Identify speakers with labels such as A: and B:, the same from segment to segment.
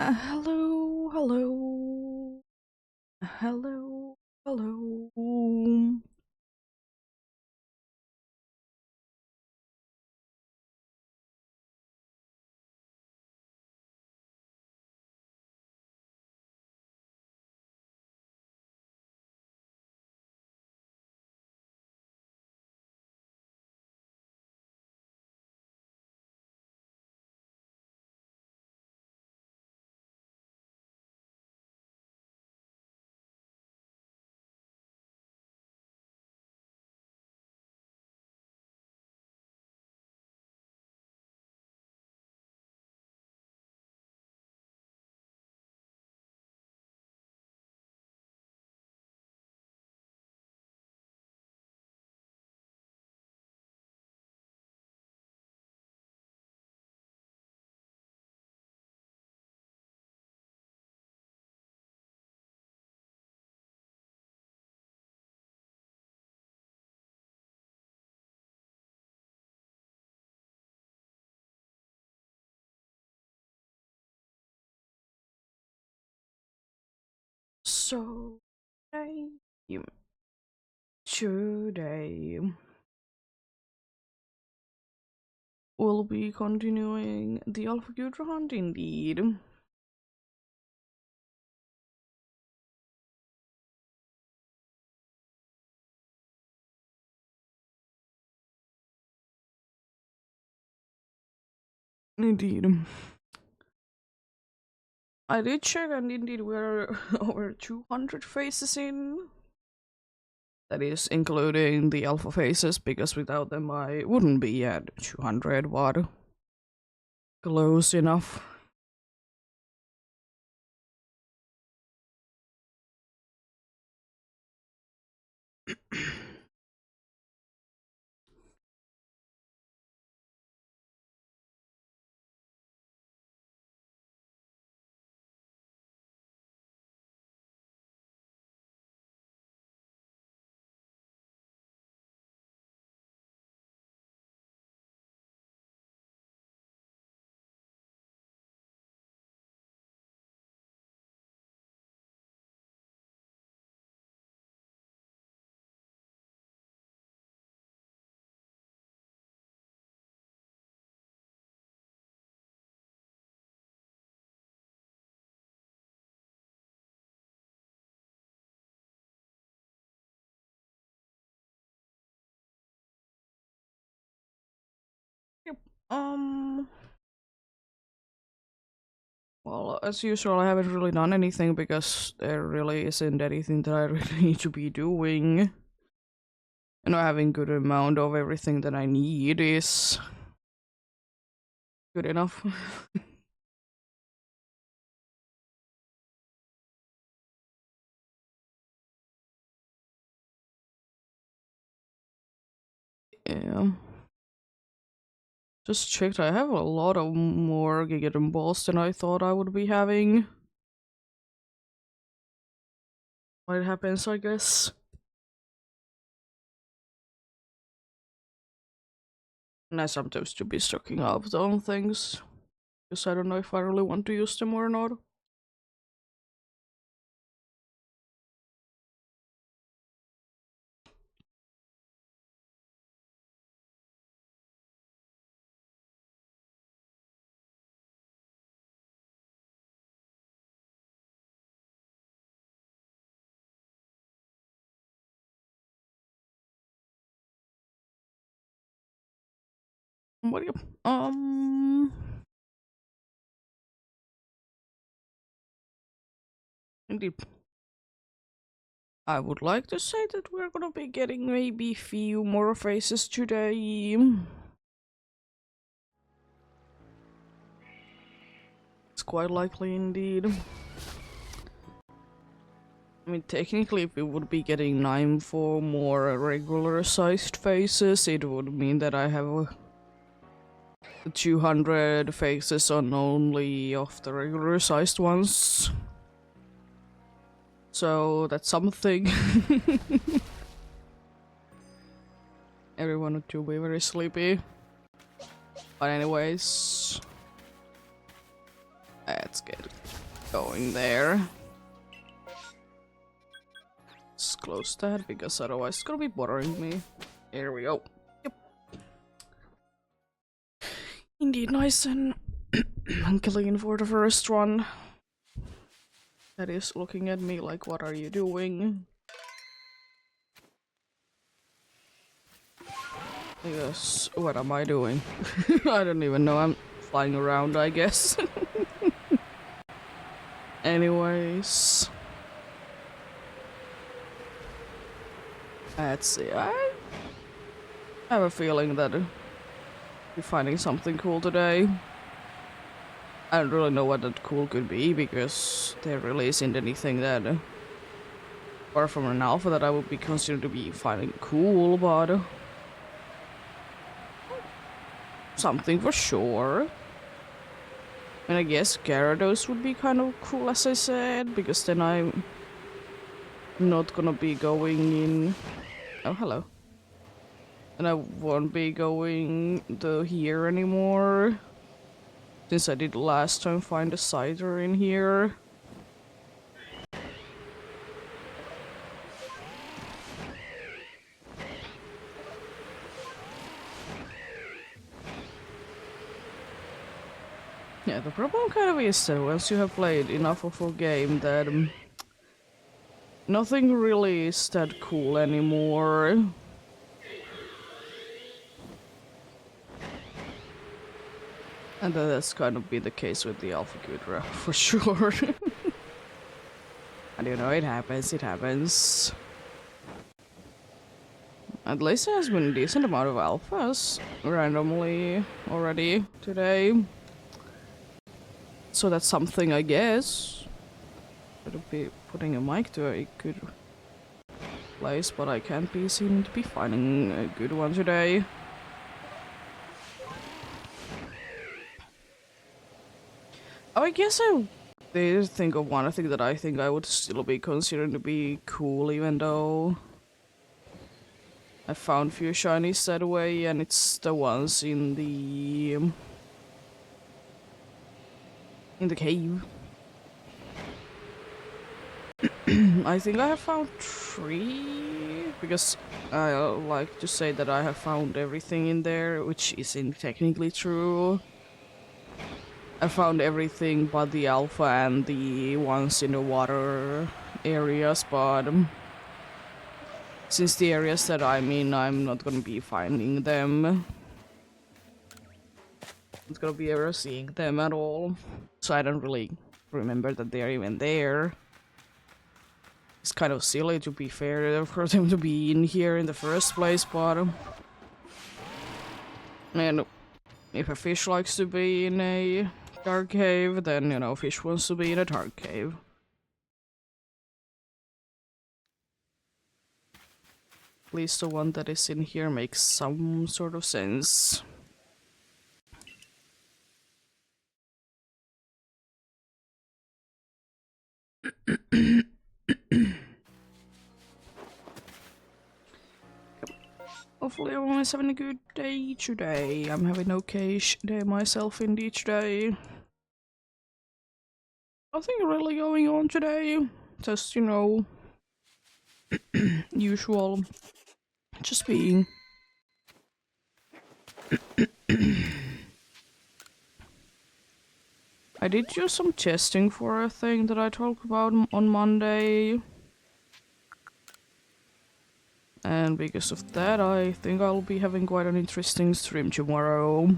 A: Hello, hello, hello, hello. So, today, today we'll be continuing the Alpha Future Hunt indeed. Indeed. I did check and indeed we're over 200 faces in. That is including the alpha faces, because without them I wouldn't be at 200, but close enough. Yep. Well, as usual, I haven't really done anything because there really isn't anything that I really need to be doing. You know, having good amount of everything that I need is good enough. Yeah. Just checked, I have a lot of more Gigaton balls than I thought I would be having. What happens, I guess. And I sometimes to be stocking up on things. Because I don't know if I really want to use them or not. But yeah, indeed. I would like to say that we're gonna be getting maybe few more faces today. It's quite likely indeed. I mean, technically, if we would be getting 9 for more regular sized faces, it would mean that I have 200 faces on only of the regular sized ones. So that's something. Everyone would be very sleepy. But anyways, Let's get going there. Let's close that because otherwise it's gonna be bothering me. Here we go. Yep. Indeed, nice and clean for the first one. That is looking at me like, what are you doing? Because, what am I doing? I don't even know, I'm flying around, I guess. Anyways. Let's see, I have a feeling that we're finding something cool today. I don't really know what that cool could be, because there really isn't anything that, apart from an alpha, that I would be considered to be finding cool, but something for sure. And I guess Gyarados would be kind of cool, as I said, because then I'm not gonna be going in... Oh, hello. And I won't be going to here anymore, since I did last time find a Scyther in here. Yeah, the problem kind of is that once you have played enough of a game that nothing really is that cool anymore. And that's kind of been the case with the Alpha Gudra, for sure. I don't know, it happens, it happens. At least there has been a decent amount of alphas randomly already today. So that's something, I guess. Could be putting a mic to a good place, but I can't be seen to be finding a good one today. Oh, I guess I did think of one thing that I think I would still be considered to be cool, even though I found few shinies that way, and it's the ones in the cave. I think I have found 3, because I like to say that I have found everything in there, which isn't technically true. I found everything but the alpha and the ones in the water areas, but since the areas that I'm in, I'm not gonna be finding them. Not gonna be ever seeing them at all, so I don't really remember that they're even there. It's kind of silly, to be fair, for them to be in here in the first place, but and if a fish likes to be in a dark cave, then, you know, fish wants to be in a dark cave. At least the one that is in here makes some sort of sense. Hopefully everyone's having a good day today. I'm having an okay-ish day myself indeed today. Nothing really going on today. Just, you know, usual. Just being. I did do some testing for a thing that I talked about on Monday. And because of that, I think I'll be having quite an interesting stream tomorrow.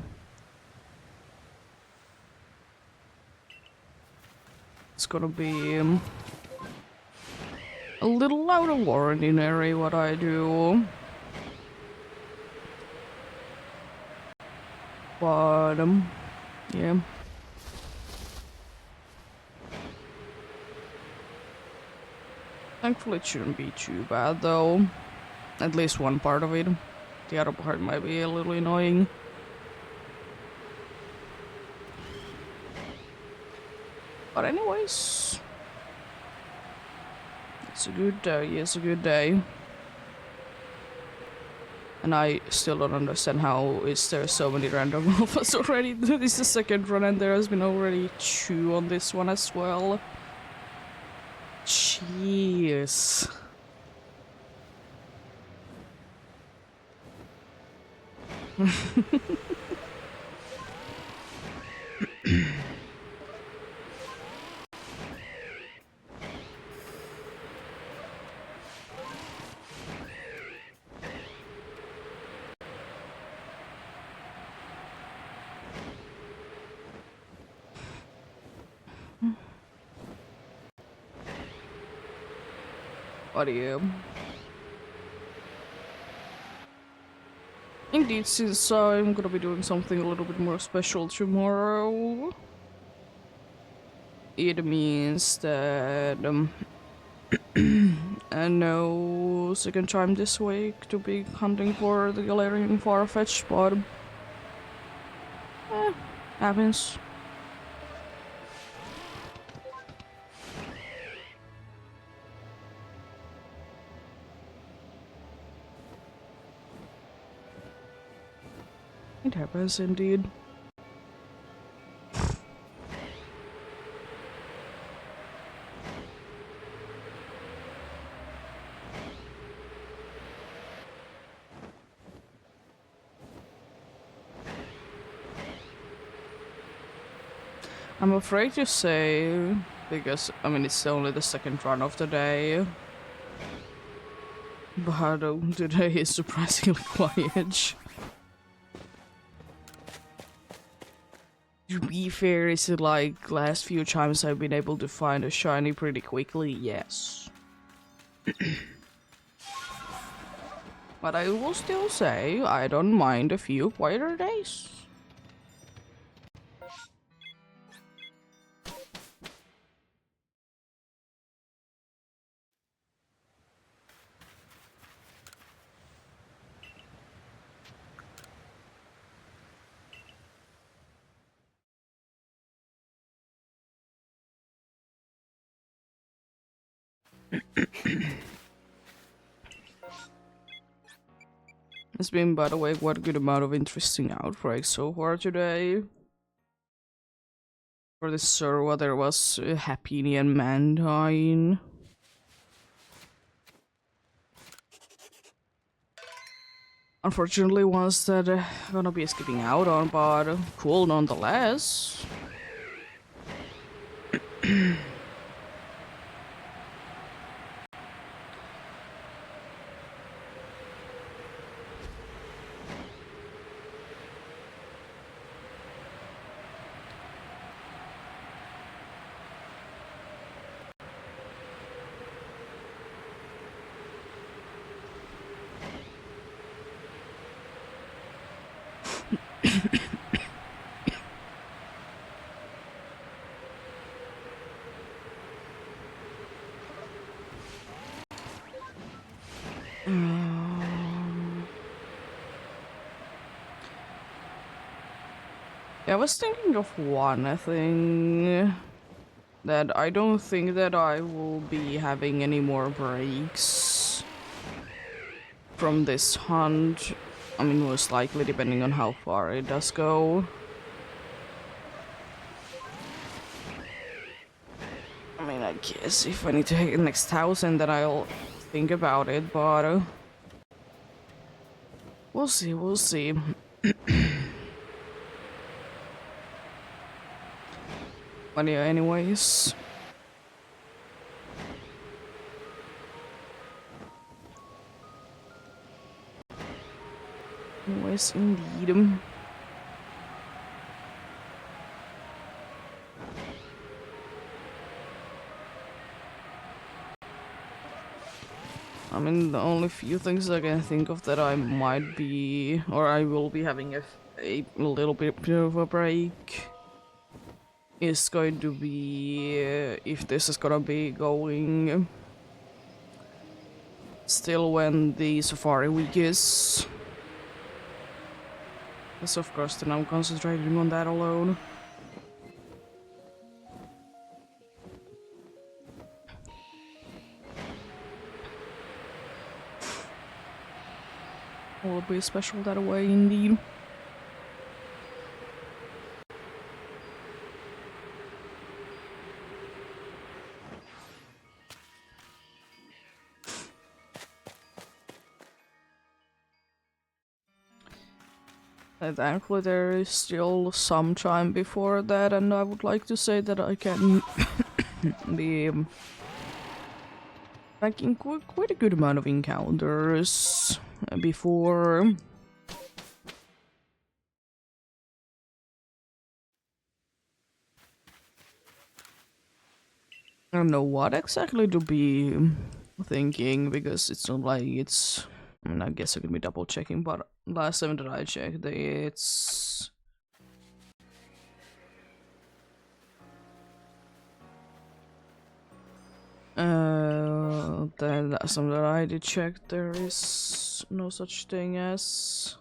A: It's gonna be a little out of ordinary what I do. But, yeah. Thankfully it shouldn't be too bad though. At least one part of it. The other part might be a little annoying. But anyways, it's a good day, it's a good day. And I still don't understand how is there so many random alphas already. This is the second run and there has been already 2 on this one as well. Jeez. But yeah. Indeed, since I'm gonna be doing something a little bit more special tomorrow, it means that no second time this week to be hunting for the Galarian Farfetch, but happens. It happens indeed. I'm afraid to say, because I mean it's only the second run of the day, but today is surprisingly quiet. To be fair, is it like last few times I've been able to find a shiny pretty quickly? Yes. But I will still say I don't mind a few quieter days. It's been, by the way, quite a good amount of interesting outbreaks so far today. For this server, there was Happiny and Mantine. Unfortunately, ones that gonna be skipping out on, but cool nonetheless. I was thinking of one thing that I don't think that I will be having any more breaks from this hunt. I mean, most likely depending on how far it does go. I mean, I guess if I need to hit the next 1,000 then I'll think about it, but we'll see, we'll see. But yeah, anyways. Anyways, indeed. I mean, the only few things I can think of that I might be, or I will be having a little bit of a break is going to be if this is gonna be going still when the Safari week is. Yes, of course, then I'm concentrating on that alone. Or will be special that way indeed. And thankfully there is still some time before that, and I would like to say that I can be making quite a good amount of encounters before. I don't know what exactly to be thinking, because it's not like it's... I mean, I guess I could be double checking, but last time that I checked, it's... Then last time that I did check, there is no such thing as...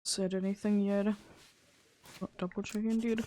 A: said anything yet. Not double checking, indeed.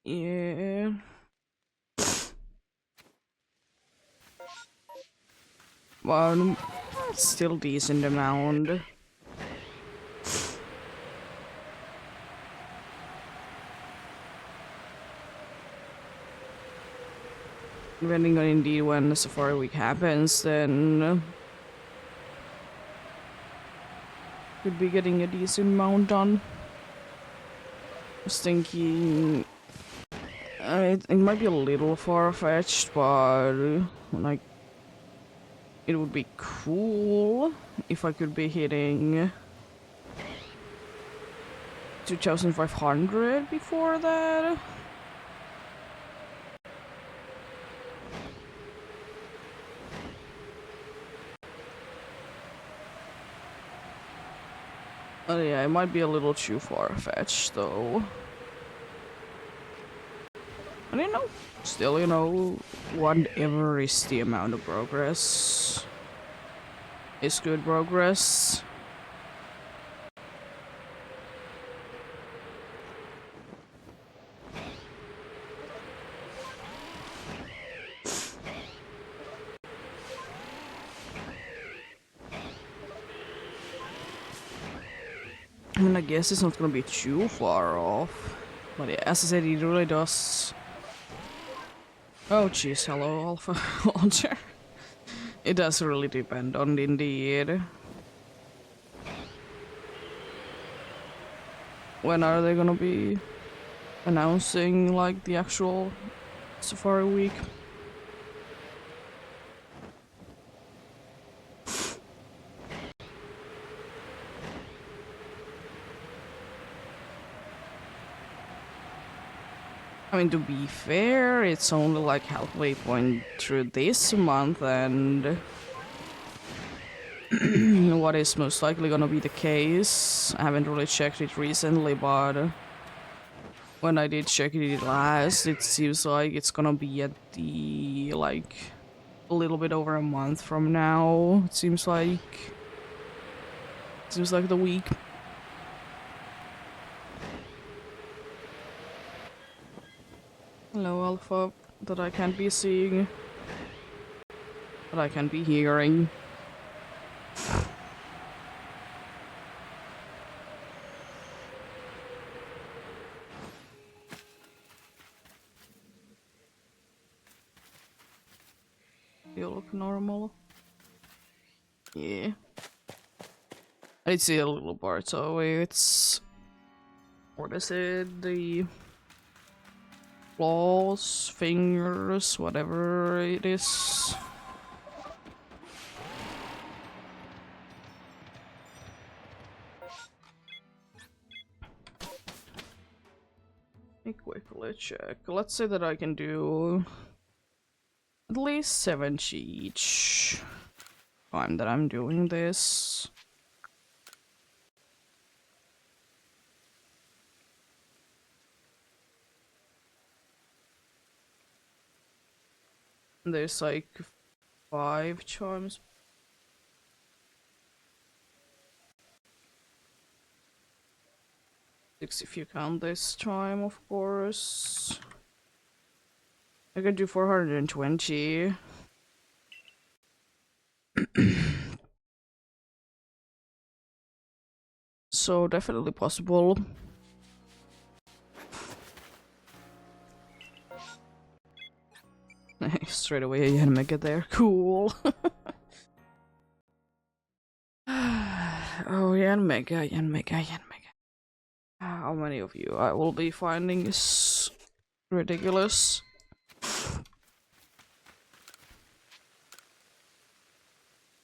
A: Yeah. Well, still decent amount. Depending on indeed when the Safari Week happens, then could be getting a decent amount done. Just thinking, it might be a little far-fetched, but like, it would be cool if I could be hitting 2,500 before that. Yeah, it might be a little too far-fetched though. I don't know. Still, you know, whatever is the amount of progress is good progress. I mean, I guess it's not gonna be too far off. But yeah, as I said, it really does... Oh jeez, hello Alpha Launcher. It does really depend on indeed. When are they gonna be announcing, like, the actual Safari Week? I mean, to be fair, it's only like halfway point through this month, and what is most likely gonna be the case. I haven't really checked it recently, but when I did check it last, it seems like it's gonna be at the, like, a little bit over a month from now. It seems like the week. Hello, Alpha, that I can't be seeing, but I can be hearing. You look normal. Yeah. I did see a little part, so it's... what is it? The claws, fingers, whatever it is. Let me quickly check. Let's say that I can do at least 70 each time that I'm doing this. There's like 5 charms. 6 if you count this time, of course. I could do 420. So definitely possible. Straight away you had to make it there. Cool. Oh, Yanmega. How many of you I will be finding is ridiculous.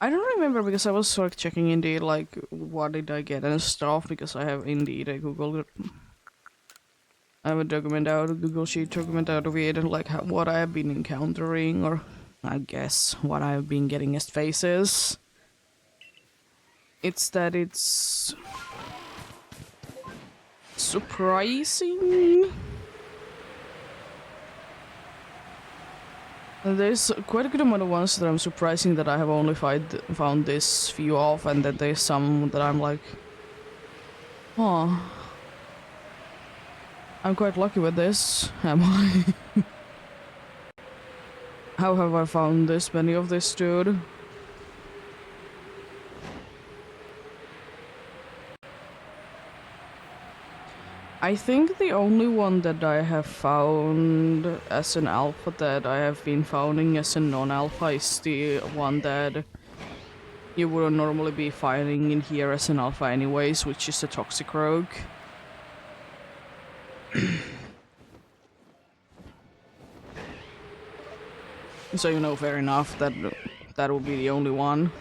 A: I don't remember because I was sort of checking Indeed, like, what did I get and stuff, because I have Indeed, I googled it. I have a document out, a Google Sheet document out of it, and like what I have been encountering, or I guess what I have been getting as faces. It's that it's surprising. There's quite a good amount of ones that I'm surprising that I have only found this few of, and then there's some that I'm like, oh, I'm quite lucky with this, am I? How have I found this many of this dude? I think the only one that I have found as an alpha that I have been finding as a non-alpha is the one that you wouldn't normally be finding in here as an alpha anyways, which is the Toxic Rogue. So you know, fair enough, that will be the only one.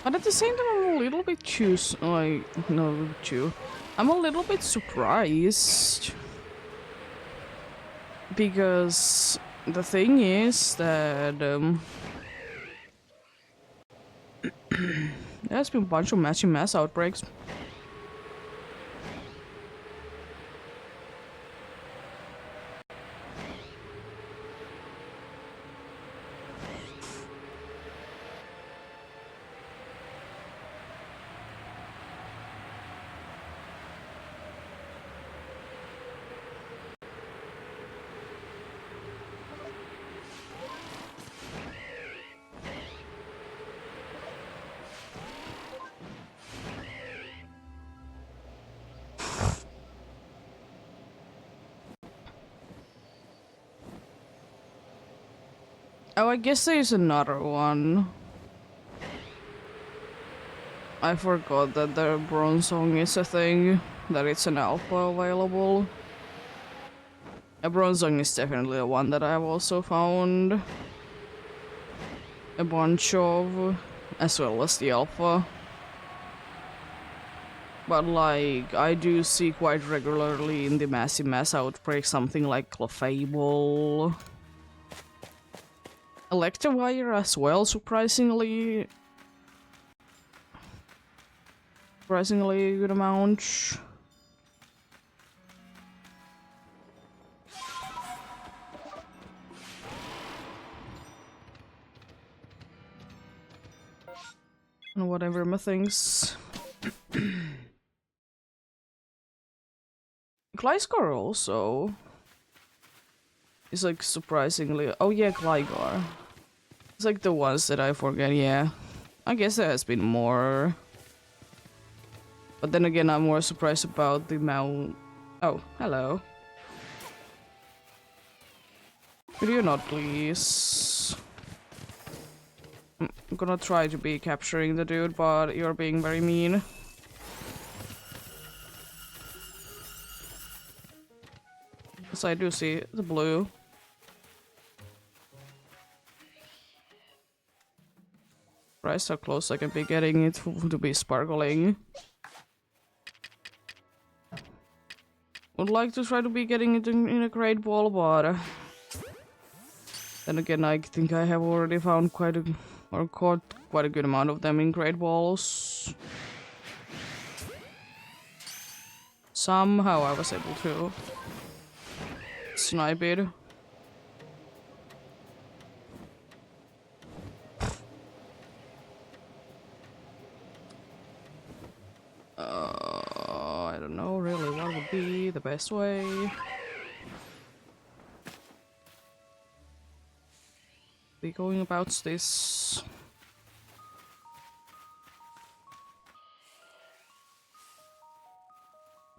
A: But at the same time, I'm a little bit I'm a little bit surprised. Because the thing is that there's been a bunch of matching mass outbreaks. Oh, I guess there's another one. I forgot that the bronze song is a thing, that it's an alpha available. A bronze song is definitely the one that I've also found a bunch of, as well as the alpha. But like, I do see quite regularly in the massive mass outbreak something like Clefable. Electivire as well, surprisingly good amount. And whatever my things. Gliscor also is like surprisingly. Oh yeah, Gligar. It's like the ones that I forget, yeah. I guess there has been more. But then again, I'm more surprised about the amount. Oh, hello. Could you not, please? I'm gonna try to be capturing the dude, but you're being very mean. Yes, I do see the blue. Christ, how close I can be getting it to be sparkling. Would like to try to be getting it in a great ball, but then again, I think I have already found caught quite a good amount of them in great balls. Somehow I was able to snipe it. I don't know really what would be the best way. Be going about this.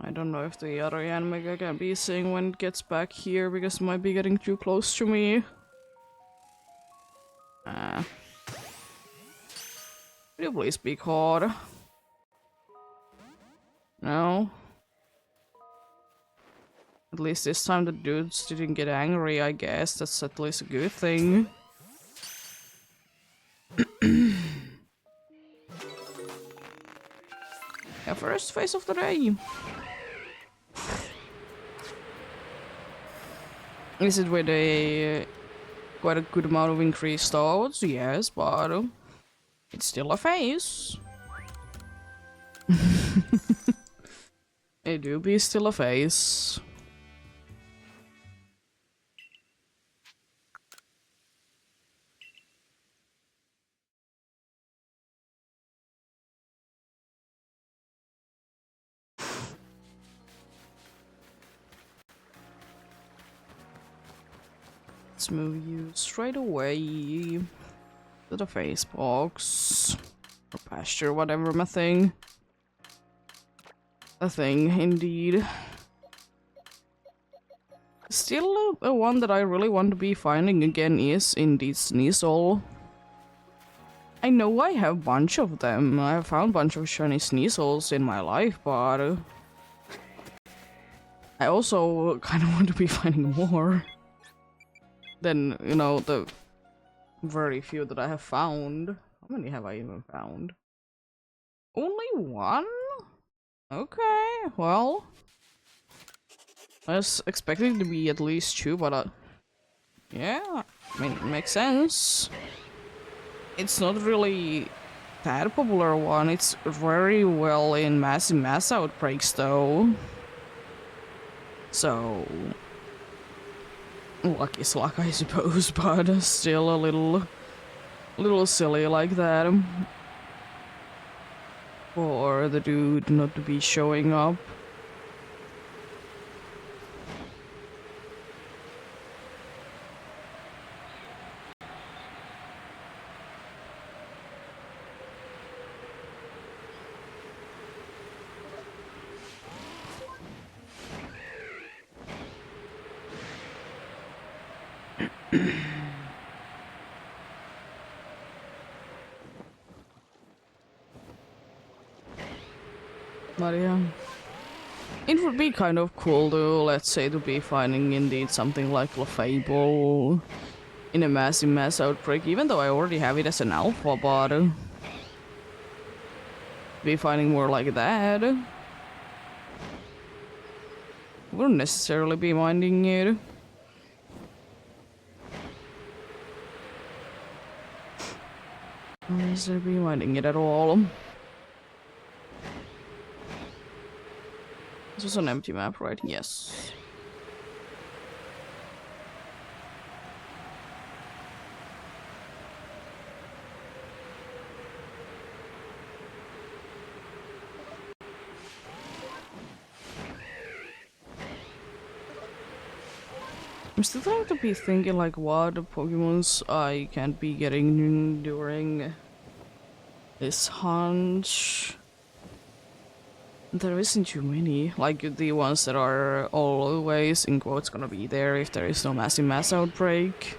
A: I don't know if the other anime can be seeing when it gets back here because it might be getting too close to me. Will you please be caught? No. At least this time the dudes didn't get angry, I guess. That's at least a good thing. Yeah, first face of the day. Is it with a quite a good amount of increased odds? Yes, but it's still a face. It do be still a face. Let's move you straight away to the face box. Or pasture, whatever my thing. A thing, indeed. Still, a one that I really want to be finding again is indeed Sneasel. I know I have a bunch of them. I have found a bunch of shiny Sneasels in my life, but I also kind of want to be finding more than, you know, the very few that I have found. How many have I even found? Only one? Okay, well, I was expecting to be at least two, but yeah, I mean, it makes sense. It's not really that popular one. It's very well in massive mass outbreaks, though. So, luck is luck, I suppose, but still a little silly like that. For the dude not to be showing up. But yeah, it would be kind of cool though, let's say, to be finding indeed something like Lefable in a massive mass outbreak, even though I already have it as an alpha, but be finding more like that. Wouldn't necessarily be minding it. Wouldn't necessarily be minding it at all. This was an empty map, right? Yes. I'm still trying to be thinking like what Pokemons I can be getting during this hunt. There isn't too many, like the ones that are always in quotes gonna be there if there is no massive mass outbreak.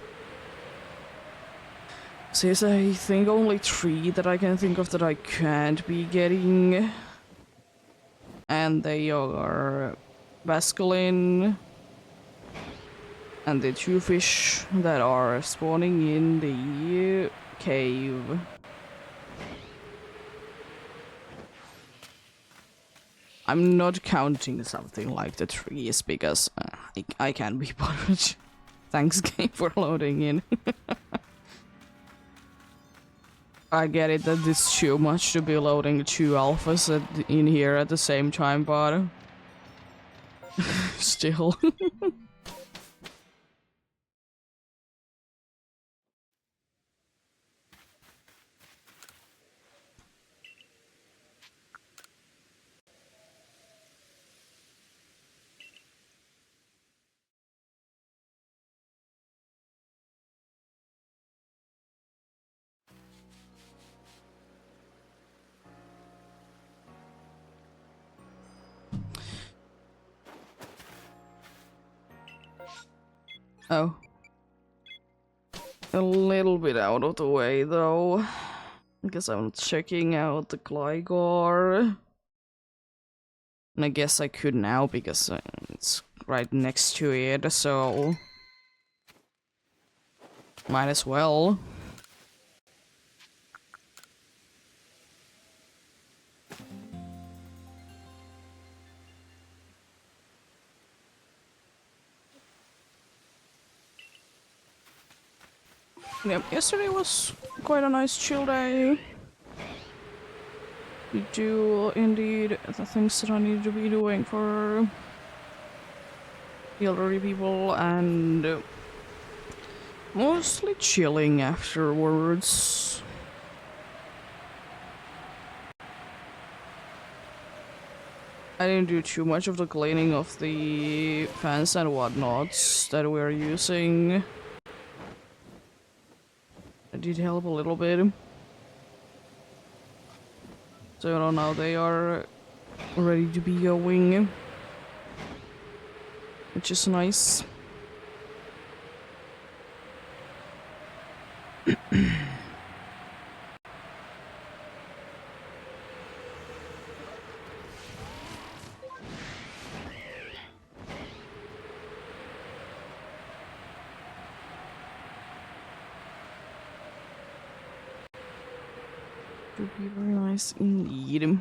A: So yes, I think only 3 that I can think of that I can't be getting. And they are Basculin, And the 2 fish that are spawning in the cave. I'm not counting something like the trees because I can't be bothered. Thanks, game, for loading in. I get it that it's too much to be loading 2 alphas in here at the same time, but still. Oh. A little bit out of the way, though. I guess I'm checking out the Gligar. And I guess I could now because it's right next to it, so... Might as well. Yep, yesterday was quite a nice chill day. We do indeed the things that I need to be doing for the elderly people and mostly chilling afterwards. I didn't do too much of the cleaning of the fans and whatnots that we're using. It did help a little bit. So now they are ready to be going, which is nice. Would be very nice indeed.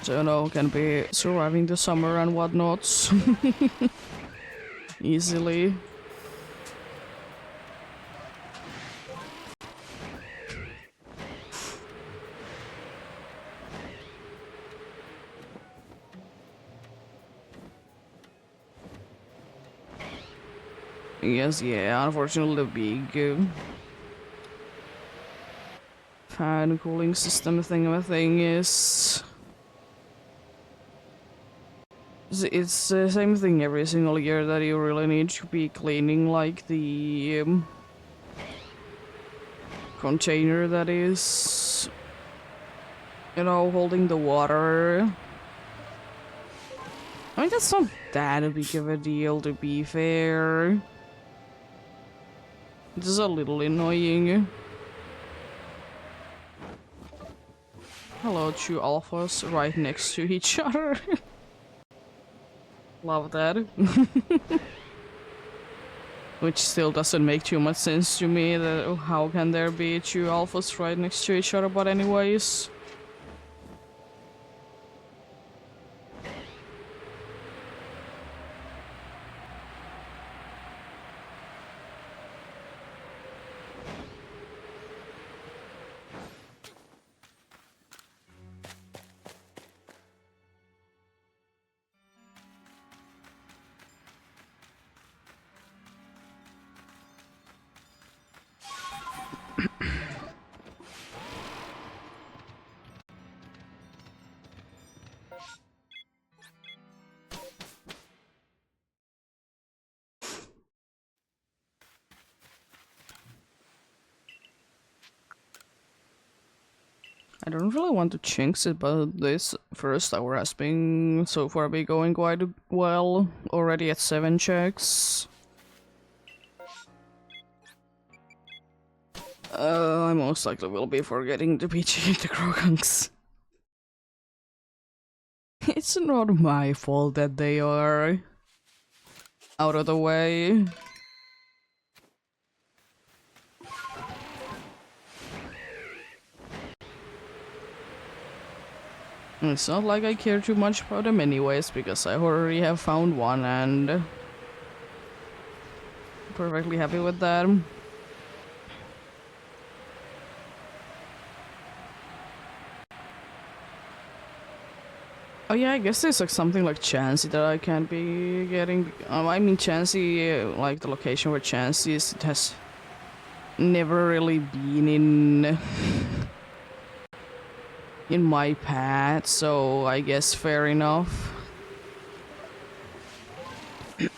A: So now can be surviving the summer and whatnots easily. Yes, yeah, unfortunately the big fan cooling system thing is... It's the same thing every single year that you really need to be cleaning, like the container that is, you know, holding the water. I mean, that's not that big of a deal, to be fair. It's a little annoying. Hello, 2 alphas right next to each other. Love that. Which still doesn't make too much sense to me, that how can there be 2 alphas right next to each other, but anyways. I don't really want to jinx it, but this first hour has been so far been going quite well. Already at 7 checks. I most likely will be forgetting to PG the Krogunks. It's not my fault that they are. out of the way. It's not like I care too much about them anyways, because I already have found one and perfectly happy with that. Oh yeah, I guess there's like something like Chansey that I can't be getting. I mean Chansey, like the location where Chansey is, it has never really been in my path, so I guess fair enough. I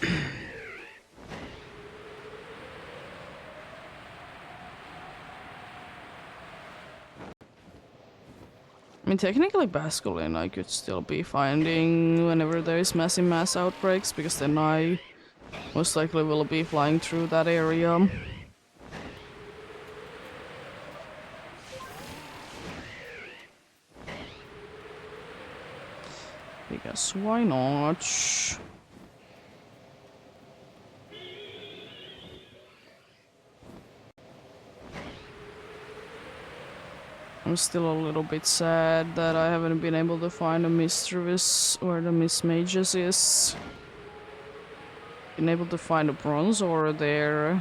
A: mean, technically Basculin I could still be finding whenever there is massive mass outbreaks, because then I most likely will be flying through that area. Because why not? I'm still a little bit sad that I haven't been able to find a Mistress where the Miss Mages is. Been able to find a bronze ore there.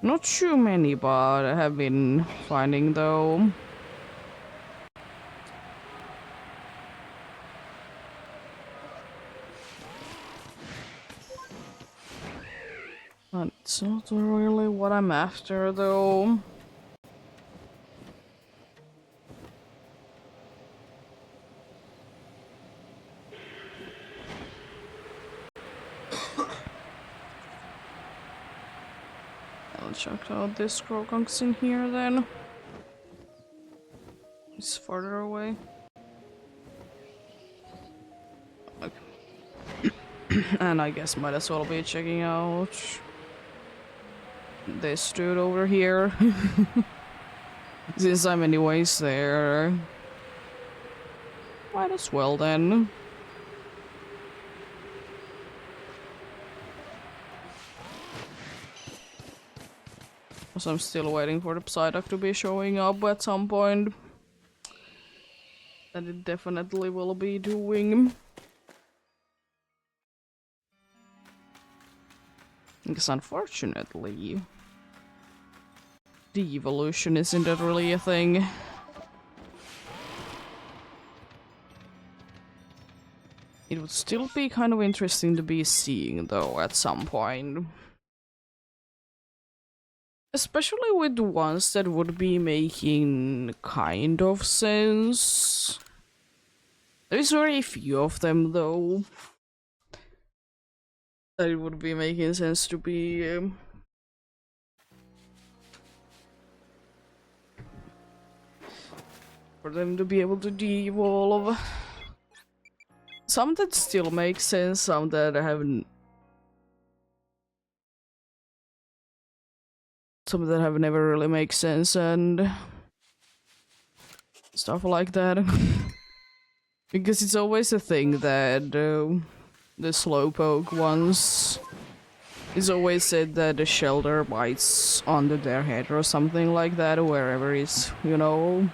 A: Not too many, but I have been finding though. But it's not really what I'm after though. I'll check out this Croconx in here then. It's farther away. Okay. And I guess might as well be checking out this dude over here. Since I'm anyways there. Might as well then. So I'm still waiting for the Psyduck to be showing up at some point. That it definitely will be doing. Because unfortunately, the evolution isn't really a thing. It would still be kind of interesting to be seeing though at some point. Especially with the ones that would be making kind of sense. There's very few of them though. That it would be making sense to be for them to be able to de-evolve. Some that still make sense, some that haven't. Some that have never really make sense and stuff like that. Because it's always a thing that the slowpoke ones is always said that the shelter bites under their head or something like that, wherever is, you know,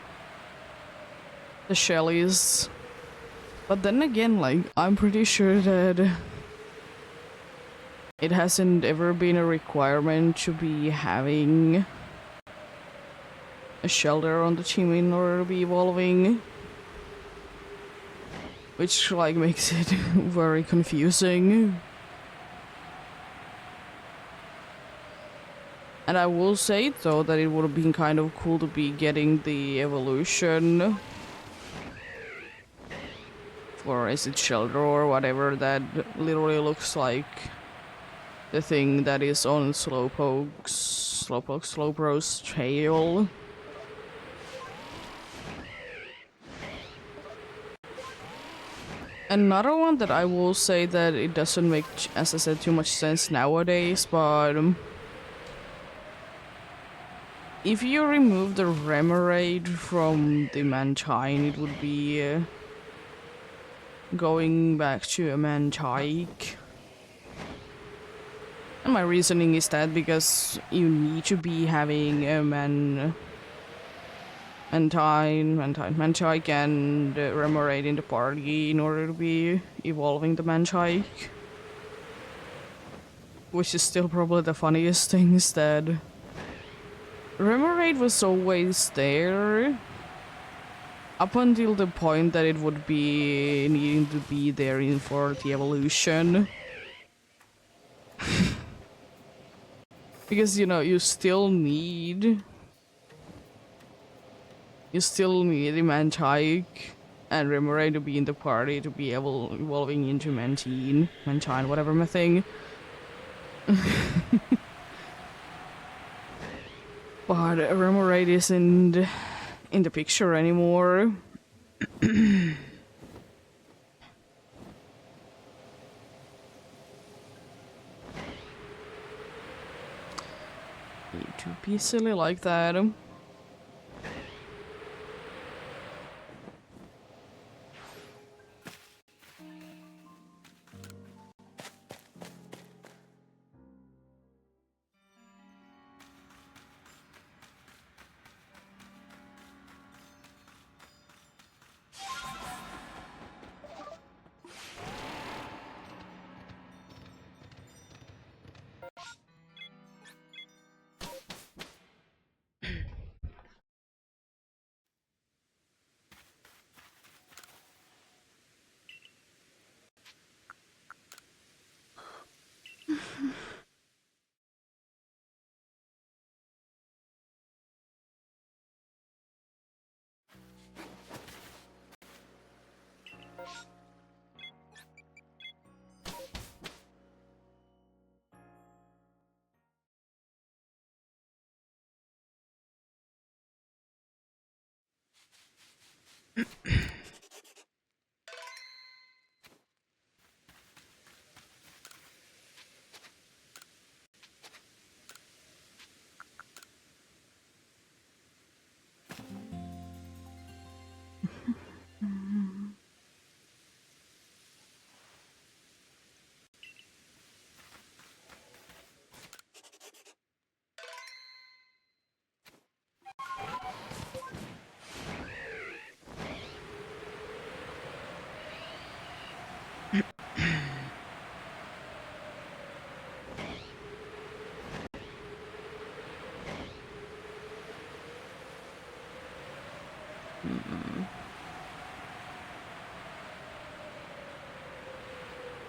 A: the shell is. But then again, like, I'm pretty sure that it hasn't ever been a requirement to be having a shelter on the team in order to be evolving. Which, like, makes it very confusing. And I will say, though, that it would have been kind of cool to be getting the evolution for, is it shelter or whatever, that literally looks like the thing that is on Slowpoke's tail. Another one that I will say that it doesn't make, as I said, too much sense nowadays, but if you remove the Remoraid from the Mantine, it would be going back to a Mantike. My reasoning is that because you need to be having a Manchike and Remoraid in the party in order to be evolving the Manchike. Which is still probably the funniest thing is that Remoraid was always there up until the point that it would be needing to be there for the evolution. Because, you know, you still need the Manchike and Remoraid to be in the party to be evolving into Mantine, whatever my thing. But Remoraid isn't in the picture anymore. Need to be silly like that.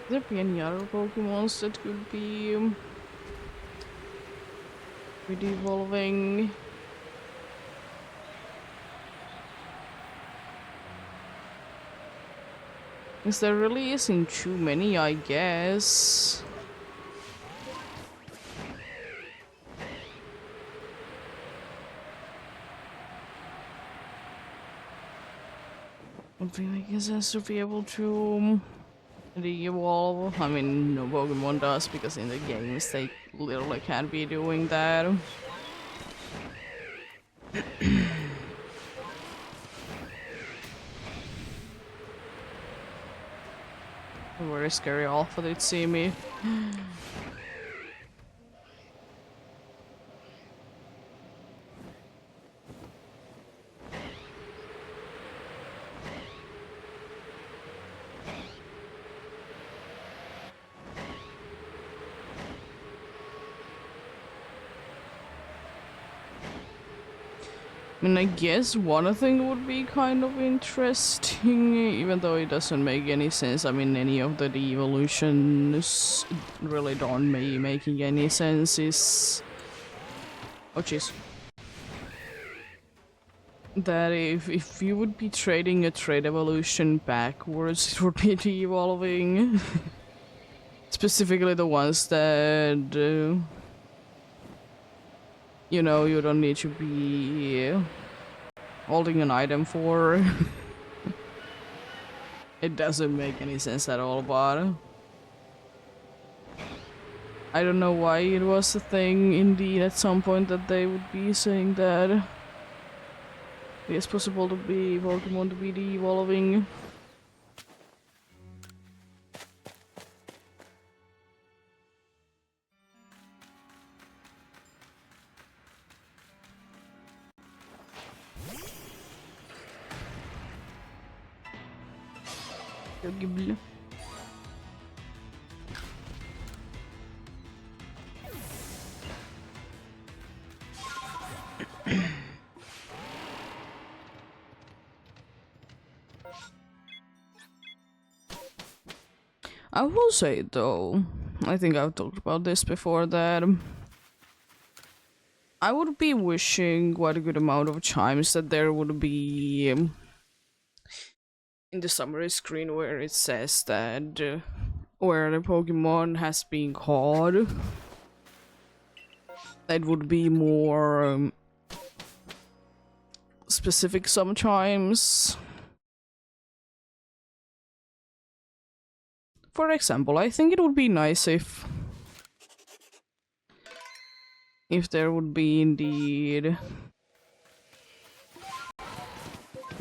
A: Could there be any other Pokemons that could be evolving? Because there really isn't too many, I guess. I guess has to be able to re-evolve. I mean, no Pokemon does, because in the games they literally can't be doing that. Very scary Alpha did see me. I mean, I guess one thing would be kind of interesting, even though it doesn't make any sense. I mean, any of the evolutions really don't making any sense is... Oh, jeez. That if you would be trading a trade evolution backwards, it would be de-evolving. Specifically the ones that... you know, you don't need to be holding an item for. It doesn't make any sense at all, but I don't know why it was a thing indeed at some point that they would be saying that it's possible to be Pokemon to be de-evolving. Doggible. I will say though, I think I've talked about this before, that I would be wishing quite a good amount of times that there would be in the summary screen where it says that where the Pokemon has been caught, that would be more specific sometimes. For example, I think it would be nice if there would be indeed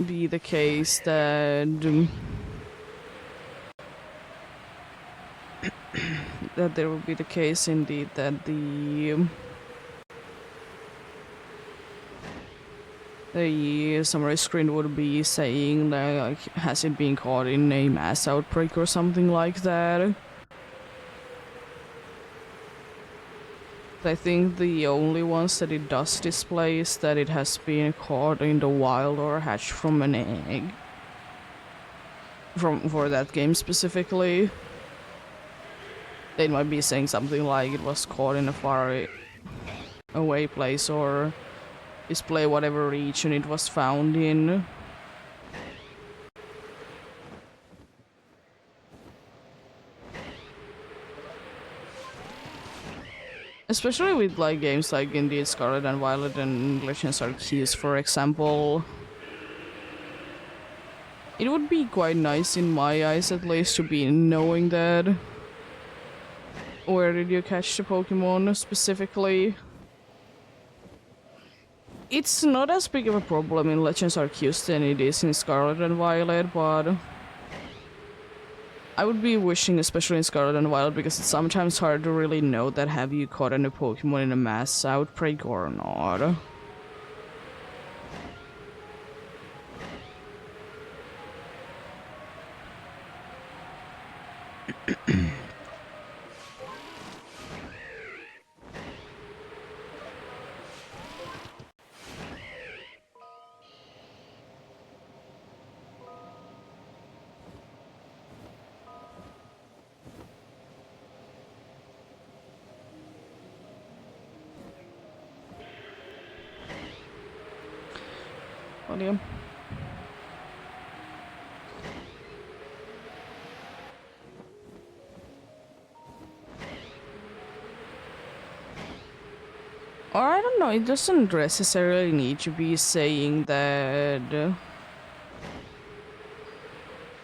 A: be the case that that there would be the case indeed that the summary screen would be saying that, like, has it been caught in a mass outbreak or something like that. I think the only ones that it does display is that it has been caught in the wild or hatched from an egg. For that game specifically. They might be saying something like it was caught in a far away place or display whatever region it was found in. Especially with like games like indeed Scarlet and Violet and Legends Arceus, for example. It would be quite nice in my eyes at least to be knowing that. Where did you catch the Pokemon specifically? It's not as big of a problem in Legends Arceus than it is in Scarlet and Violet, but I would be wishing, especially in Scarlet and Violet, because it's sometimes hard to really know that have you caught any Pokemon in a mass outbreak or not. Volume. Or I don't know, it doesn't necessarily need to be saying that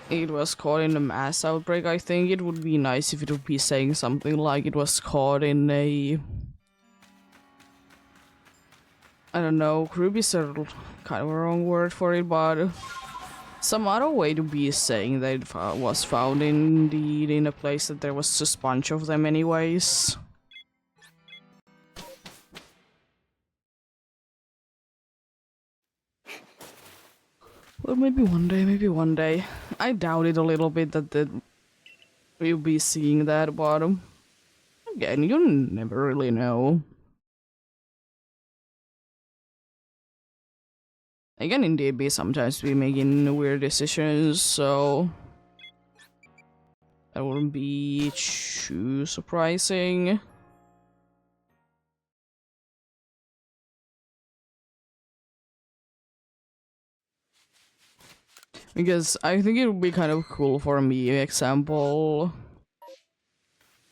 A: it was caught in a mass outbreak. I think it would be nice if it would be saying something like it was caught in a... I don't know, group is a kind of a wrong word for it, but some other way to be saying that it was found indeed in a place that there was just a bunch of them anyways. Well, maybe one day. I doubt it a little bit that we'll be seeing that, but again, you never really know. Again, indeed, be sometimes be making weird decisions, so that wouldn't be too surprising. Because I think it would be kind of cool for me, example,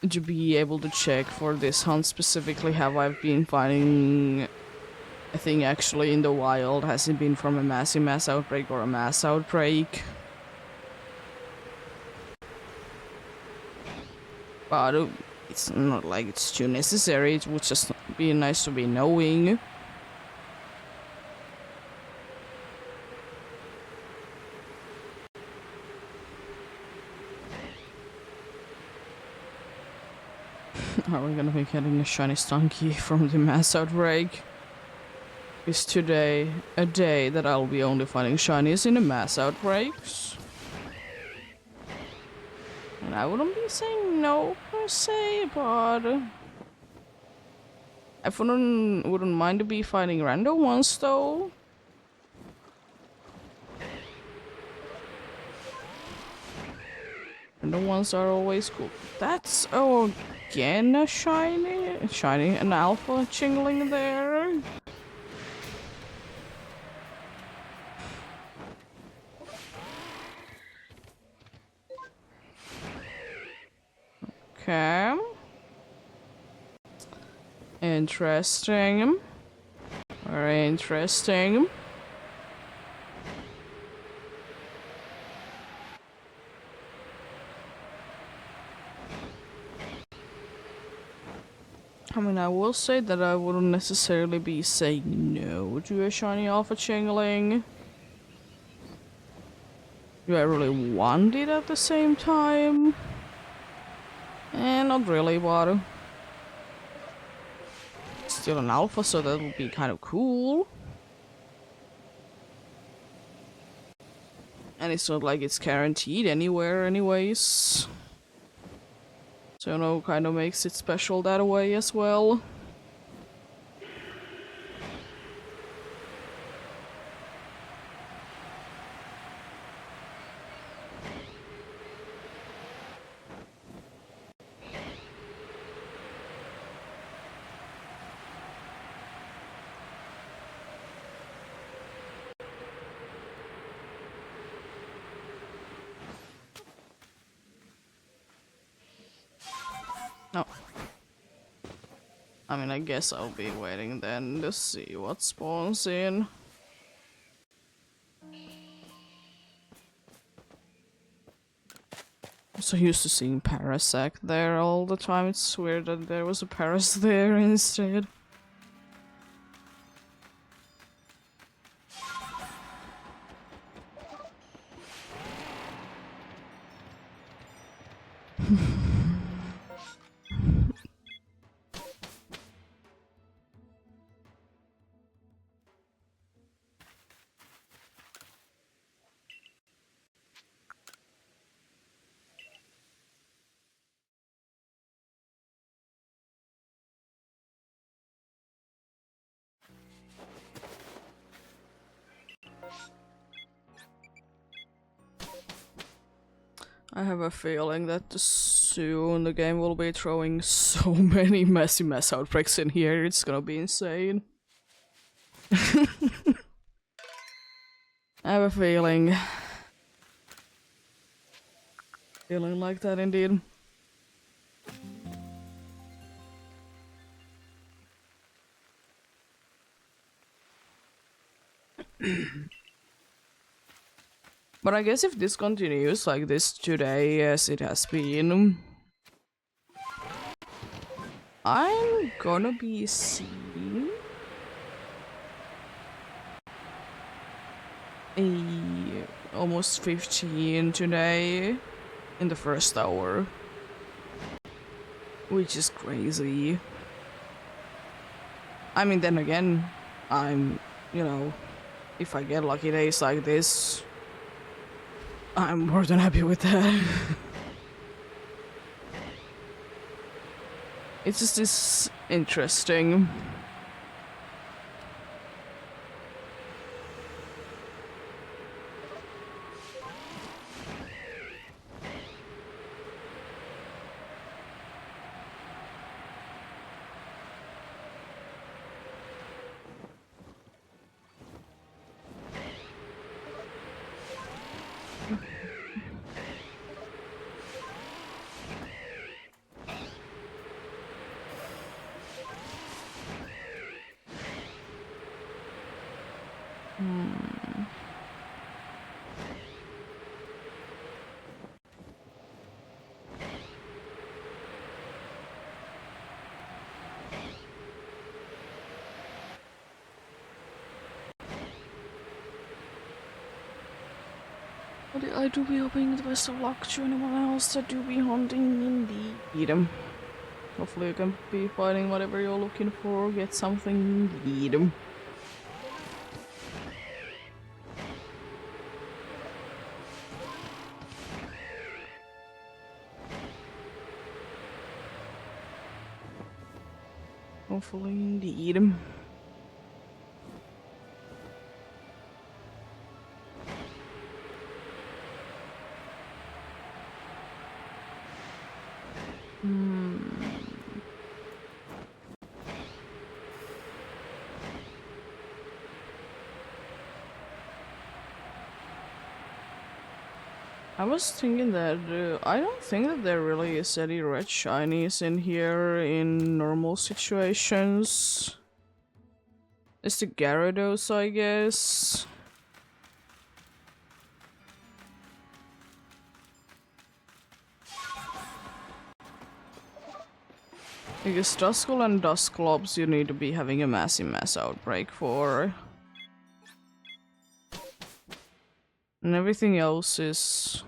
A: to be able to check for this hunt specifically, have I been finding a thing actually in the wild? Has it been from a massive mass outbreak or a mass outbreak? But it's not like it's too necessary, it would just be nice to be knowing. Are we gonna be getting a shiny Stunky from the mass outbreak? Is today a day that I'll be only finding shinies in the mass outbreaks? And I wouldn't be saying no per se, but I wouldn't mind to be fighting random ones though. Random ones are always cool. That's again a shiny, an alpha chingling there. Okay. Interesting. Very interesting. I mean, I will say that I wouldn't necessarily be saying no to a shiny alpha chingling. Do I really want it at the same time? Not really, but still an alpha, so that would be kind of cool. And it's not like it's guaranteed anywhere anyways. So, you know, kind of makes it special that way as well. No. I mean, I guess I'll be waiting then to see what spawns in. I'm so used to seeing Parasect there all the time, it's weird that there was a Paras there instead. I have a feeling that soon the game will be throwing so many messy mess outbreaks in here, it's gonna be insane. I have a feeling. Feeling like that indeed. But I guess if this continues like this today as it has been, I'm gonna be seeing almost 15 today in the first hour, which is crazy. I mean, then again, I'm, you know, if I get lucky days like this, I'm more than happy with that. It's just this interesting. I do be hoping the best of luck to anyone else that do be hunting indeed. Hopefully you can be finding whatever you're looking for, get something indeed. Hopefully, indeed. I was thinking that I don't think that there really is any red shinies in here in normal situations. It's the Gyarados, I guess. Because Duskull and Dusclops you need to be having a massive mass outbreak for. And everything else is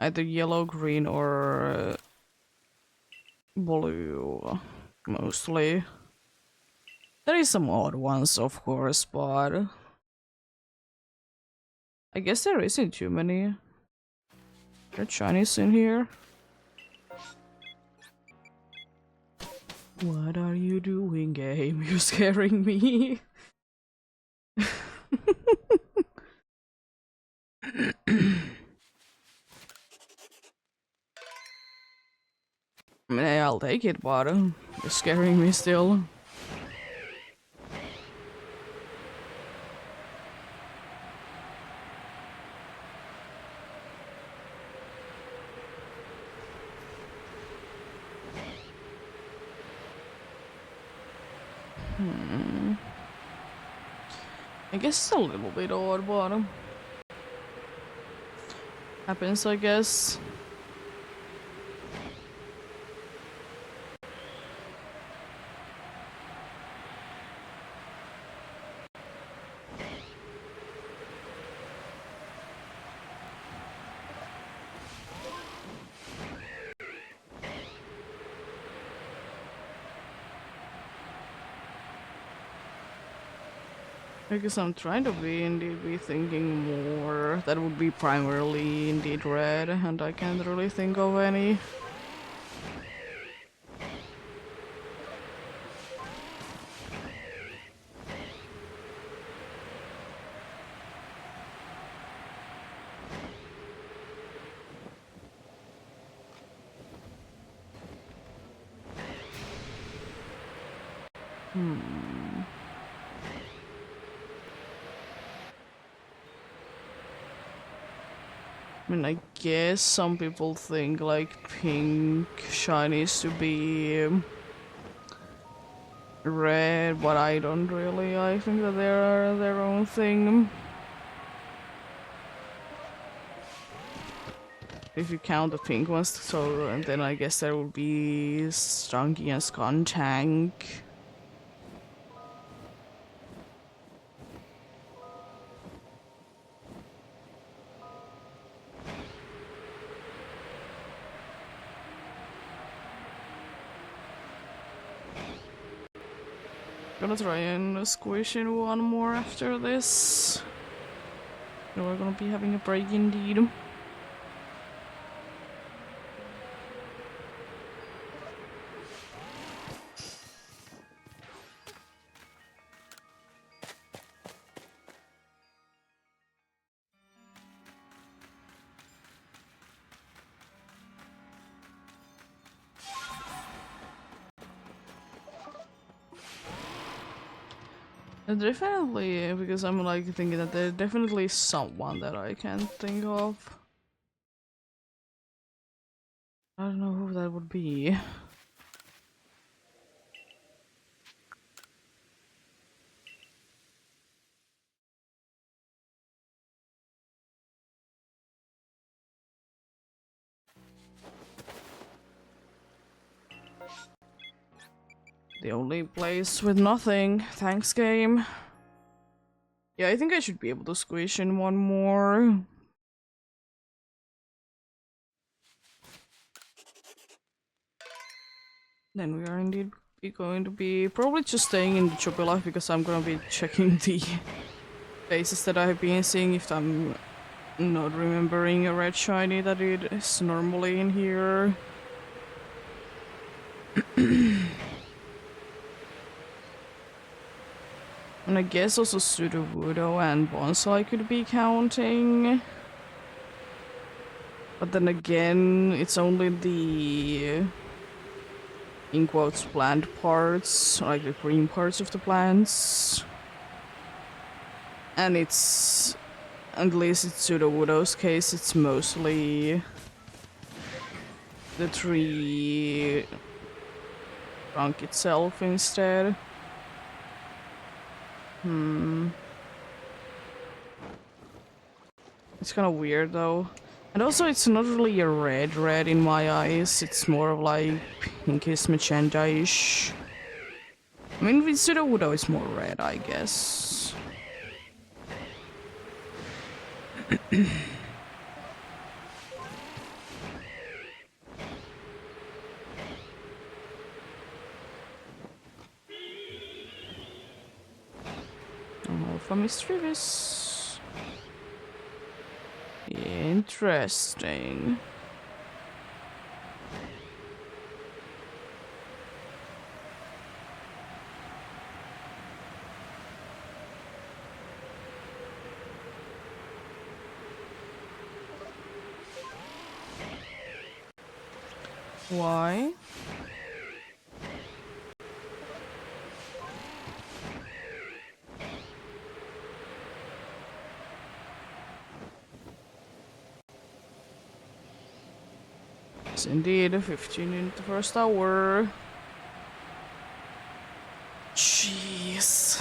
A: either yellow, green, or blue, mostly. There is some odd ones, of course, but I guess there isn't too many red shinies in here. What are you doing, game? You're scaring me. I mean, I'll take it, but you're scaring me still. I guess it's a little bit odd, but happens, I guess. Because I'm trying to be thinking more that would be primarily indeed red, and I can't really think of any. I mean, I guess some people think like pink shinies to be red, but I don't really. I think that they are their own thing. If you count the pink ones, so and then I guess there would be Stunky and Skuntank. Gonna try and squish in one more after this. And we're gonna be having a break indeed. Definitely, because I'm like thinking that there's definitely someone that I can't think of. I don't know who that would be. The only place with nothing. Thanks, game. Yeah, I think I should be able to squish in one more. Then we are indeed going to be probably just staying in the Choppy Life because I'm gonna be checking the places that I've been seeing if I'm not remembering a red shiny that it is normally in here. And I guess also Sudowoodo and Bonsai could be counting. But then again, it's only the, in quotes, plant parts, like the green parts of the plants. And it's, at least in Sudowoodo's case, it's mostly the tree trunk itself instead. It's kind of weird though. And also it's not really a red in my eyes, it's more of like pinkish magenta-ish. I mean with Sudowoodo it's more red, I guess. Alpha Mischievous. Interesting. Why? Yes, indeed, 15 in the first hour. Jeez.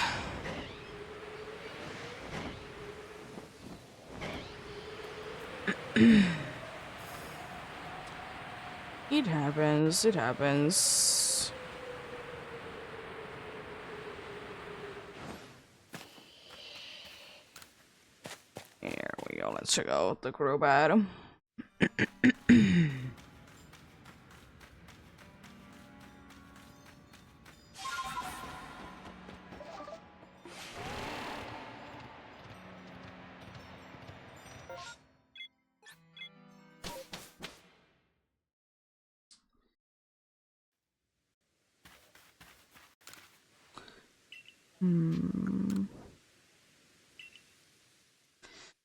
A: It happens, it happens. Here we go, let's check out the crew battle.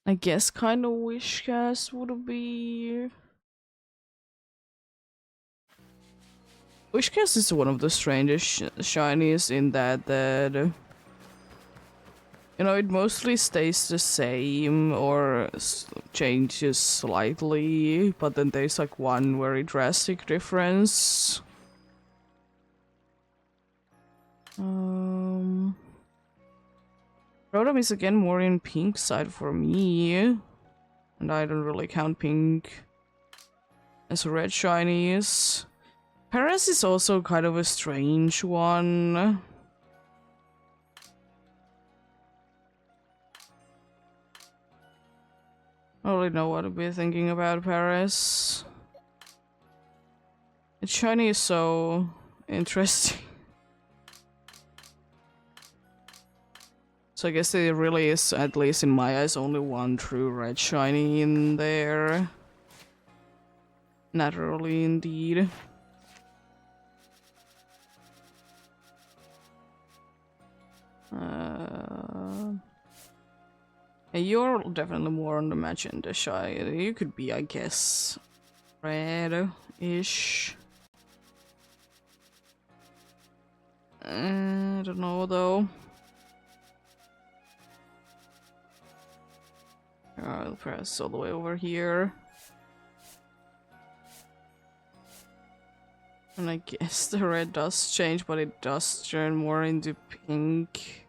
A: I guess kind of Wishcast would be... Wishcast is one of the strangest shinies in that you know, it mostly stays the same or changes slightly, but then there's like one very drastic difference. Rotom is again more in pink side for me, and I don't really count pink as red shinies. Paras is also kind of a strange one. I don't really know what to be thinking about Paras. Its shiny is so interesting. So I guess there really is, at least in my eyes, only one true red shiny in there. Naturally, indeed. You're definitely more on the magenta shiny. You could be, I guess, red-ish. I don't know though. I'll press all the way over here. And I guess the red does change, but it does turn more into pink.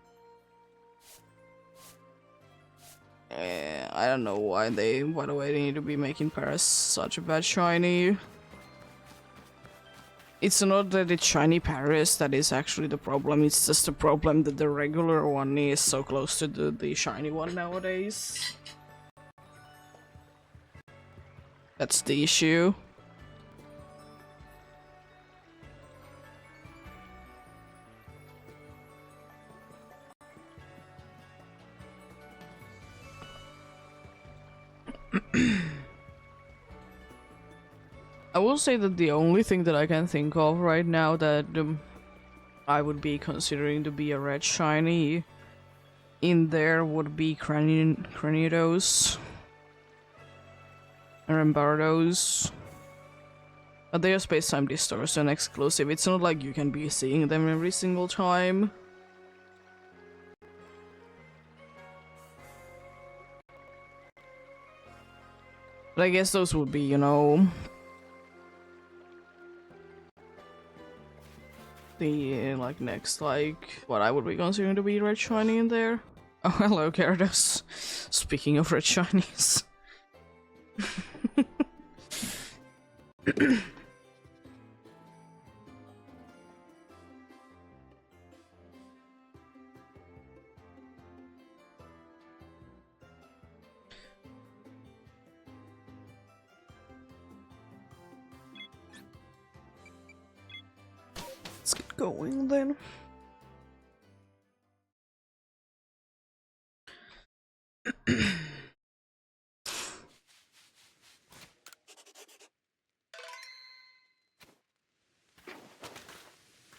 A: I don't know why they, by the way, they need to be making Paras such a bad shiny. It's not that it's shiny Paras that is actually the problem, it's just the problem that the regular one is so close to the shiny one nowadays. That's the issue. I will say that the only thing that I can think of right now that I would be considering to be a red shiny in there would be Cranidos or Embardos. But they are space-time distortion exclusive. It's not like you can be seeing them every single time. But I guess those would be, you know, the like next, like what I would be considering to be red shiny in there. Oh, hello, Gyarados. Speaking of red shinies. Let's get going then.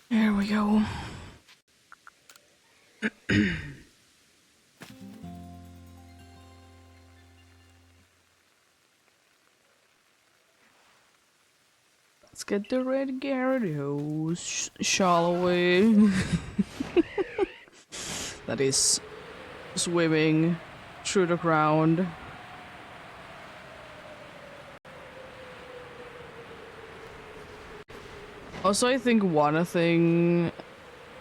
A: There we go. Let's get the red Gyarados, shall we? That is swimming through the ground. Also, I think one thing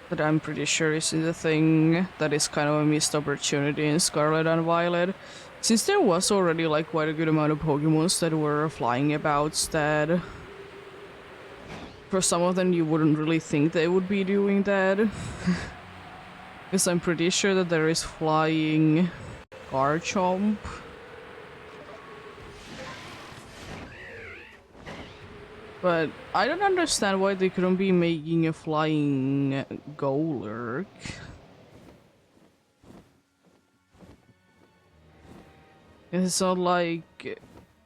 A: that I'm pretty sure is the thing that is kind of a missed opportunity in Scarlet and Violet. Since there was already like quite a good amount of Pokemons that were flying about that for some of them you wouldn't really think they would be doing that. Because I'm pretty sure that there is flying Garchomp. But I don't understand why they couldn't be making a flying Golurk. It's not like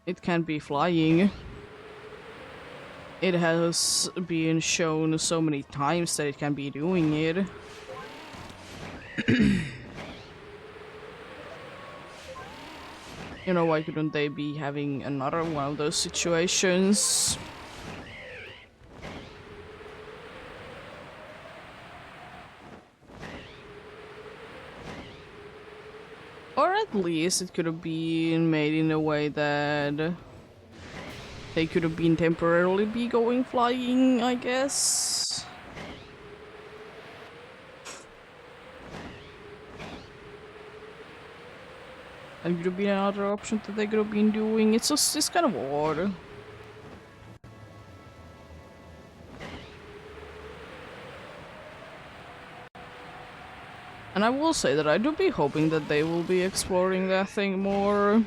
A: it can be flying. It has been shown so many times that it can be doing it. You know, why couldn't they be having another one of those situations? Or at least it could have been made in a way that they could have been temporarily be going flying, I guess. That could have been another option that they could have been doing. It's just, it's kind of odd. And I will say that I do be hoping that they will be exploring that thing more.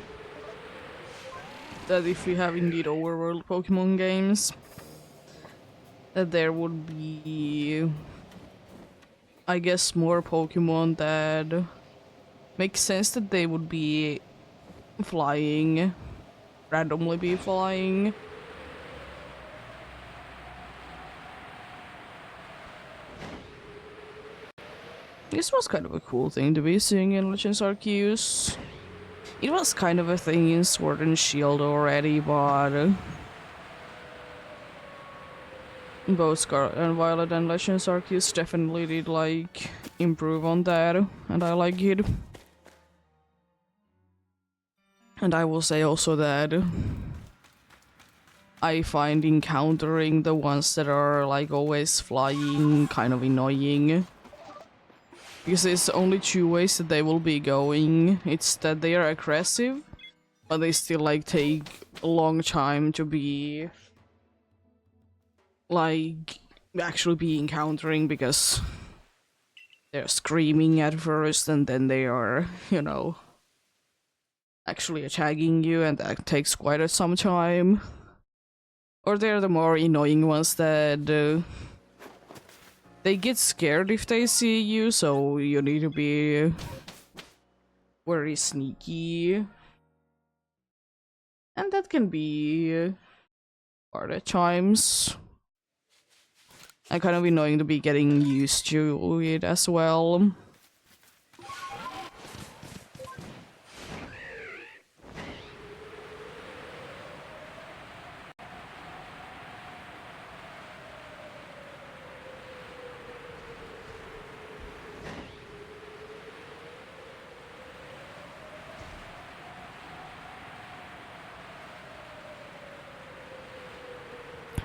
A: That if we have indeed overworld Pokemon games, that there would be, I guess, more Pokemon that makes sense that they would be flying, randomly be flying. This was kind of a cool thing to be seeing in Legends Arceus. It was kind of a thing in Sword and Shield already, but both Scarlet and Violet and Legends Arceus definitely did like improve on that, and I like it. And I will say also that I find encountering the ones that are like always flying kind of annoying. Because there's only two ways that they will be going. It's that they are aggressive, but they still like take a long time to be like actually be encountering, because they're screaming at first and then they are, you know, actually attacking you, and that takes quite some time. Or they're the more annoying ones that they get scared if they see you, so you need to be very sneaky. And that can be hard at times. And kind of annoying to be getting used to it as well.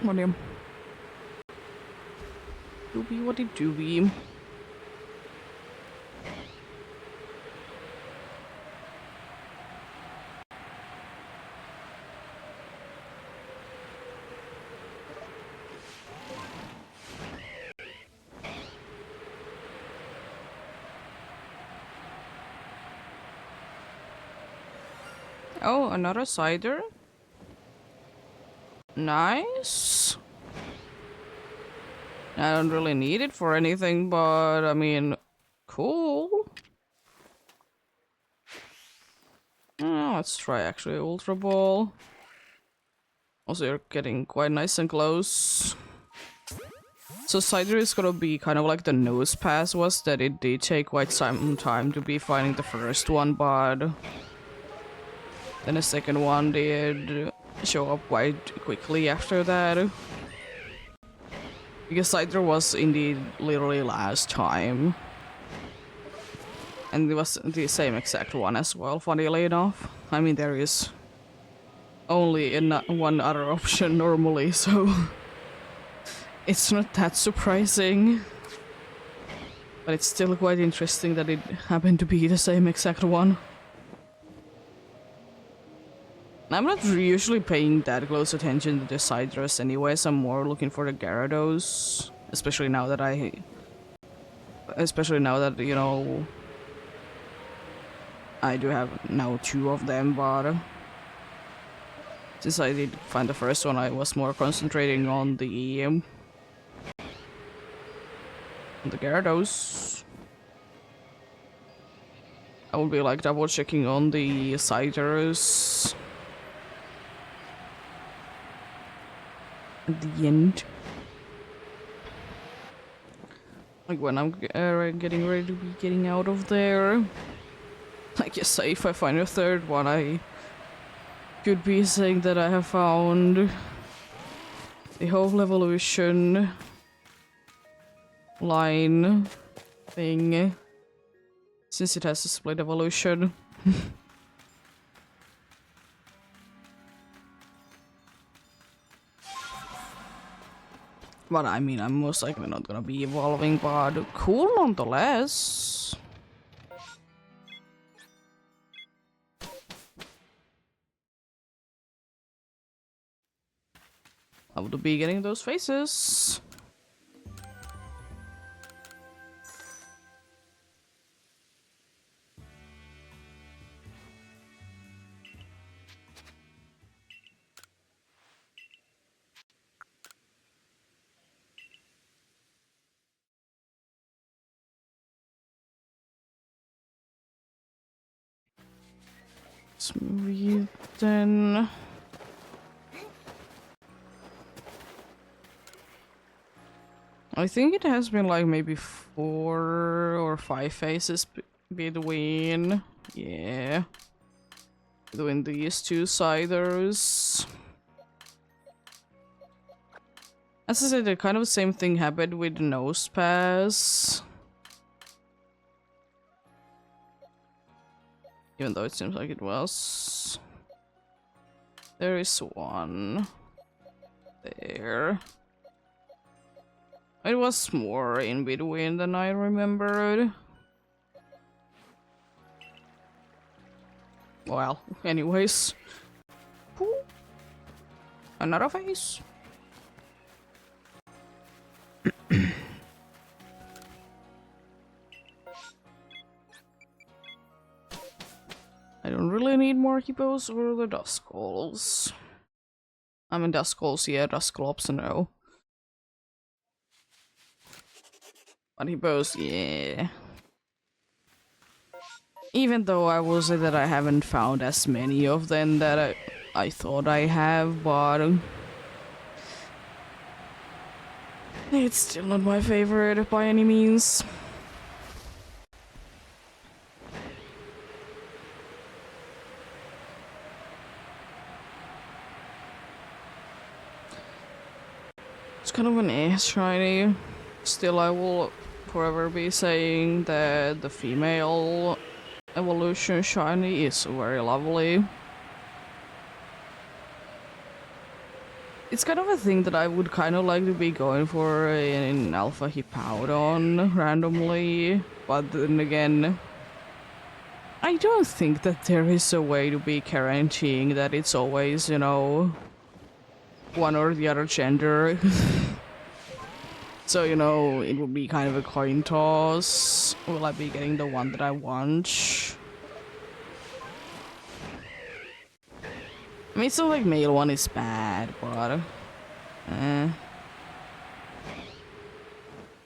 A: Monium. Doobie what it doobie. Oh, another cider. Nice. I don't really need it for anything, but I mean, cool. Let's try actually Ultra Ball. Also, you're getting quite nice and close. So cider is gonna be kind of like the nose pass was, that it did take quite some time to be finding the first one, but then the second one did show up quite quickly after that. Because cider was indeed literally last time. And it was the same exact one as well, funnily enough. I mean, there is only one other option normally, so it's not that surprising. But it's still quite interesting that it happened to be the same exact one. I'm not usually paying that close attention to the ciders anyways, I'm more looking for the Gyarados. Especially now that, you know, I do have now 2 of them, but since I did find the first one, I was more concentrating on the Gyarados. I would be like double checking on the ciders at the end. Like when I'm getting ready to be getting out of there. I guess if I find a third one, I could be saying that I have found the whole evolution line thing, since it has a split evolution. But I mean, I'm most likely not gonna be evolving, but cool nonetheless. I would be getting those faces. Let's read then. I think it has been like maybe 4 or 5 phases between, yeah, between these 2 ciders. As I said, the kind of the same thing happened with the nose pass. Even though it seems like it was. There is one there. It was more in between than I remembered. Well, anyways. Ooh. Another face. I don't really need more hippos or the Duskulls. I mean, Duskulls, yeah, Dusclops, no. But hippos, yeah. Even though I will say that I haven't found as many of them that I thought I have, but it's still not my favorite by any means. It's kind of an shiny. Still, I will forever be saying that the female evolution shiny is very lovely. It's kind of a thing that I would kind of like to be going for in Alpha Hippowdon randomly, but then again, I don't think that there is a way to be guaranteeing that it's always, you know, one or the other gender. So, you know, it would be kind of a coin toss. Will I be getting the one that I want? I mean, it's not like male one is bad, but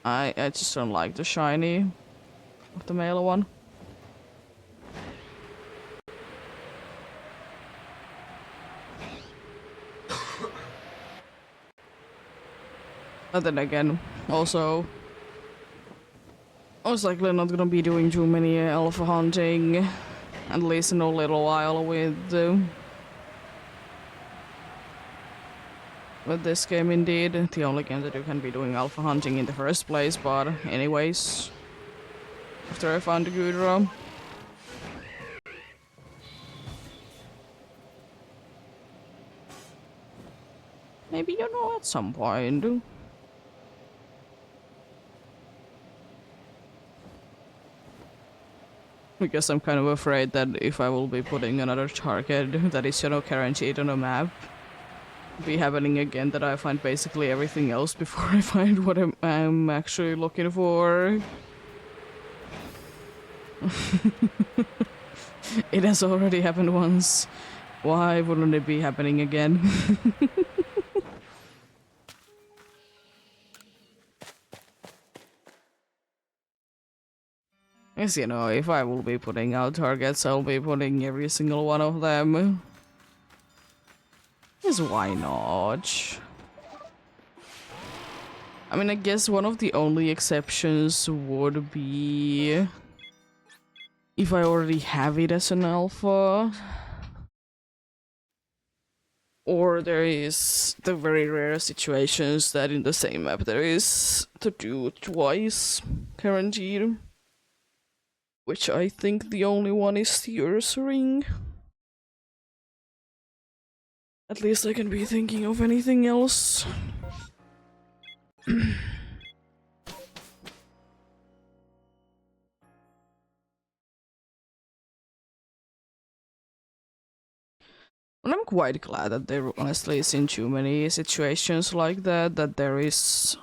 A: I just don't like the shiny of the male one. But then again, also, most likely not gonna be doing too many alpha hunting, at least in a little while with this game indeed. The only game that you can be doing alpha hunting in the first place, but anyways, after I found the Gudra. Maybe, you know, at some point. Because I'm kind of afraid that if I will be putting another target that is, you know, guaranteed on a map, be happening again that I find basically everything else before I find what I'm actually looking for. It has already happened once. Why wouldn't it be happening again? Yes, you know, if I will be putting out targets, I'll be putting every single one of them. Yes, why not? I mean, I guess one of the only exceptions would be if I already have it as an alpha. Or there is the very rare situations that in the same map there is to do twice guaranteed. Which I think the only one is the Ursaring. At least I can be thinking of anything else. And I'm quite glad that there honestly isn't too many situations like that, that there is...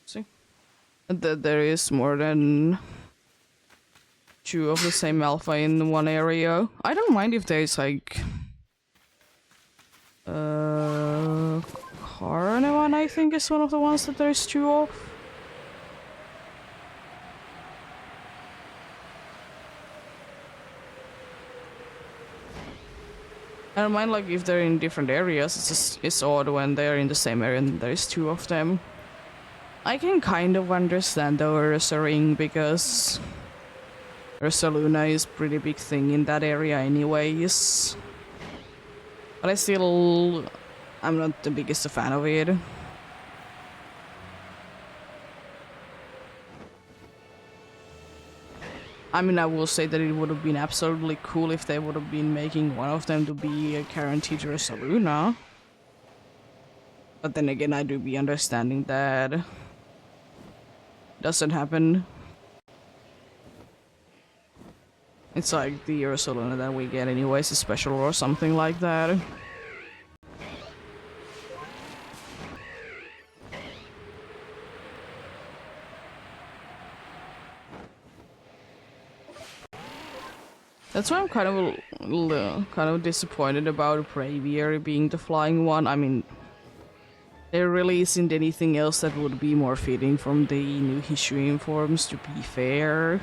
A: See? That there is more than 2 of the same alpha in one area. I don't mind if there's like... Carnivan, I think, is one of the ones that there's 2 of. I don't mind like if they're in different areas, it's odd when they're in the same area and there's 2 of them. I can kind of understand the Ursaring because Ursaluna is pretty big thing in that area anyways. But I'm not the biggest fan of it. I mean, I will say that it would have been absolutely cool if they would have been making one of them to be a guaranteed Ursaluna. But then again, I do be understanding that doesn't happen. It's like the Ursaluna that we get anyways is special or something like that. That's why I'm kind of disappointed about Braviary being the flying one. I mean, there really isn't anything else that would be more fitting from the new Hisuian forms, to be fair.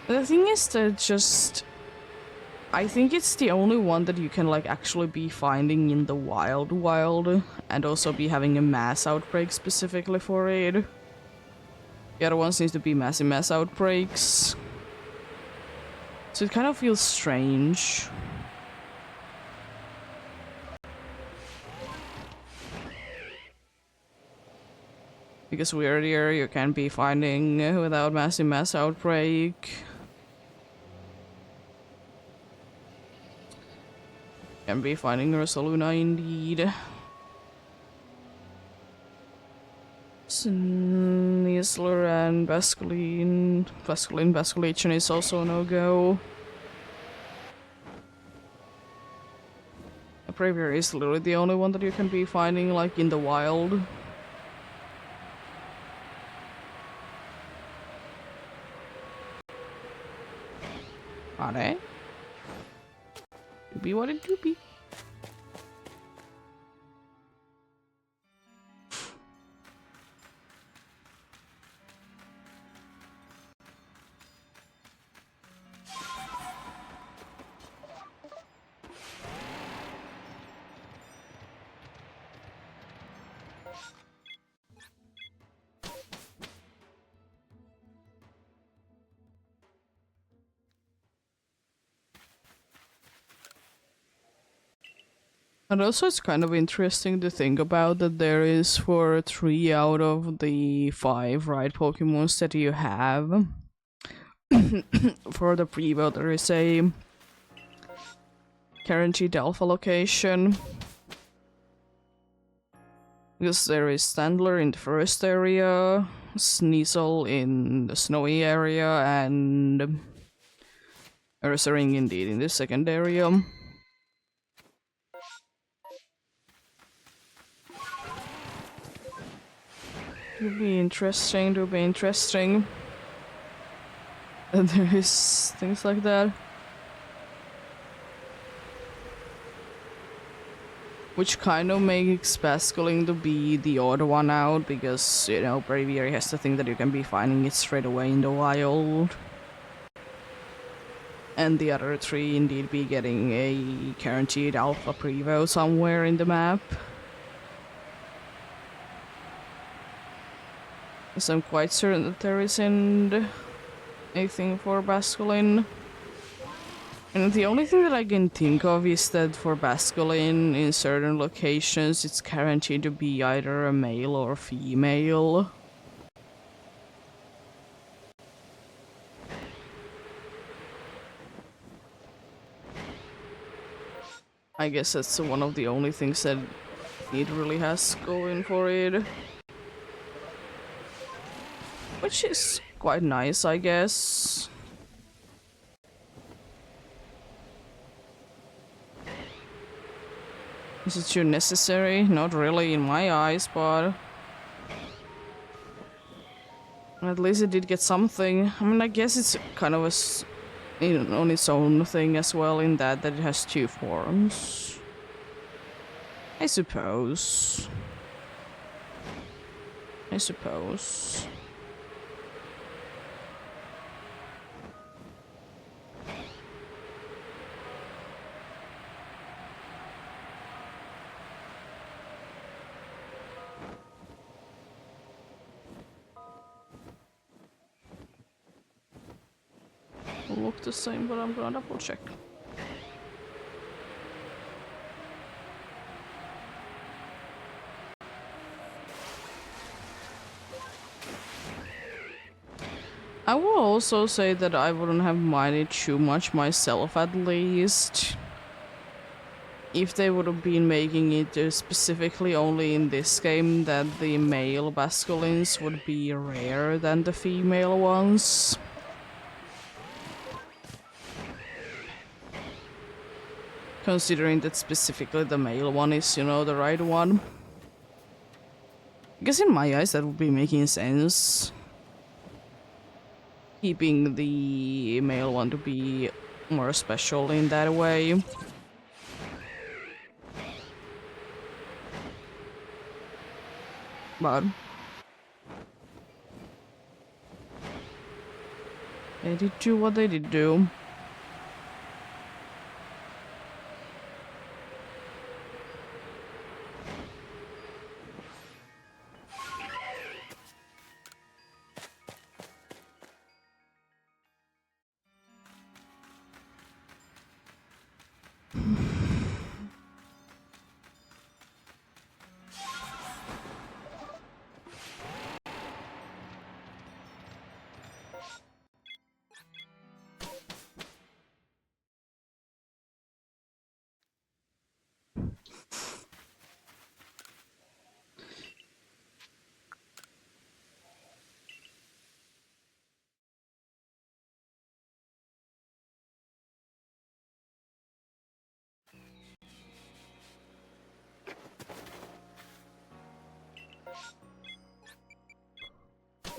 A: The thing is that I think it's the only one that you can like actually be finding in the wild, and also be having a mass outbreak specifically for it. The other ones needs to be mass outbreaks. So it kind of feels strange. Because weirdier you can be finding without mass outbreak. Can be finding Rosaluna indeed. Sneasler and Basculine. Basculation is also no-go. A Braviary is literally the only one that you can be finding like in the wild. Are they? Do be what it do be. And also it's kind of interesting to think about that there is for 3 out of the 5 right Pokemons that you have. For the Prevo there is a guaranteed alpha location. Because there is Standler in the first area, Sneasel in the snowy area, and Ursaring indeed in the second area. It'll be interesting, And there is things like that. Which kind of makes Basculing to be the odd one out, because, you know, Braviary has to think that you can be finding it straight away in the wild. And the other 3 indeed be getting a guaranteed alpha prevo somewhere in the map. So I'm quite certain that there isn't anything for Basculin. And the only thing that I can think of is that for Basculin, in certain locations, it's guaranteed to be either a male or female. I guess that's one of the only things that it really has going for it. Which is quite nice, I guess. Is it too necessary? Not really in my eyes, but at least it did get something. I mean, I guess it's kind of on its own thing as well, in that it has 2 forms. I suppose. Look the same, but I'm gonna double check. I will also say that I wouldn't have minded too much myself, at least, if they would have been making it specifically only in this game that the male Basculins would be rarer than the female ones. Considering that specifically the male one is, you know, the right one. I guess in my eyes that would be making sense. Keeping the male one to be more special in that way. But they did do what they did do.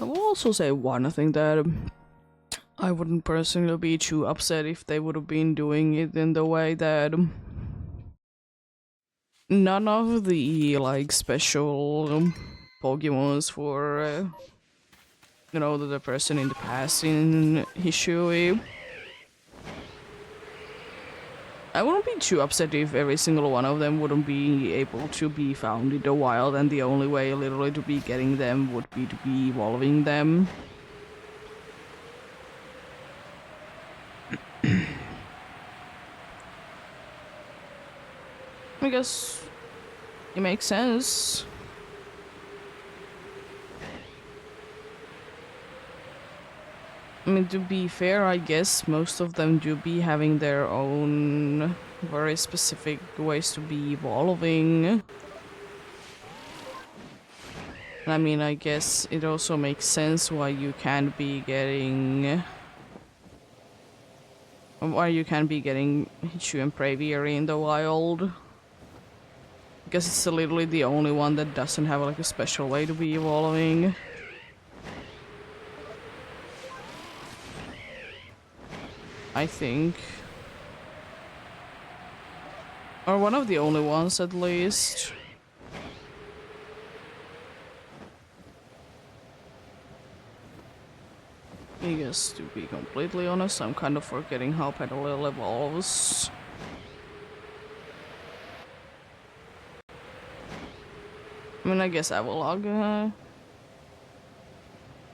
A: I will also say one thing that I wouldn't personally be too upset if they would have been doing it in the way that none of the like special Pokemons for you know the person in the past in Hishui. I wouldn't be too upset if every single one of them wouldn't be able to be found in the wild, and the only way literally to be getting them would be to be evolving them. I guess it makes sense. I mean, to be fair, I guess most of them do be having their own very specific ways to be evolving. And I mean, I guess it also makes sense why you can't be getting... why you can't be getting Hichu and Braviary in the wild. Because it's literally the only one that doesn't have like a special way to be evolving. I think. Or one of the only ones at least. I guess to be completely honest, I'm kind of forgetting how Petalil evolves. I mean, I guess Avalog,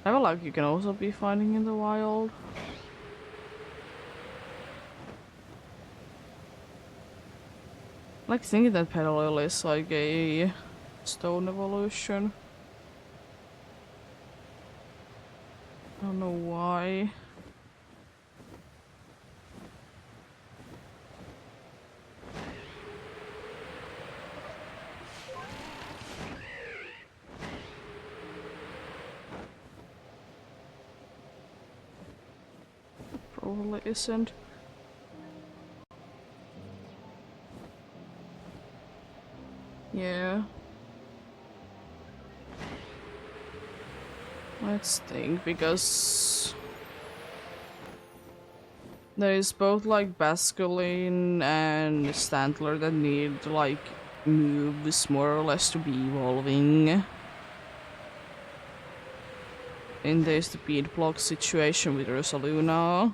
A: Avalog you can also be finding in the wild. I like thinking that Petalil is like a stone evolution. I don't know why. Probably isn't. Yeah. Let's think, because there is both like Basculin and Stantler that need like moves more or less to be evolving. And there's the bead block situation with Rosaluna.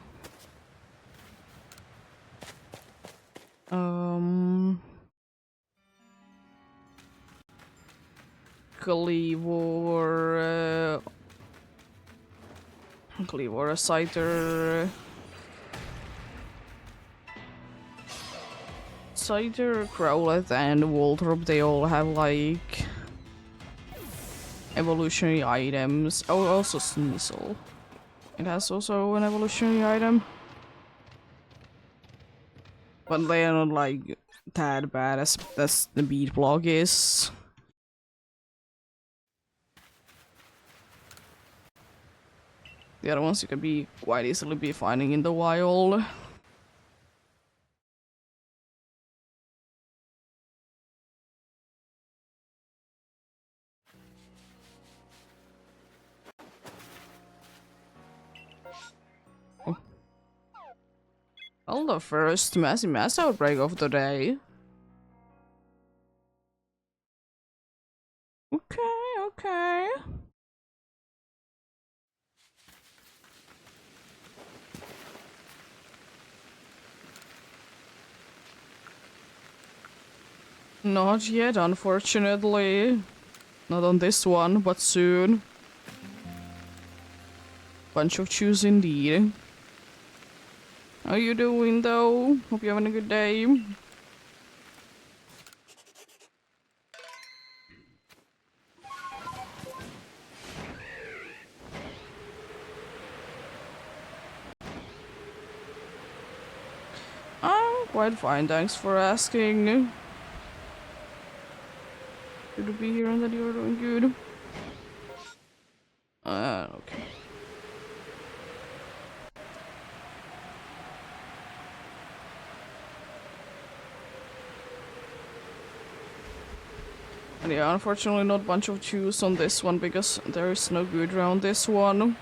A: Cleavor, Cleavor, Scyther, Crowlet, and Volthrop, they all have like evolutionary items. Oh, also Sneasel. It has also an evolutionary item. But they are not like that bad as the bead block is. The other ones you can be quite easily be finding in the wild. Oh. Well, the first mass outbreak of the day. Okay, okay. Not yet, unfortunately. Not on this one, but soon. Bunch of chews indeed. How you doing though? Hope you're having a good day. I'm quite fine, thanks for asking. Good to be here and that you're doing good. Okay. And yeah, unfortunately not a bunch of juice on this one because there is no good around this one.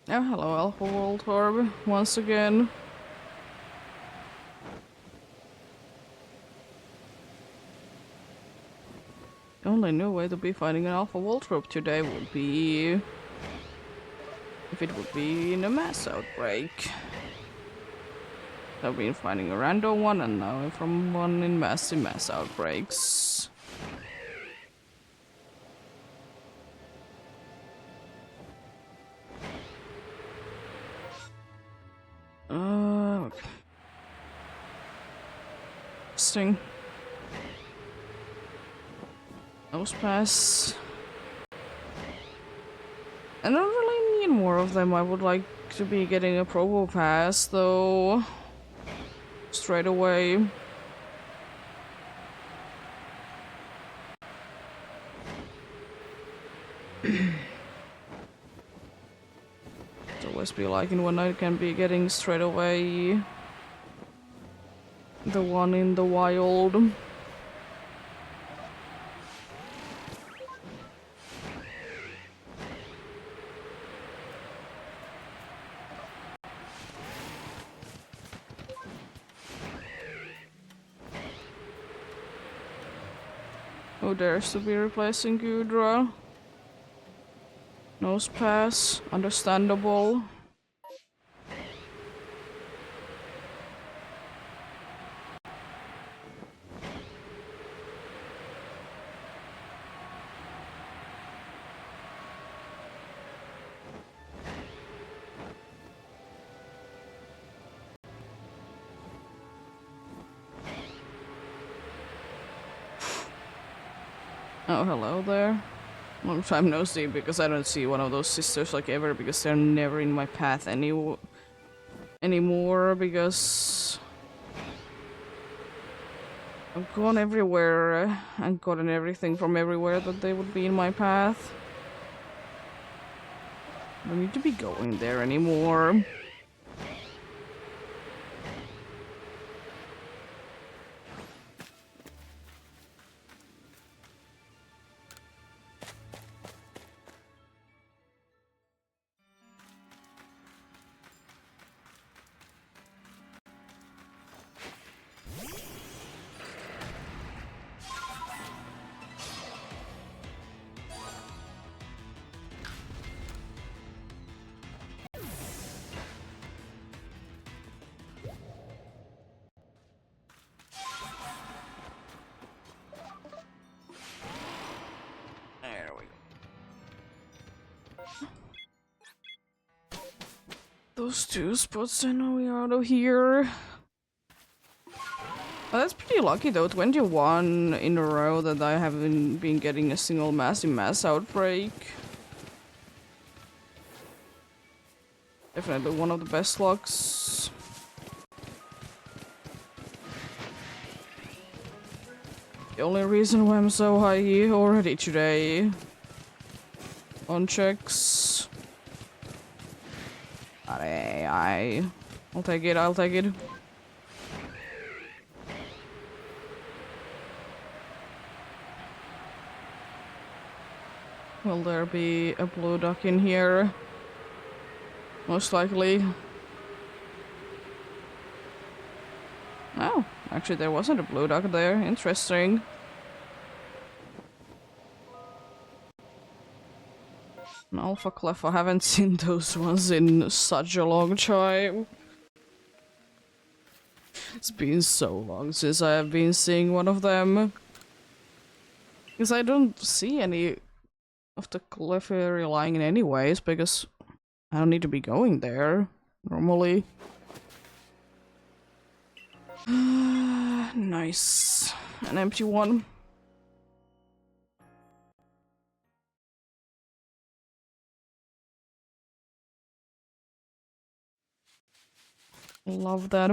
A: Oh, hello, Alpha World Orb, once again. The only new way to be finding an Alpha World Orb today would be... if it would be in a mass outbreak. I've been finding a random one and now from one in mass outbreaks. Okay. Sting. Nose pass. I don't really need more of them. I would like to be getting a Provo pass though. Straight away. It's always be liking when I can be getting straight away the one in the wild. Who dares to be replacing Gudra? Nose pass, understandable. Oh, hello there. Long time no see, because I don't see one of those sisters like ever, because they're never in my path anymore, because I've gone everywhere and gotten everything from everywhere that they would be in my path. I don't need to be going there anymore. Those two spots, I know we are out of here. Oh, that's pretty lucky though, 21 in a row that I haven't been getting a single mass outbreak. Definitely one of the best lucks. The only reason why I'm so high already today on checks. I'll take it, I'll take it. Will there be a blue duck in here? Most likely. Oh, actually there wasn't a blue duck there. Interesting. An alpha clef, I haven't seen those ones in such a long time. It's been so long since I have been seeing one of them. Because I don't see any of the cliff area lying in anyways, because I don't need to be going there normally. Nice. An empty one. Love that.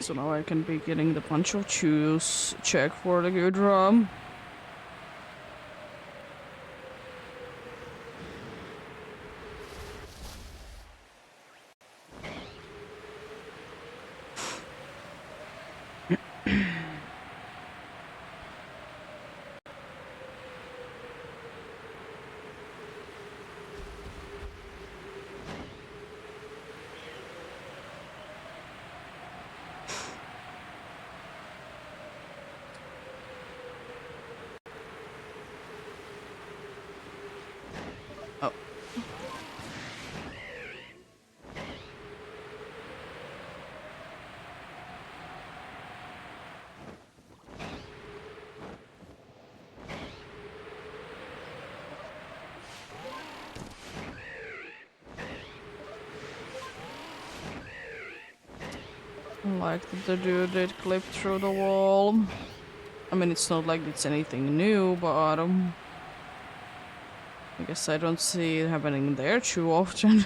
A: So now I can be getting the bunch of juice. Check for the good rum. Oh. Like the dude did clip through the wall. I mean, it's not like it's anything new, but I guess I don't see it happening there too often.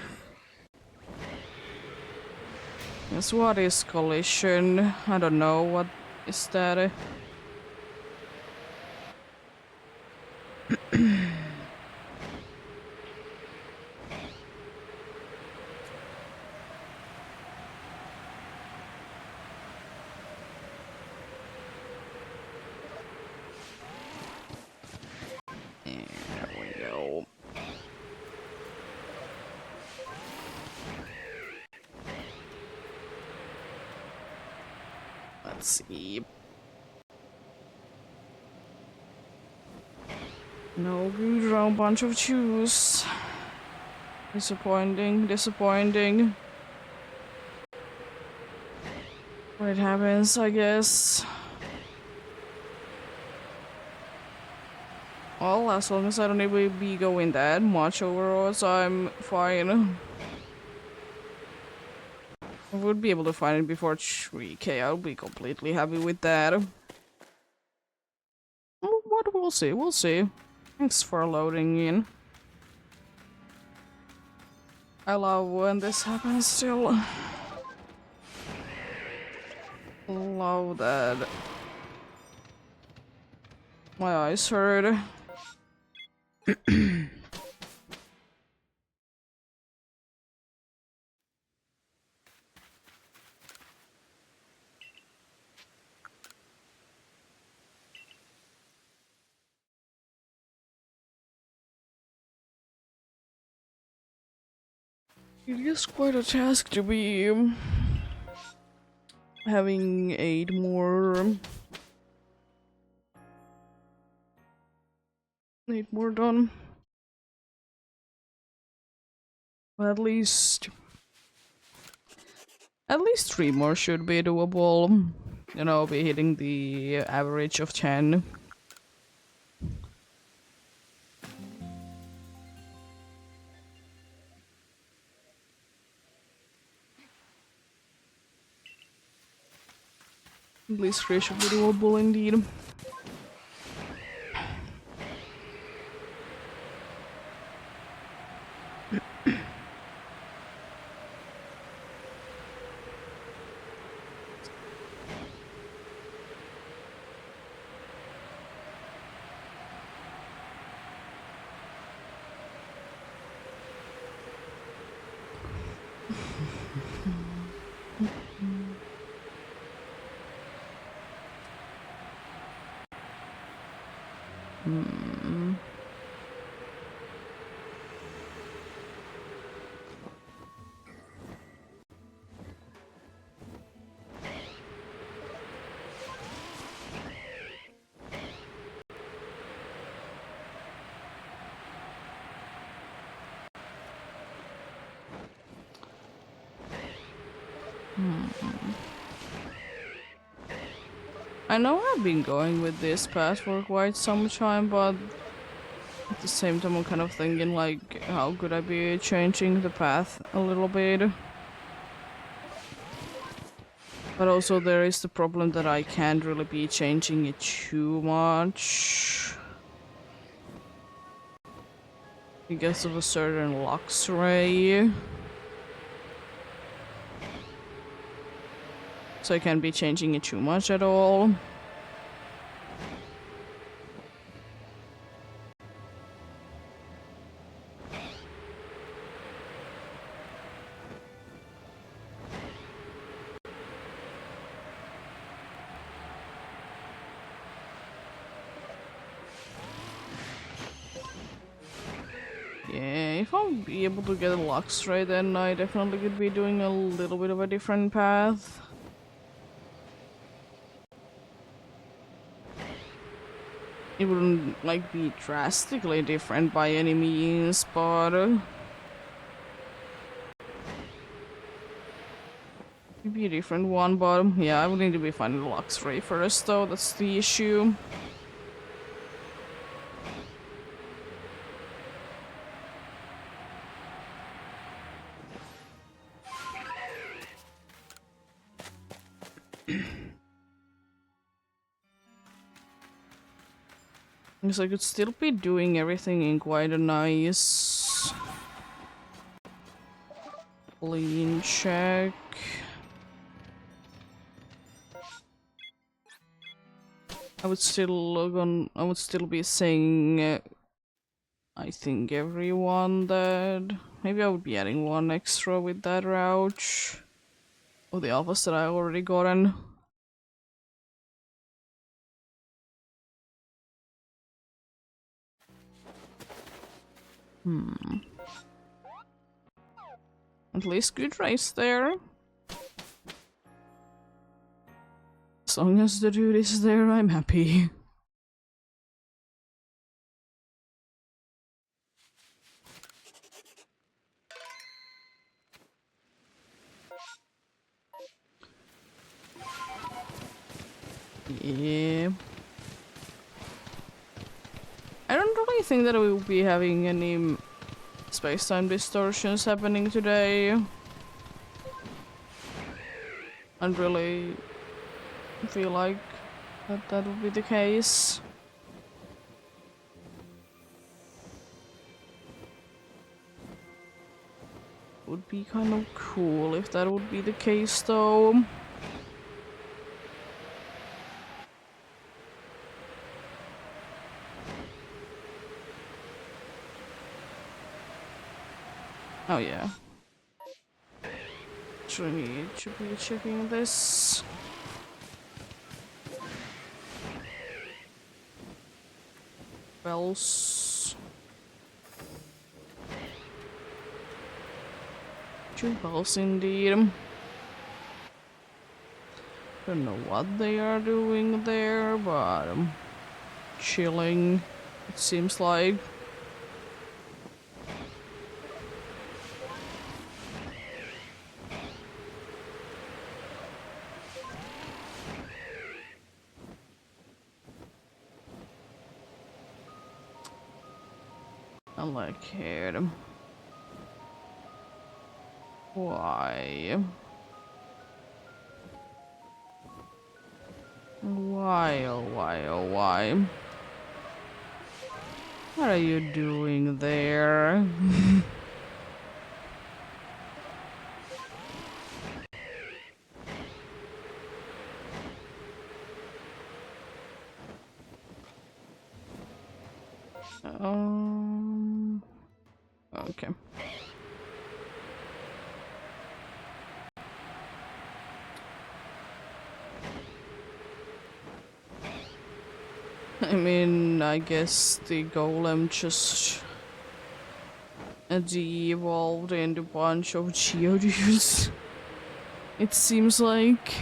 A: Guess what is collision? I don't know, what is that? There we go. Let's see. No good round bunch of juice. Disappointing, disappointing. But it happens, I guess. Well, as long as I don't need to be going that much overall, so I'm fine. I would be able to find it before 3k, I'll be completely happy with that. What, we'll see, we'll see. Thanks for loading in. I love when this happens still. Love that. My eyes hurt. It is quite a task to be having 8 more. 8 more done. But at least 3 more should be doable. You know, be hitting the average of 10. At least 3 should be doable indeed. I know I've been going with this path for quite some time, but at the same time I'm kind of thinking like, how could I be changing the path a little bit? But also there is the problem that I can't really be changing it too much because of a certain lux ray. So I can't be changing it too much at all. Yeah, if I'll be able to get a lux ray, then I definitely could be doing a little bit of a different path. It wouldn't like be drastically different by any means, but it'd be a different one. But yeah, I would need to be finding the lux ray first, though. That's the issue. Because I could still be doing everything in quite a nice clean check. I would still be saying, I think everyone that maybe I would be adding one extra with that route. Or the alphas that I already gotten. At least good race there. As long as the dude is there, I'm happy. Yeah. I don't really think that we will be having any space-time distortions happening today. I don't really feel like that would be the case. Would be kind of cool if that would be the case, though. Oh yeah. Actually need to be checking this. Bells. 2 bells indeed. Don't know what they are doing there, but chilling, it seems like. I like it. Why? Why, oh why, oh why? What are you doing there? Okay. I mean, I guess the golem just de-evolved into a bunch of Geodudes. It seems like.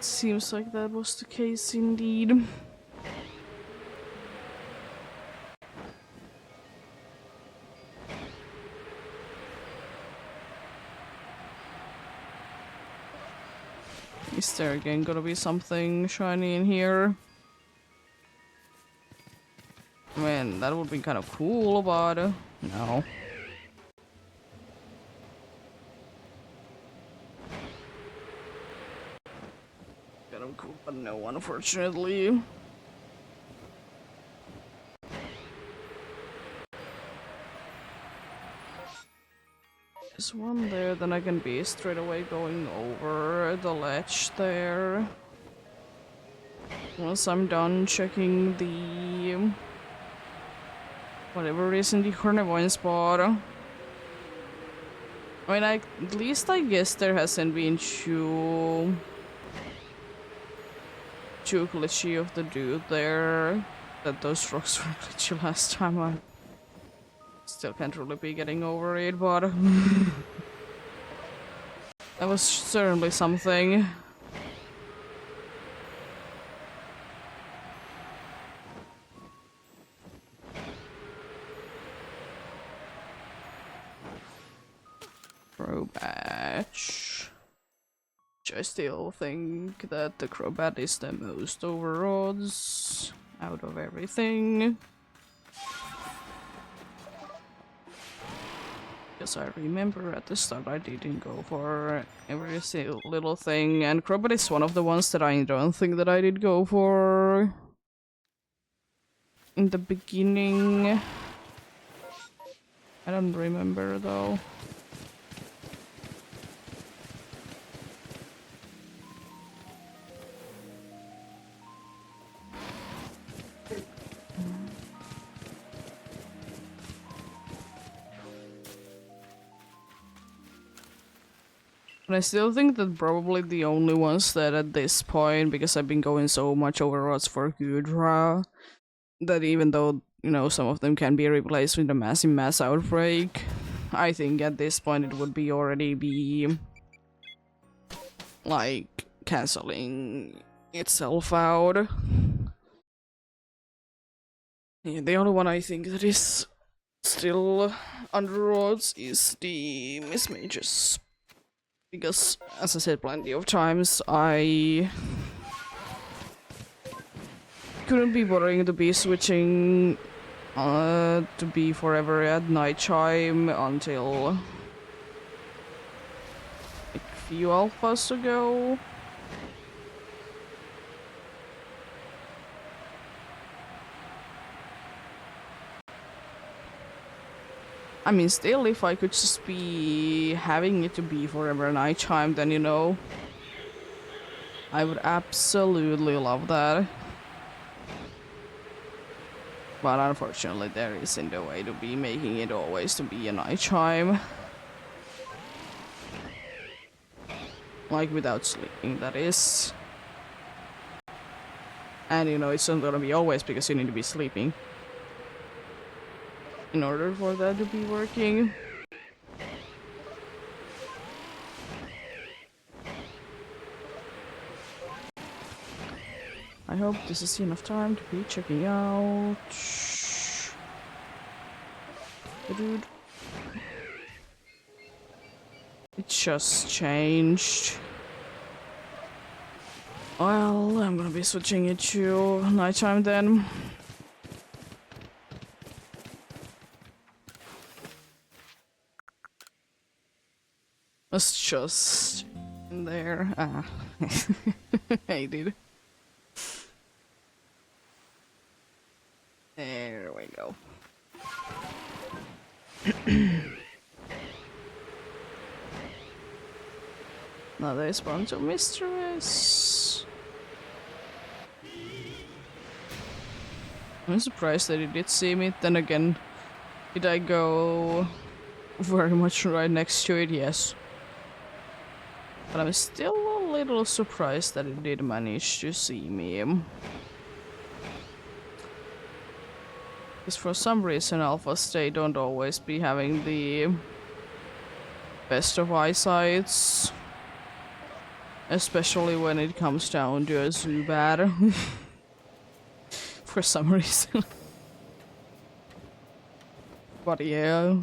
A: Seems like that was the case indeed. Is there again gonna be something shiny in here? I mean, that would be kind of cool, but no. Kind of cool, but no, unfortunately. There's one there, then I can be straight away going over the ledge there. Once I'm done checking the... whatever it is in the Carnivine spot. I mean, at least I guess there hasn't been too glitchy of the dude there. That those rocks were glitchy last time. I still can't really be getting over it, but that was certainly something. Crobat. I still think that the Crobat is the most overodds out of everything. Because I remember at the start I didn't go for every single little thing, and Crobat is one of the ones that I don't think that I did go for in the beginning. I don't remember though. But I still think that probably the only ones that at this point, because I've been going so much overrods for Gudra, that even though, you know, some of them can be replaced with a massive mass outbreak, I think at this point it would be already be like cancelling itself out. Yeah, the only one I think that is still under roads is the Miss Mages. Because, as I said plenty of times, I couldn't be bothering to be switching to be forever at night chime until like a few alphas ago. I mean, still, if I could just be having it to be forever night chime, then, you know, I would absolutely love that. But unfortunately, there isn't a way to be making it always to be a night chime. Like, without sleeping, that is. And, you know, it's not gonna be always because you need to be sleeping in order for that to be working. I hope this is enough time to be checking out the dude. It just changed. Well, I'm gonna be switching it to nighttime then. It's just in there. Ah. Hey, dude. There we go. Another spawn to Mistress. I'm surprised that he did see me. Then again, did I go very much right next to it? Yes. But I'm still a little surprised that it did manage to see me. Because for some reason alphas, they don't always be having the best of eyesights. Especially when it comes down to a Zubat. For some reason. But yeah.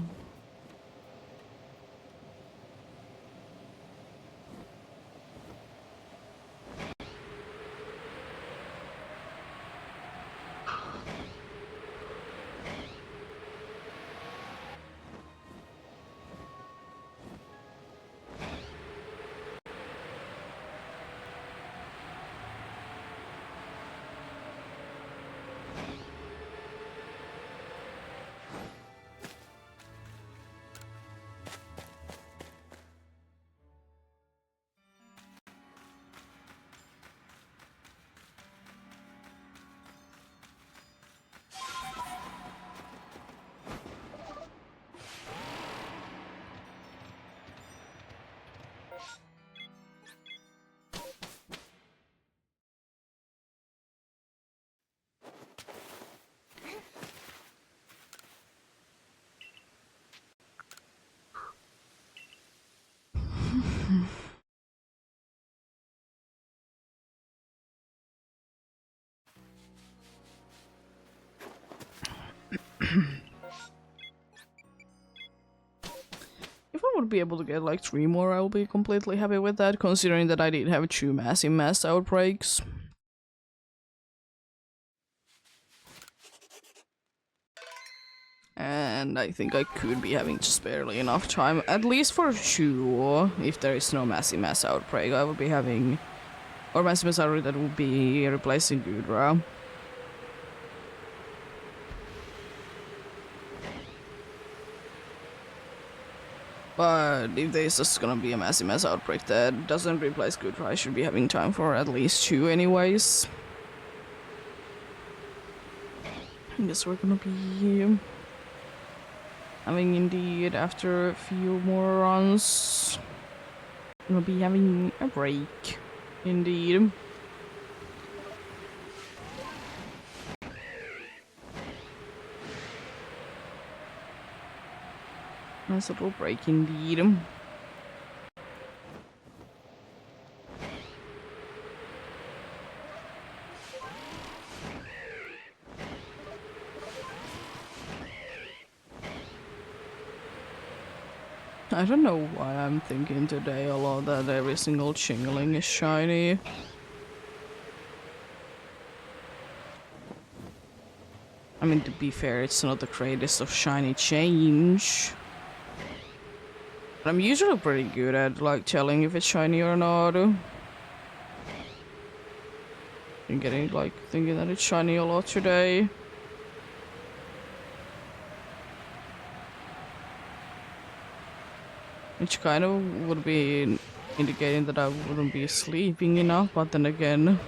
A: would be able to get like 3 more, I will be completely happy with that, considering that I did have 2 massive mass outbreaks. And I think I could be having just barely enough time, at least for 2, if there is no massive mass outbreak. I will be having, or massive mass outbreak that will be replacing Gudra. But if there's just gonna be a massive mass outbreak that doesn't replace Gudra, I should be having time for at least 2 anyways. I guess we're gonna be having, indeed, after a few more runs, we'll be having a break, indeed. Nice little break, indeed. I don't know why I'm thinking today a lot that every single Chingling is shiny. I mean, to be fair, it's not the greatest of shiny change. But I'm usually pretty good at, like, telling if it's shiny or not. I'm getting, like, thinking that it's shiny a lot today. Which kind of would be indicating that I wouldn't be sleeping enough, but then again,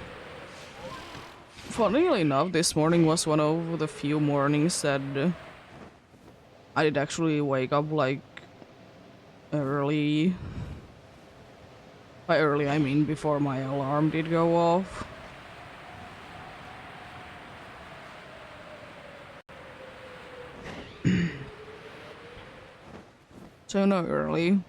A: funnily enough, this morning was one of the few mornings that I did actually wake up, like, early. By early, I mean before my alarm did go off. So not early.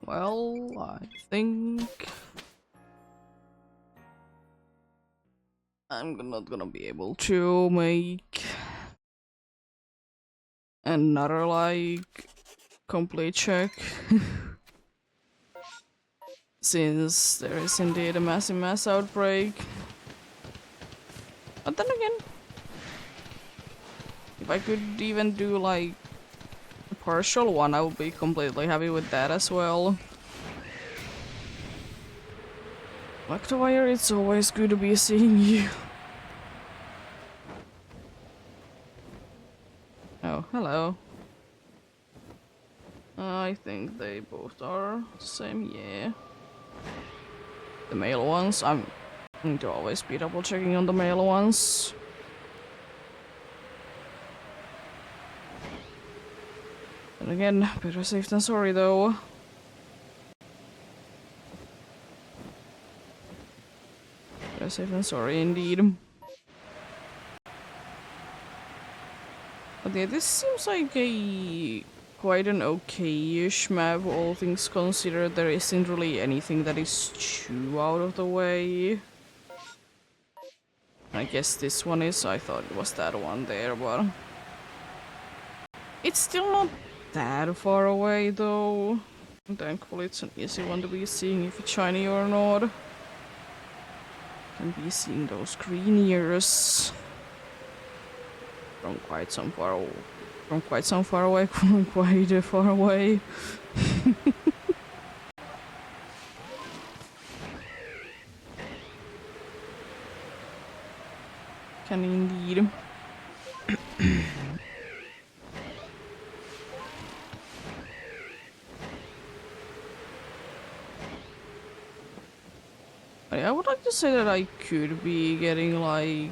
A: Well, I think I'm not gonna be able to make another, like, complete check. Since there is indeed a massive mass outbreak. But then again, if I could even do, like, a partial one, I would be completely happy with that as well. Octawire, it's always good to be seeing you. Oh, hello. I think they both are the same, yeah. The male ones, I'm going to always be double checking on the male ones. And again, better safe than sorry though. Better safe than sorry indeed. But yeah, this seems like a quite an okay-ish map, all things considered. There isn't really anything that is too out of the way. I guess this one is. I thought it was that one there, but it's still not that far away though. Thankfully it's an easy one to be seeing if it's shiny or not. And be seeing those green ears from quite some far away. From quite far away. Can indeed. I would like to say that I could be getting like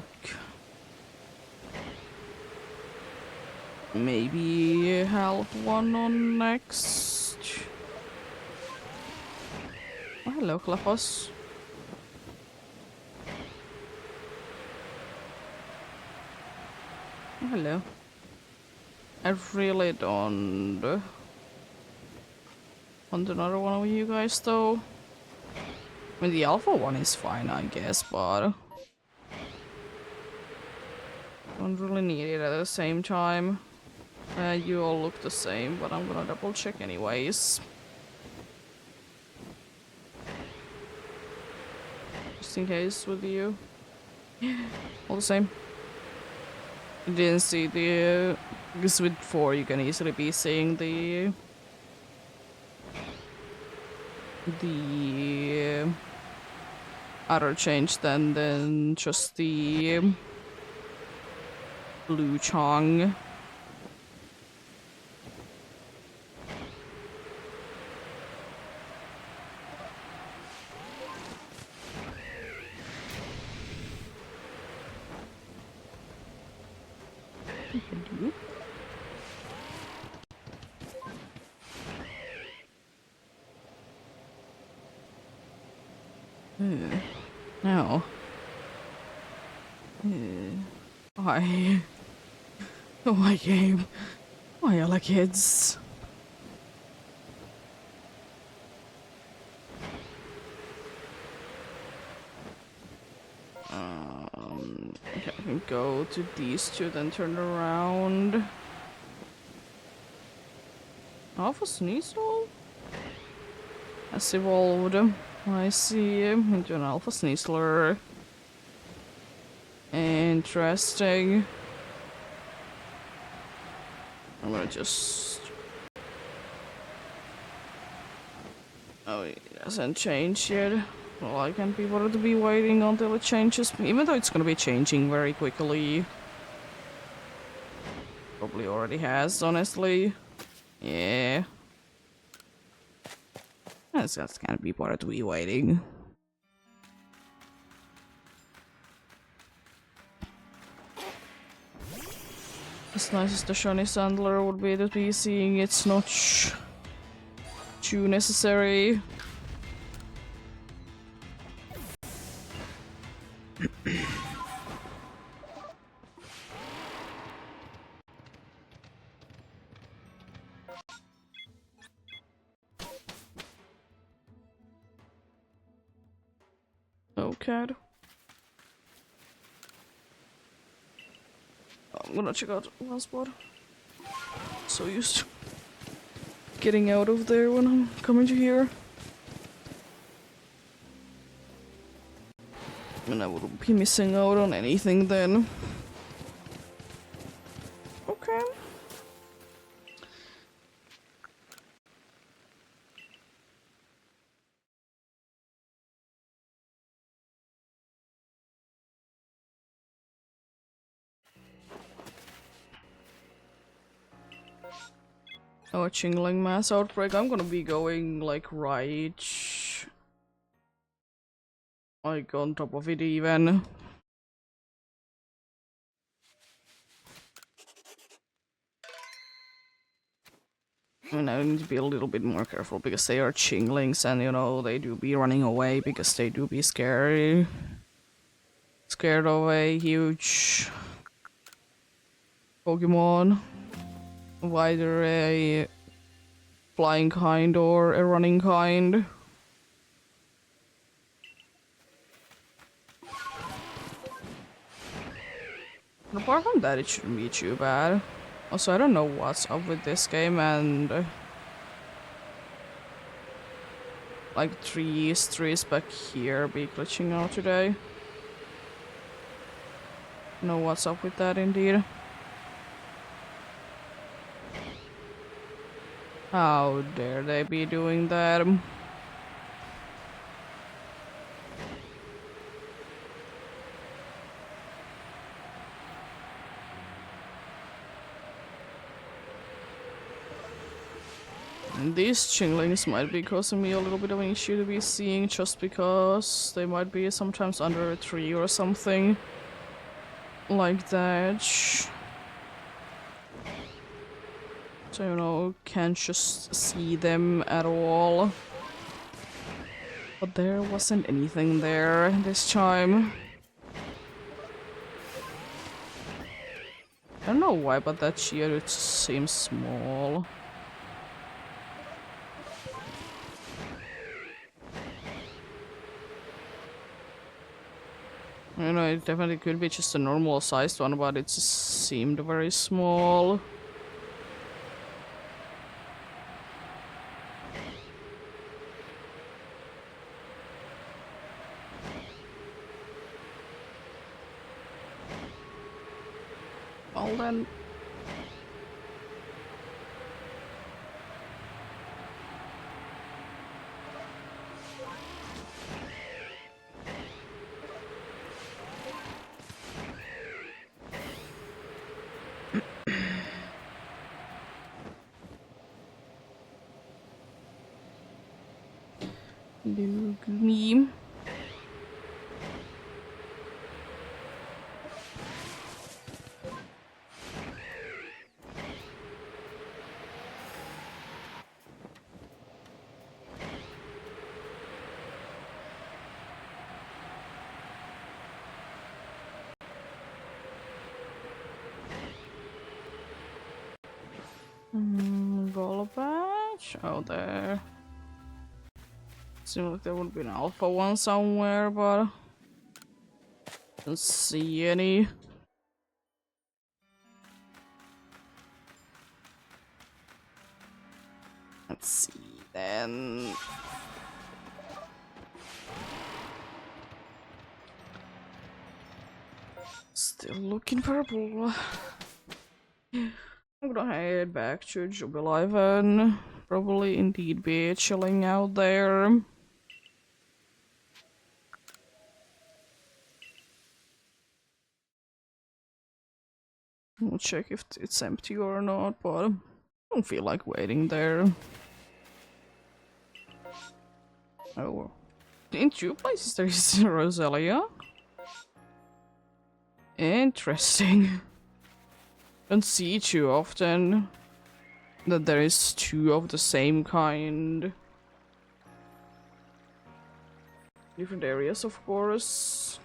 A: maybe half one on next. Oh, hello, Clapos. Oh, hello. I really don't want another one of you guys though. I mean, the alpha one is fine, I guess, but don't really need it at the same time. You all look the same, but I'm gonna double check anyways. Just in case with you. All the same. You didn't see the... because with 4 you can easily be seeing the other change than just the blue chong. No. Why? Oh my game. Why are like kids? Okay, I can go to these two, then turn around. Alpha Sneasel has evolved. I see him into an Alpha Sneasler. Interesting. I'm gonna just... oh, it hasn't changed yet. Well, I can't be bothered to be waiting until it changes, even though it's gonna be changing very quickly. Probably already has, honestly. Yeah. I just can't be bothered to be waiting. As nice as the shiny Sandler would be to be seeing it's not too necessary. Okay. I'm gonna check out one spot. So used to getting out of there when I'm coming to here. And I wouldn't be missing out on anything then. Okay. Oh, a Chingling mass outbreak. I'm gonna be going like right, like on top of it even. I mean, I need to be a little bit more careful because they are Chinglings and, you know, they do be running away because they do be scary. Scared of a huge Pokemon. Either a flying kind or a running kind. And apart from that, it shouldn't be too bad. Also, I don't know what's up with this game and... like trees back here be glitching out today. Know what's up with that indeed. How dare they be doing that? These chinglings might be causing me a little bit of an issue to be seeing just because they might be sometimes under a tree or something like that. So, you know, can't just see them at all. But there wasn't anything there this time. I don't know why, but that Geodude seems small. You know, it definitely could be just a normal sized one, but it just seemed very small. Well then. Lugni. Golbatch? Oh, there. Seems like there would be an alpha one somewhere, but don't see any. Let's see then. Still looking purple. I'm gonna head back to Jubilive, probably indeed be chilling out there. We'll check if it's empty or not, but I don't feel like waiting there. Oh, in two places there is Roselia. Interesting. Don't see too often that there is two of the same kind. Different areas, of course.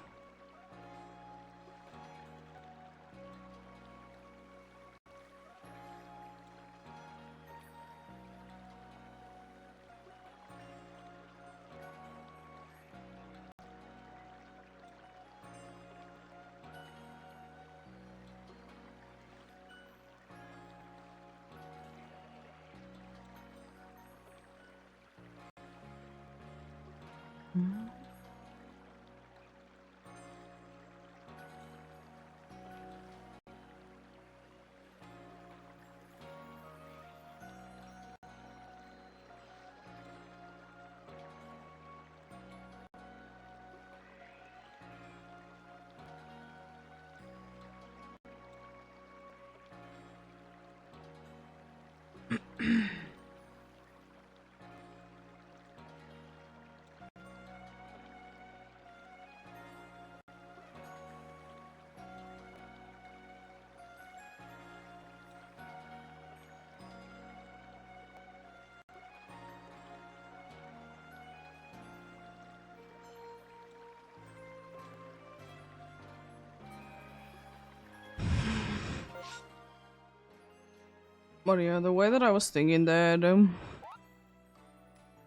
A: But yeah, the way that I was thinking that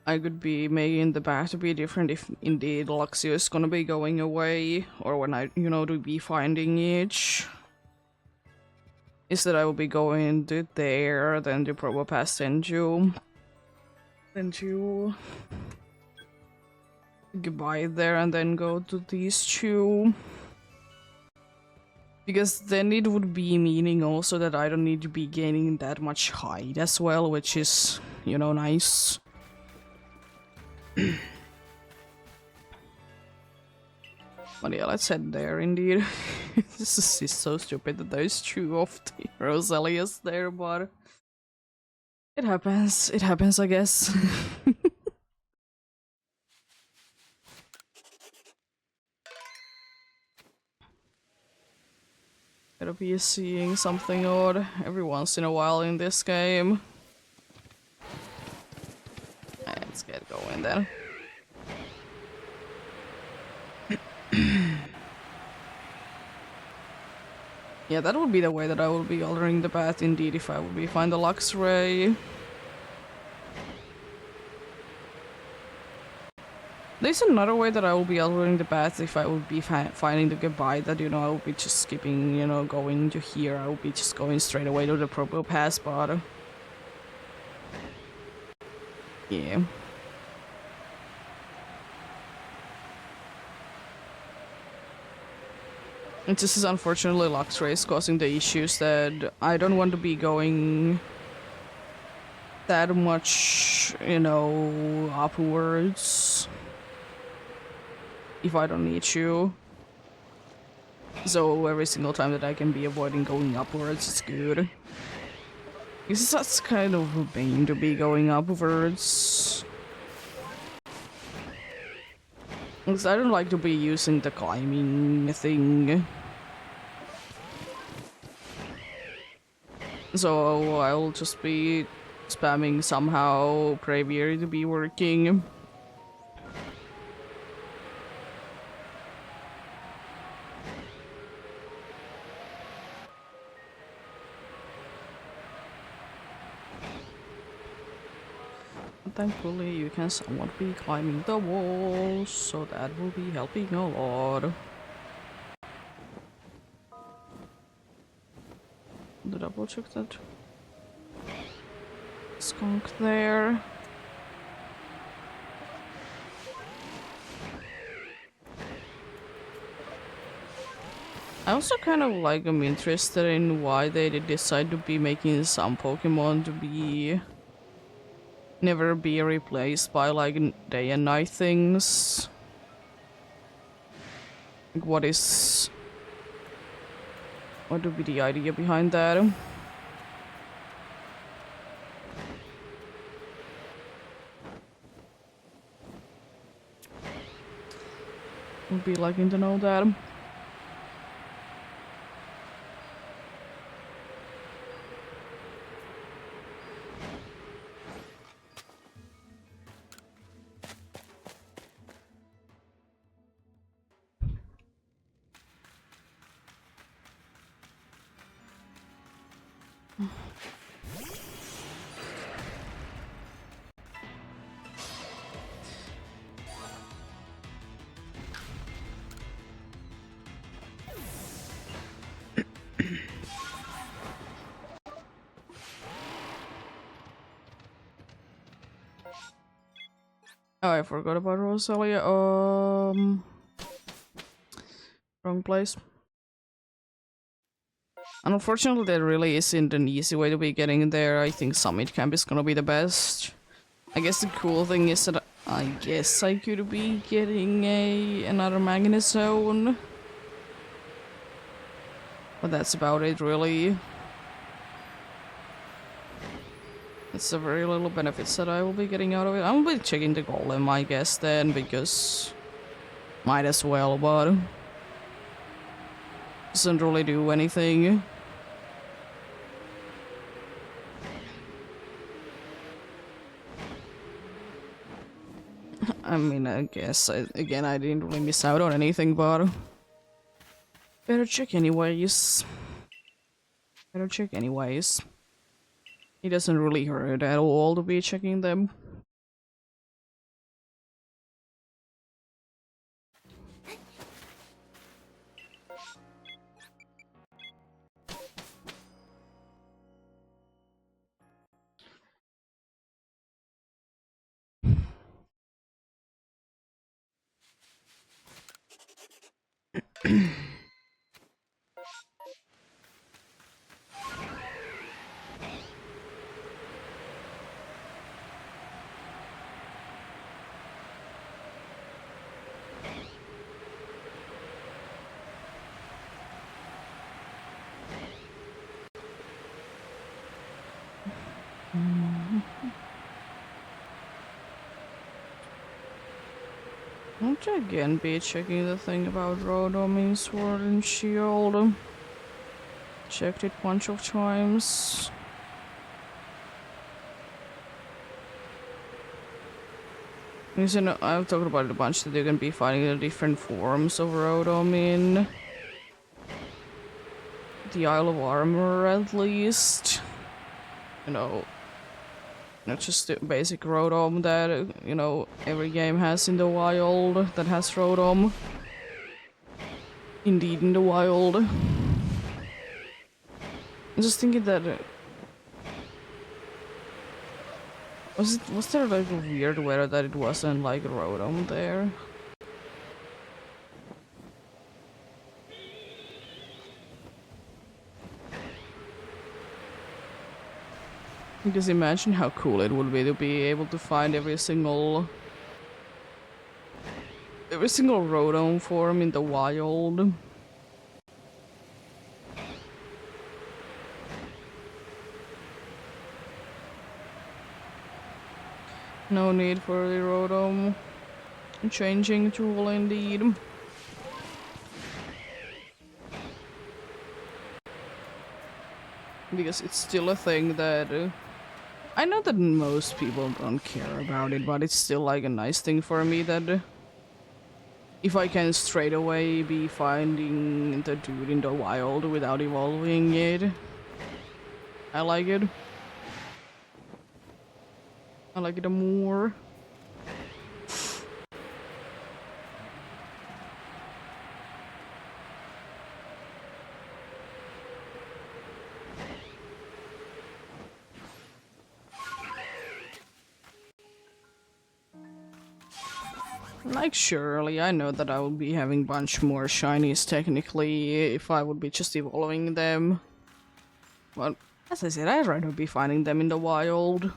A: I could be making the path to be different if indeed Luxio is gonna be going away, or when I, you know, to be finding each. Is that I will be going to there, then to Probopass Senju. Then to goodbye there and then go to these two. Because then it would be meaning also that I don't need to be gaining that much height as well, which is, you know, nice. But yeah, let's head there indeed. This is so stupid that there's two of the Roselias there, but It happens. It happens, I guess. Gotta be seeing something odd every once in a while in this game. Let's get going then. Yeah, that would be the way that I would be altering the path indeed if I would be find the Lux Ray. There's another way that I will be altering the path if I would be finding the goodbye that, you know, I would be just skipping, you know, going to here. I would be just going straight away to the purple pass, but yeah. And this is unfortunately Lux Rays causing the issues that I don't want to be going that much, you know, upwards if I don't need to. So every single time that I can be avoiding going upwards, it's good. Because that's kind of a pain to be going upwards. Because I don't like to be using the climbing thing. So I'll just be spamming somehow Braviary to be working. Thankfully you can somewhat be climbing the walls, so that will be helping a lot. To double check that skunk there. I also kind of like am interested in why they did decide to be making some Pokemon to be never be replaced by like day and night things. Like what would be the idea behind that? Would be liking to know that. Oh, I forgot about Rosalia. Wrong place. Unfortunately, there really isn't an easy way to be getting there. I think Summit Camp is gonna be the best. I guess the cool thing is that I guess I could be getting another Magnet Zone. But that's about it, really. It's the very little benefits that I will be getting out of it. I'm gonna be checking the Golem, I guess, then, because might as well, but doesn't really do anything. I mean, I guess, again, I didn't really miss out on anything, but better check anyways. Better check anyways. It doesn't really hurt at all to be checking them. should again be checking the thing about Rodom's Sword and Shield. Checked it a bunch of times. Because, you know, I've talked about it a bunch that you can be finding the different forms of Rodom in the Isle of Armor, at least. You know, not just the basic Rodom that, you know, every game has in the wild that has Rodom. Indeed, in the wild. I'm just thinking that was there like a weird weather that it wasn't like Rodom there? Because imagine how cool it would be to be able to find every single Rodom form in the wild. No need for the Rodom changing tool indeed. Because it's still a thing that I know that most people don't care about it, but it's still like a nice thing for me that if I can straight away be finding the dude in the wild without evolving it, I like it. I like it more. Like, surely, I know that I would be having a bunch more shinies technically if I would be just evolving them. But, as I said, I'd rather be finding them in the wild.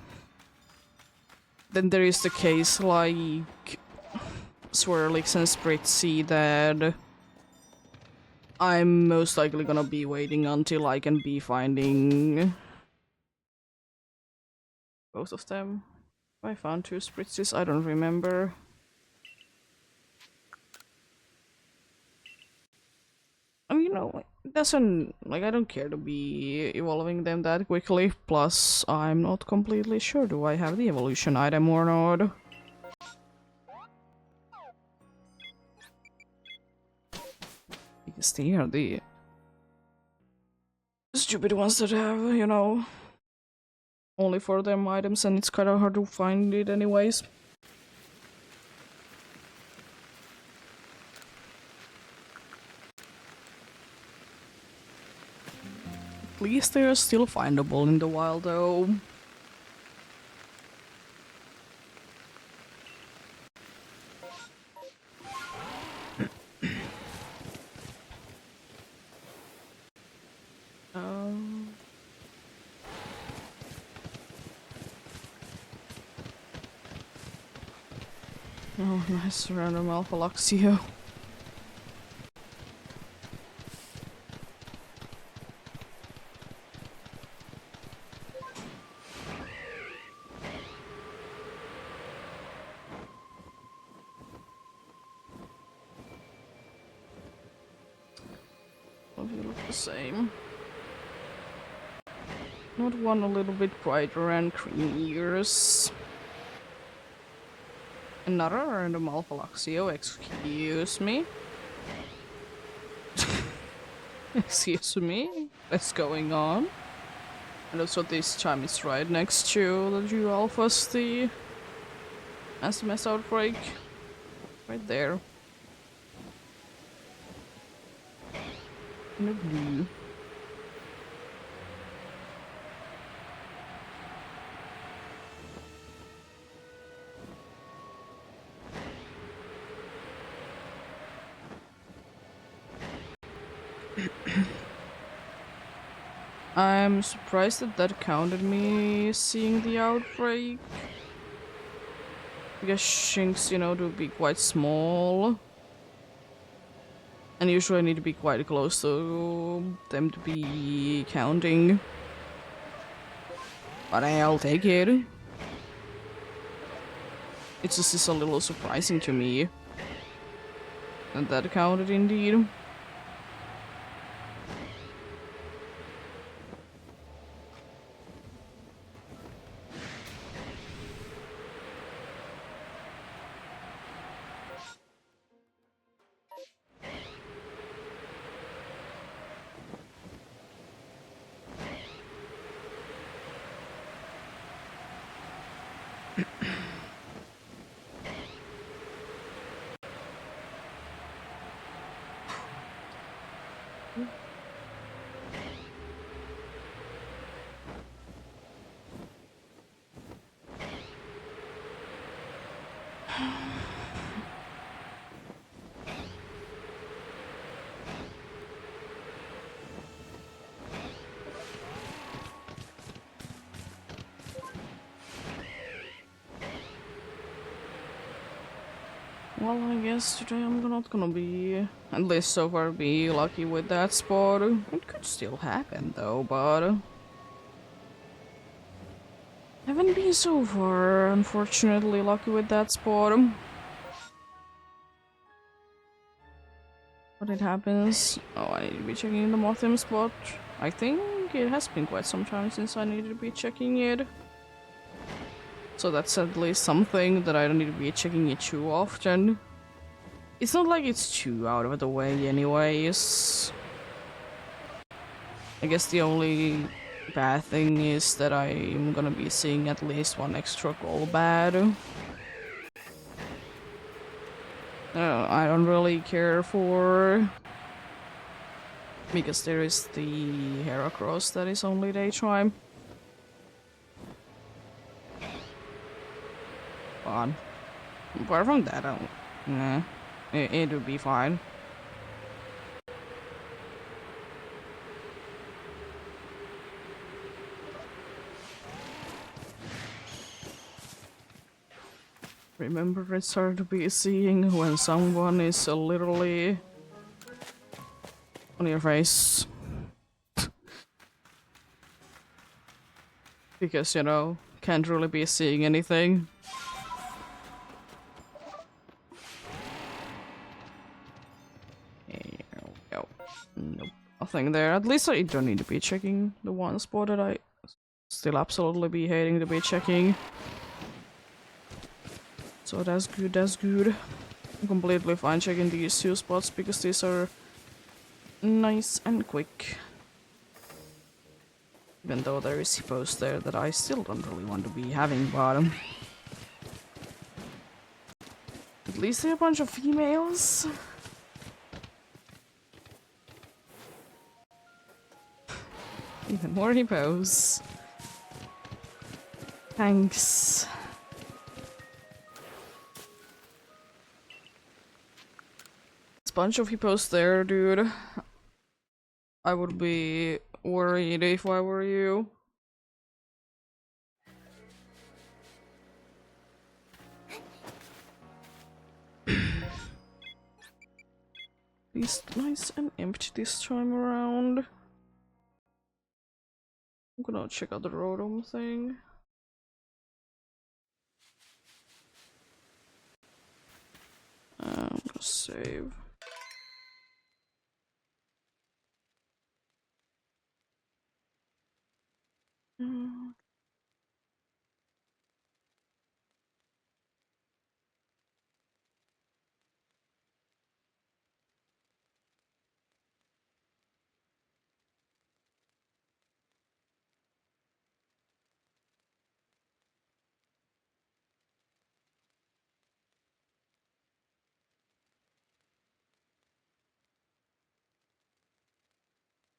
A: Then there is the case like Swirlix and Spritzy that I'm most likely gonna be waiting until I can be finding both of them. Have I found 2 Spritzys? I don't remember. I mean, you know, it doesn't, like, I don't care to be evolving them that quickly. Plus, I'm not completely sure do I have the evolution item or not. Because they are the stupid ones that have, you know, only for them items, and it's kind of hard to find it anyways. At least they are still findable in the wild though. Oh, nice random Alpha Luxio. They look the same. Not one a little bit brighter and creamy ears. Another random Alpha Luxio, excuse me. Excuse me? What's going on? And also this time it's right next to the Jew Alphas, the SMS outbreak. Right there. In the blue. I'm surprised that that counted me seeing the outbreak. Because shinks, you know, do be quite small. And usually I need to be quite close to them to be counting. But I'll take it. It's just a little surprising to me. And that counted indeed. Well, I guess today I'm not gonna be, at least so far, be lucky with that spot. It could still happen though, but haven't been so far, unfortunately, lucky with that spot. But it happens. Oh, I need to be checking the Mothim spot. I think it has been quite some time since I needed to be checking it. So that's at least something that I don't need to be checking it too often. It's not like it's too out of the way anyways. I guess the only bad thing is that I'm gonna be seeing at least one extra goal bad. I don't really care for... because there is the Heracross that is only daytime. But apart from that, it would be fine. Remember, it's hard to be seeing when someone is literally on your face. Because, you know, can't really be seeing anything. Nope, nothing there. At least I don't need to be checking the one spot that I still absolutely be hating to be checking. So that's good, that's good. I'm completely fine checking these two spots because these are nice and quick. Even though there is hippos there that I still don't really want to be having bottom. At least they're a bunch of females. Even more hippos. Thanks. It's a bunch of hippos there, dude. I would be worried if I were you. It's nice and empty this time around. I'm gonna check out the Rotom thing. I'm gonna save.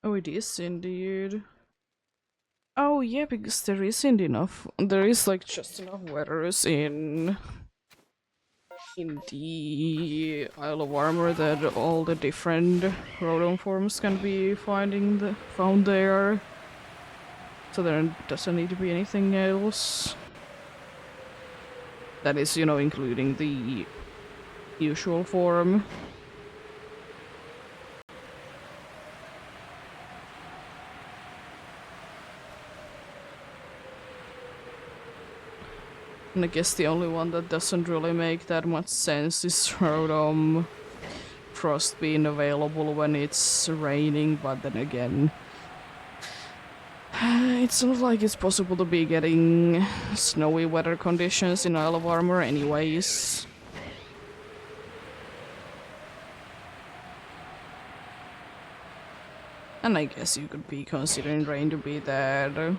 A: Oh, it is indeed. Oh yeah, because there isn't enough. There is like just enough weathers in the Isle of Armor that all the different Rotom forms can be found there. So there doesn't need to be anything else. That is, you know, including the usual form. And I guess the only one that doesn't really make that much sense is Rotom frost being available when it's raining, but then again, it's not like it's possible to be getting snowy weather conditions in Isle of Armor anyways. And I guess you could be considering rain to be there.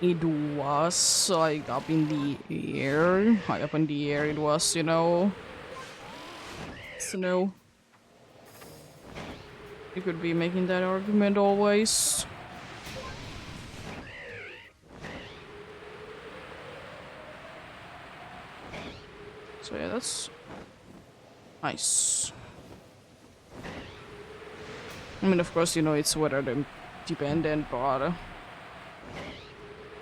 A: It was like up in the air. High up in the air it was, you know. Snow. You could be making that argument always. So yeah, that's nice. I mean, of course, you know, it's weather dependent, but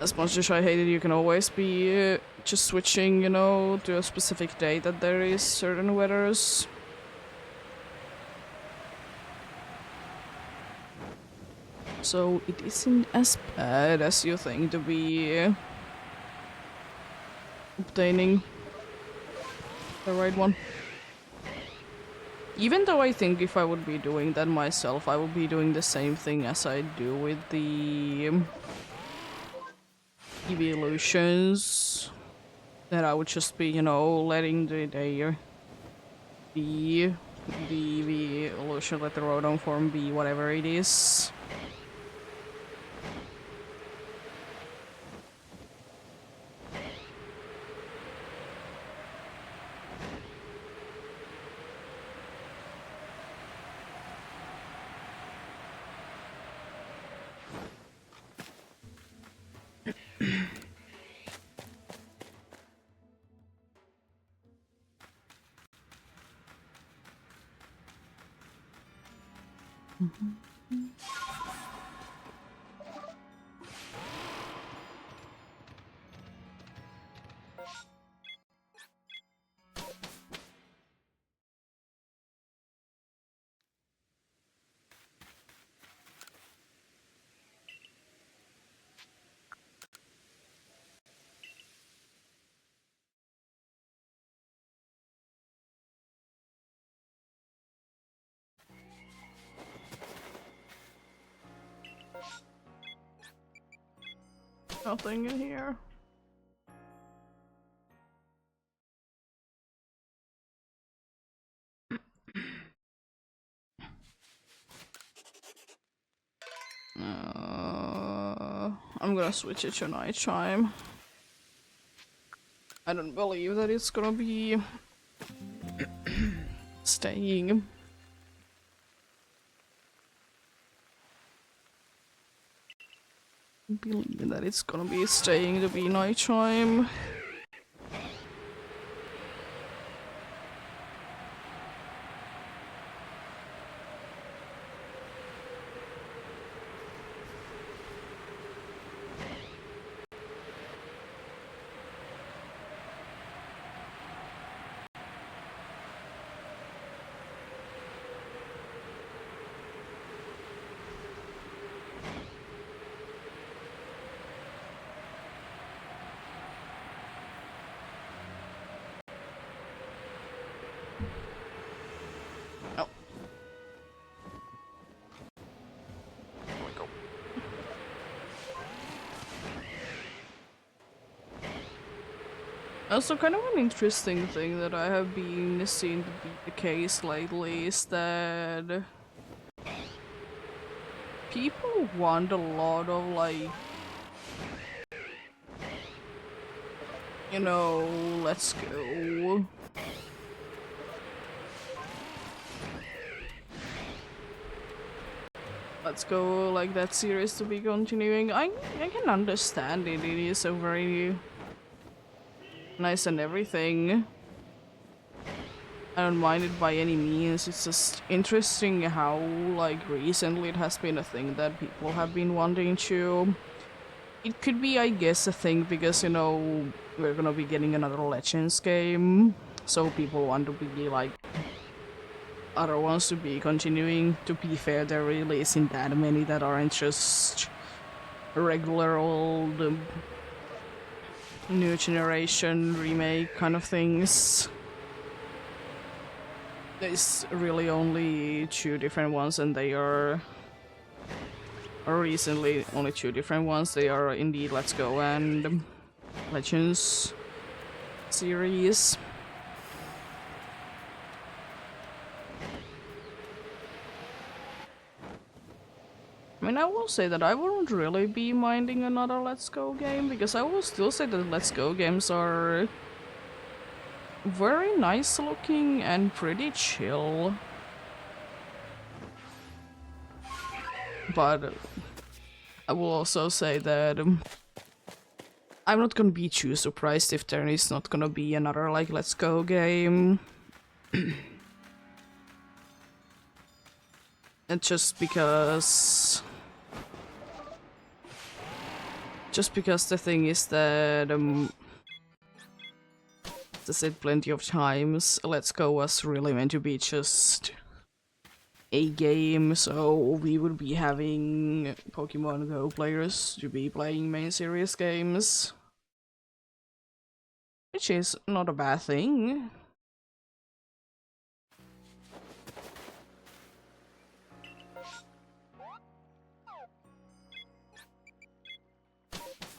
A: as much as I hate it, you can always be just switching, you know, to a specific day that there is certain weathers. So it isn't as bad as you think to be obtaining the right one. Even though I think if I would be doing that myself, I would be doing the same thing as I do with the evolutions. That I would just be, you know, letting the evolution, let the Rodon form be whatever it is. Nothing in here. I'm gonna switch it to nighttime. I don't believe that it's gonna be staying. I believe that it's gonna be staying to be nighttime. Also, kind of an interesting thing that I have been seen to be the case lately is that people want a lot of, like, you know, let's go. Let's go, like, that series to be continuing. I can understand it, it is so very nice and everything. I don't mind it by any means, it's just interesting how, like, recently it has been a thing that people have been wanting to. It could be, I guess, a thing because, you know, we're gonna be getting another Legends game, so people want to be, like, other ones to be continuing. To be fair, there really isn't that many that aren't just regular old new generation remake kind of things. There's really only 2 different ones, and they are... Or recently, only 2 different ones. They are indeed Let's Go and Legends series. I mean, I will say that I wouldn't really be minding another Let's Go game, because I will still say that Let's Go games are very nice looking and pretty chill. But I will also say that I'm not gonna be too surprised if there is not gonna be another like Let's Go game. And just because the thing is that as I said plenty of times, Let's Go was really meant to be just a game, so we would be having Pokemon Go players to be playing main series games. Which is not a bad thing.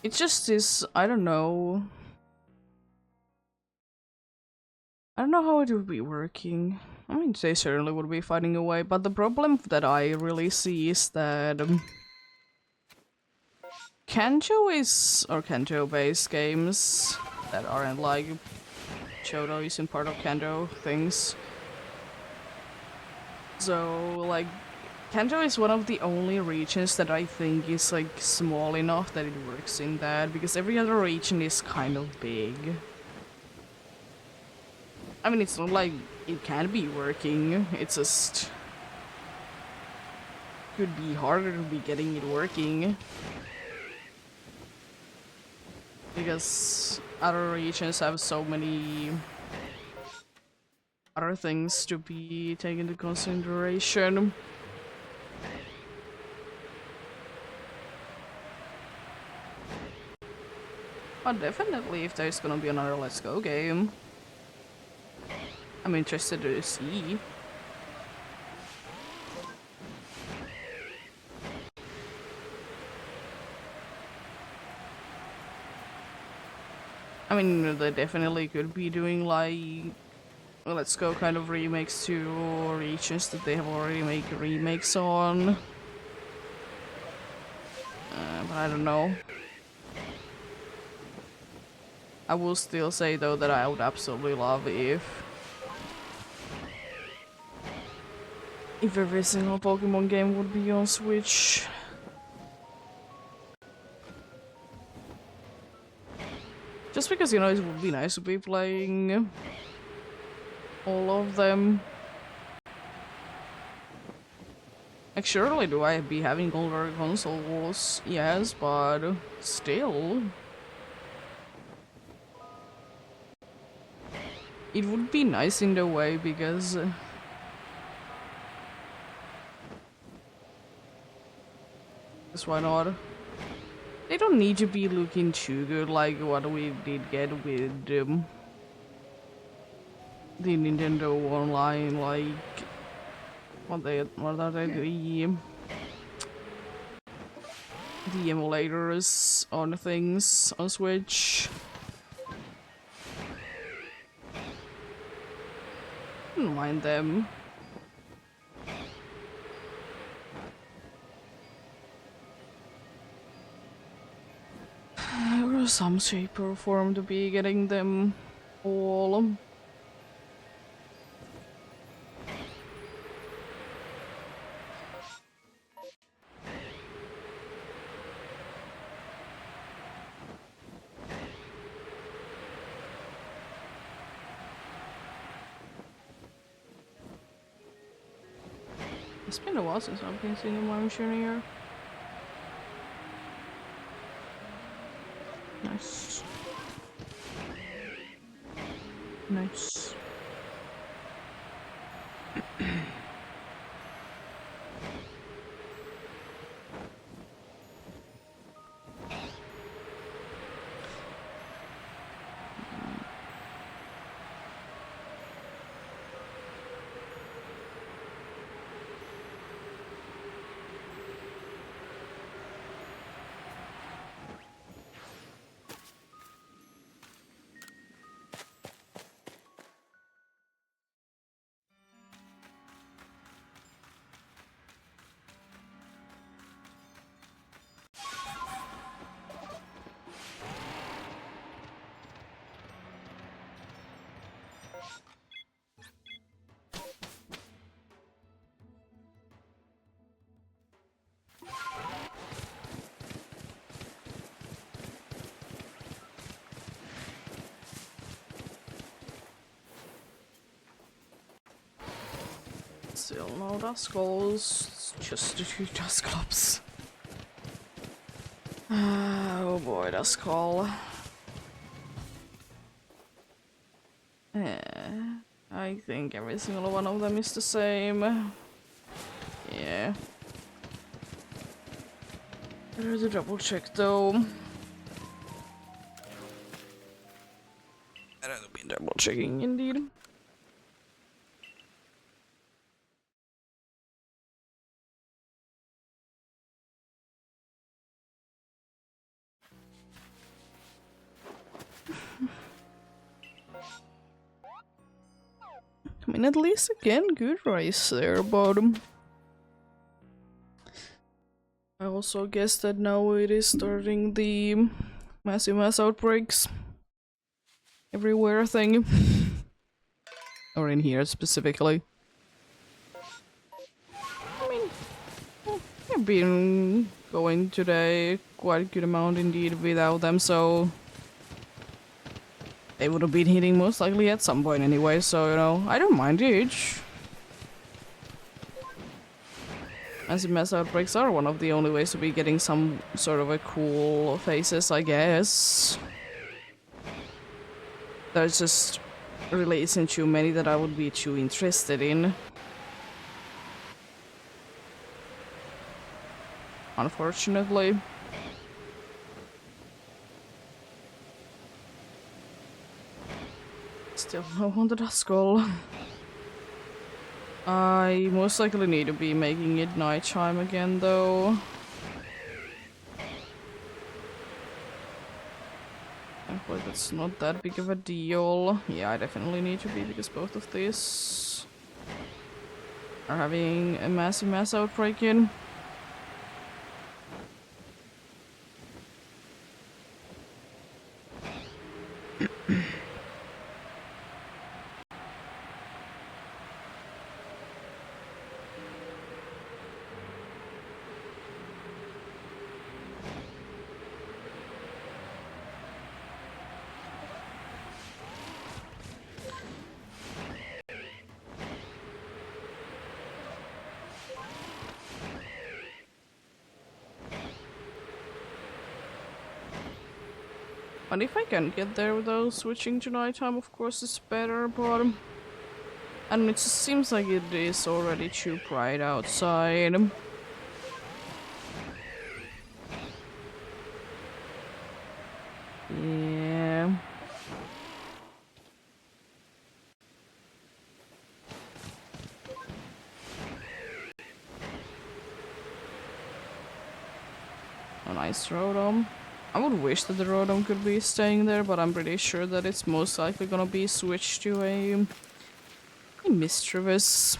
A: It just is, I don't know. I don't know how it would be working. I mean, they certainly would be finding a way, but the problem that I really see is that Kanto-based games that aren't like Johto isn't part of Kanto things. So, like, Kanto is one of the only regions that I think is like small enough that it works in that, because every other region is kind of big. I mean, it's not like it can't be working, it's just could be harder to be getting it working. Because other regions have so many other things to be taken into consideration. But definitely, if there's gonna be another Let's Go game, I'm interested to see. I mean, they definitely could be doing like Let's Go kind of remakes to regions that they have already made remakes on. But I don't know. I will still say though that I would absolutely love if every single Pokemon game would be on Switch. Just because, you know, it would be nice to be playing all of them. Like, surely do I be having older consoles? Yes, but still. It would be nice in the way because why not? They don't need to be looking too good like what we did get with the Nintendo Online, like what are they, the emulators on things on Switch. I don't mind them. Or some shape or form to be getting them all. It's been a while since I've been seeing my machine here. Nice. Nice. Still no Duskulls, just the 2 Dusclops. Oh boy, Duskull. I think every single one of them is the same. Yeah. Better to double check though. Better to be double checking indeed. I mean, at least again, good race there, but I also guess that now it is starting the massive mass outbreaks everywhere thing. Or in here specifically. I mean, I've been going today quite a good amount indeed without them, so they would have been hitting most likely at some point anyway, so you know, I don't mind it. Massive mass outbreaks are one of the only ways to be getting some sort of a cool faces, I guess. There's just really isn't too many that I would be too interested in. Unfortunately. Still no on the Duskull. I most likely need to be making it nighttime again though. Thankfully that's not that big of a deal. Yeah, I definitely need to be because both of these are having a massive mass outbreak in. And if I can get there though, switching to nighttime of course is better, but and it just seems like it is already too bright outside. Yeah. A nice Rotom. I would wish that the Rotom could be staying there, but I'm pretty sure that it's most likely gonna be switched to a Mischievous.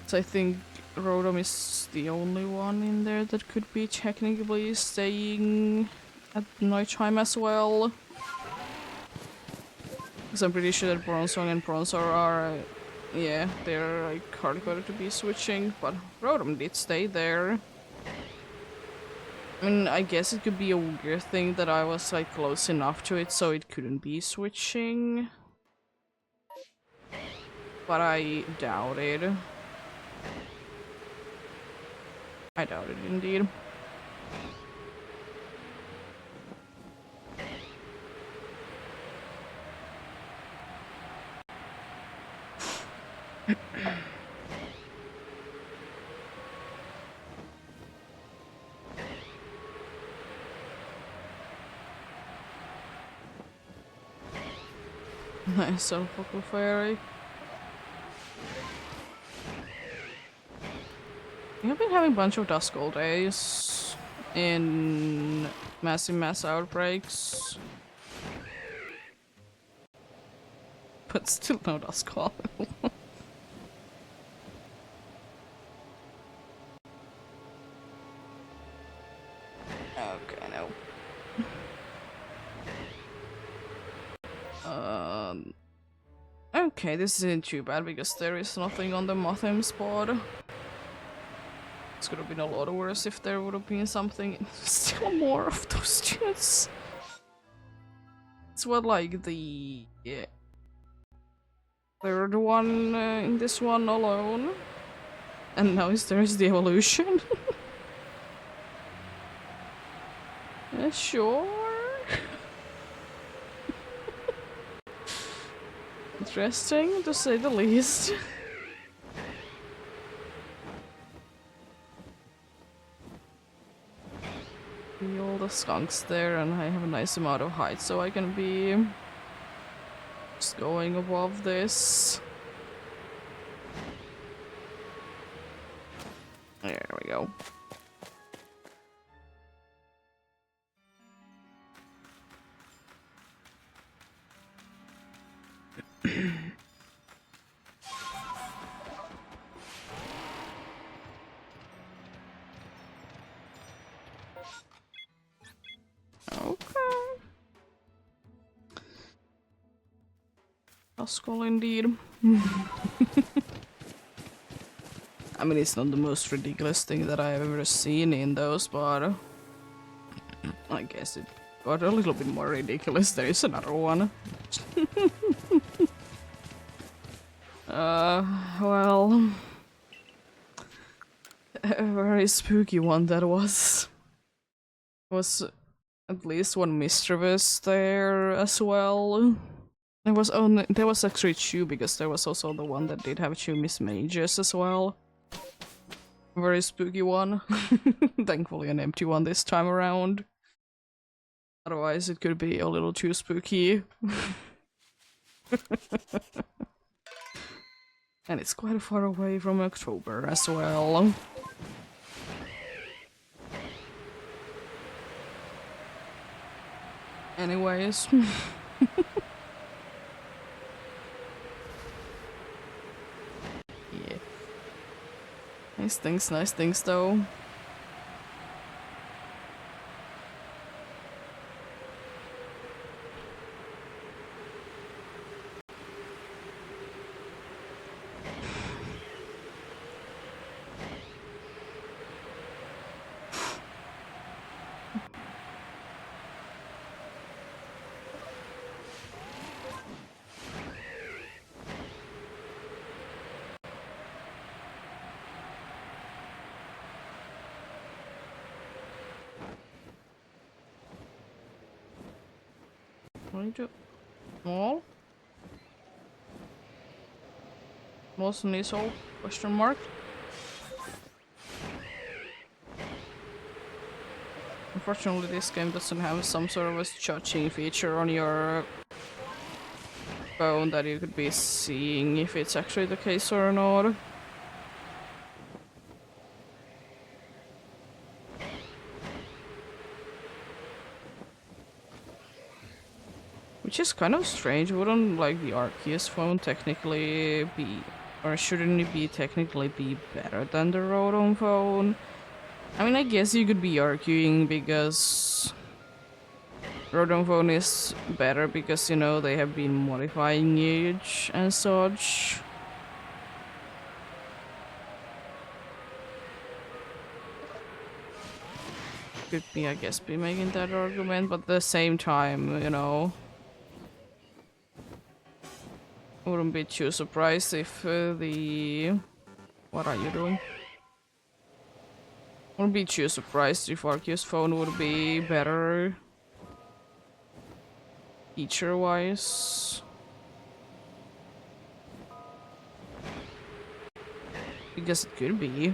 A: So I think Rotom is the only one in there that could be technically staying at nighttime as well. Because I'm pretty sure that Bronzong and Bronzor are, yeah, they're like hard-coded to be switching, but Rotom did stay there. I mean, I guess it could be a weird thing that I was like close enough to it so it couldn't be switching. But I doubt it. I doubt it indeed. Nice Self-Focal Fairy. I've been having a bunch of Duskull days in massive mass outbreaks. But still no Duskull. Okay, no. Okay, this isn't too bad because there is nothing on the Mothim spot. It's gonna been a lot worse if there would have been something. Still more of those dudes. It's what like the third one in this one alone. And now there's the evolution. Sure. Interesting, to say the least. See all the skunks there, and I have a nice amount of height, so I can be just going above this. There we go. Skull indeed. I mean, it's not the most ridiculous thing that I've ever seen in those, but I guess it got a little bit more ridiculous. There is another one. Well, a very spooky one that was. Was at least one mischievous there as well. There was actually two, because there was also the one that did have two mismages as well. Very spooky one. Thankfully an empty one this time around. Otherwise it could be a little too spooky. And it's quite far away from October as well. Anyways. Yeah. Nice things though. Small? Wilson is all? Question mark? Unfortunately this game doesn't have some sort of a judging feature on your phone that you could be seeing if it's actually the case or not. Which is kind of strange. Wouldn't like the Arceus phone technically be, or shouldn't it be technically be better than the Rotom phone? I mean, I guess you could be arguing because Rotom phone is better because, you know, they have been modifying it and such. Could be, I guess, be making that argument, but at the same time, you know, wouldn't be too surprised if the... What are you doing? Wouldn't be too surprised if Arceus phone would be better feature-wise. Because it could be.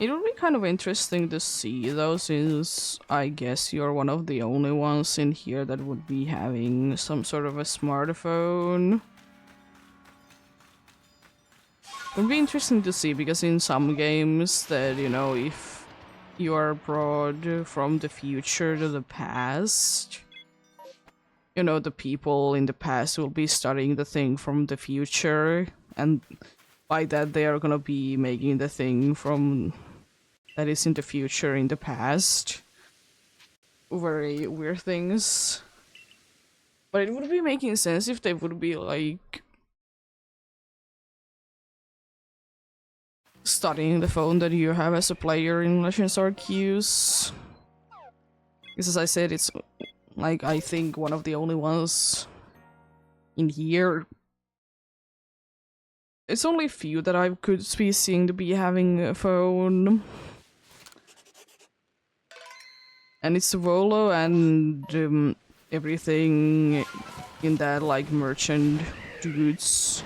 A: It would be kind of interesting to see though, since I guess you're one of the only ones in here that would be having some sort of a smartphone. It would be interesting to see, because in some games that, you know, if you are brought from the future to the past, you know, the people in the past will be studying the thing from the future, and by that they are gonna be making the thing from that is in the future in the past. Very weird things. But it would be making sense if they would be like studying the phone that you have as a player in Legends Arceus. Because as I said, it's like I think one of the only ones in here. It's only a few that I could be seeing to be having a phone. And it's Volo and everything in that like merchant dudes.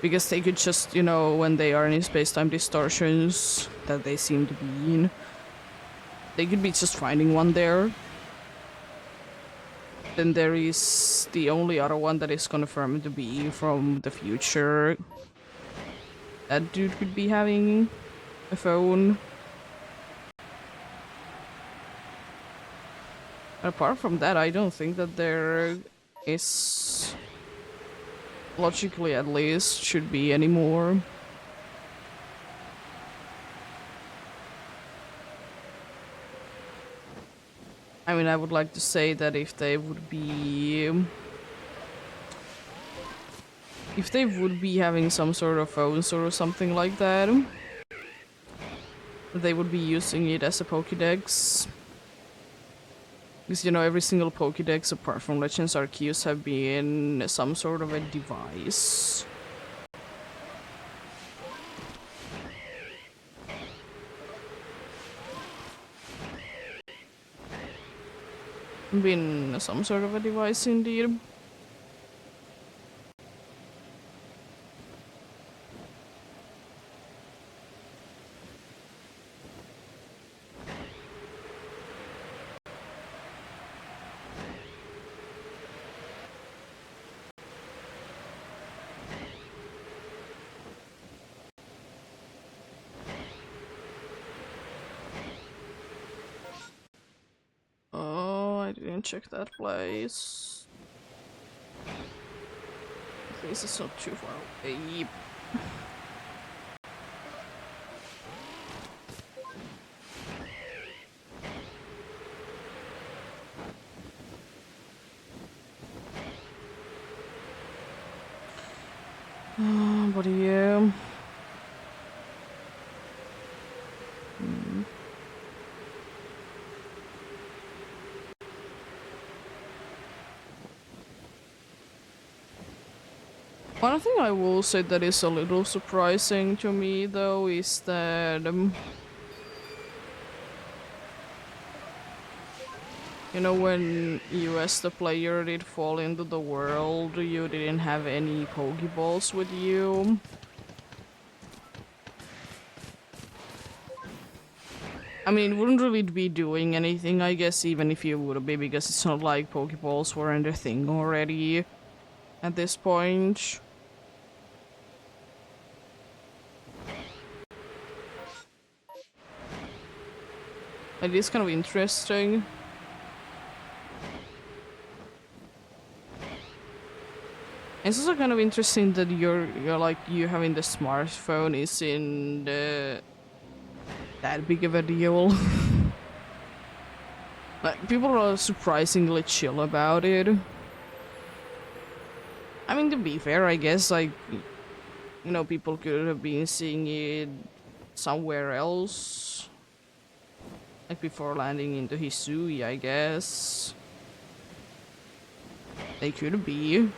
A: Because they could just, you know, when they are in space-time distortions that they seem to be in, they could be just finding one there. Then there is the only other one that is confirmed to be from the future. That dude could be having a phone. Apart from that, I don't think that there is, logically at least, should be any more. I mean, I would like to say that if they would be having some sort of phones or something like that, they would be using it as a Pokédex. Because, you know, every single Pokédex apart from Legends Arceus have been some sort of a device. Been some sort of a device indeed. Oh, I didn't check that place. This is not too far away. But yeah. One thing I will say that is a little surprising to me, though, is that you know, when you as the player did fall into the world, you didn't have any Pokeballs with you. I mean, wouldn't really be doing anything, I guess, even if you would be, because it's not like Pokeballs weren't a thing already at this point. It is kind of interesting. It's also kind of interesting that you're like, you having the smartphone is in the that big of a deal. Like, people are surprisingly chill about it. I mean, to be fair, I guess, like, you know, people could have been seeing it somewhere else. Like, before landing into Hisui, I guess. They could be.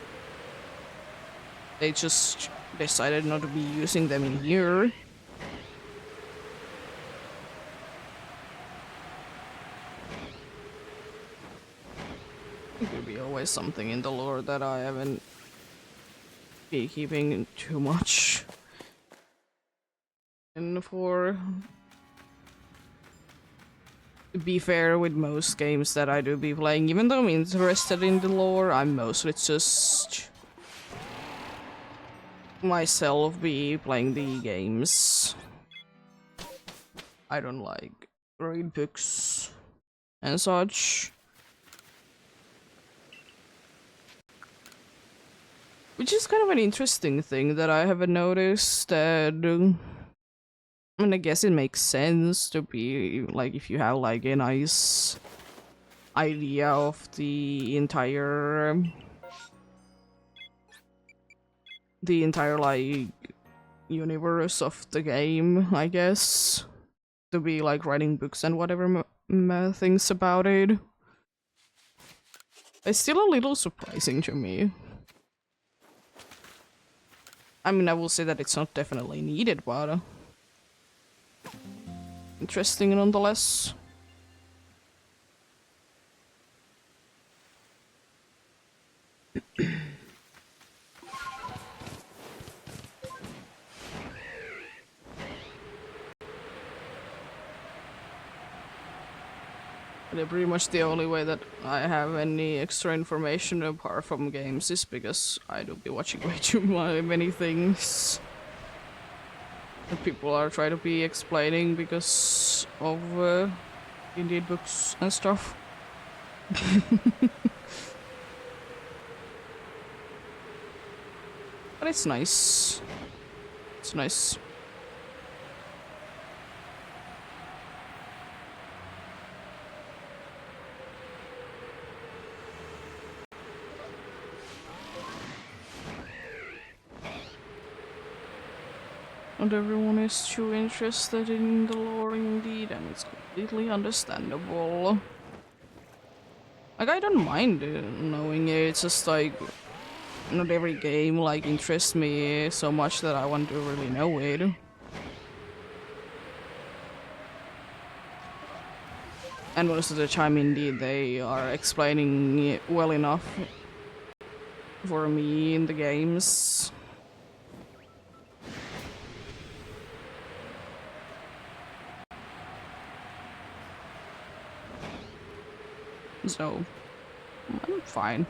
A: They just decided not to be using them in here. It could be always something in the lore that I haven't been keeping too much in for. To be fair, with most games that I do be playing, even though I'm interested in the lore, I'm mostly just myself be playing the games. I don't like read books and such. Which is kind of an interesting thing that I haven't noticed. That I mean, I guess it makes sense to be like if you have like a nice idea of the entire like universe of the game, I guess, to be like writing books and whatever things about it. It's still a little surprising to me. I mean, I will say that it's not definitely needed, but interesting nonetheless. But pretty much the only way that I have any extra information apart from games is because I do be watching way too many things that people are trying to be explaining because of indie books and stuff. But it's nice. It's nice. Not everyone is too interested in the lore indeed, and it's completely understandable. Like, I don't mind knowing it, it's just like, not every game like interests me so much that I want to really know it. And most of the time, indeed, they are explaining it well enough for me in the games. So, I'm fine.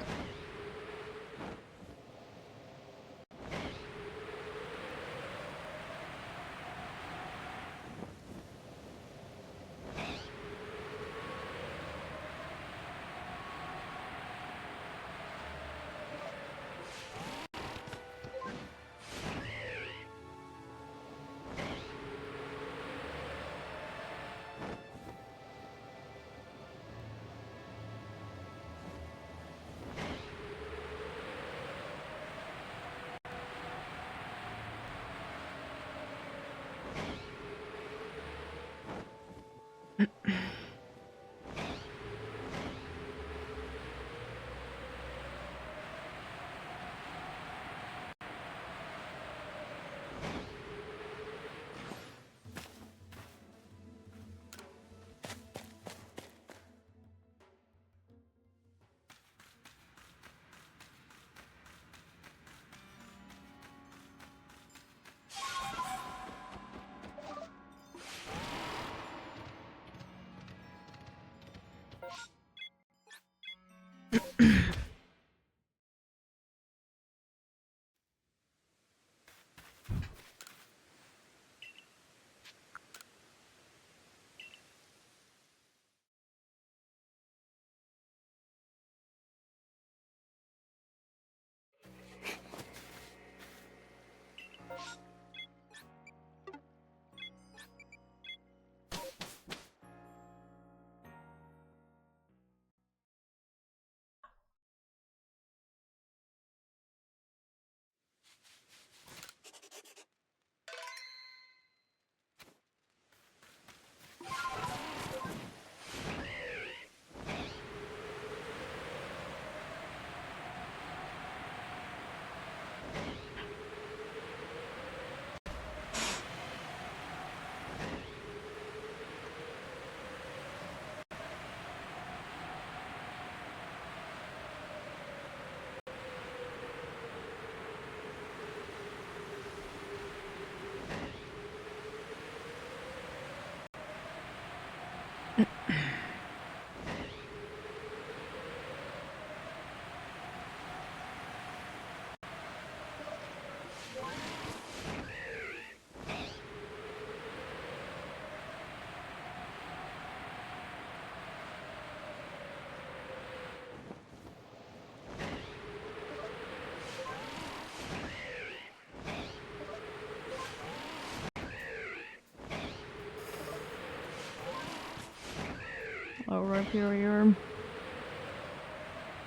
A: our Imperium.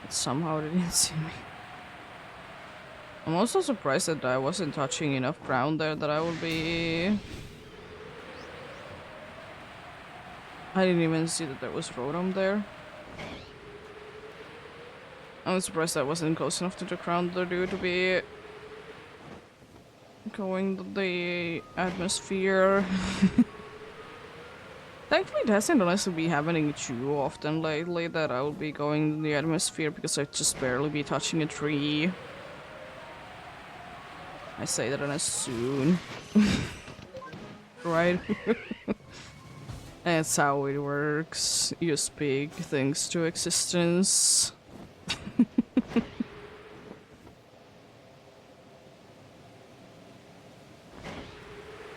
A: But somehow they didn't see me. I'm also surprised that I wasn't touching enough ground there that I would be... I didn't even see that there was Rotom there. I'm surprised I wasn't close enough to the ground there due to be... going to the atmosphere. Thankfully it hasn't honestly been happening too often lately that I will be going in the atmosphere because I'd just barely be touching a tree. I say that and soon. Right? That's how it works. You speak things to existence.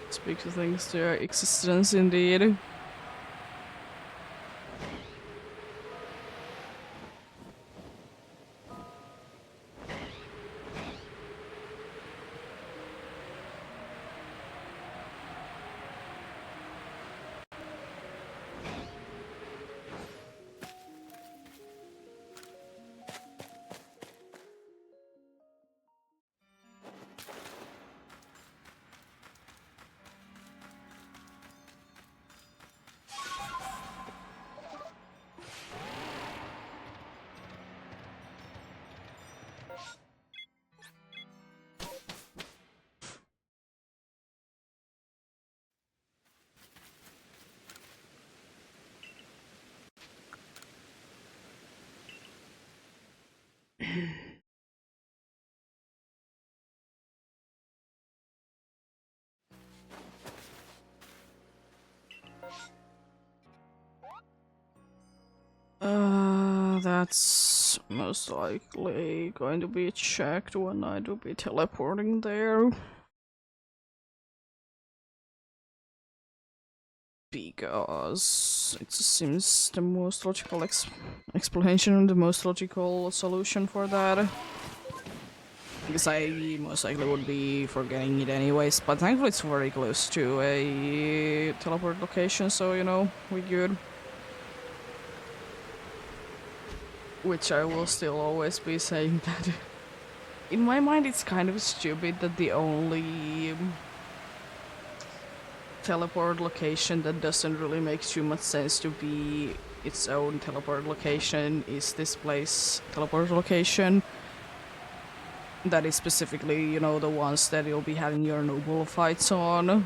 A: Speak to things to existence indeed. That's most likely going to be checked when I do be teleporting there. Because it seems the most logical explanation and the most logical solution for that. Because I most likely would be forgetting it anyways, but thankfully it's very close to a teleport location, so you know, we're good. Which I will still always be saying that. In my mind it's kind of stupid that the only teleport location that doesn't really make too much sense to be its own teleport location is this place teleport location. That is specifically, you know, the ones that you'll be having your noble fights on.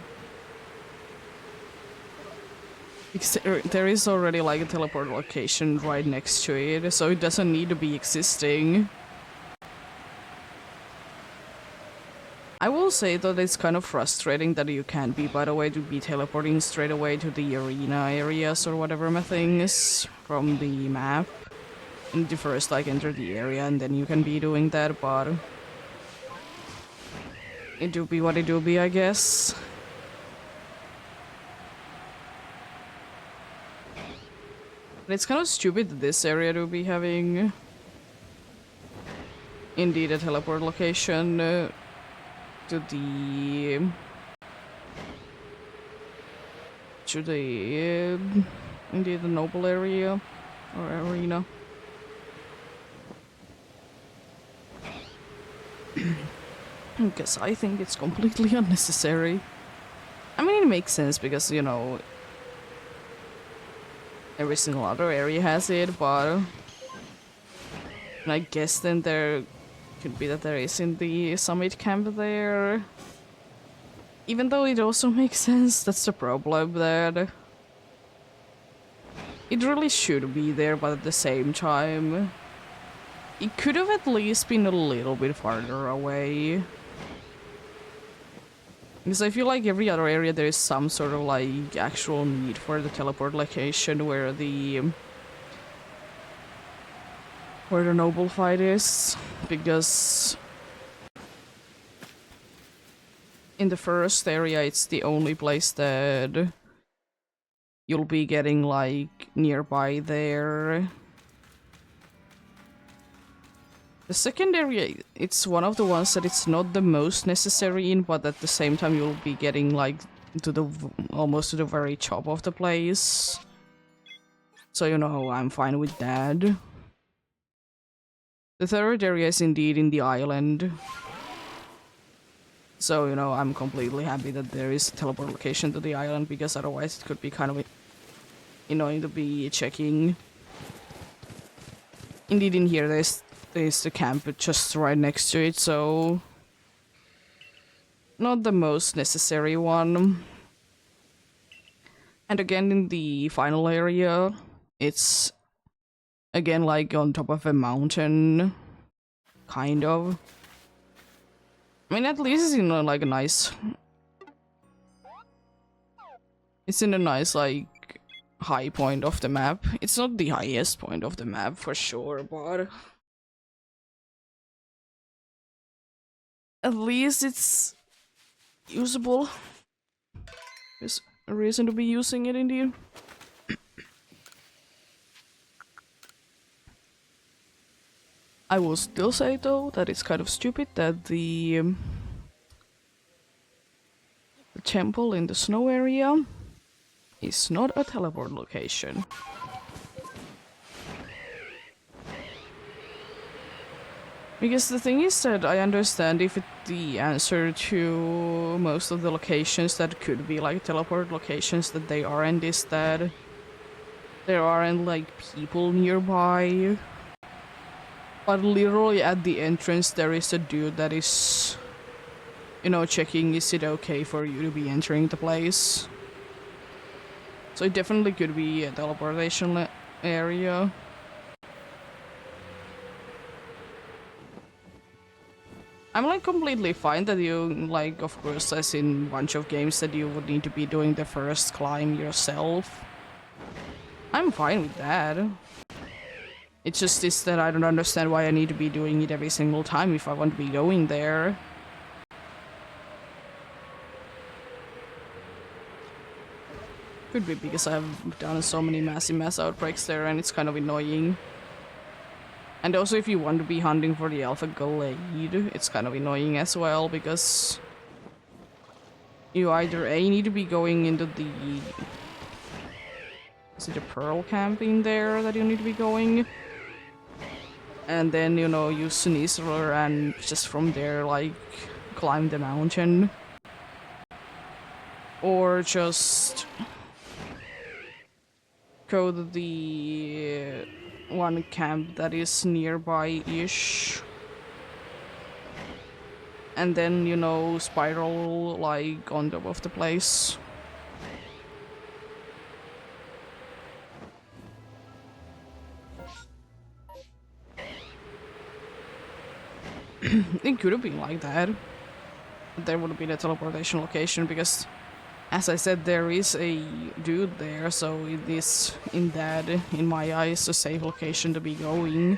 A: Because there is already like a teleport location right next to it, so it doesn't need to be existing. I will say that it's kind of frustrating that you can't be, by the way, to be teleporting straight away to the arena areas or whatever my thing is from the map. And you first like enter the area and then you can be doing that, but it do be what it do be, I guess. But it's kind of stupid that this area to be having indeed a teleport location to the indeed the noble area or arena. Because I think it's completely unnecessary. I mean, it makes sense because, you know, every single other area has it, but I guess then there could be that there is in the summit camp there. Even though it also makes sense, that's the problem, that it really should be there, but at the same time, it could have at least been a little bit farther away. Because I feel like every other area there is some sort of like actual need for the teleport location where the noble fight is, because in the first area it's the only place that you'll be getting like nearby there. The second area, it's one of the ones that it's not the most necessary in, but at the same time you'll be getting like to the almost to the very top of the place. So, you know, I'm fine with that. The third area is indeed in the island. So, you know, I'm completely happy that there is a teleport location to the island, because otherwise it could be kind of annoying to be checking. Indeed, in here there's the camp just right next to it, so not the most necessary one. And again, in the final area, it's again like on top of a mountain, kind of. I mean, at least it's in like a nice... It's in a nice, like, high point of the map. It's not the highest point of the map, for sure, but... At least it's... usable. There's a reason to be using it, indeed. I will still say, though, that it's kind of stupid that the temple in the snow area is not a teleport location. Because the thing is that I understand if the answer to most of the locations that could be like teleport locations that they aren't is that there aren't like people nearby. But literally at the entrance there is a dude that is, you know, checking is it okay for you to be entering the place. So it definitely could be a teleportation area. I'm like completely fine that you, like, of course, as in a bunch of games that you would need to be doing the first climb yourself. I'm fine with that. It's just this that I don't understand why I need to be doing it every single time if I want to be going there. Could be because I've done so many massive mass outbreaks there and it's kind of annoying. And also if you want to be hunting for the Alpha Glade, it's kind of annoying as well because you either A, need to be going into the... Is it a Pearl camp in there that you need to be going? And then, you know, use Sneasler and just from there, like, climb the mountain. Or just go to the one camp that is nearby-ish. And then, you know, spiral, like, on top of the place. It could have been like that. There would have been a teleportation location because, as I said, there is a dude there, so it is, in my eyes, a safe location to be going.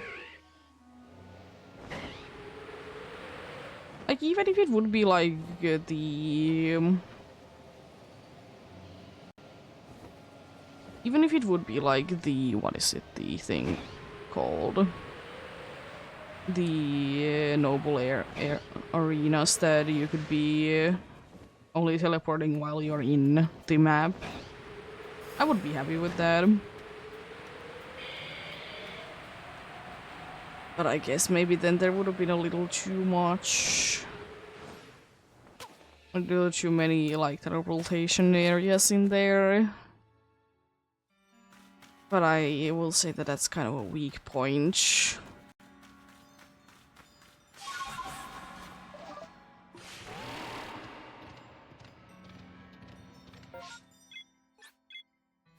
A: Like, even if it would be like even if it would be like the, what is it, the thing called? The noble air arenas that you could be only teleporting while you're in the map. I would be happy with that. But I guess maybe then there would have been a little too much. A little too many, like, teleportation areas in there. But I will say that that's kind of a weak point.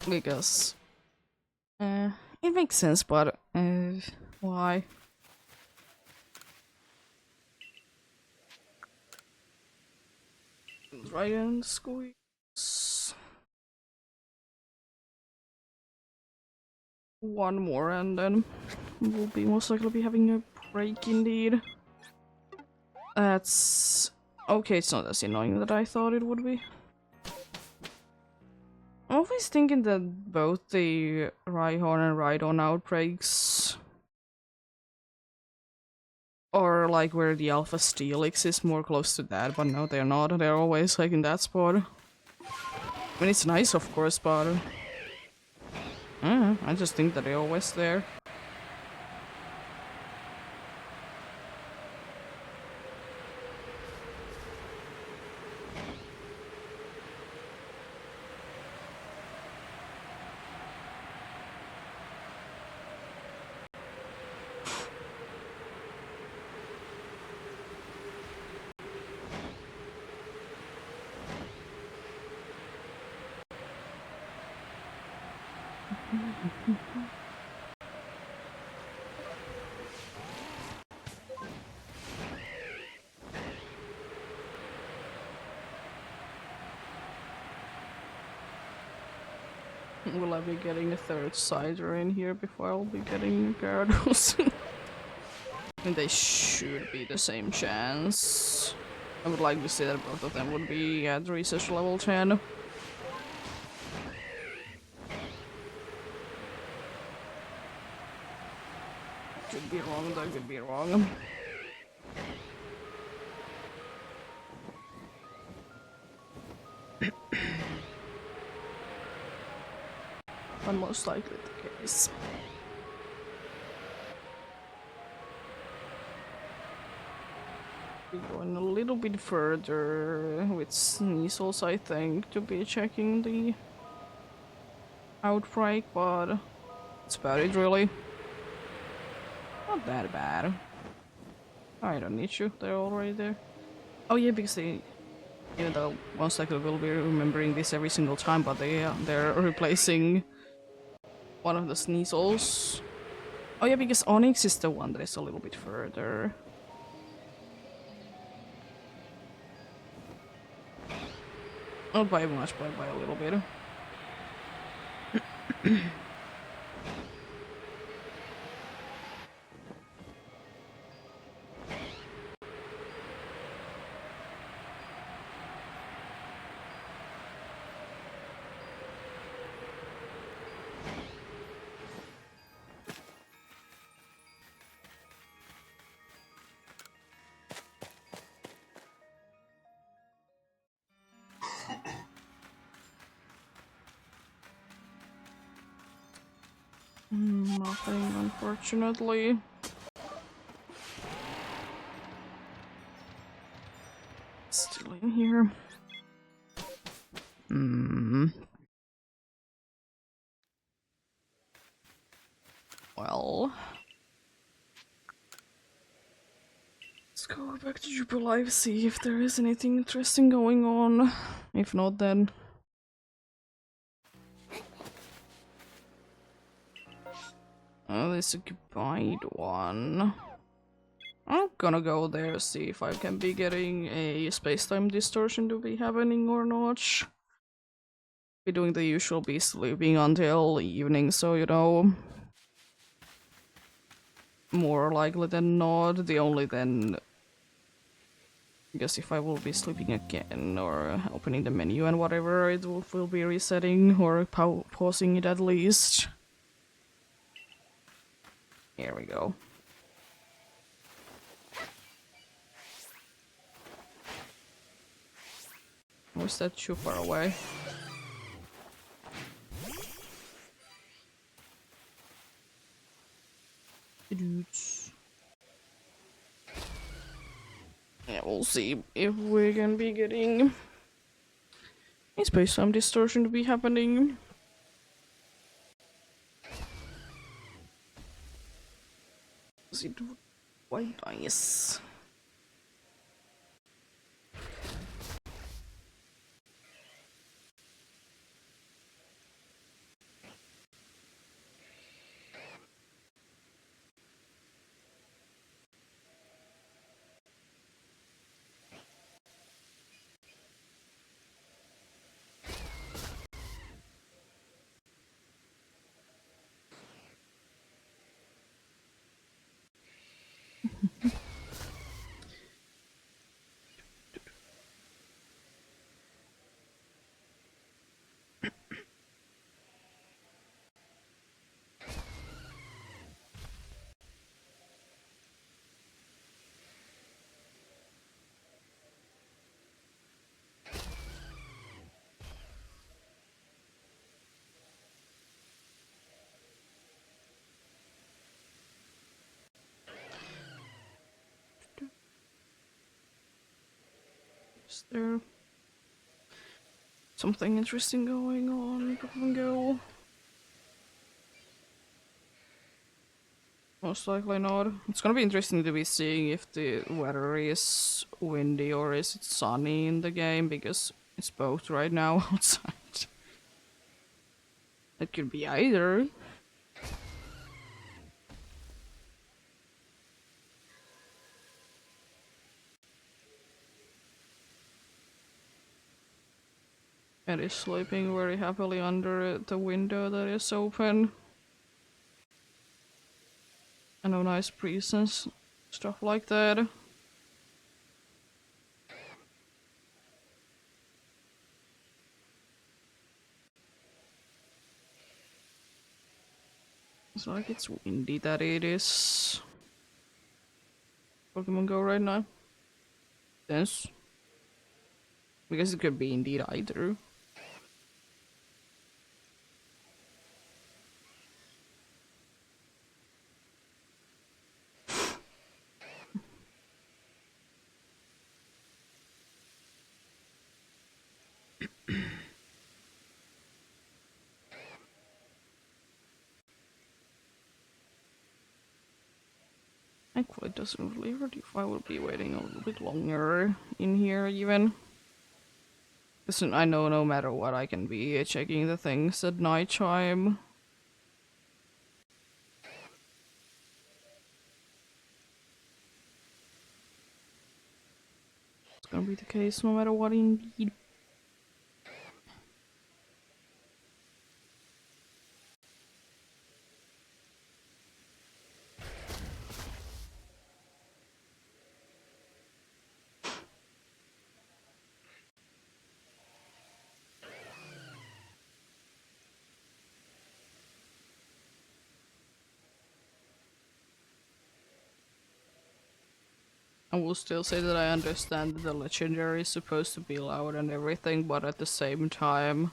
A: Because it makes sense, but why? Right and squeeze. One more and then we'll be most likely be having a break indeed. That's okay, it's not as annoying that I thought it would be. I'm always thinking that both the Rhyhorn and Rhydon outbreaks are like where the Alpha Steelix is more close to that, but no, they're not. They're always like in that spot. I mean, it's nice, of course, but I just think that they're always there. Will I be getting a third cider in here before I'll be getting Gyarados? And they should be the same chance. I would like to say that both of them would be at research level 10. Could be wrong, that could be wrong. But most likely the case. We're going a little bit further with Sneasels, I think, to be checking the outbreak, but that's about it, really. Not that bad. I don't need you, they're already there. Oh yeah, because they, even though most likely will be remembering this every single time, but they're replacing one of the Sneasels. Oh yeah, because Onyx is the one that is a little bit further. Not by much, but by a little bit. Nothing, unfortunately. Still in here. Well, let's go back to Jupiter Live, see if there is anything interesting going on. If not, then oh, there's a goodbye one. I'm gonna go there, see if I can be getting a space-time distortion to be happening or not. Be doing the usual, be sleeping until evening, so you know, more likely than not. The only then, I guess if I will be sleeping again or opening the menu and whatever, it will be resetting or pausing it at least. Here we go. Was that too far away? Dudes. Yeah, we'll see if we can be getting a space-time distortion to be happening. It would be quite nice. Is there something interesting going on? Come and go. Most likely not. It's gonna be interesting to be seeing if the weather is windy or is it sunny in the game, because it's both right now outside. It could be either. And is sleeping very happily under the window that is open. And a nice breeze and stuff like that. It's like it's windy that it is. Pokemon Go right now. Yes. Because it could be indeed either. Actually, it doesn't really hurt if I would be waiting a little bit longer in here even. Listen, I know no matter what I can be checking the things at nighttime. It's gonna be the case no matter what indeed. I will still say that I understand that the legendary is supposed to be loud and everything, but at the same time,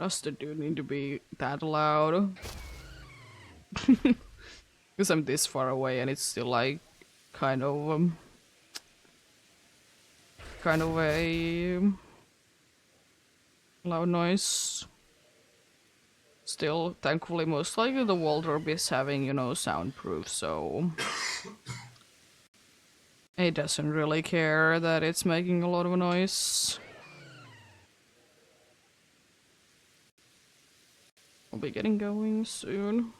A: does the dude need to be that loud? Because I'm this far away and it's still like kind of a loud noise. Still, thankfully, most likely the wardrobe is having, you know, soundproof, so it doesn't really care that it's making a lot of noise. I'll be getting going soon.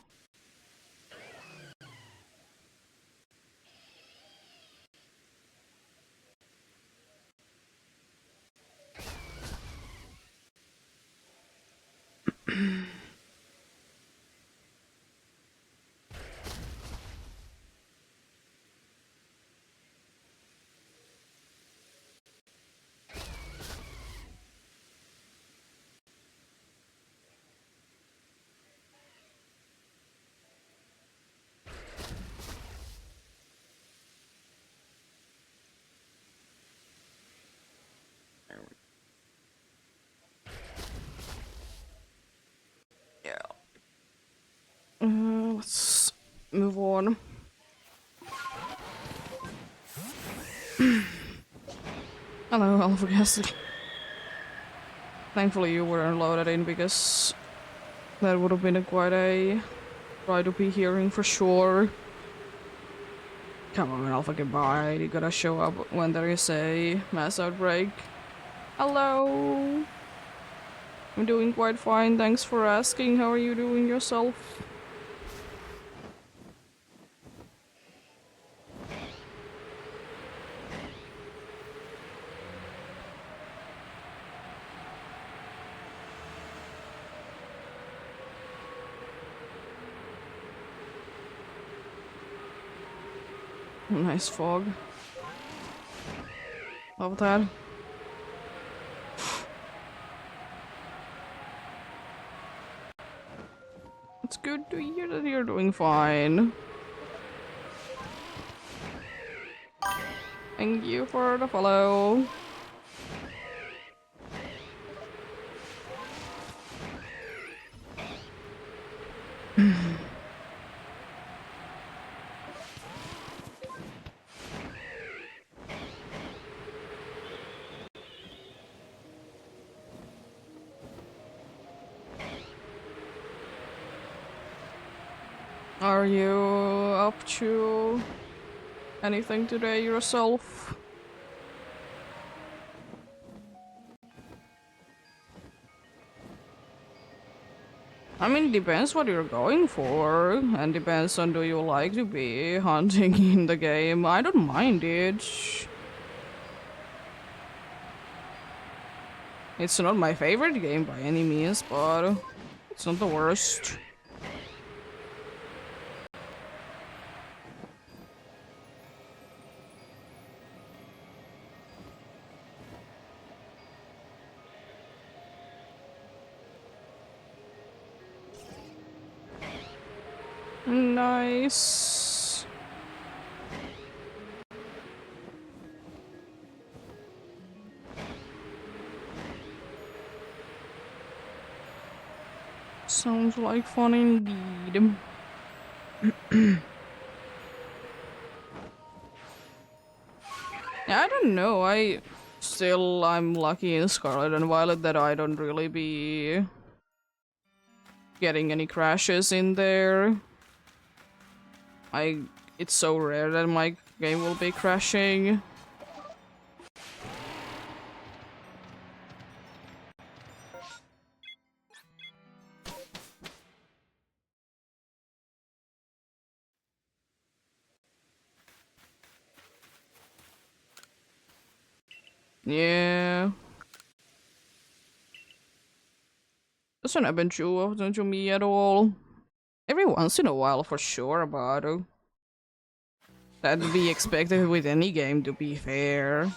A: Let's move on. Hello, Alpha. Thankfully you weren't loaded in, because that would have been quite a try to be hearing for sure. Come on, Alpha, goodbye. You gotta show up when there is a mass outbreak. Hello! I'm doing quite fine, thanks for asking. How are you doing yourself? Nice fog. Love that. It's good to hear that you're doing fine. Thank you for the follow. Are you up to anything today yourself? I mean, depends what you're going for, and depends on do you like to be hunting in the game. I don't mind it. It's not my favorite game by any means, but it's not the worst. Nice. Sounds like fun indeed. Yeah, I don't know. I'm lucky in Scarlet and Violet that I don't really be getting any crashes in there. It's so rare that my game will be crashing. Yeah. Doesn't happen too often to me at all. Every once in a while for sure, but that'd be expected with any game, to be fair.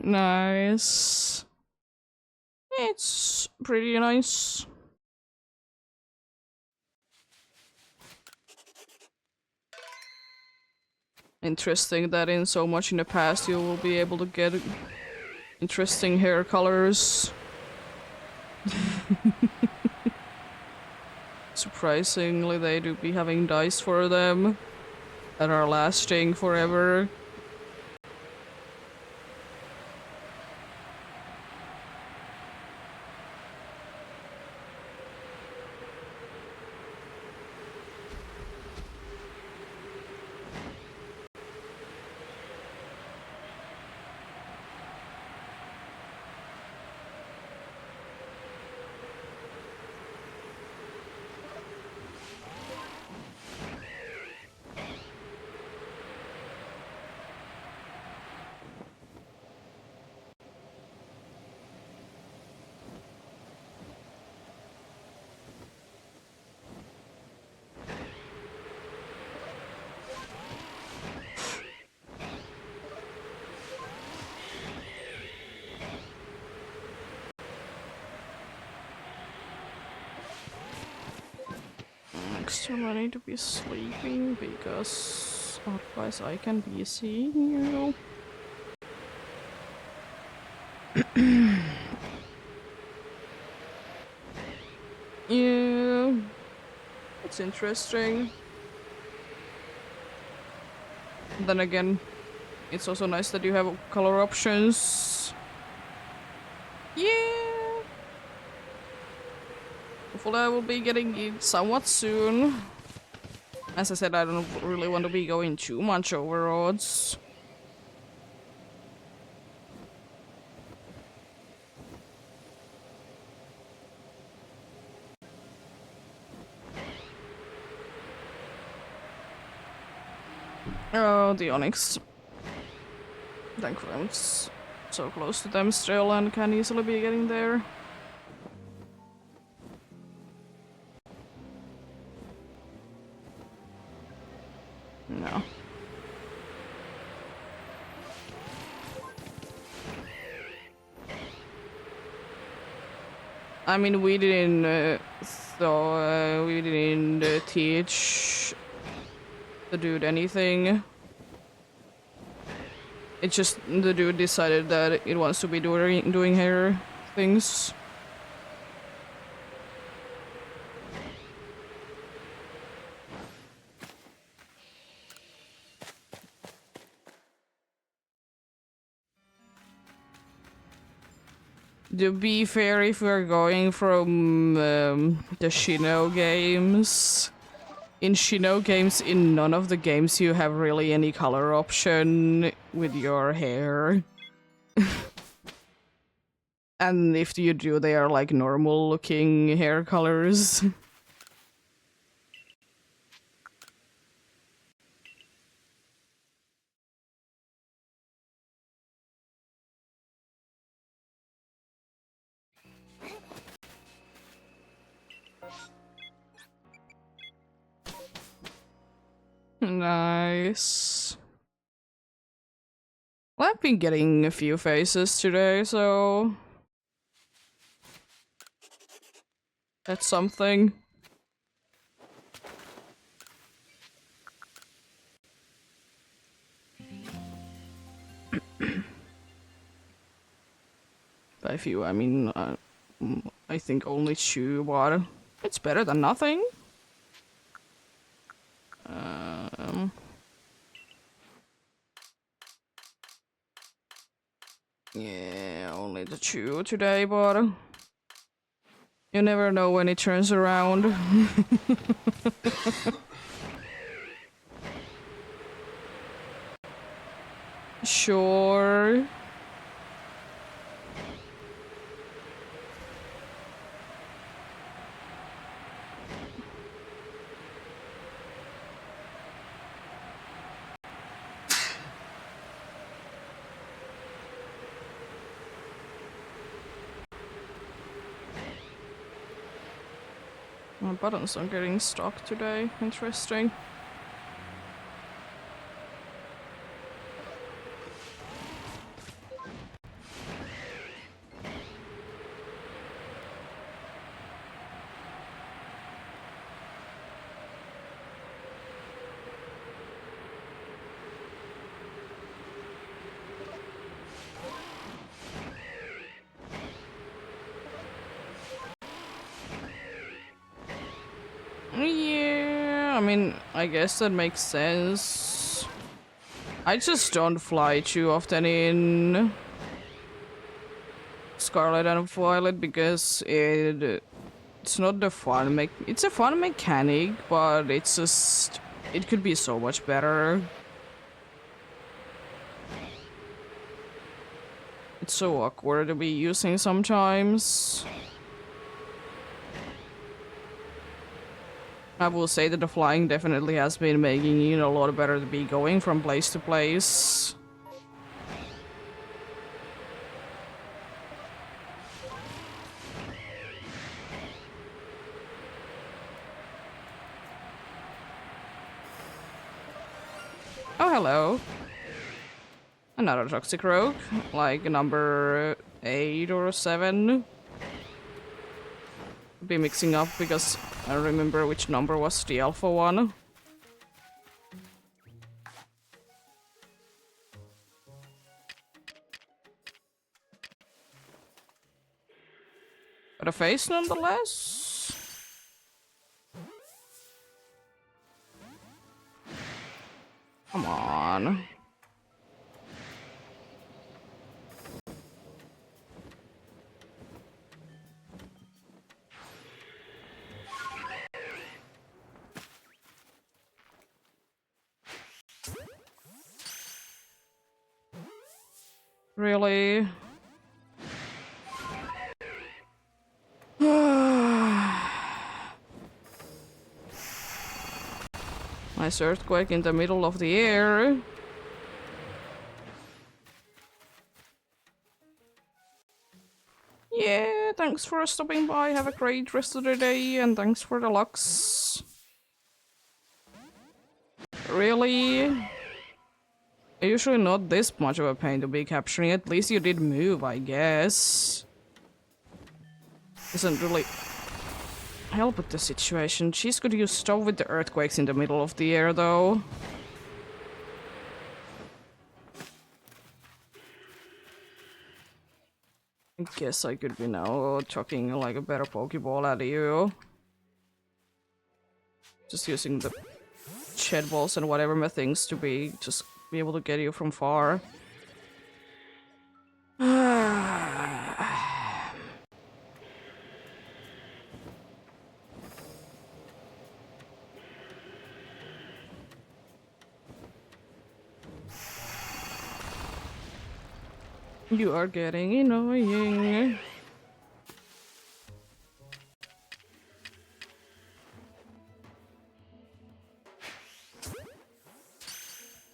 A: Nice. It's pretty nice. Interesting that in so much in the past you will be able to get interesting hair colors. Surprisingly, they do be having dyes for them that are lasting forever. Next time I need to be sleeping because otherwise I can be seeing you. Yeah, it's interesting. Then again, it's also nice that you have color options. Yeah. Hopefully I will be getting it somewhat soon. As I said, I don't really want to be going too much over odds. Oh, the Onyx. Thankfully I'm so close to them still and can easily be getting there. No. I mean, we didn't teach the dude anything. It's just the dude decided that it wants to be doing hair things. To be fair, if we're going from the Shino games, in Shino games, in none of the games you have really any color option with your hair. And if you do, they are like normal looking hair colors. Nice. Well, I've been getting a few faces today, so that's something. By few, I mean, I think only 2, but it's better than nothing. Yeah, only the 2 today, but you never know when it turns around. Sure. My buttons are getting stuck today. Interesting. Yeah, I mean, I guess that makes sense. I just don't fly too often in Scarlet and Violet because it's not the fun it's a fun mechanic, but it's just it could be so much better. It's so awkward to be using sometimes. I will say that the flying definitely has been making it a lot better to be going from place to place. Oh, hello. Another toxic rogue, like number 8 or 7. Be mixing up because I don't remember which number was the alpha one. But a face nonetheless. Come on. Really? Nice earthquake in the middle of the air. Yeah, thanks for stopping by. Have a great rest of the day, and thanks for the lux. Really? Usually not this much of a pain to be capturing. At least you did move, I guess. Doesn't really help with the situation. Jeez, could you stop with the earthquakes in the middle of the air, though? I guess I could be now chucking like a better Pokeball at you. Just using the shed balls and whatever things to be able to get you from far. You are getting annoying.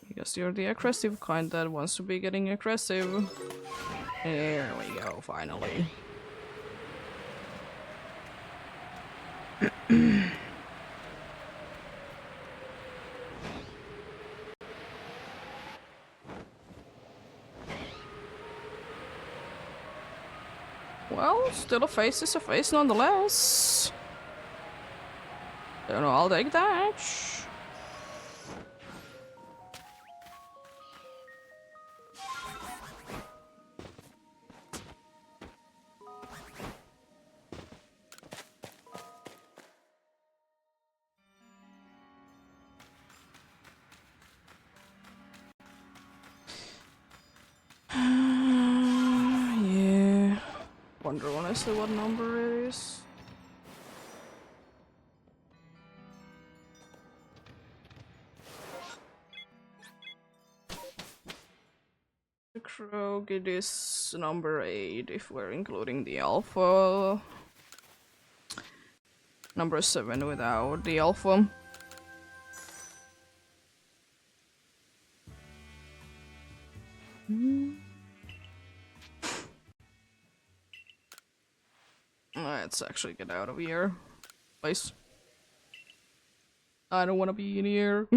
A: Because you're the aggressive kind that wants to be getting aggressive. There we go, finally. Well, still a face is a face nonetheless. Don't know, I'll take that. Yeah. Wonder honestly what number it is. The Krog, it is number 8 if we're including the alpha. Number 7 without the alpha. Let's actually get out of here. Please. I don't want to be in here.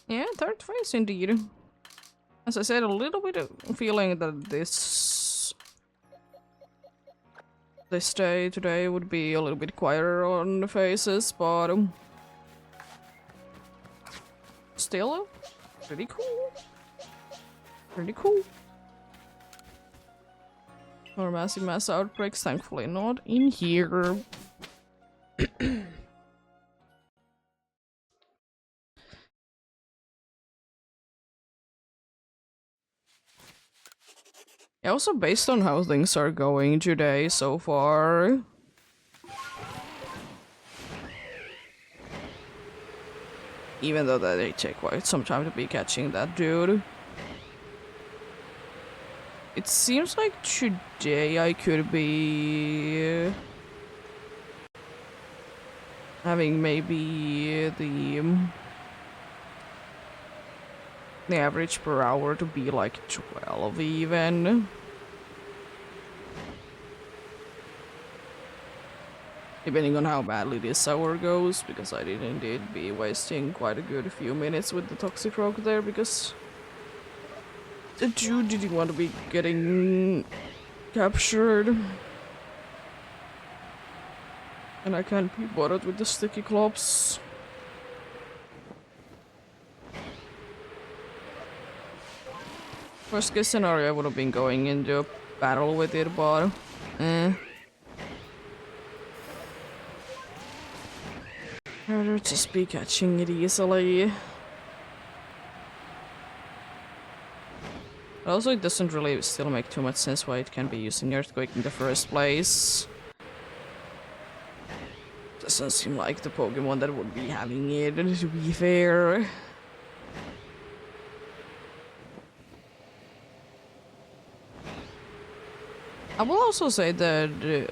A: Yeah, third phase indeed. As I said, a little bit of feeling that this day today would be a little bit quieter on the faces, but still pretty cool. Pretty cool. Or massive mass outbreaks, thankfully not in here. Yeah, also based on how things are going today so far. Even though that they take quite some time to be catching that dude. It seems like today I could be having maybe the average per hour to be like 12 even. Depending on how badly this hour goes, because I did indeed be wasting quite a good few minutes with the Toxic Rock there, because the dude didn't want to be getting captured. And I can't be bothered with the sticky clops. Worst case scenario, I would have been going into a battle with it, but rather just be catching it easily. But also, it doesn't really still make too much sense why it can be using Earthquake in the first place. Doesn't seem like the Pokemon that would be having it, to be fair. I will also say that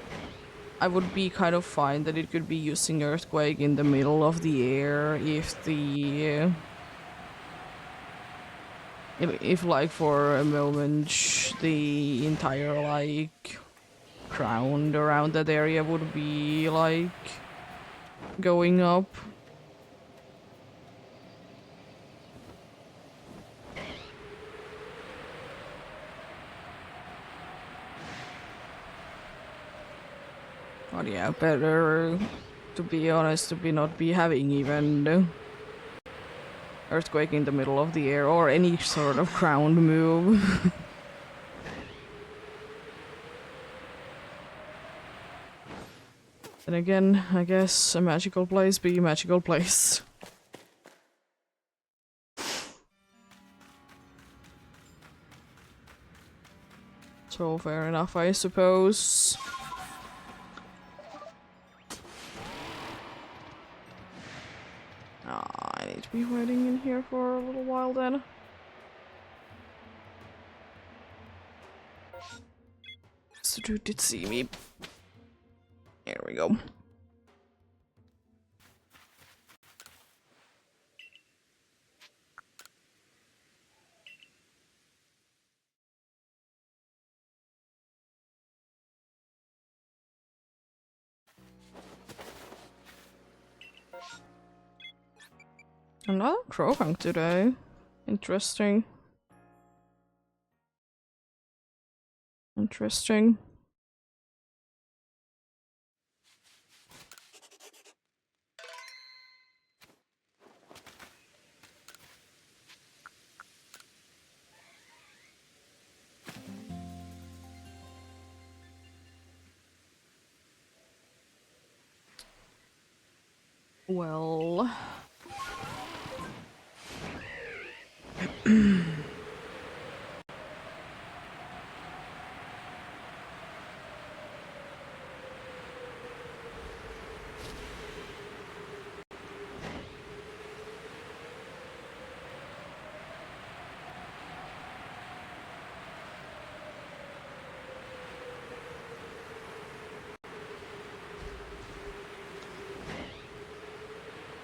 A: I would be kind of fine that it could be using Earthquake in the middle of the air if the... if like for a moment the entire like ground around that area would be like going up. But yeah, better to be honest to be not be having even Earthquake in the middle of the air or any sort of ground move. Then again, I guess a magical place be a magical place. So fair enough, I suppose. I need to be waiting in here for a little while then. So dude did see me. Here we go. Another Krogunk today. Interesting. Interesting. Well...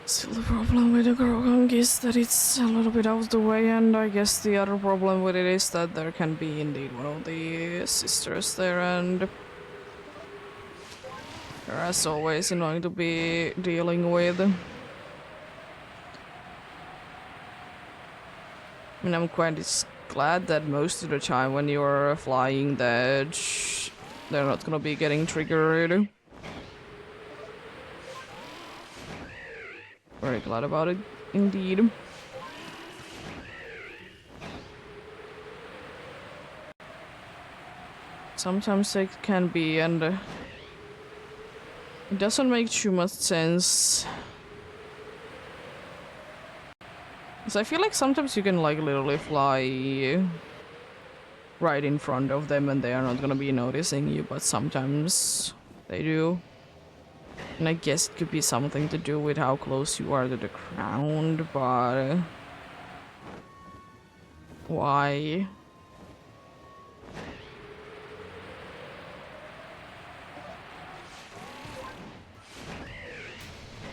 A: Still the problem with the Krogunk is that it's a little bit out of the way, and I guess the other problem with it is that there can be indeed one of the sisters there, and they're as always annoying to be dealing with. I mean, I'm quite glad that most of the time when you're flying the edge, they're not gonna be getting triggered. Very glad about it, indeed. Sometimes it can be, and it doesn't make too much sense. Because I feel like sometimes you can like literally fly right in front of them and they are not gonna be noticing you, but sometimes they do. And I guess it could be something to do with how close you are to the ground, but... why?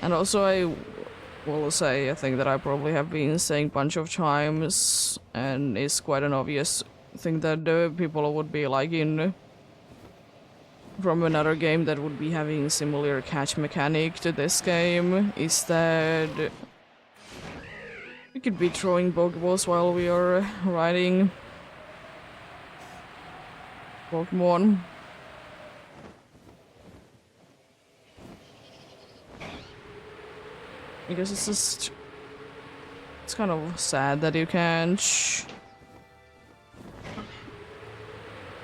A: And also I will say, I think that I probably have been saying a bunch of times, and it's quite an obvious thing that people would be like in... from another game that would be having similar catch mechanic to this game, is that we could be throwing Pokeballs while we are riding Pokemon. Because it's just... it's kind of sad that you can't.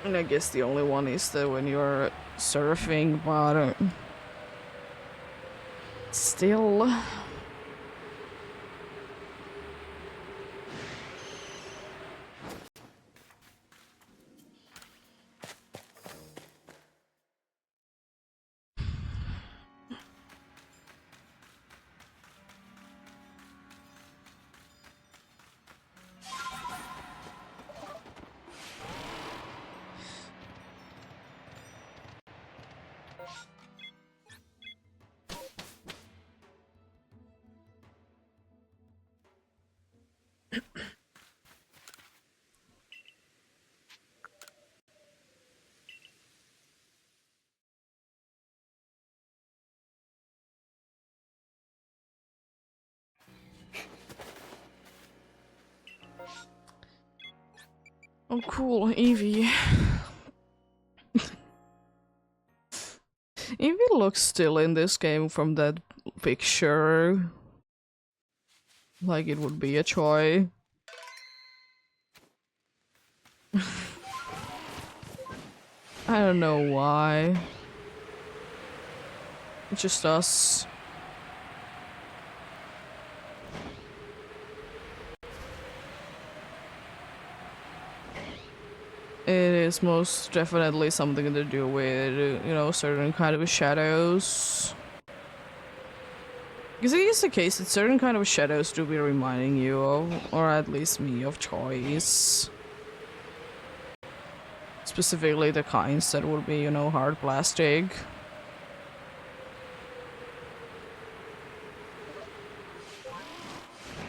A: And I guess the only one is that when you're surfing, but still. Oh cool, Eevee. Eevee looks still in this game from that picture. Like it would be a toy. I don't know why. It just does. It is most definitely something to do with, you know, certain kind of shadows. Because it is the case that certain kind of shadows do be reminding you of, or at least me, of choice. Specifically the kinds that would be, you know, hard plastic.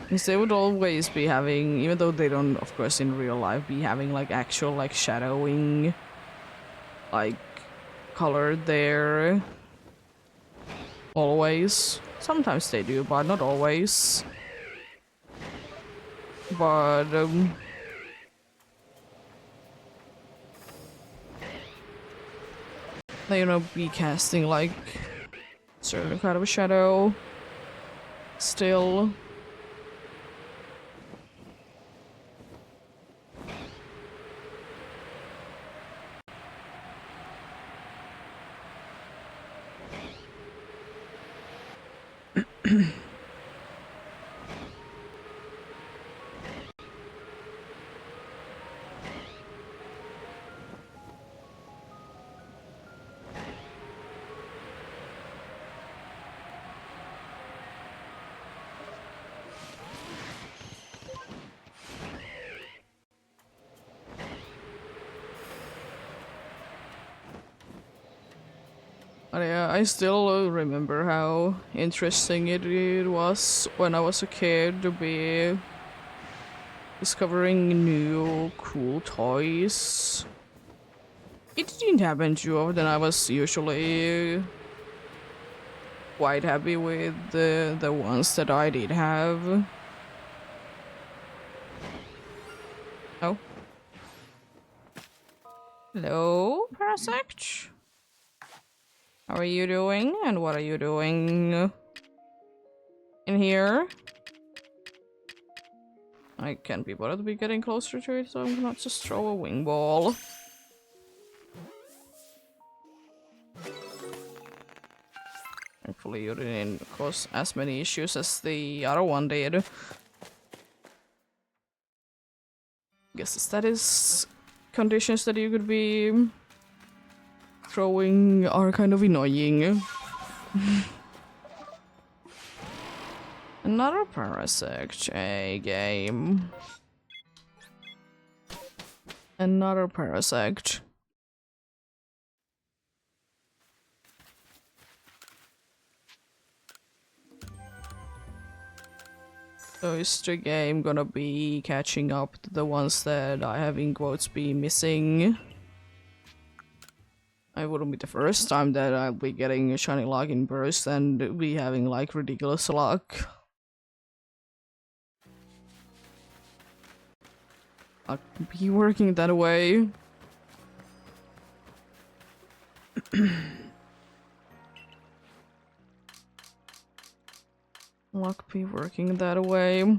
A: Because they would always be having, even though they don't, of course, in real life, be having like actual like shadowing, like color there. Always. Sometimes they do, but not always. But they, you know, be casting like certain kind of a shadow still. But yeah, I still remember how interesting it was when I was a kid to be discovering new cool toys. It didn't happen too often. I was usually quite happy with the ones that I did have. Oh. Hello, Parasect? How are you doing? And what are you doing in here? I can't be bothered to be getting closer to it, so I'm gonna just throw a wing ball. Hopefully you didn't cause as many issues as the other one did. Guess the status conditions that you could be throwing are kind of annoying. Another Parasect, a game. Another Parasect. So is the game gonna be catching up to the ones that I have in quotes be missing? It wouldn't be the first time that I'll be getting a shiny luck in burst and be having like ridiculous luck. I'll be working that way. Luck be working that way.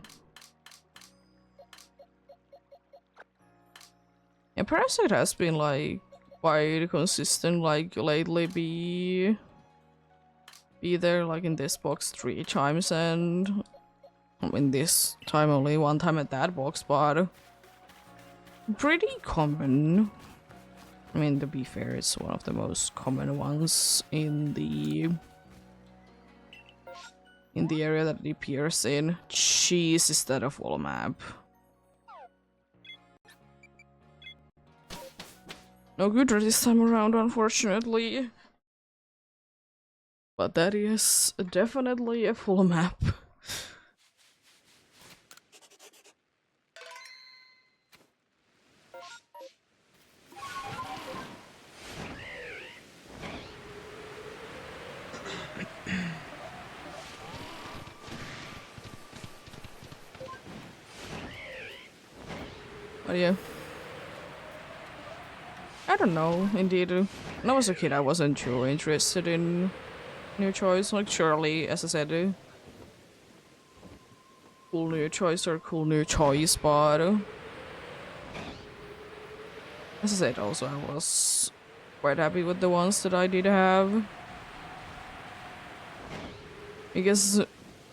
A: Yeah, Parasite has been like quite consistent, like lately be there like in this box 3 times, and I mean this time only 1 time at that box, but pretty common. I mean, to be fair, it's one of the most common ones in the area that it appears in. Jeez, is that a full map? No good this time around, unfortunately. But that is definitely a full map. But yeah. I don't know, indeed. When I was a kid, I wasn't too interested in new choice. Like, surely, as I said, cool new choice or cool new choice, but as I said, also, I was quite happy with the ones that I did have. Because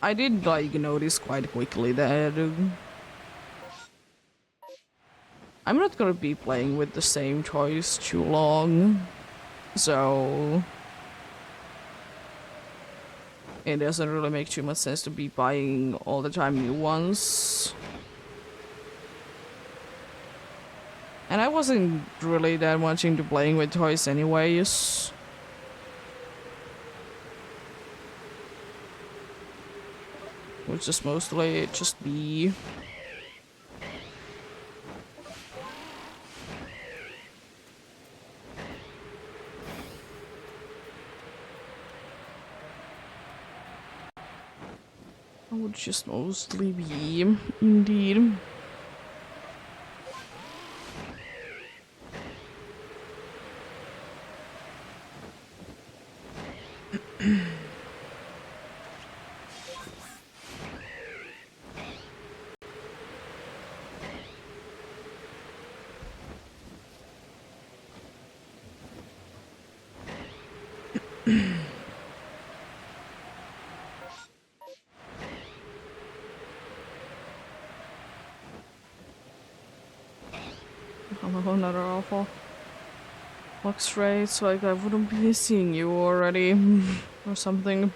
A: I did, like, notice quite quickly that I'm not gonna be playing with the same toys too long, so it doesn't really make too much sense to be buying all the time new ones. And I wasn't really that much into playing with toys anyways. Which is mostly just me. I would just mostly be, indeed. Another awful lux rates, like I wouldn't be seeing you already or something.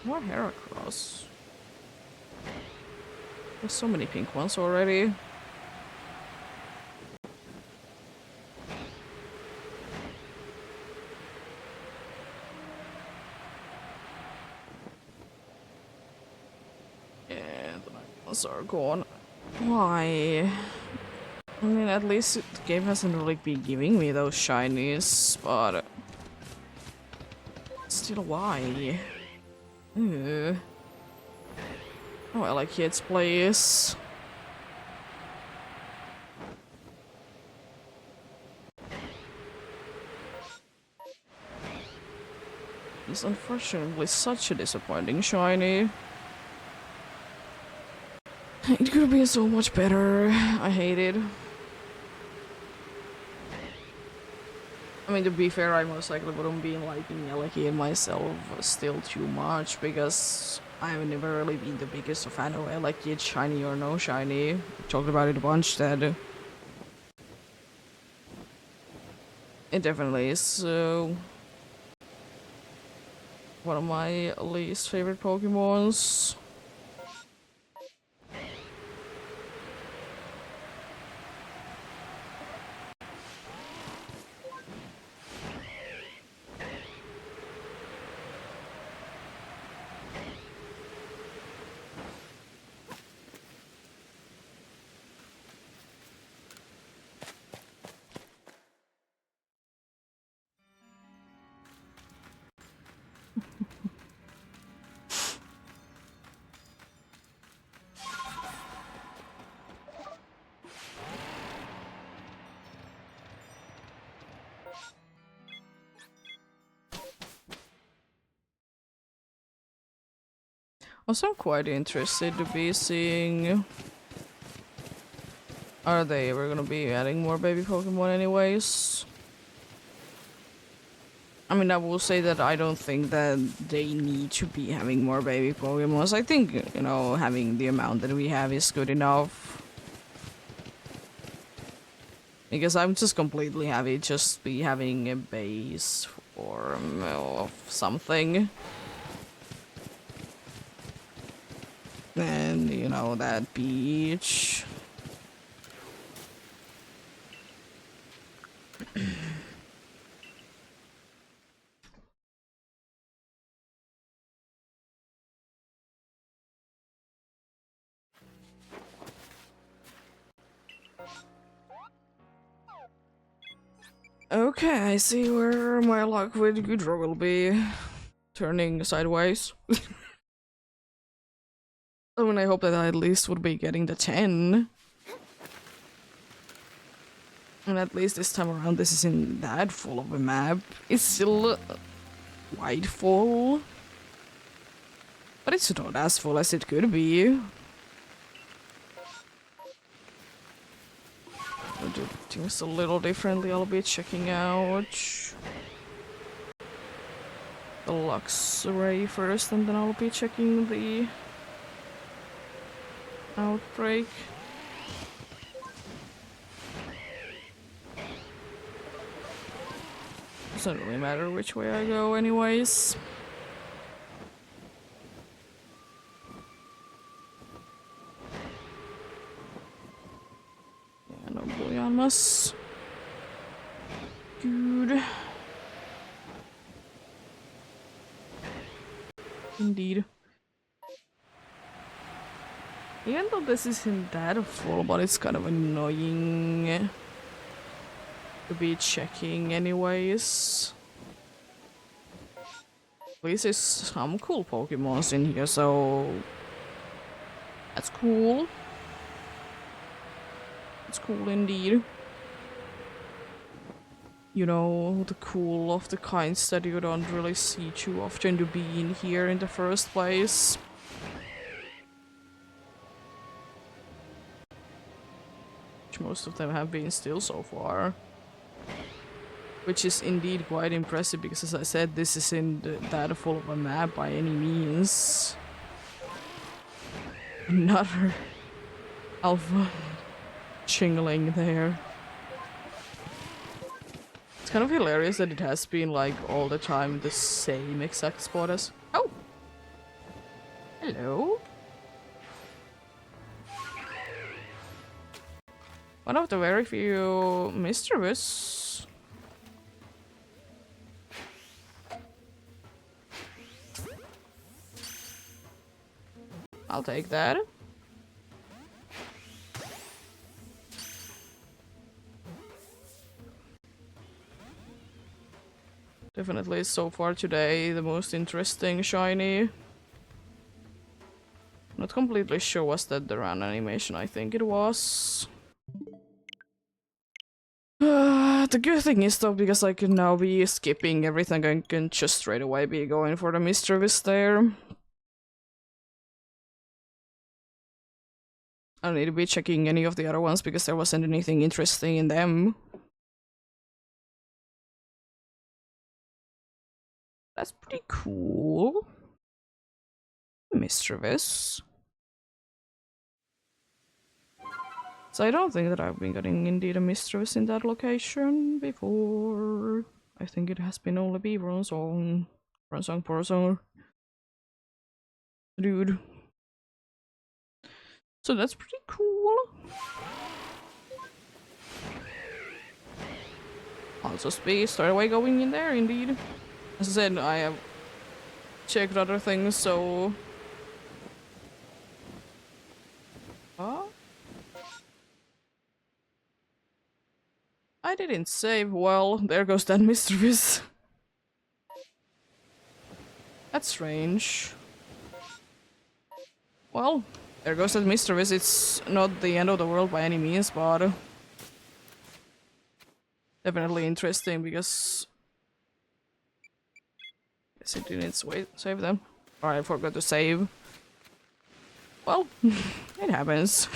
A: More Heracross. There's so many pink ones already. Yeah, the night ones are gone. Why? I mean, at least the game hasn't really been giving me those shinies, but still, why? Ew. Oh, I like kids plays. It's unfortunately such a disappointing shiny. It could have been so much better. I hate it. I mean, to be fair, I most likely wouldn't be liking Eleki myself still too much, because I've never really been the biggest fan of Eleki, shiny or no shiny. We talked about it a bunch, that it definitely is one of my least favorite Pokemons. Also, I'm quite interested to be seeing, are they ever gonna be adding more baby Pokemon anyways? I mean, I will say that I don't think that they need to be having more baby Pokemons. I think, you know, having the amount that we have is good enough. Because I'm just completely happy just be having a base form of something. And, you know, that beach. Okay, I see where my luck with Gudra will be turning sideways. I mean, I hope that I at least would be getting the 10. And at least this time around, this isn't that full of a map. It's still wide full. But it's not as full as it could be. I'll do things a little differently. I'll be checking out the Lux Array first, and then I'll be checking the Outbreak. doesn't really matter which way I go anyways. Yeah, no bullion-mas. Good. Indeed. Even though this isn't that full, but it's kind of annoying to be checking anyways. At least there's some cool Pokemons in here, so that's cool. It's cool indeed. You know, the cool of the kinds that you don't really see too often to be in here in the first place. Which most of them have been still so far. Which is indeed quite impressive because, as I said, this isn't that full of a map by any means. Another alpha chingling there. It's kind of hilarious that it has been like all the time the same exact spot as. Oh! Hello? One of the very few mischievous. I'll take that. Definitely so far today the most interesting shiny. Not completely sure was that the run animation, I think it was. The good thing is though, because I can now be skipping everything, I can just straight away be going for the mischievous there. I don't need to be checking any of the other ones because there wasn't anything interesting in them. That's pretty cool. Mischievous. So I don't think that I've been getting indeed a mischievous in that location before. I think it has been only be Bronzong. Bronzong. Dude. So that's pretty cool. I'll just be straight away going in there indeed. As I said, I have checked other things, so... Huh? I didn't save. Well, there goes that mischievous. That's strange. Well, there goes that mischievous. It's not the end of the world by any means, but... definitely interesting because... guess it didn't save them. Or I forgot to save. Well, it happens.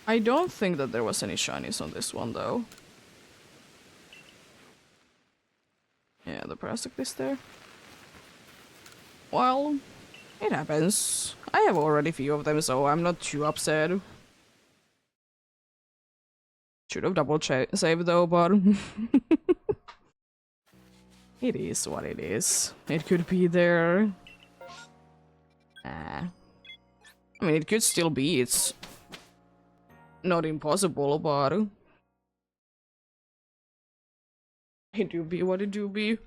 A: I don't think that there was any shinies on this one though. Yeah, the plastic is there. Well, it happens. I have already a few of them, so I'm not too upset. Should have double saved though, but it is what it is. It could be there. I mean, it could still be. It's not impossible, but it do be what it do be.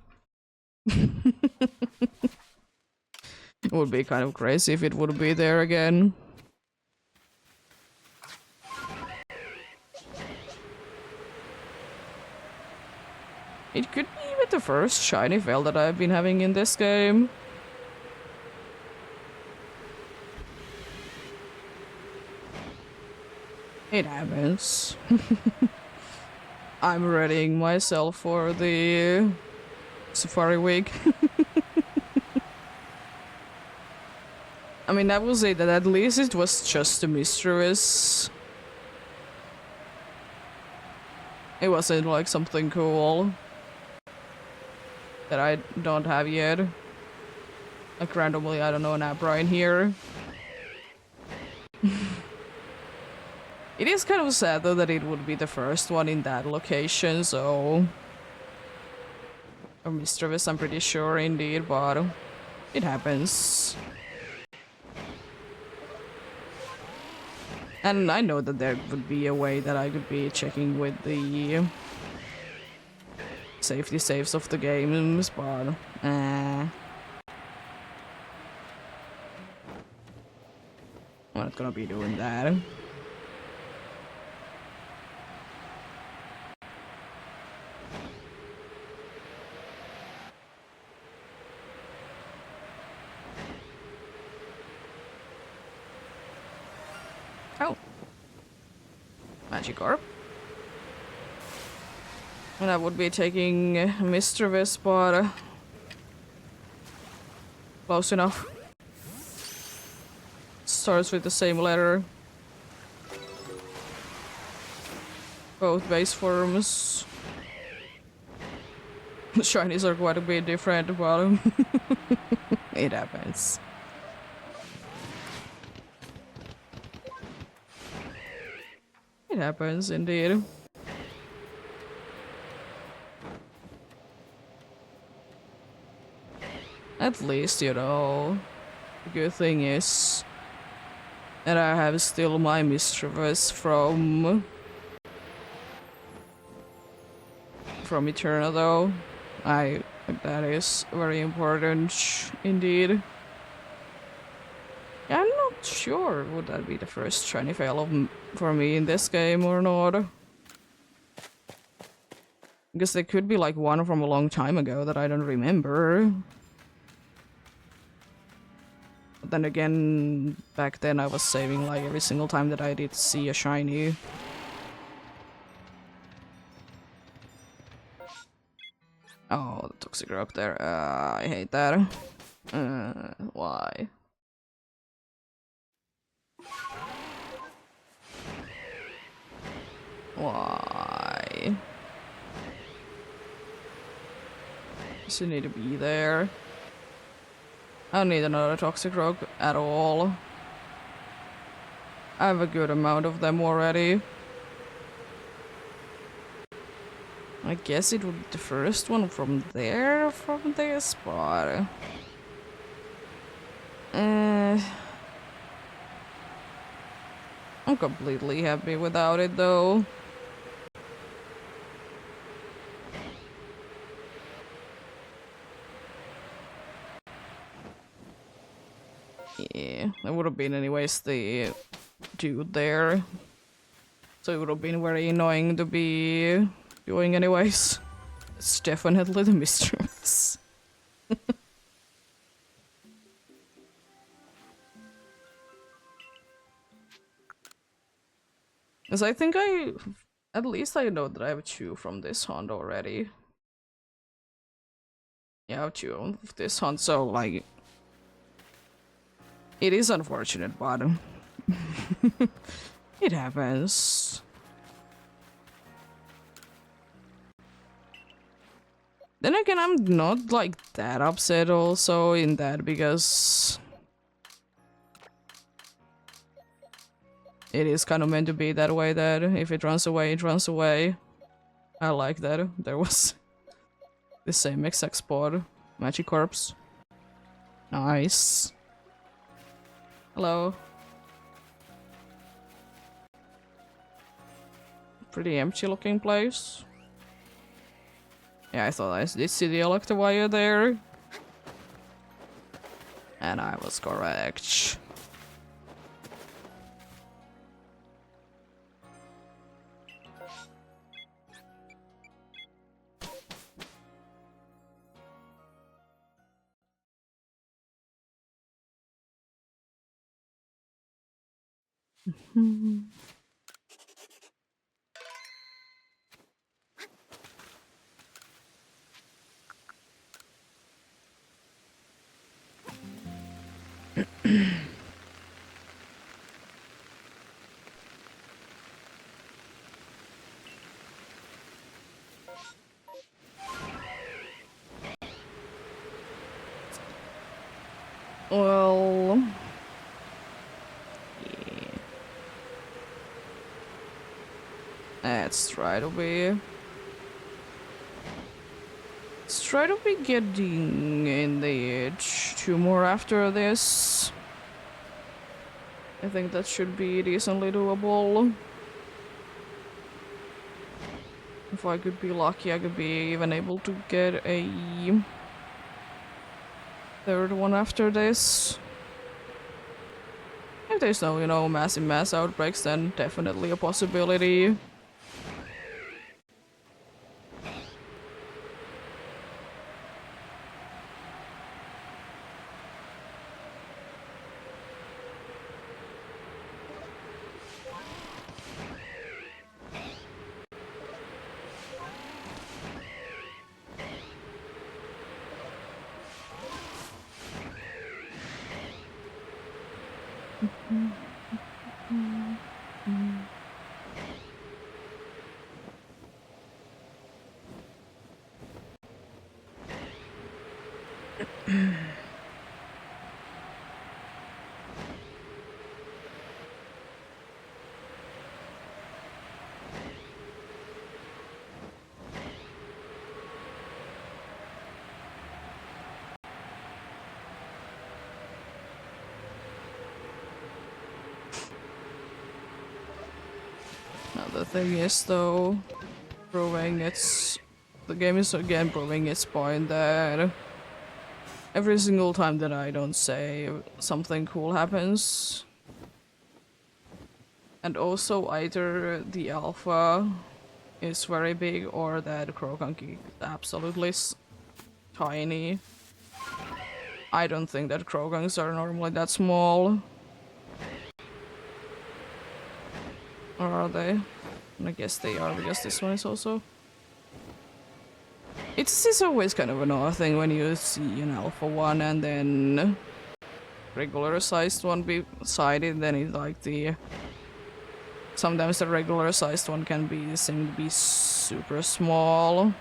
A: It would be kind of crazy if it would be there again. It could be with the first shiny fail that I've been having in this game. It happens. I'm readying myself for the Safari Week. I mean, I will say that at least it was just a mischievous. It wasn't like something cool that I don't have yet. Like randomly, I don't know, an Abra in here. It is kind of sad though that it would be the first one in that location, so... Or mischievous, I'm pretty sure indeed, but it happens. And I know that there would be a way that I could be checking with the safety saves of the games, but I'm not gonna be doing that. Oh. Magikarp. And I would be taking Mischievous, but close enough. Starts with the same letter. Both base forms. Shinies are quite a bit different, but it happens. It happens indeed. At least, you know, the good thing is that I have still my Mischievous from Eternal, though. That is very important indeed. I'm not sure would that be the first shiny fail for me in this game or not. Because there could be like one from a long time ago that I don't remember. But then again, back then I was saving like every single time that I did see a shiny. Oh, the Toxic Rock there. I hate that. Why? Why? Does it need to be there? I don't need another Toxic Rock at all. I have a good amount of them already. I guess it would be the first one from this spot. I'm completely happy without it though. Yeah, that would have been anyways the dude there. So it would have been very annoying to be doing anyways. It's definitely the mistress. Because I think at least I know that I have 2 from this hunt already. Yeah, I have 2 of this hunt, so like... It is unfortunate, but... it happens. Then again, I'm not like that upset also in that because... It is kind of meant to be that way, that if it runs away, it runs away. I like that. There was the same exact spot. Magikarps. Nice. Hello. Pretty empty looking place. Yeah, I thought I did see the Electivire there. And I was correct. Well... Yeah. let's try to be... Let's try to be getting in the edge. 2 more after this. I think that should be decently doable. If I could be lucky, I could be even able to get a 3rd one after this. If there's no, you know, massive mass outbreaks, then definitely a possibility. Now the thing is though, the game is again proving its point that every single time that I don't save, something cool happens. And also either the alpha is very big or that Krogank is absolutely tiny. I don't think that Kroganks are normally that small. Or are they? I guess they are, because this one is also... It's always kind of an odd thing when you see an alpha one and then regular sized one beside it, then it's like the... Sometimes the regular sized one can be seem to be super small.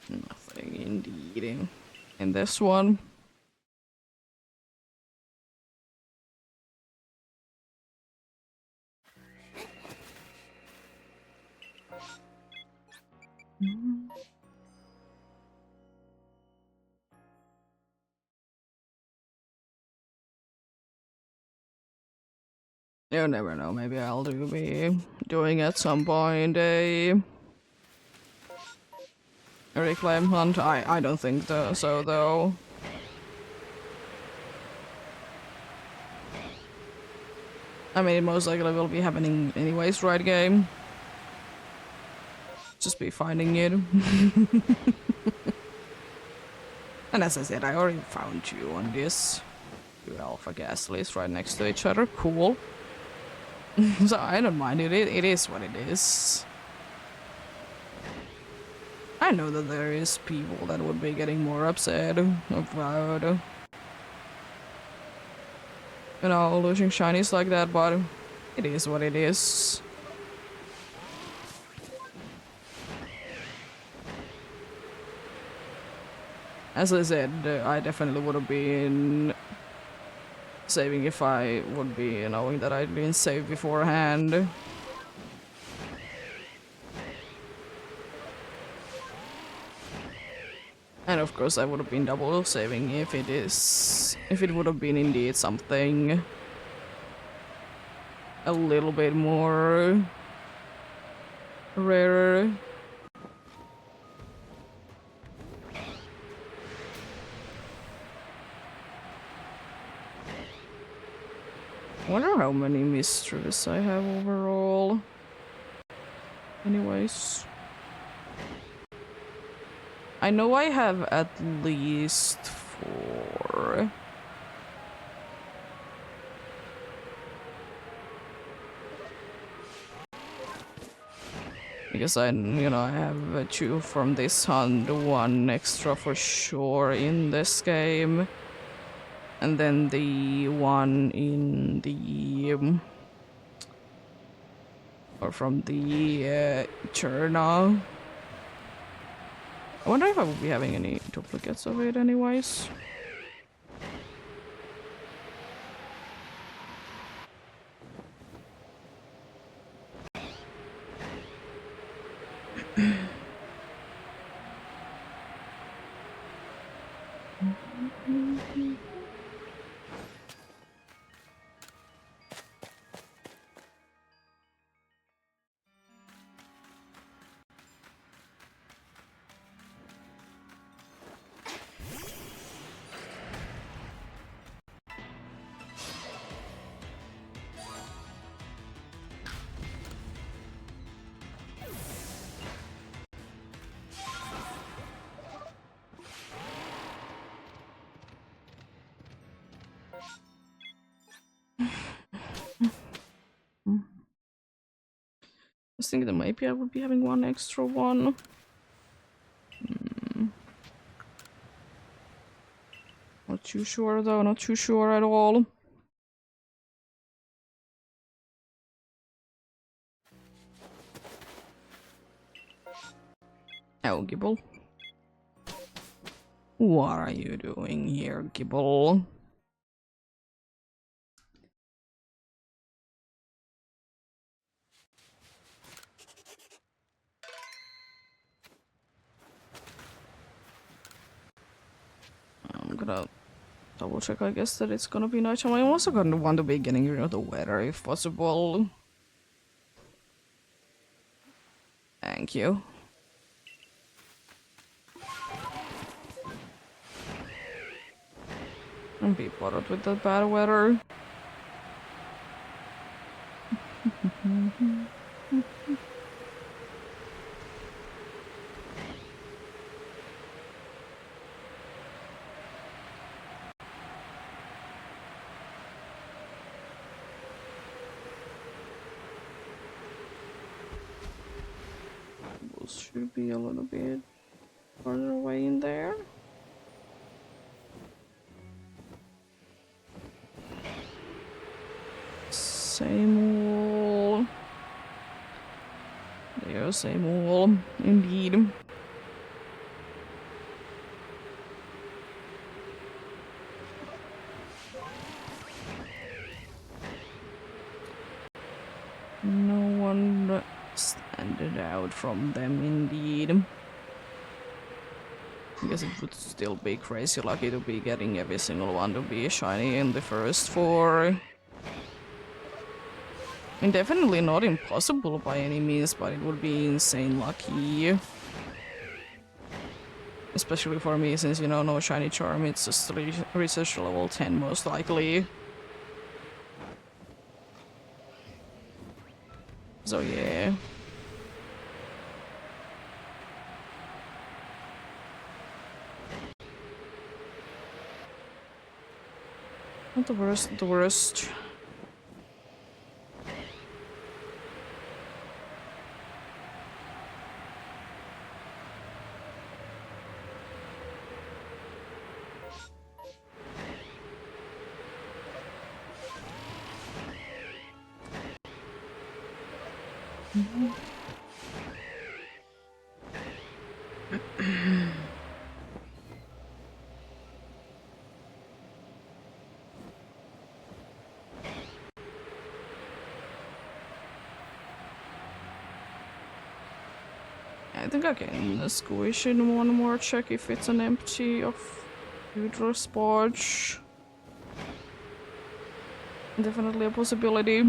A: Nothing indeed in this one. You never know, maybe I'll be doing at some point a reclaim hunt. I don't think so though. I mean, it most likely will be happening anyways, right game? Just be finding it. And as I said, I already found you on this. 2 alpha ghastlies right next to each other. Cool. So I don't mind it. It is what it is. I know that there is people that would be getting more upset about, you know, losing shinies like that, but it is what it is. As I said, I definitely would have been saving if I would be knowing that I'd been saved beforehand. And of course I would have been double saving if it would have been indeed something a little bit more rarer. I wonder how many mistresses I have overall. Anyways. I know I have at least 4. Because I have 2 from this hunt, 1 extra for sure in this game. And then the 1 in the... or from the journal. I wonder if I will be having any duplicates of it anyways. I was thinking that maybe I would be having 1 extra one. Not too sure though, not too sure at all. Oh, Gibble. What are you doing here, Gibble? I'm gonna double check, I guess, that it's gonna be nighttime. I'm also gonna want to be getting rid of the weather if possible. Thank you. And be bothered with the bad weather. Should be a little bit further away in there. Same wall. There, same wall, indeed. No one standed out from them, indeed. I guess it would still be crazy lucky to be getting every single one to be shiny in the first 4. And definitely not impossible by any means, but it would be insane lucky. Especially for me, since, no shiny charm, it's just research level 10 most likely. So yeah. Not the worst, the worst. I think I can squish in one more check if it's an empty of Hydro Sparge. Definitely a possibility.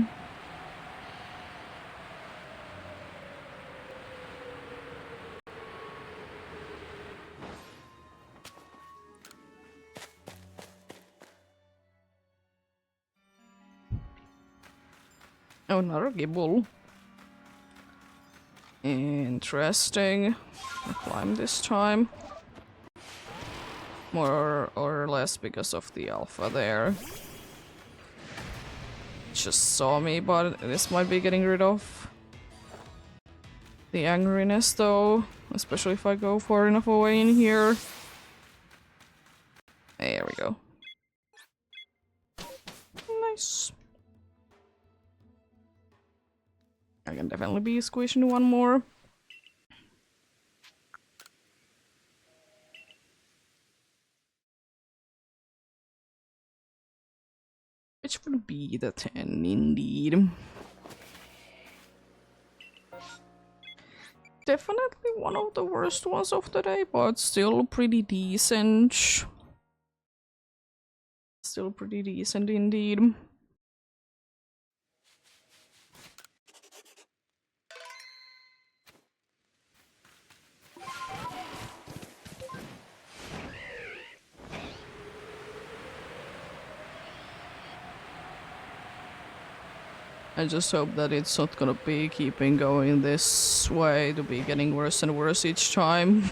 A: Oh, another Gibble. Interesting. I climb this time. More or less because of the alpha there. Just saw me, but this might be getting rid of. the angriness though, especially if I go far enough away in here. There we go. Nice. I can definitely be squishing one more. Which would be the 10 indeed. Definitely one of the worst ones of the day, but still pretty decent. Still pretty decent indeed. I just hope that it's not gonna be keeping going this way to be getting worse and worse each time.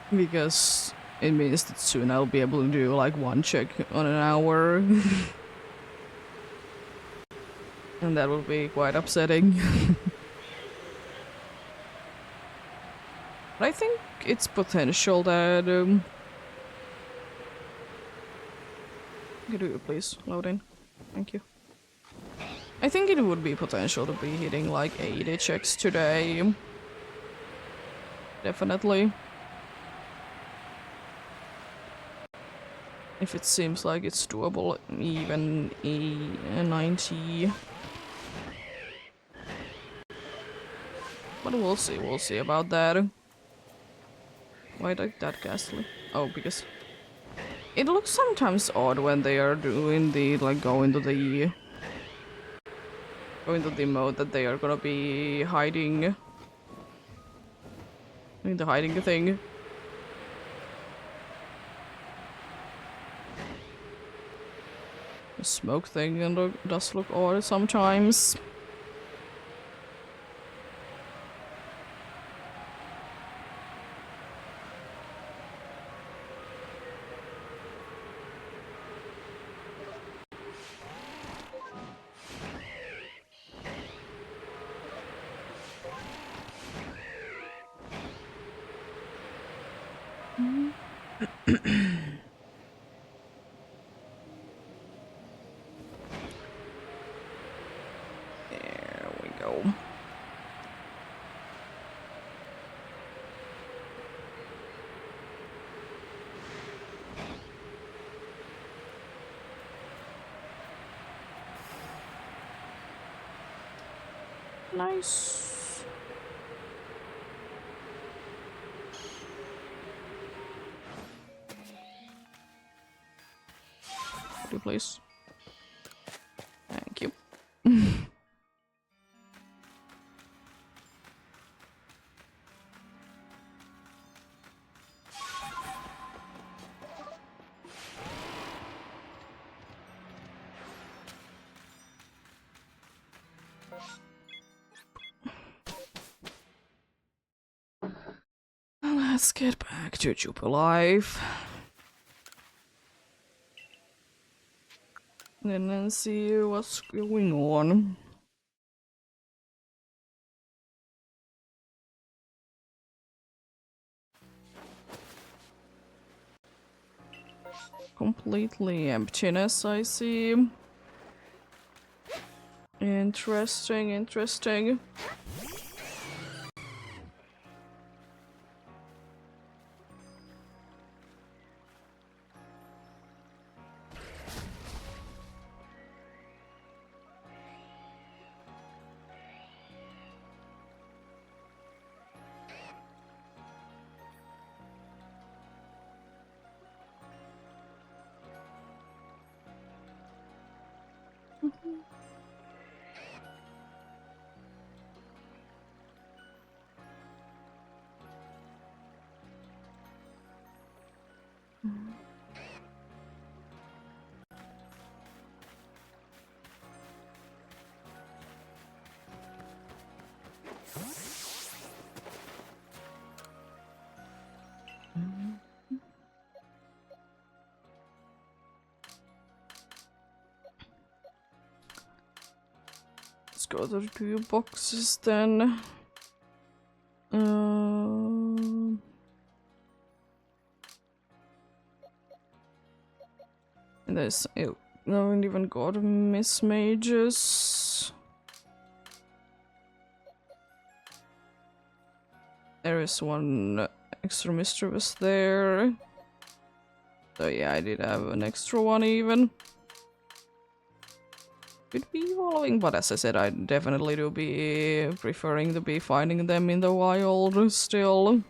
A: Because it means that soon I'll be able to do like one check on an hour. And that will be quite upsetting. But I think it's potential that could you please load in? Thank you. I think it would be potential to be hitting like 80 checks today. Definitely. If it seems like it's doable, even a 90. But we'll see about that. Why like that ghastly? Oh, because it looks sometimes odd when they are doing the like go into the mode that they are gonna be hiding. Doing the hiding thing. The smoke thing and does look odd sometimes. There we go. Nice. Could you please? Thank you. Let's get back to Jupa Life. And then see what's going on. Completely emptiness, I see. Interesting, interesting. go to the 2 boxes then. And there's... I haven't even got Miss Mages. There is 1 extra mischievous there. So yeah, I did have an extra one even. Could be evolving, but as I said, I definitely do be preferring to be finding them in the wild still.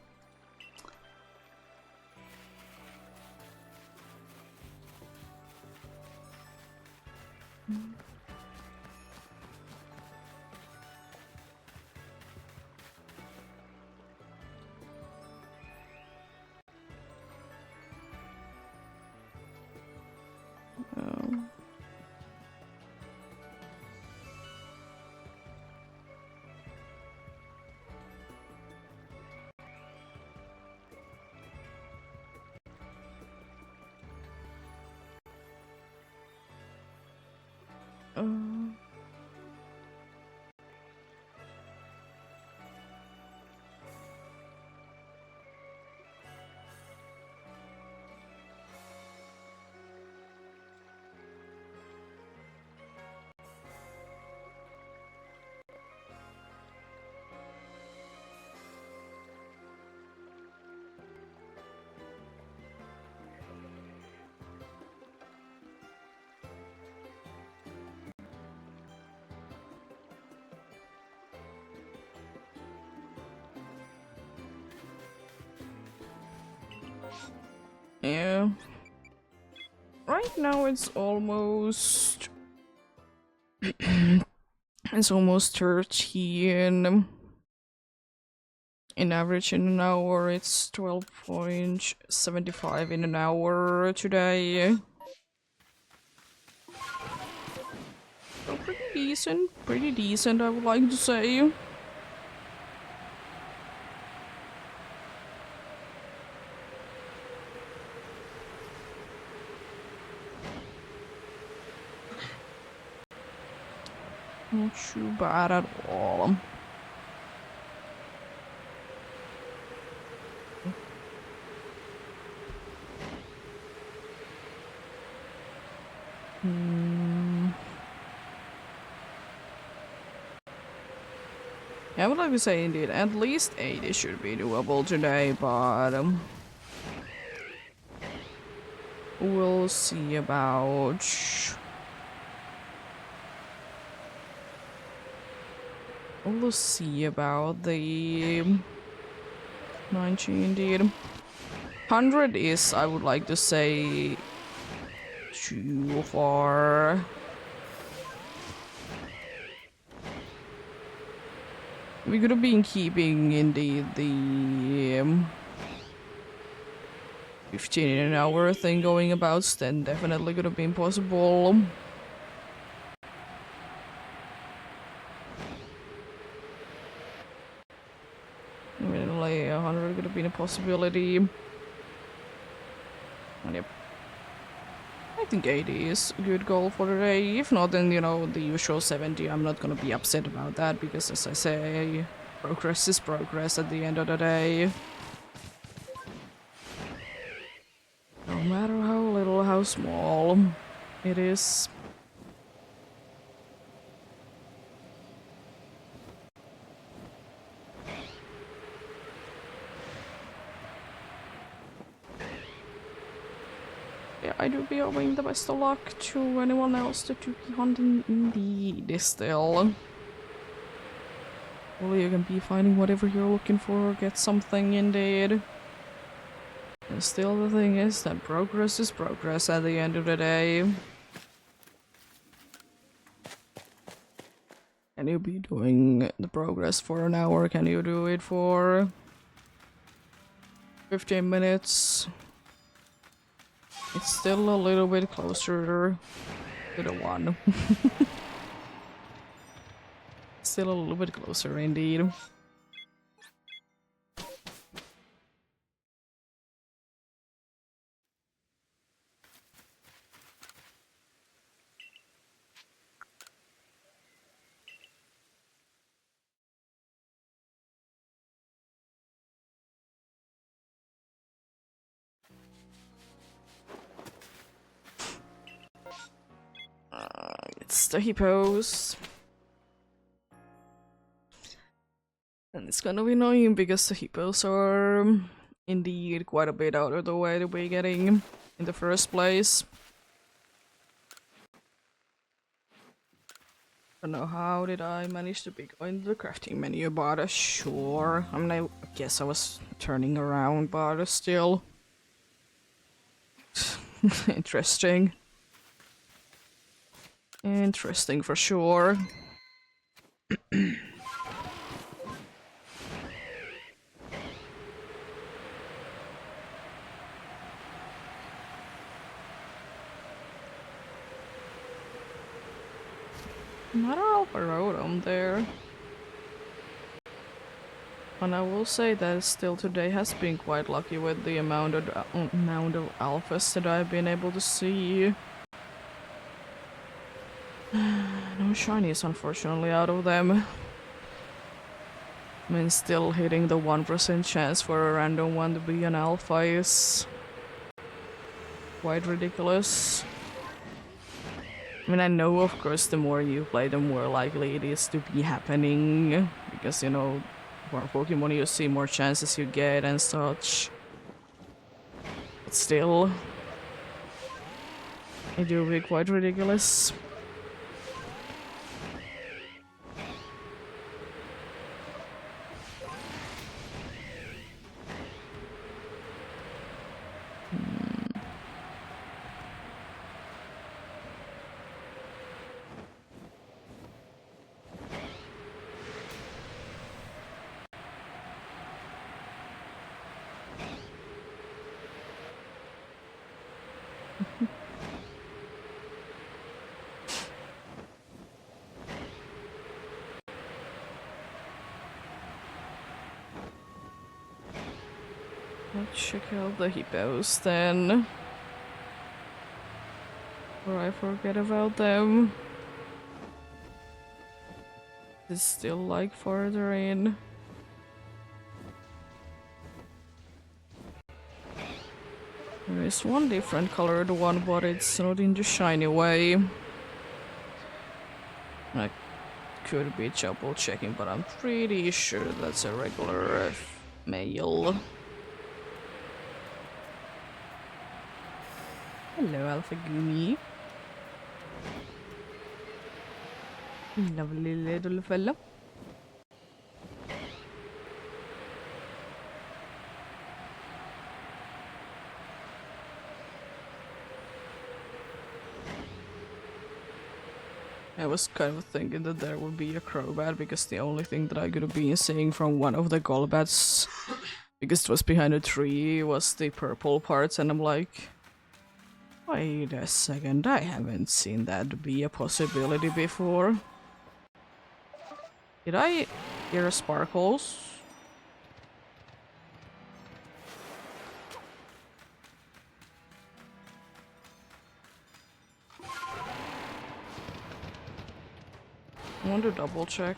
A: Yeah. Right now it's almost... it's almost 13. In average in an hour, it's 12.75 in an hour today. So pretty decent, I would like to say. Not too bad at all. Yeah, I would like to say indeed, at least 80 should be doable today, but we'll see about... We'll see about the 90 indeed. 100 is, I would like to say, too far. We could have been keeping indeed the 15 in an hour thing going about, then definitely could have been possible. Definitely 100 could have been a possibility. And yep. I think 80 is a good goal for today. If not, then, you know, the usual 70. I'm not gonna be upset about that, because as I say, progress is progress at the end of the day. No matter how little, how small it is. Yeah, I do be owing the best of luck to anyone else that do be hunting indeed still. Well, you can be finding whatever you're looking for, get something indeed. And still the thing is that progress is progress at the end of the day. Can you be doing the progress for an hour? Can you do it for 15 minutes? It's still a little bit closer to the 1. Still a little bit closer indeed. It's the hippos. And it's kind of annoying because the hippos are indeed quite a bit out of the way to be getting in the first place. I don't know how did I manage to be going to the crafting menu, but sure. I mean, I guess I was turning around, but still. Interesting. Interesting for sure. Not all Rotom there. And I will say that still today has been quite lucky with the amount of alphas that I've been able to see. No shinies unfortunately out of them. I mean, still hitting the 1% chance for a random one to be an alpha is quite ridiculous. I mean, I know of course the more you play, the more likely it is to be happening. Because, you know, more Pokemon you see, more chances you get and such. But still, it do be quite ridiculous. Let's check out the hippos then. Or I forget about them. It's still like farther in. There is one different colored one, but it's not in the shiny way. I could be double checking, but I'm pretty sure that's a regular male. Hello, Alpha Gumi. Lovely little fella. I was kind of thinking that there would be a Crobat because the only thing that I could have been seeing from one of the Golbats, because it was behind a tree, was the purple parts, and I'm like, wait a second, I haven't seen that be a possibility before. Did I hear sparkles? I want to double check.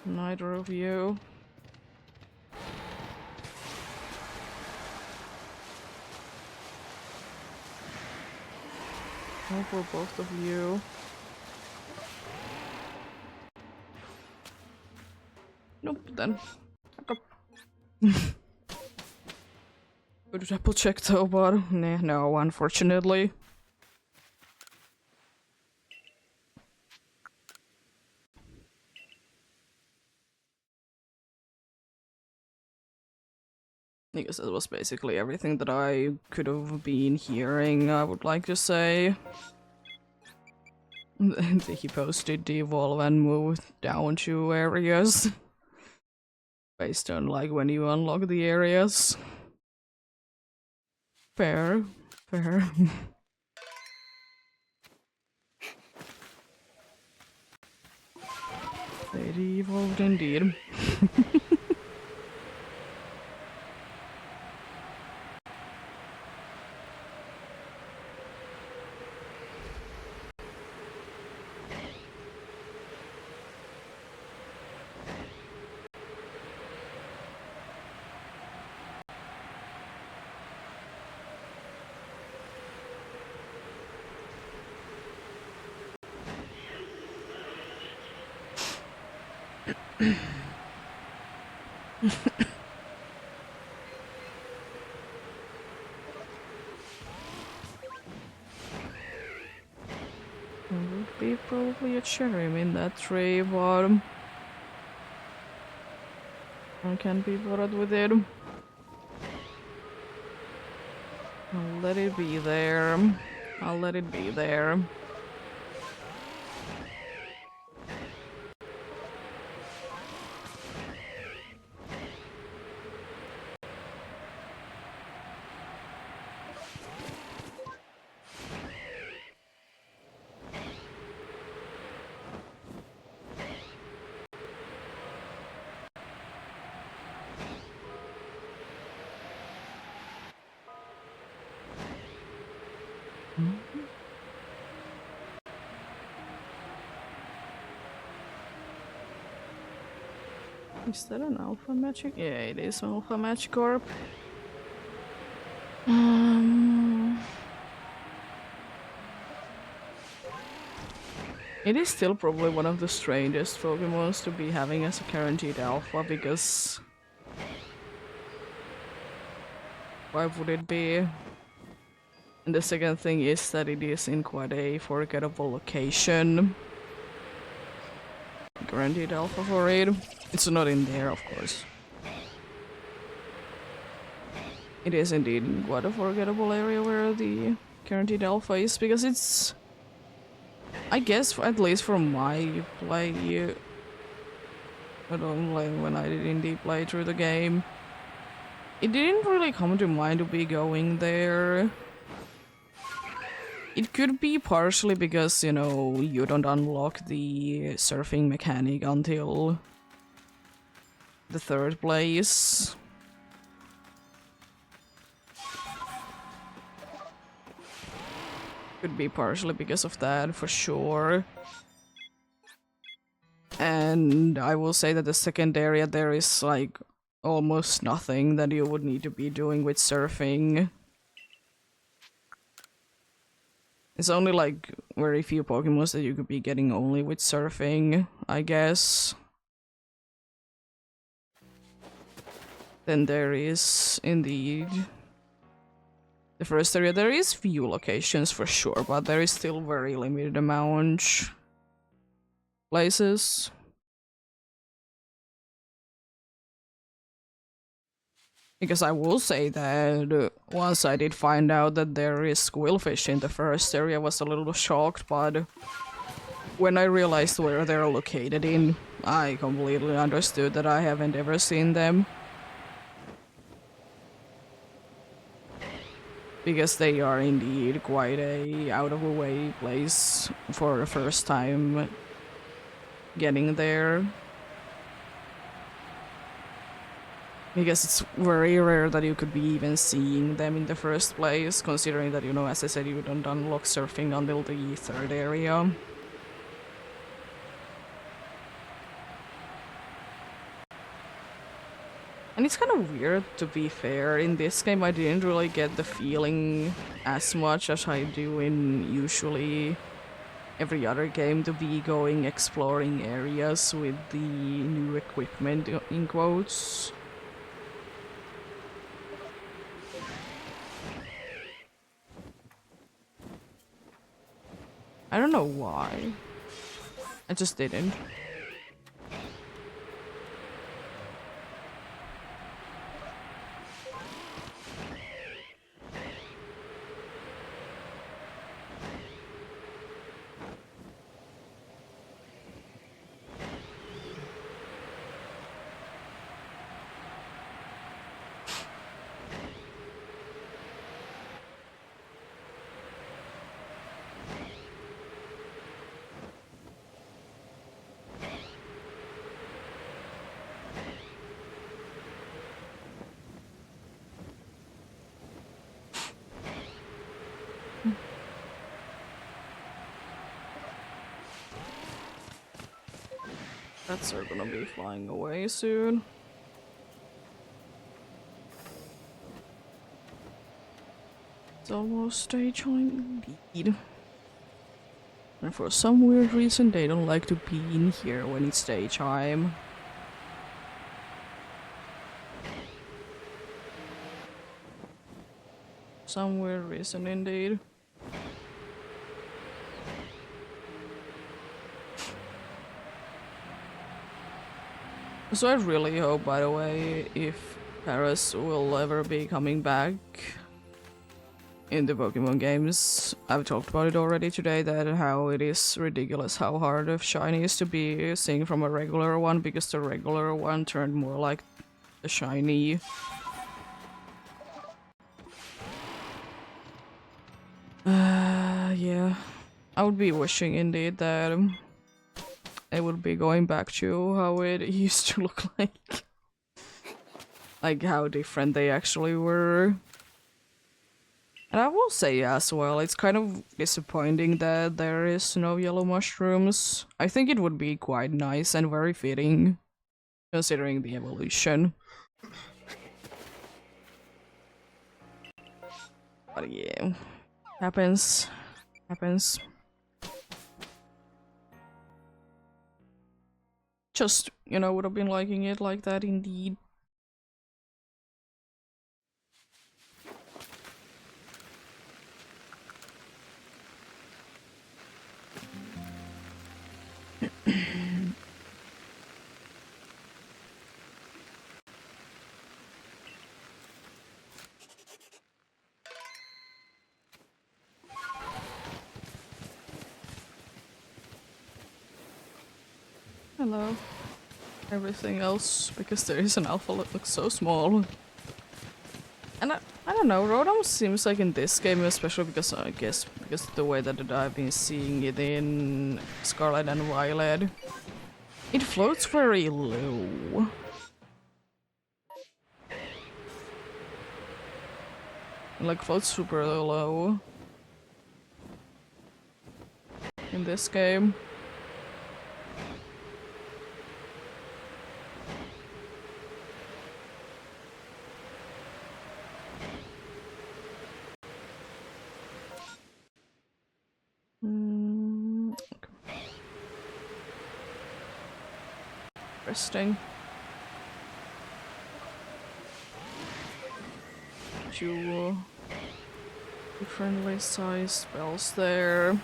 A: Neither of you. Go for both of you. Nope, then. Could double check though, but nah, no, unfortunately. Because that was basically everything that I could have been hearing, I would like to say. The hippos did devolve and move down to areas. Based on like when you unlock the areas. Fair. Fair. They devolved indeed. Would be probably a cherry in that tree, but I can't be bothered with it. I'll let it be there. I'll let it be there. Is that an alpha magic? Yeah, it is an alpha magic orb. It is still probably one of the strangest Pokemons to be having as a guaranteed alpha, because why would it be? And the second thing is that it is in quite a forgettable location. Guaranteed alpha for it. It's not in there, of course. It is indeed quite a forgettable area where the guaranteed alpha is, because it's, I guess, at least from my play, I don't play when I did indeed play through the game, it didn't really come to mind to be going there. It could be partially because, you know, you don't unlock the surfing mechanic until the third place. Could be partially because of that, for sure. And I will say that the second area there is like almost nothing that you would need to be doing with surfing. It's only like very few Pokemons that you could be getting only with surfing, I guess. Then there is indeed the first area. There is few locations for sure, but there is still very limited amount places. Because I will say that once I did find out that there is squillfish in the first area, I was a little shocked, but when I realized where they're located in, I completely understood that I haven't ever seen them. Because they are indeed quite a out-of-the-way place for the first time getting there. Because it's very rare that you could be even seeing them in the first place, considering that, you know, as I said, you don't unlock surfing until the third area. And it's kind of weird, to be fair. In this game, I didn't really get the feeling as much as I do in usually every other game, to be going exploring areas with the new equipment, in quotes. I don't know why. I just didn't. That's gonna be flying away soon. It's almost stage 1 indeed. And for some weird reason, they don't like to be in here when it's daytime. Some weird reason indeed. So I really hope, by the way, if Paris will ever be coming back in the Pokemon games. I've talked about it already today, that how it is ridiculous how hard a shiny is to be seen from a regular one, because the regular one turned more like the shiny. Yeah. I would be wishing indeed that it would be going back to how it used to look like. Like how different they actually were. And I will say as well, it's kind of disappointing that there is no yellow mushrooms. I think it would be quite nice and very fitting, considering the evolution. But yeah, happens. Happens. Just, you know, would have been liking it like that indeed. Hello. Everything else, because there is an alpha that looks so small. And I don't know, Rotom seems like in this game, especially because I guess because of the way that I've been seeing it in Scarlet and Violet, it floats very low. Like floats super low in this game. Okay. Interesting. Two differently sized spells there.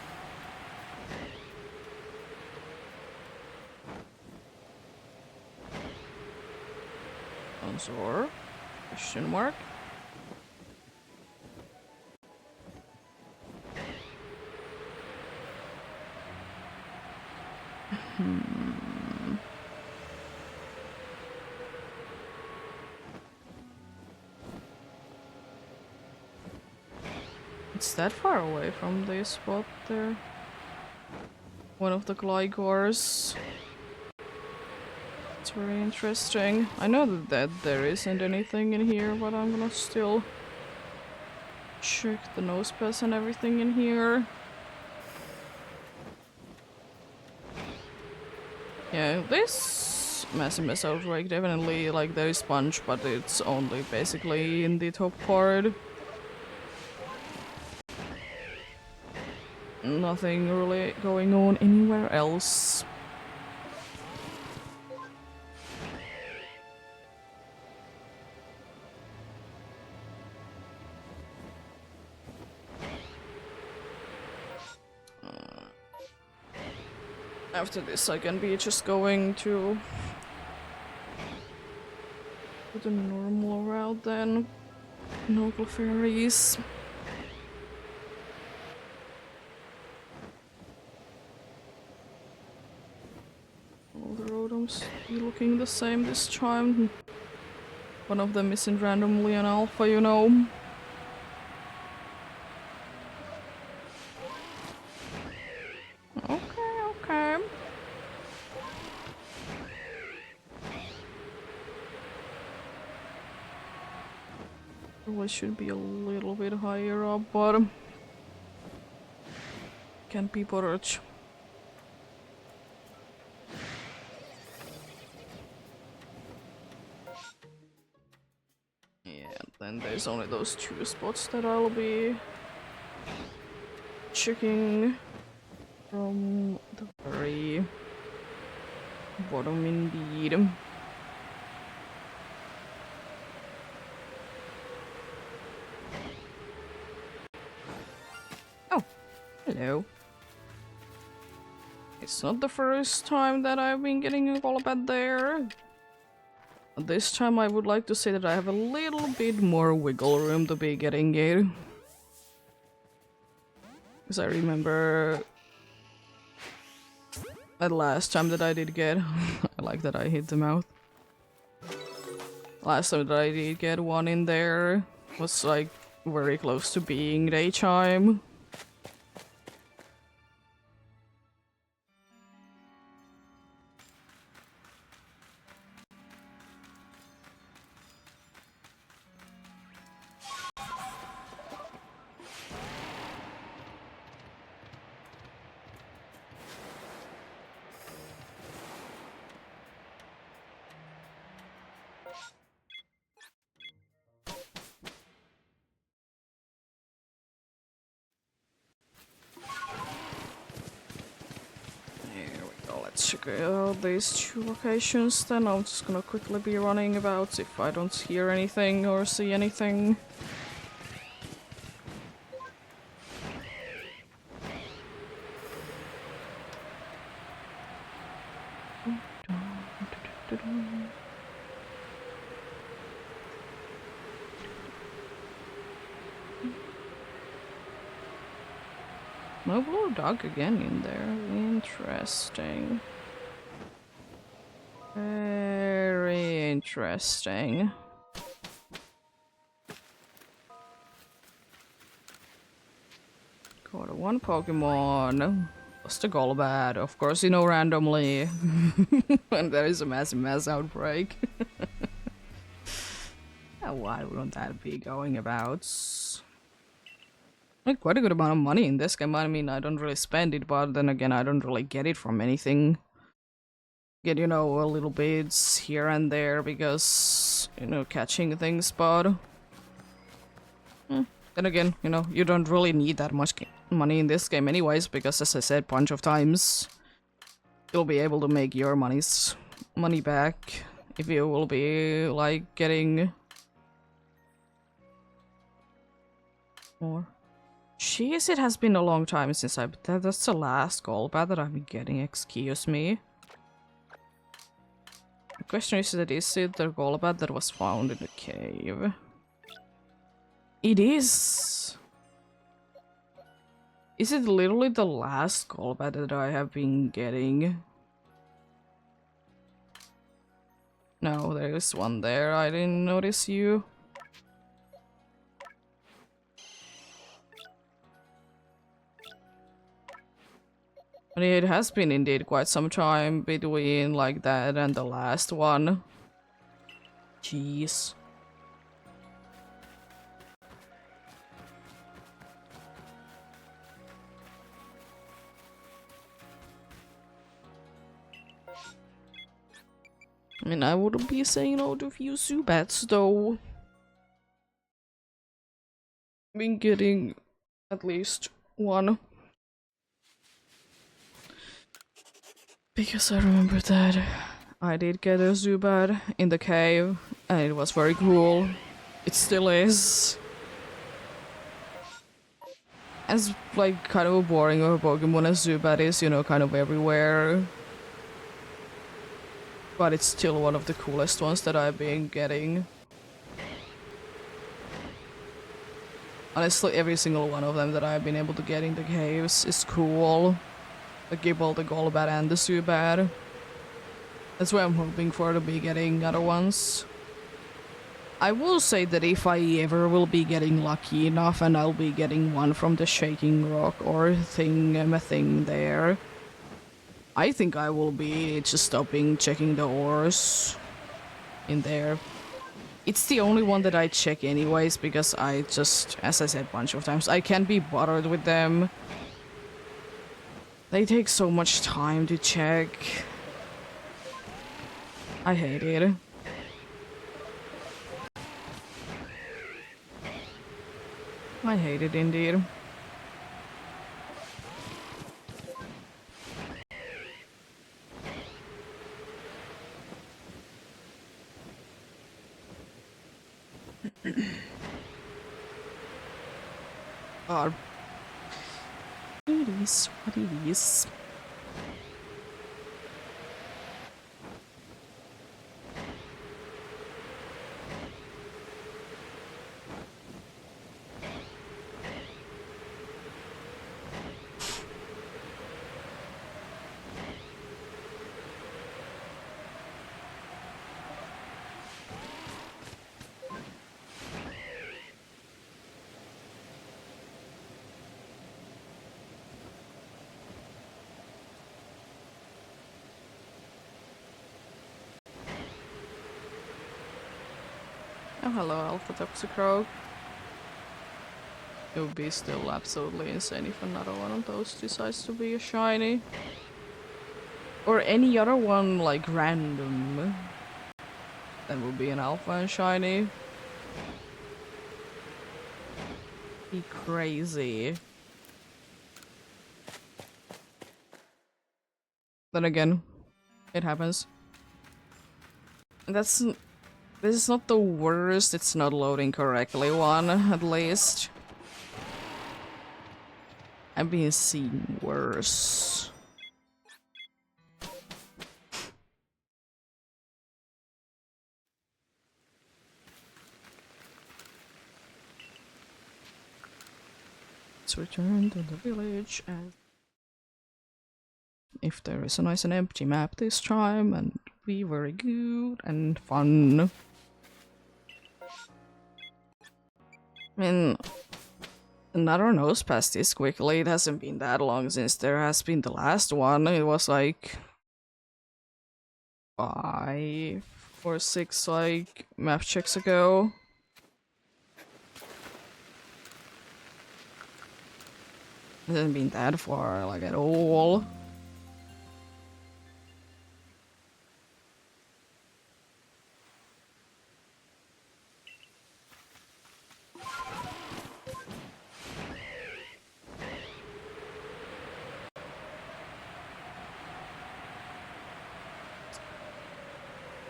A: Azor? Question mark? It's that far away from the spot there. One of the Glygors. It's very interesting. I know that there isn't anything in here, but I'm gonna still check the nosepass and everything in here. Yeah, this Massimus Outbreak definitely, like, there is sponge, but it's only basically in the top part. Nothing really going on anywhere else. After this I can be just going to the normal route then. No Clefairies. All the Rotoms be looking the same this time. One of them isn't randomly an alpha, you know. Okay. Probably should be a little bit higher up, but can't be bothered. Yeah, then there's only those two spots that I'll be checking from the very bottom indeed. Oh, hello. It's not the first time that I've been getting a Golbat there. This time I would like to say that I have a little bit more wiggle room to be getting it. Because I remember that last time that I did get... I like that I hit the mouth. Last time that I did get one in there was like very close to being daytime. Let's check out these two locations then. I'm just gonna quickly be running about if I don't hear anything or see anything. No blue dog again in there. Interesting. Very interesting. Got one Pokemon. Lost a Golbat, of course, you know, randomly. When there is a massive mass outbreak. Why wouldn't that be going about? Like, quite a good amount of money in this game. I mean, I don't really spend it, but then again, I don't really get it from anything. Get, you know, a little bits here and there because, you know, catching things, but... Then again, you know, you don't really need that much money in this game anyways, because as I said a bunch of times, you'll be able to make your money back if you will be, like, getting... more. Jeez, it has been a long time since that's the last Golbat that I've been getting, excuse me. The question is it the Golbat that was found in the cave? It is! Is it literally the last Golbat that I have been getting? No, there is one there, I didn't notice you. But it has been indeed quite some time between like that and the last one. Jeez. I mean, I wouldn't be saying no to a few Zubats though. Been getting at least one. Because I remember that I did get a Zubat in the cave, and it was very cool. It still is. As like kind of a boring of a Pokemon as Zubat is, you know, kind of everywhere. But it's still one of the coolest ones that I've been getting. Honestly, every single one of them that I've been able to get in the caves is cool. The Gibble, the Golbat, and the Zubat. That's why I'm hoping for to be getting other ones. I will say that if I ever will be getting lucky enough and I'll be getting one from the Shaking Rock or thing there, I think I will be just stopping checking the ores in there. It's the only one that I check anyways because I just, as I said a bunch of times, I can't be bothered with them. They take so much time to check. I hate it. I hate it indeed. God. It is what it is. Oh, hello, Alpha Toxicroak. It would be still absolutely insane if another one of those decides to be a shiny. Or any other one, like, random. That would be an alpha and shiny. Be crazy. Then again, it happens. This is not the worst, it's not loading correctly one, at least. I've been seeing worse. Let's return to the village as if there is a nice and empty map this time, and be very good and fun. I mean, another nose past this quickly. It hasn't been that long since there has been the last one. It was like 5 or 6 like map checks ago. It hasn't been that far, like, at all.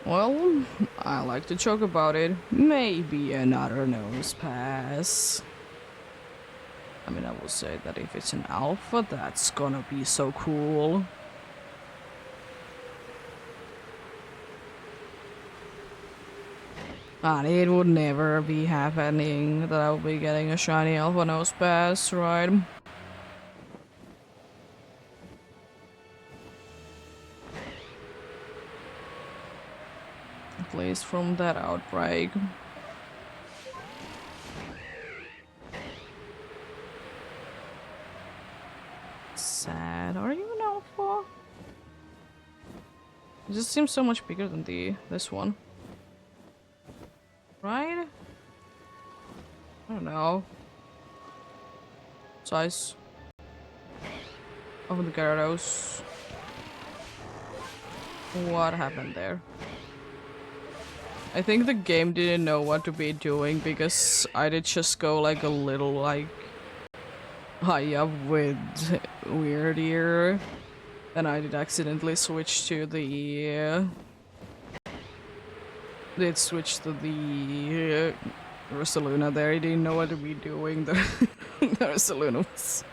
A: Well, I like to joke about it. Maybe another nose pass. I mean, I will say that if it's an alpha, that's gonna be so cool. And it would never be happening that I would be getting a shiny alpha nose pass, right? At least from that outbreak. Sad. Are you an alpha? It just seems so much bigger than this one. Right? I don't know. Size of the Gyarados. What happened there? I think the game didn't know what to be doing because I did just go like a little like high up with Weird Ear, and I did accidentally switch to the did switch to the Ursaluna there. I didn't know what to be doing. The Ursaluna was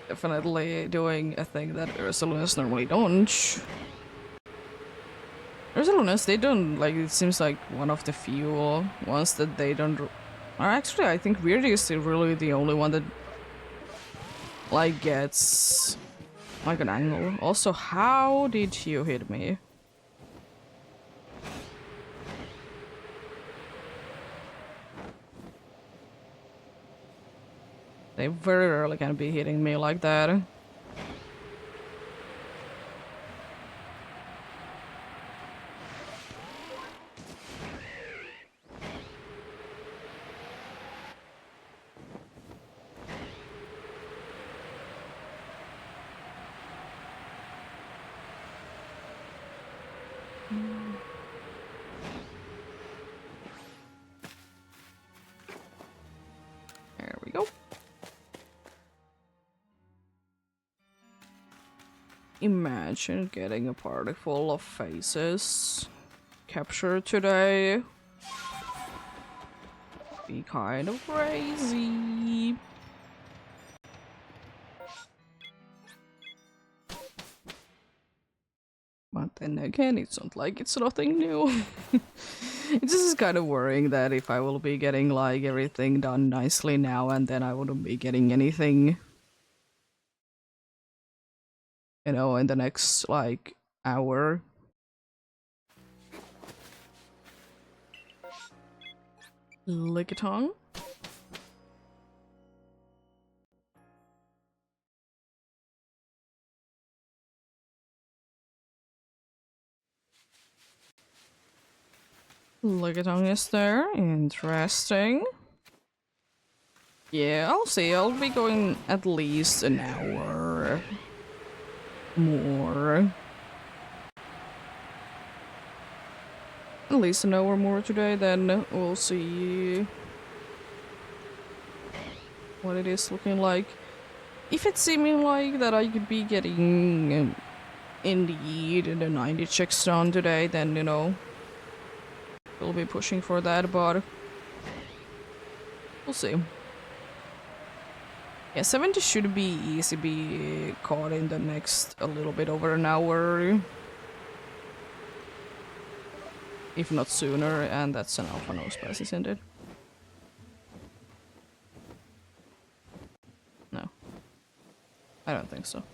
A: definitely doing a thing that Ursalunas normally don't. Ursalunas, they don't, like, it seems like one of the few ones that they don't. Or actually, I think Weird is still really the only one that, like, gets like an angle. Also, how did you hit me? They very rarely can be hitting me like that. There we go. Imagine getting a party full of faces captured today. be kind of crazy. But then again, it's not like it's nothing new. It just is kind of worrying that if I will be getting like everything done nicely now and then I wouldn't be getting anything, you know, in the next like hour. Lick a tongue. Ligaton is there. Interesting. Yeah, I'll see. I'll be going at least an hour more. At least an hour more today, then we'll see what it is looking like. If it's seeming like that I could be getting indeed the 90 checks done today, then, you know, we'll be pushing for that, but we'll see. Yeah, 70 should be easy be caught in the next a little bit over an hour. If not sooner, and that's an alpha no spice, isn't it? No. I don't think so.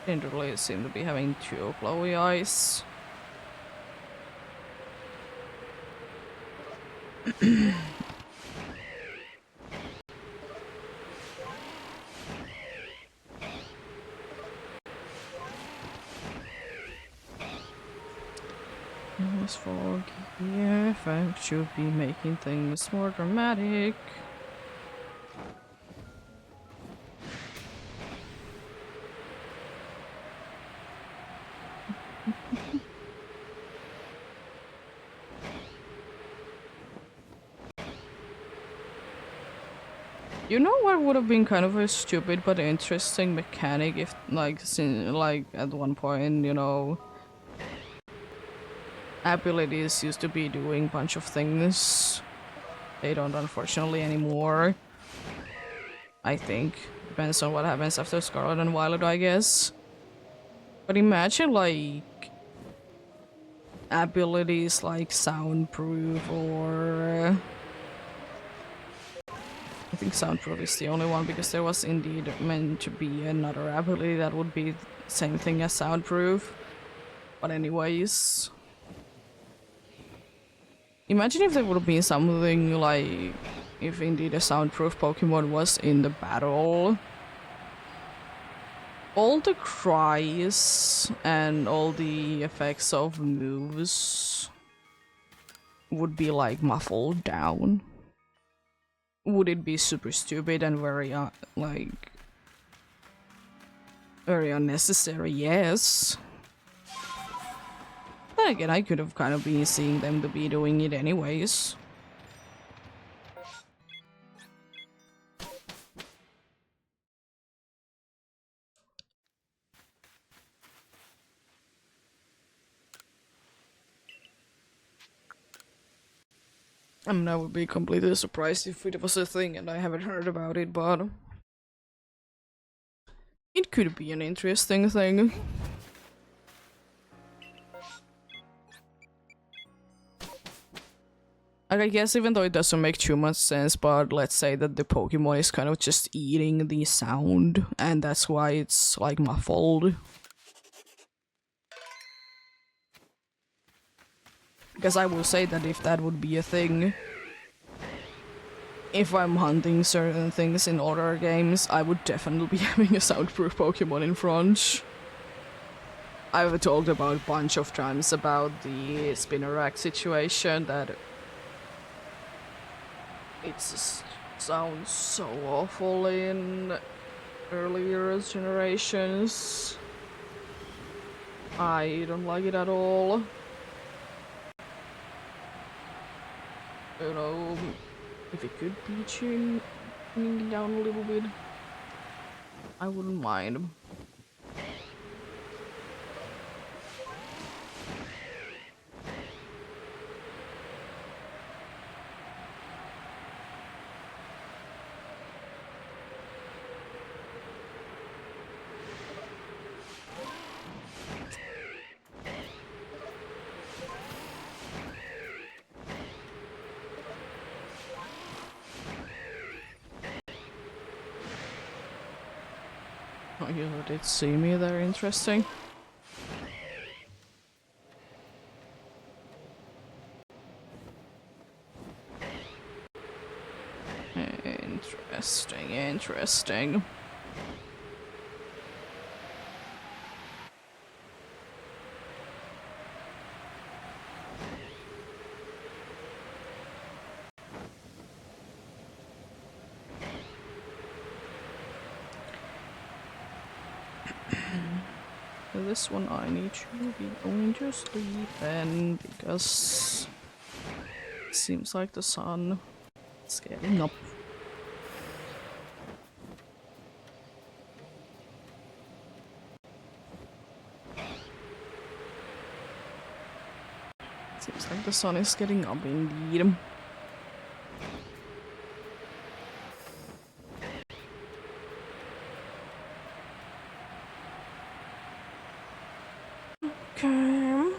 A: Didn't really seem to be having too glowy eyes. It's foggy. Yeah, I should be making things more dramatic. You know what would have been kind of a stupid but interesting mechanic if, like, at one point, you know, abilities used to be doing a bunch of things. They don't, unfortunately, anymore. I think. Depends on what happens after Scarlet and Violet, I guess. But imagine, like, abilities like soundproof or... I think soundproof is the only one, because there was indeed meant to be another ability that would be the same thing as soundproof. But anyways... Imagine if there would have been something like... If indeed a soundproof Pokemon was in the battle. All the cries and all the effects of moves would be like muffled down. Would it be super stupid and very very unnecessary? Yes. Then again, I could have kind of been seeing them to be doing it anyways. I mean, I would be completely surprised if it was a thing and I haven't heard about it, but... It could be an interesting thing. Like, I guess even though it doesn't make too much sense, but let's say that the Pokemon is kind of just eating the sound, and that's why it's, like, muffled. Because I will say that if that would be a thing, if I'm hunting certain things in other games, I would definitely be having a soundproof Pokemon in front. I've talked about a bunch of times about the Spinnerack situation, that it just sounds so awful in earlier generations. I don't like it at all. You know, if it could be tuning down a little bit, I wouldn't mind. you did see me there, interesting. Interesting. For this one I need to be going to sleep then, because it seems like the sun is getting up. Seems like the sun is getting up indeed. Okay.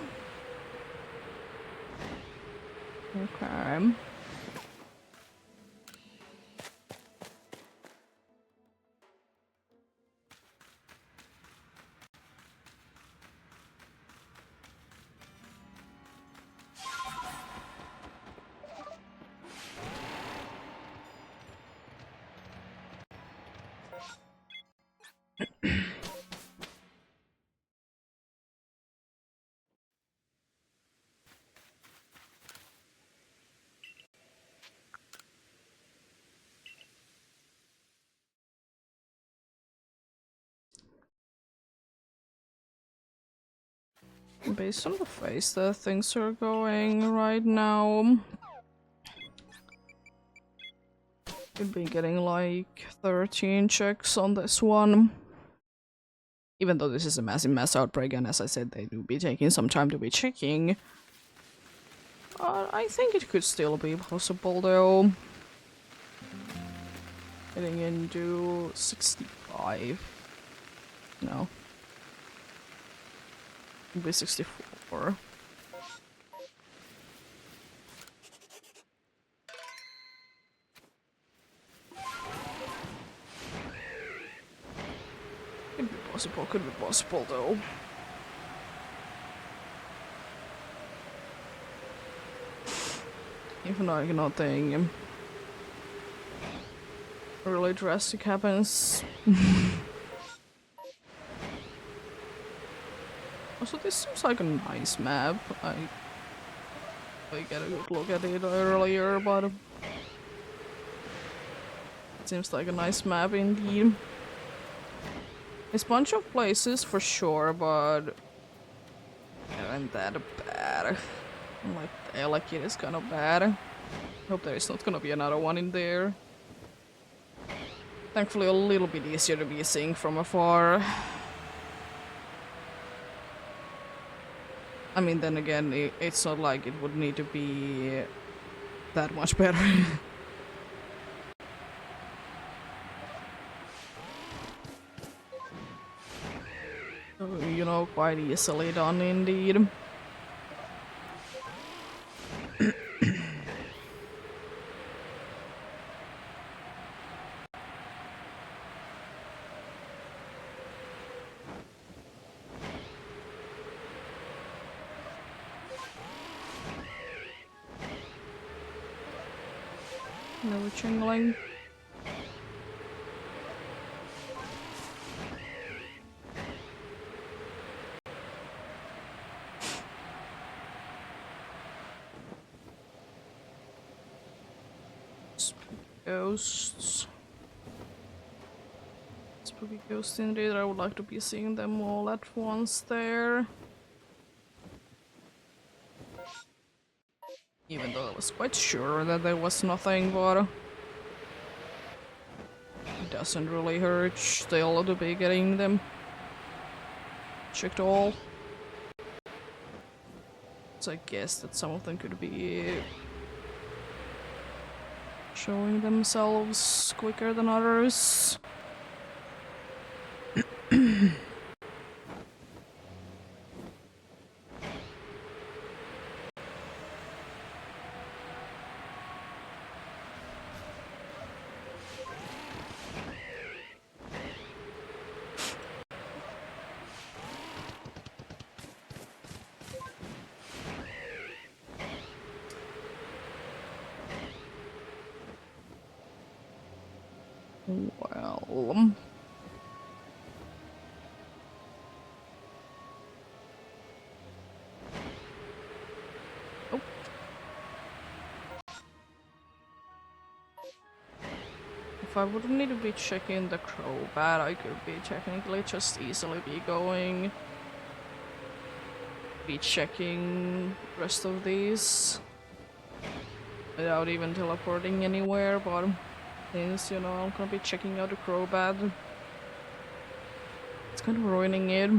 A: Based on the phase that things are going right now, could be getting like 13 checks on this one. Even though this is a massive mass outbreak, and as I said, they do be taking some time to be checking. I think it could still be possible though. Getting into 65. No. It'll be 64. Could be possible though. Even though nothing really drastic happens. Also, this seems like a nice map. I get a good look at it earlier, but it seems like a nice map indeed. It's a bunch of places for sure, but aren't that bad. Like, I like it is kind of bad. Hope there is not gonna be another one in there. Thankfully, a little bit easier to be seeing from afar. I mean, then again, it's not like it would need to be that much better. You know, quite easily done indeed. No jingling. Ghosts. Spooky ghosts indeed. I would like to be seeing them all at once there. Even though I was quite sure that there was nothing, but it doesn't really hurt still to be getting them checked all. So I guess that some of them could be showing themselves quicker than others. Well... Oh. If I wouldn't need to be checking the Crobat, I could be technically just easily be checking the rest of these without even teleporting anywhere, but since, you know, I'm gonna be checking out the Crobat, it's kind of ruining it.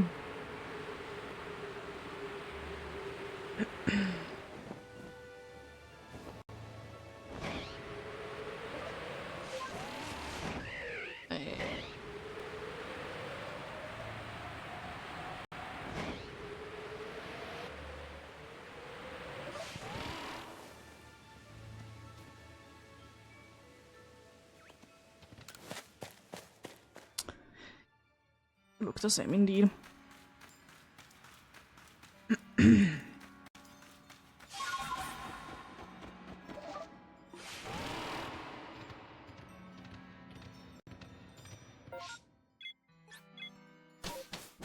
A: Look the same indeed.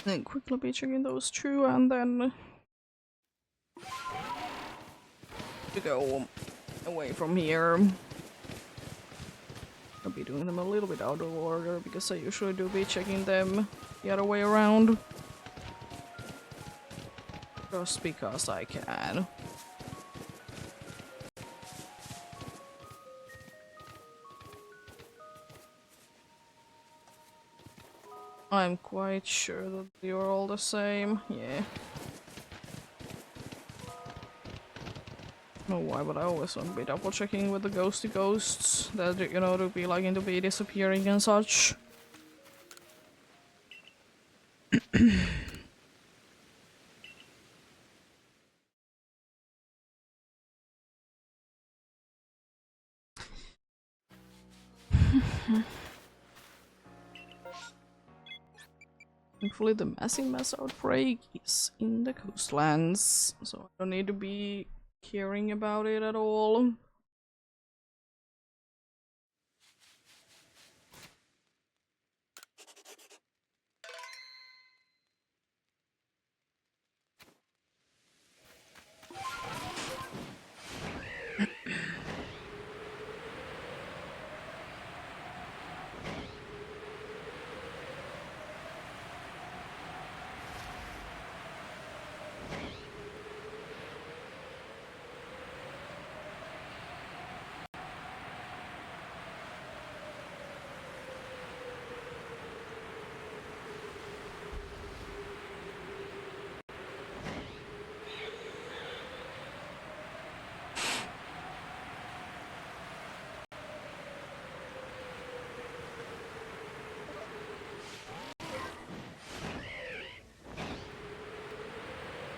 A: Then quickly be checking those two and then to go away from here. I'll be doing them a little bit out of order because I usually do be checking them the other way around. Just because I can. I'm quite sure that you're all the same, yeah. I don't know why, but I always want to be double checking with the ghosty ghosts that, you know, to be like into be disappearing and such. Thankfully the massive mass outbreak is in the coastlands, so I don't need to be caring about it at all.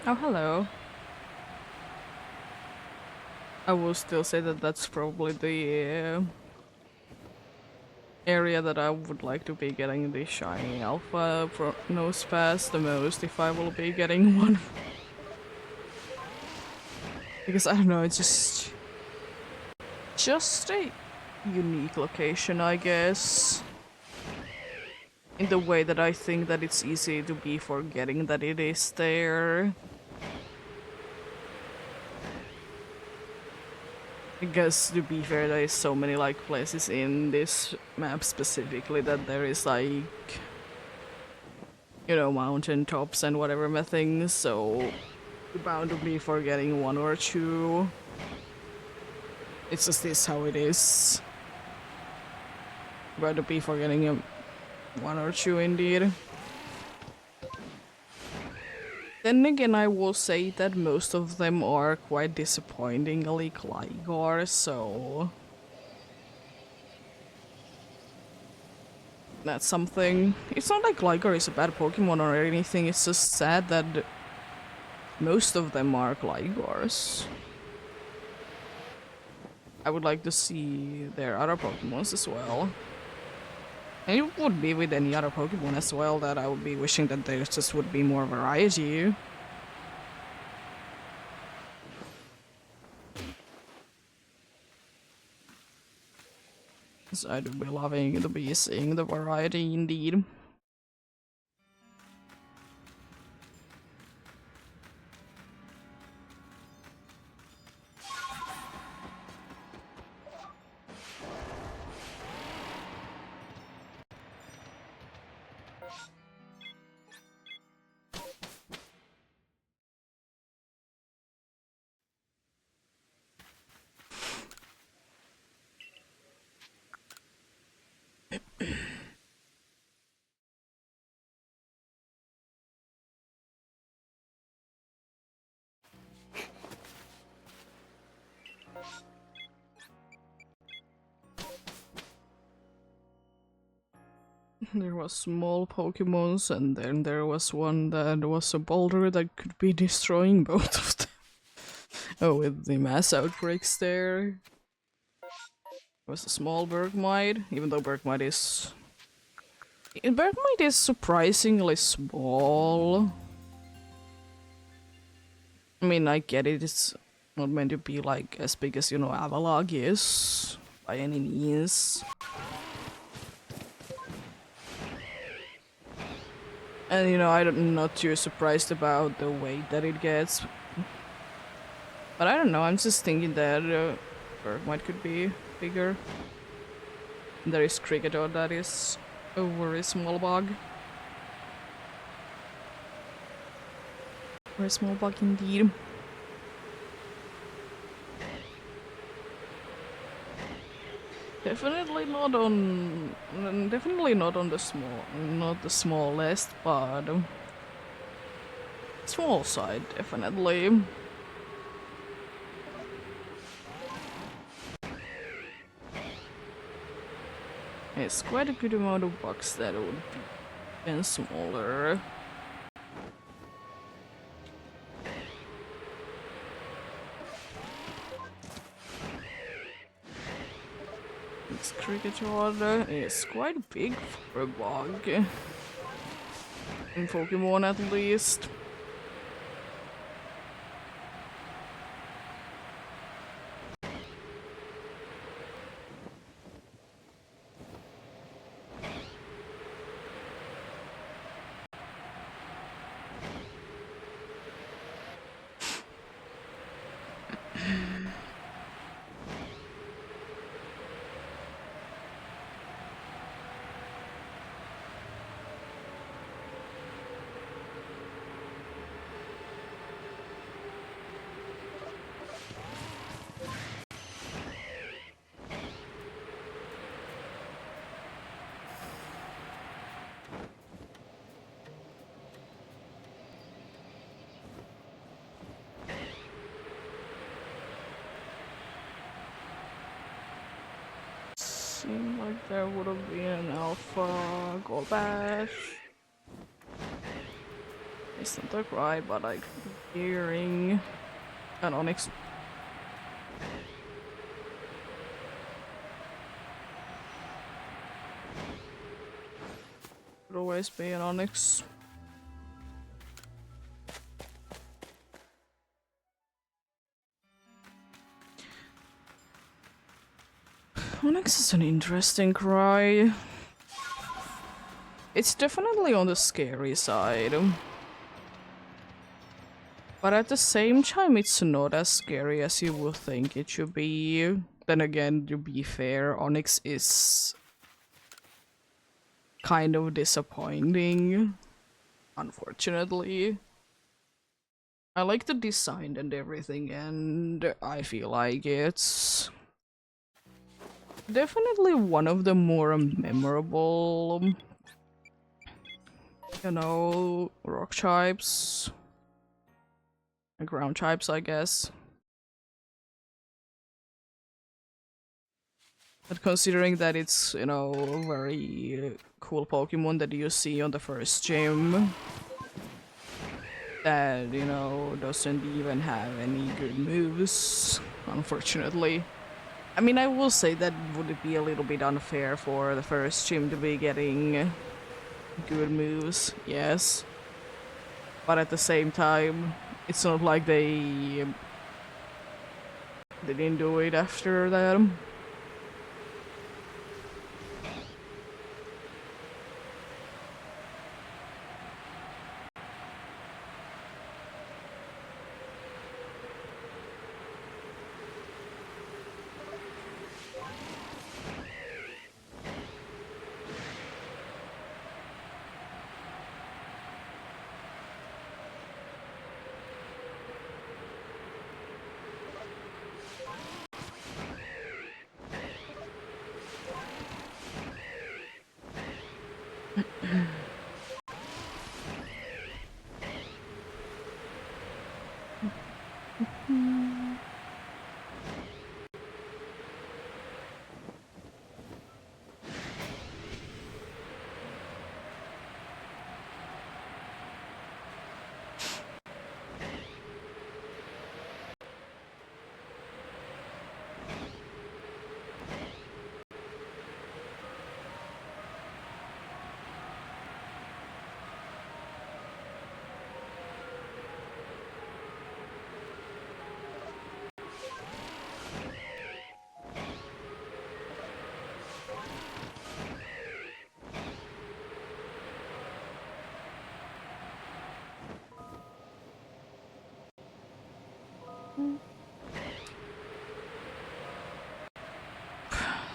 A: Oh, hello. I will still say that that's probably the area that I would like to be getting the shiny alpha nose pass the most if I will be getting one. Because I don't know, it's just a unique location, I guess. In the way that I think that it's easy to be forgetting that it is there. Because to be fair, there is so many like places in this map specifically that there is like, you know, mountain tops and whatever things, so you're bound to be forgetting one or two. It's just this how it is. Bound to be forgetting one or two indeed. Then again, I will say that most of them are quite disappointingly Gligar, so that's something. It's not like Gligar is a bad Pokemon or anything, it's just sad that most of them are Gligars. I would like to see their other Pokemons as well. And it would be with any other Pokemon as well, that I would be wishing that there just would be more variety. because I do be loving to be seeing the variety indeed. There was small Pokemons, and then there was one that was a boulder that could be destroying both of them. Oh, with the mass outbreaks there. It was a small Bergmite, even though Bergmite is surprisingly small. I mean, I get it, it's not meant to be like as big as, you know, Avalog is, by any means. And you know, I'm not too surprised about the weight that it gets. But I don't know, I'm just thinking that Bergmite could be bigger. There is Cricketot that is a very small bug. Very small bug indeed. Definitely not on not the smallest, but small side definitely. It's quite a good amount of bugs that would be even smaller. This Cricketot is quite big for a bug. In Pokemon at least. Seemed like there would have been an Alpha Golbash. Isn't that right? But I could be hearing an Onyx. Could always be an Onyx. Onyx is an interesting cry. It's definitely on the scary side. But at the same time, it's not as scary as you would think it should be. Then again, to be fair, Onyx is kind of disappointing, unfortunately. I like the design and everything, and I feel like it's definitely one of the more memorable, you know, rock types. Ground types, I guess. But considering that it's, you know, a very cool Pokemon that you see on the first gym, that, you know, doesn't even have any good moves, unfortunately. I mean, I will say that would it be a little bit unfair for the first gym to be getting good moves, yes. But at the same time, it's not like they didn't do it after that.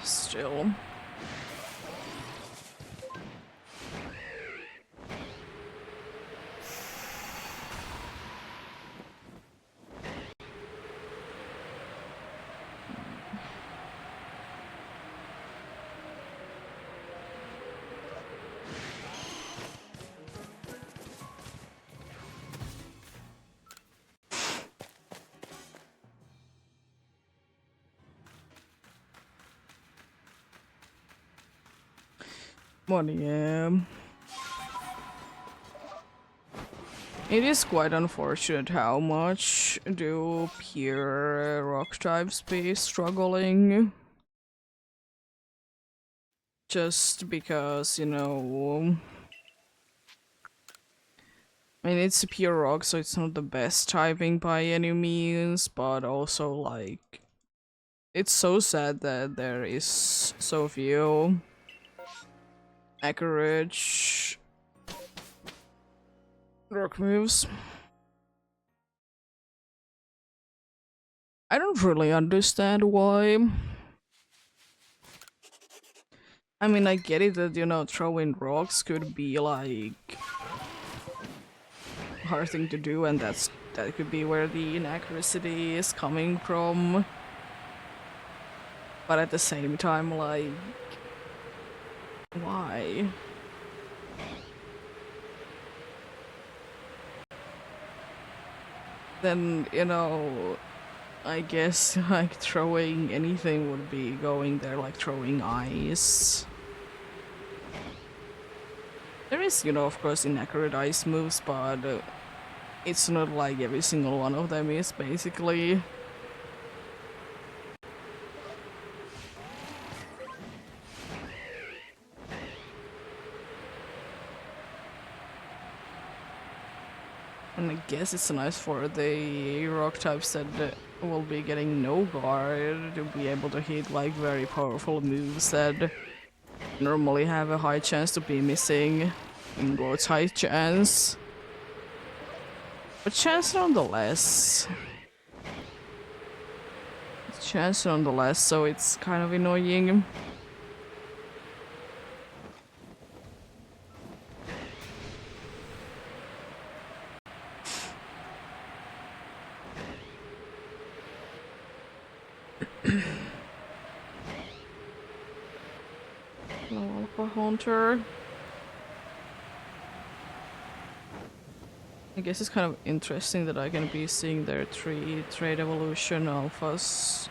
A: Still. But yeah. It is quite unfortunate how much do pure rock types be struggling. Just because, you know... I mean, it's a pure rock, so it's not the best typing by any means, but also, like... It's so sad that there is so few accurate rock moves. I don't really understand why. I mean, I get it that, you know, throwing rocks could be like a hard thing to do, and that could be where the inaccuracy is coming from. But at the same time, like, why? Then, you know, I guess like throwing anything would be going there, like throwing ice. There is, you know, of course, inaccurate ice moves, but it's not like every single one of them is basically. And I guess it's nice for the rock types that will be getting no guard to be able to hit like very powerful moves that normally have a high chance to be missing. In God's high chance. But chance nonetheless. Chance nonetheless, so it's kind of annoying. Alpha Hunter. I guess it's kind of interesting that I can be seeing their 3 trade evolution alphas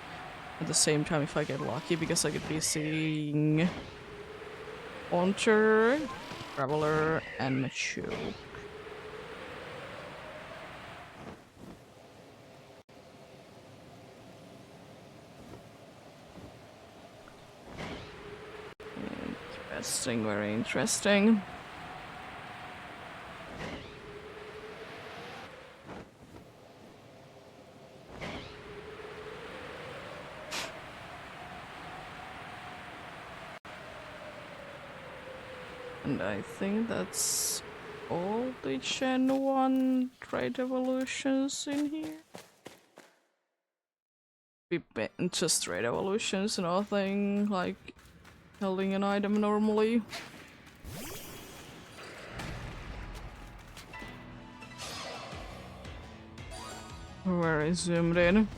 A: at the same time if I get lucky, because I could be seeing Hunter, Traveler, and Mature. Interesting, very interesting. And I think that's all the Gen 1 trade evolutions in here. Just trade evolutions, nothing like holding an item normally. Very zoomed in.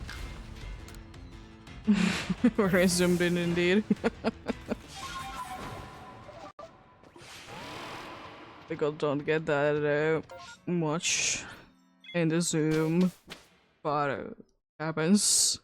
A: Very zoomed in indeed. People don't get that much in the zoom, but happens.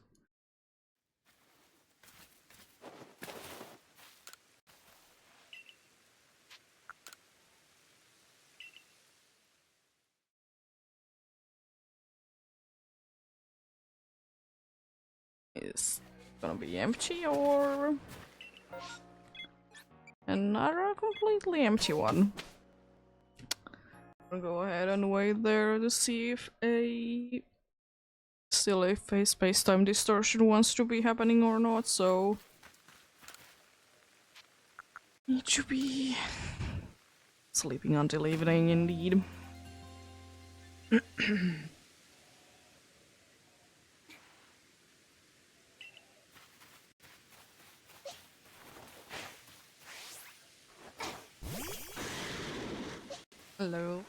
A: Is gonna be empty or another completely empty one? I'll go ahead and wait there to see if a silly space-time distortion wants to be happening or not, so need to be sleeping until evening indeed. Hello.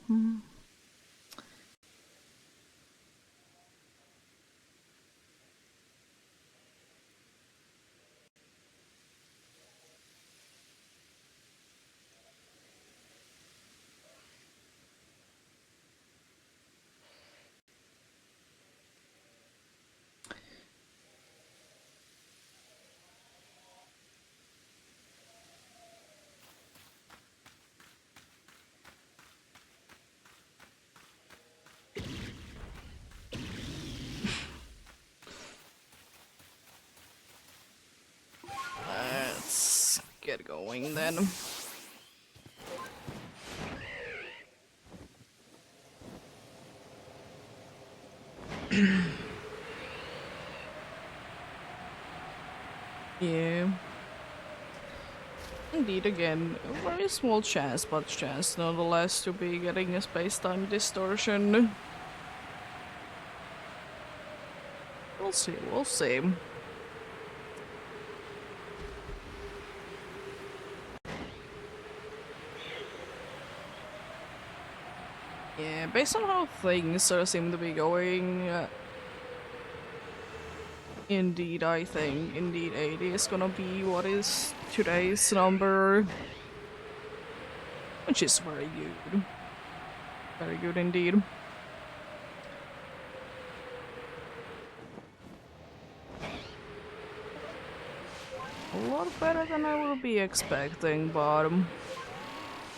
A: Hmm. Let's get going then. Yeah. Indeed, again, a very small chance, but chance nonetheless to be getting a space-time distortion. We'll see, we'll see. Yeah, based on how things seem to be going, indeed, I think, indeed 80 is gonna be what is today's number. Which is very good. Very good indeed. A lot better than I would be expecting, but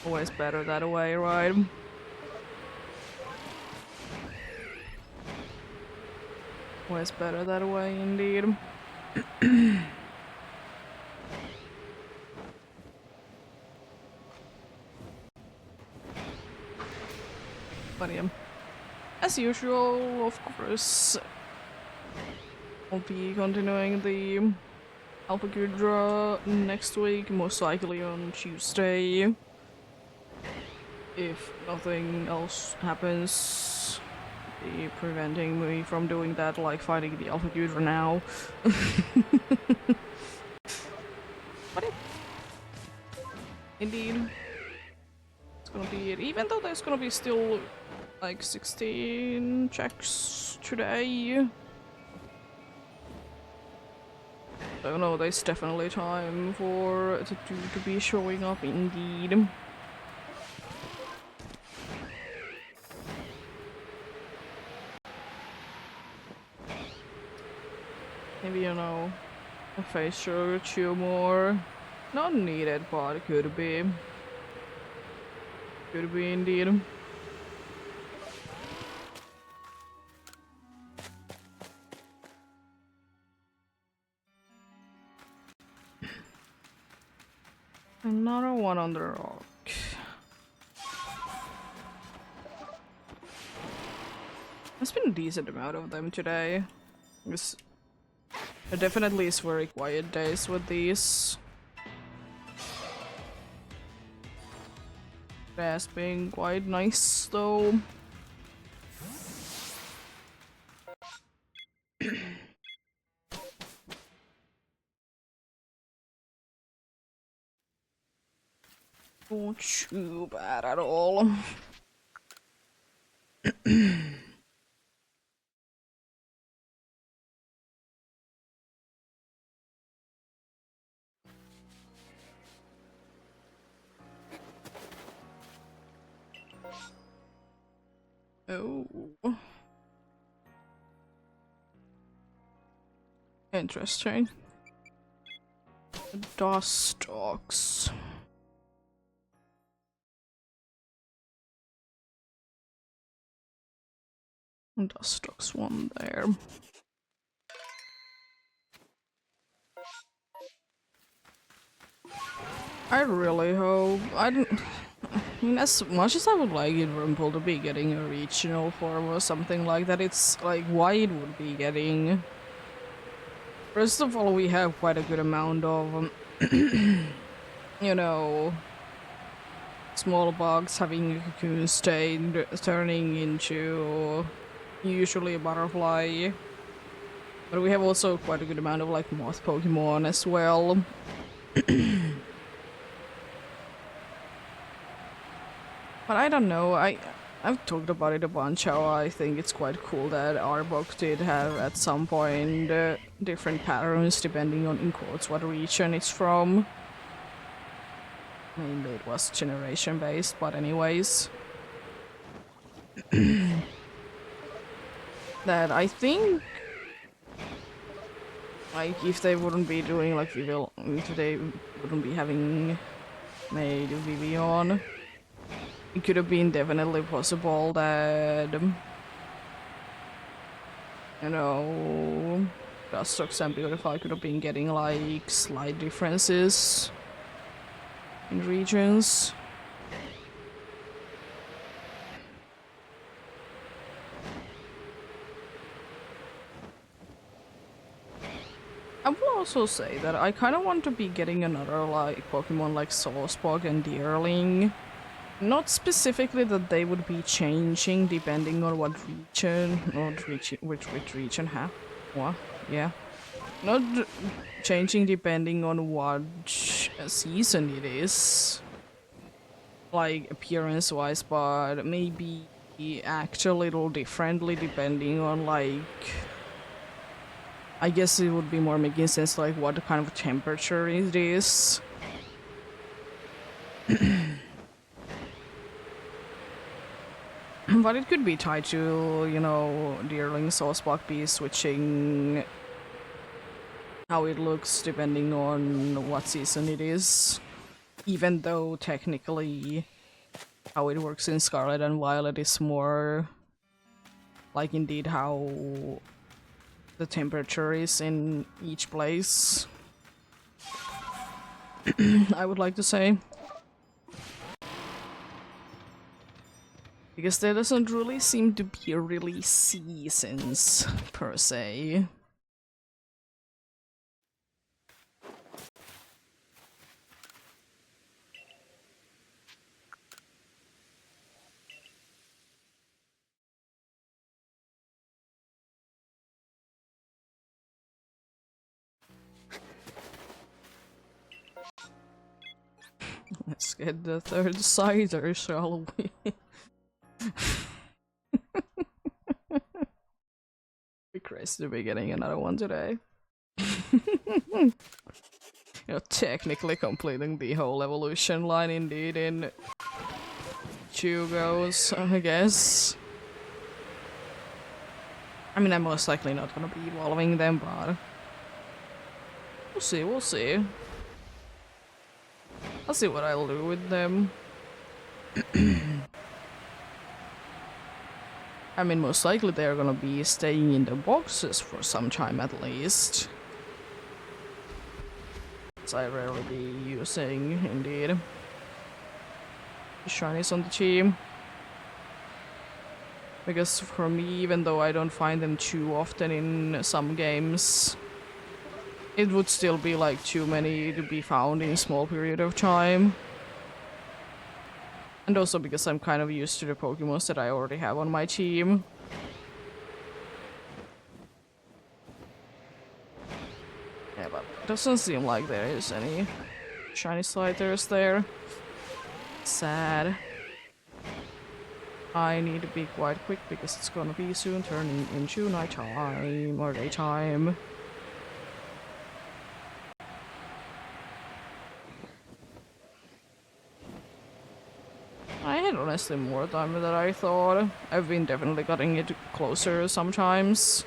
A: always better that way, right? Always better that way, indeed. But yeah, as usual, of course, I'll be continuing the Alpha Gudra next week, most likely on Tuesday. If nothing else happens, be preventing me from doing that, like fighting the Alpha Gudra now. But yeah, indeed, it's gonna be it. Even though there's gonna be still like 16 checks today. So no, there's definitely time for to be showing up indeed. Maybe, you know, a facial or two more. Not needed, but it could be. Could be indeed. Another one on the rock. There's been a decent amount of them today. There definitely is very quiet days with these. It has been quite nice though. Not too bad at all. Oh. Interesting. Dust stalks. Dust stalks one there. I really hope I mean, as much as I would like Rumple to be getting a regional form or something like that, it's like why it would be getting. First of all, we have quite a good amount of, you know, small bugs having a cocoon state turning into usually a butterfly. But we have also quite a good amount of like moth Pokemon as well. But I don't know, I've talked about it a bunch, how I think it's quite cool that our book did have at some point different patterns depending on, in quotes, what region it's from. Mainly it was generation based, but anyways. That I think, like, if they wouldn't be doing like Vivian, if they wouldn't be having made Vivian, it could have been definitely possible that, you know, Dustox and Beautify could have been getting like slight differences in regions. I will also say that I kind of want to be getting another like Pokemon like Sawspark and Deerling. Not specifically that they would be changing depending on what region, or which region have what, yeah. Not changing depending on what season it is, like appearance wise, but maybe act a little differently depending on like, I guess it would be more making sense like what kind of temperature it is. But it could be tied to, you know, Deerling Sawspark be switching how it looks depending on what season it is. Even though technically how it works in Scarlet and Violet is more like indeed how the temperature is in each place. I would like to say. Because there doesn't really seem to be really seasons, per se. Let's get the third cider, shall we? Be crazy to be getting another one today. Technically completing the whole evolution line indeed in 2 goes, I guess. I mean, I'm most likely not gonna be evolving them, but we'll see, we'll see. I'll see what I'll do with them. I mean, most likely they're gonna be staying in the boxes for some time at least. As I rarely be using, indeed, the shinies on the team. Because for me, even though I don't find them too often in some games, it would still be like too many to be found in a small period of time. And also because I'm kind of used to the Pokemons that I already have on my team. Yeah, but it doesn't seem like there is any shiny sliders there. Sad. I need to be quite quick because it's gonna be soon turning into nighttime or daytime. I had honestly more time than I thought. I've been definitely cutting it closer sometimes.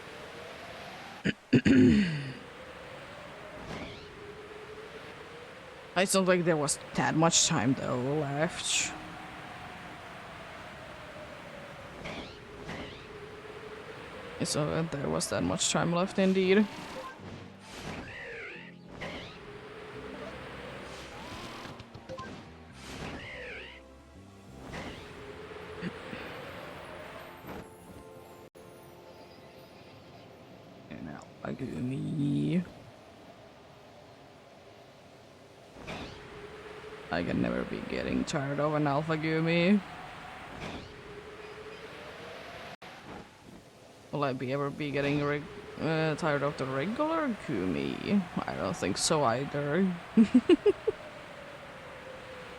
A: I don't think there was that much time though left. So there was that much time left indeed. And now I give me. I can never be getting tired of an Alpha Gumi. Will I ever be getting tired of the regular Gumi? I don't think so either.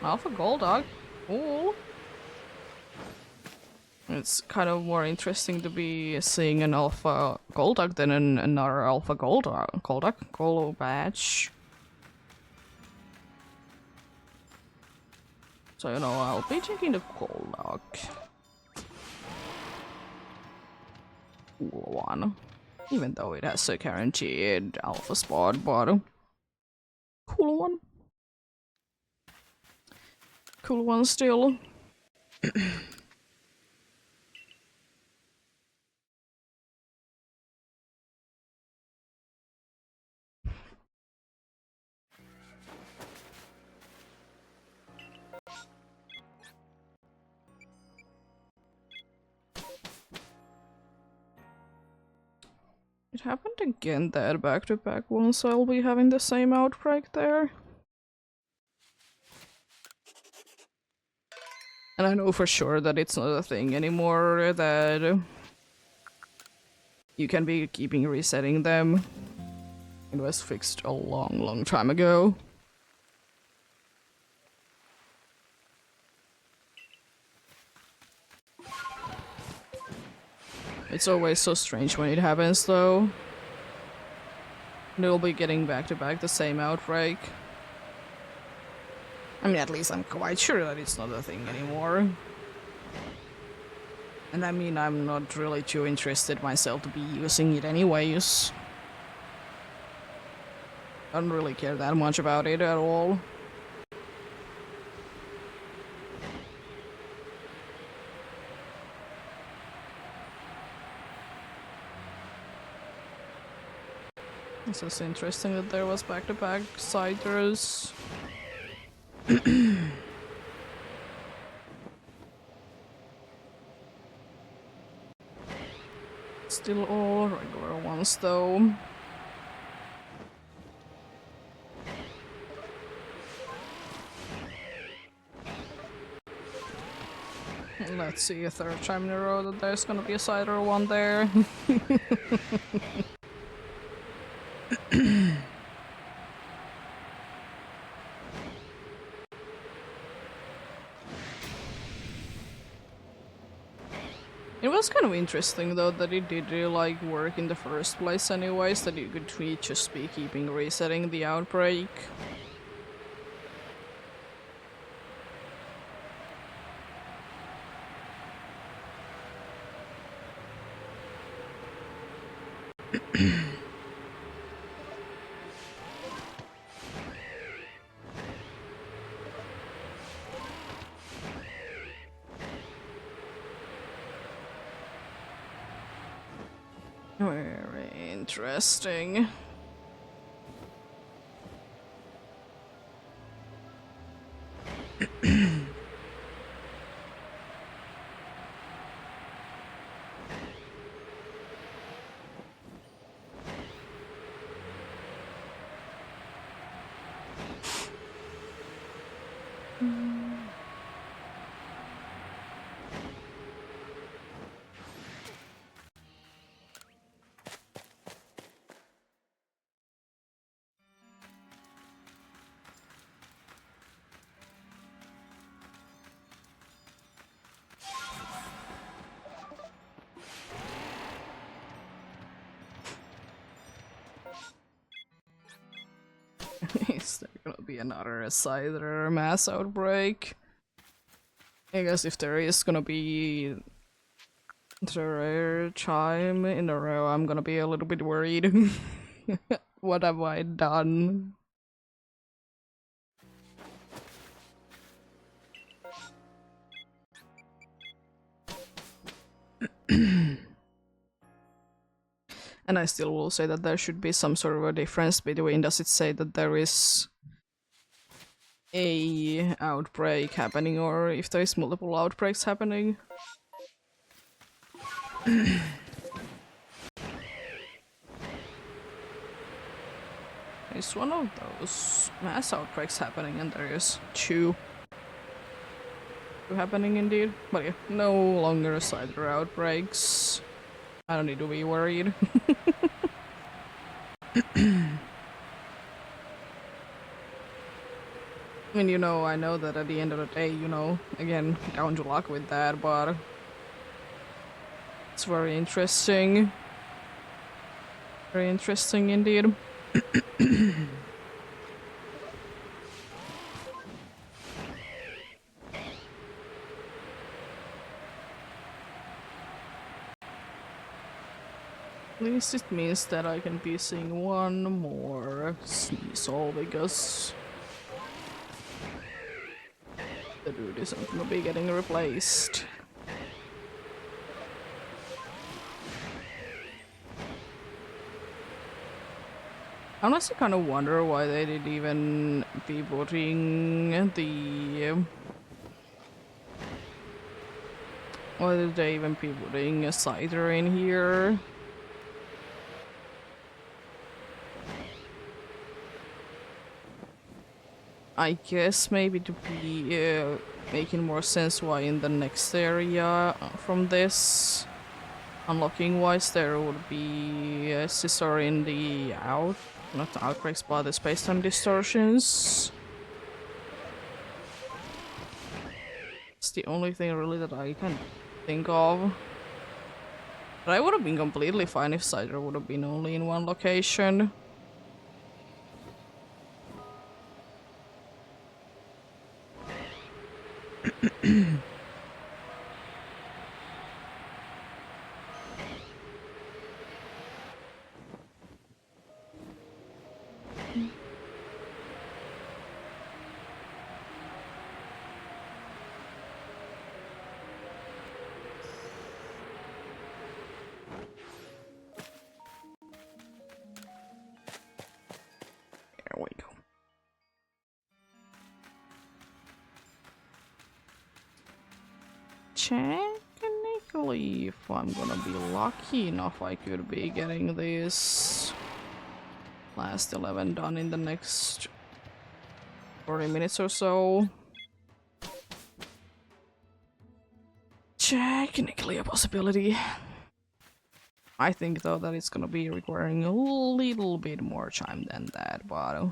A: Alpha Golduck? Cool. It's kind of more interesting to be seeing an Alpha Golduck than another Alpha Golduck Golo badge. So, you know, I'll be taking the Golduck. Cool one. Even though it has a guaranteed alpha spot, but cool one. Cool one still. It happened again that back-to-back once I'll be having the same outbreak there. And I know for sure that it's not a thing anymore, that you can be keeping resetting them. It was fixed a long time ago. It's always so strange when it happens though. They'll be getting back-to-back the same outbreak. I mean, at least I'm quite sure that it's not a thing anymore. And I mean, I'm not really too interested myself to be using it anyways. I don't really care that much about it at all. It's just interesting that there was back-to-back Ciders. Still all regular ones though. Let's see a third time in a row that there's gonna be a Cider one there. It was kind of interesting though that it did like work in the first place anyways, that you could just be keeping resetting the outbreak. Very interesting. Is there gonna be another Scyther mass outbreak? I guess if there is gonna be the rare chime in a row, I'm gonna be a little bit worried. What have I done? And I still will say that there should be some sort of a difference between, does it say that there is a outbreak happening or if there is multiple outbreaks happening? It's one of those mass outbreaks happening and there is two happening indeed. But yeah, no longer Scyther outbreaks. I don't need to be worried. I mean, you know, I know that at the end of the day, you know, again, down to luck with that, but it's very interesting. Very interesting indeed. At least it means that I can be seeing one more Sneasel because the dude isn't gonna be getting replaced. I honestly kind of wonder why they did even be putting the... Why did they even be putting a Scyther in here? I guess maybe to be making more sense why in the next area from this, unlocking wise, there would be a scissor in the not the outbreaks, but the space-time distortions. It's the only thing really that I can think of. But I would have been completely fine if Scyther would have been only in one location. There we go. Technically, if I'm gonna be lucky enough, I could be getting this last 11 done in the next 40 minutes or so. Technically a possibility. I think though that it's gonna be requiring a little bit more time than that, but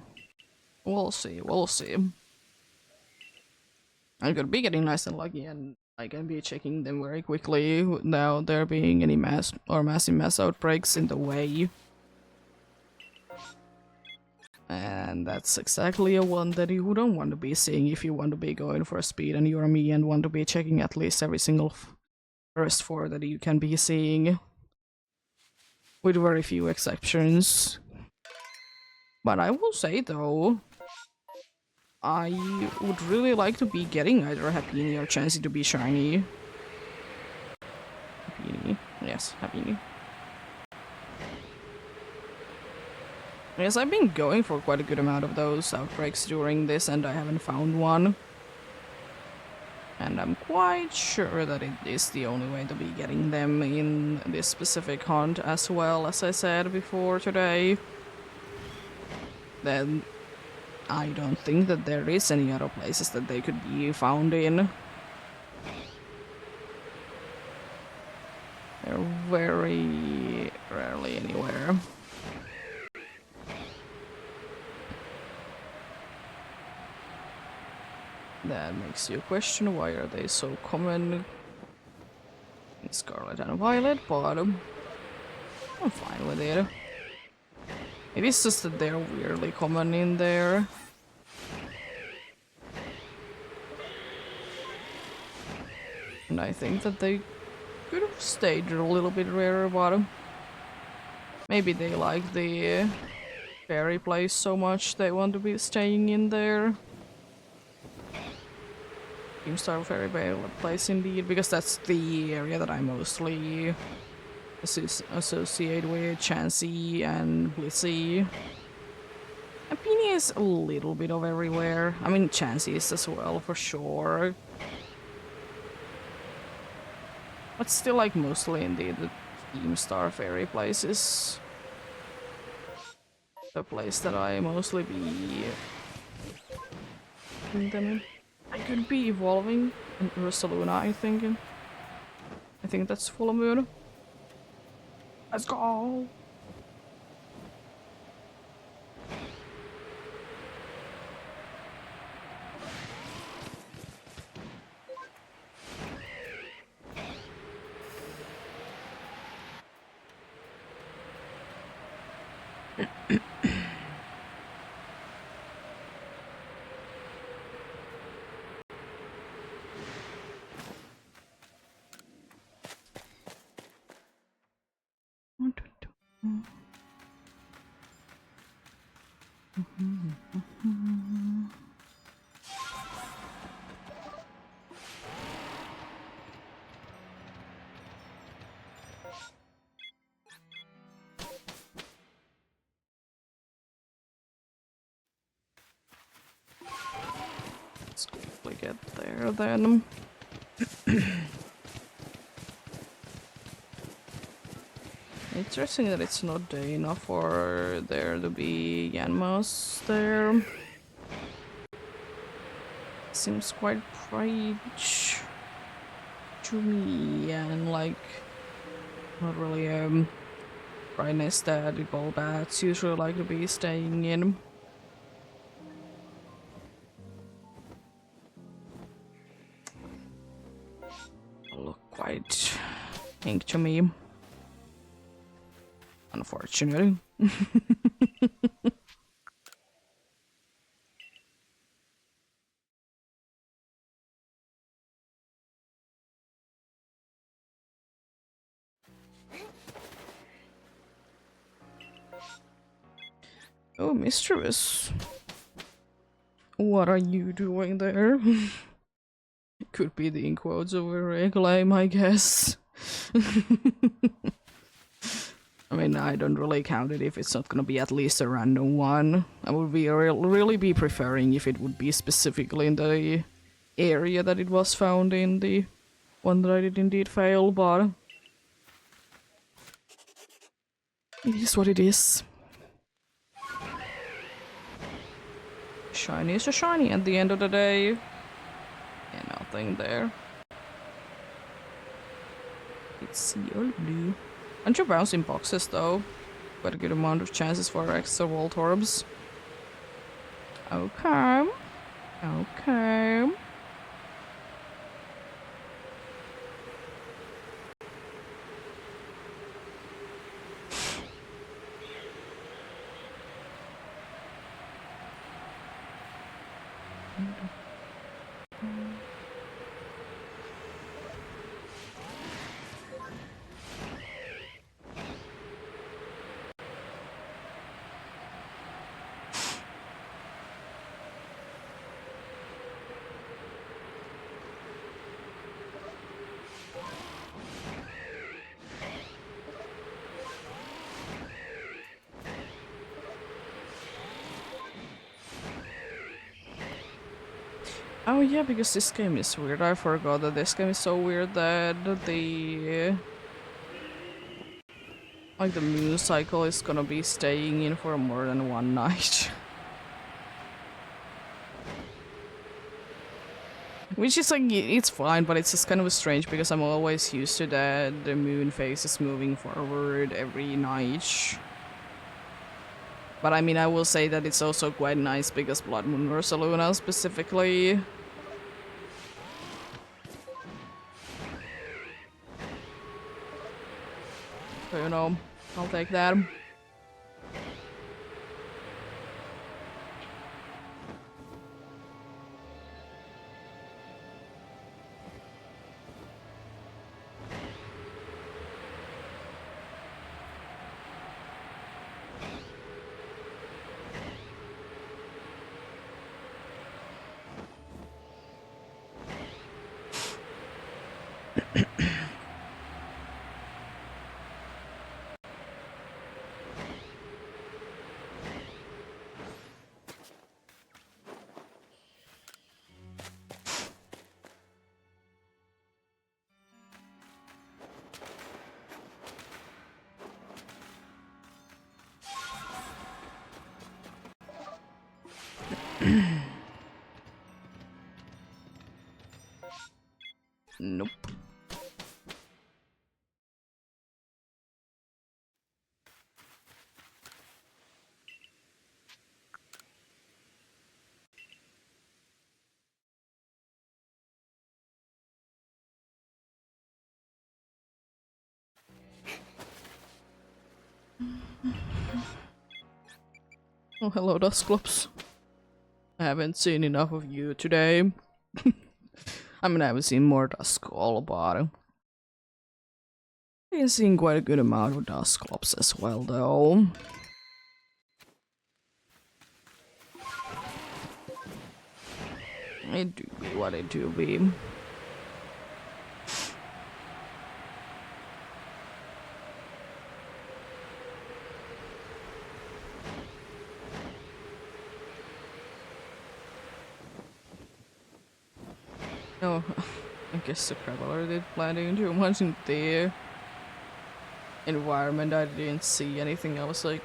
A: we'll see, we'll see. I could be getting nice and lucky and I can be checking them very quickly without there being any massive mass outbreaks in the way. And that's exactly a one that you don't want to be seeing if you want to be going for speed and you're me and want to be checking at least every single first 4 that you can be seeing. With very few exceptions. But I will say though, I would really like to be getting either Happiny or Chansey to be shiny. Happiny. Yes, Happiny. Yes, I've been going for quite a good amount of those outbreaks during this and I haven't found one. And I'm quite sure that it is the only way to be getting them in this specific hunt as well, as I said before today. Then I don't think that there is any other places that they could be found in. They're very rarely anywhere. That makes you question why are they so common in Scarlet and Violet, but I'm fine with it. It is just that they're weirdly common in there. And I think that they could have stayed a little bit rarer, but maybe they like the fairy place so much they want to be staying in there. Keemstar Fairy place indeed, because that's the area that I mostly associate with Chansey and Blissey. Happiny is a little bit of everywhere. I mean, Chansey is as well, for sure. But still, like, mostly indeed the Keemstar Fairy place is the place that I mostly be in them in. I could be evolving in Ursaluna, I think. I think that's full moon. Let's go! Let's quickly get there then. Interesting that it's not day enough for there to be Yanmas there. Seems quite bright to me and like not really brightness that the Golbats usually like to be staying in. Look quite pink to me. Unfortunately. Oh, mischievous. What are you doing there? Could be the in quotes over reclaim, I guess. I mean, I don't really count it if it's not gonna be at least a random one. I would be really be preferring if it would be specifically in the area that it was found in, the one that I did indeed fail, but it is what it is. Shiny is a shiny at the end of the day. Yeah, nothing there. It's yellow blue. Aren't you bouncing boxes though? Quite a good amount of chances for extra Voltorbs. Okay. Okay. Oh yeah, because this game is weird. I forgot that this game is so weird that the like the moon cycle is gonna be staying in for more than one night. Which is like, it's fine, but it's just kind of strange because I'm always used to that the moon phase is moving forward every night. But I mean, I will say that it's also quite nice because Blood Moon Ursa Luna specifically. So, you know, I'll take that. Nope. Oh, hello, Dusclops. I haven't seen enough of you today. I mean, I haven't seen more Duskull, but I've seen quite a good amount of Dusclops as well, though. It do be what it do be. Oh, I guess the Traveler did blending too much in the environment. I didn't see anything. I was like,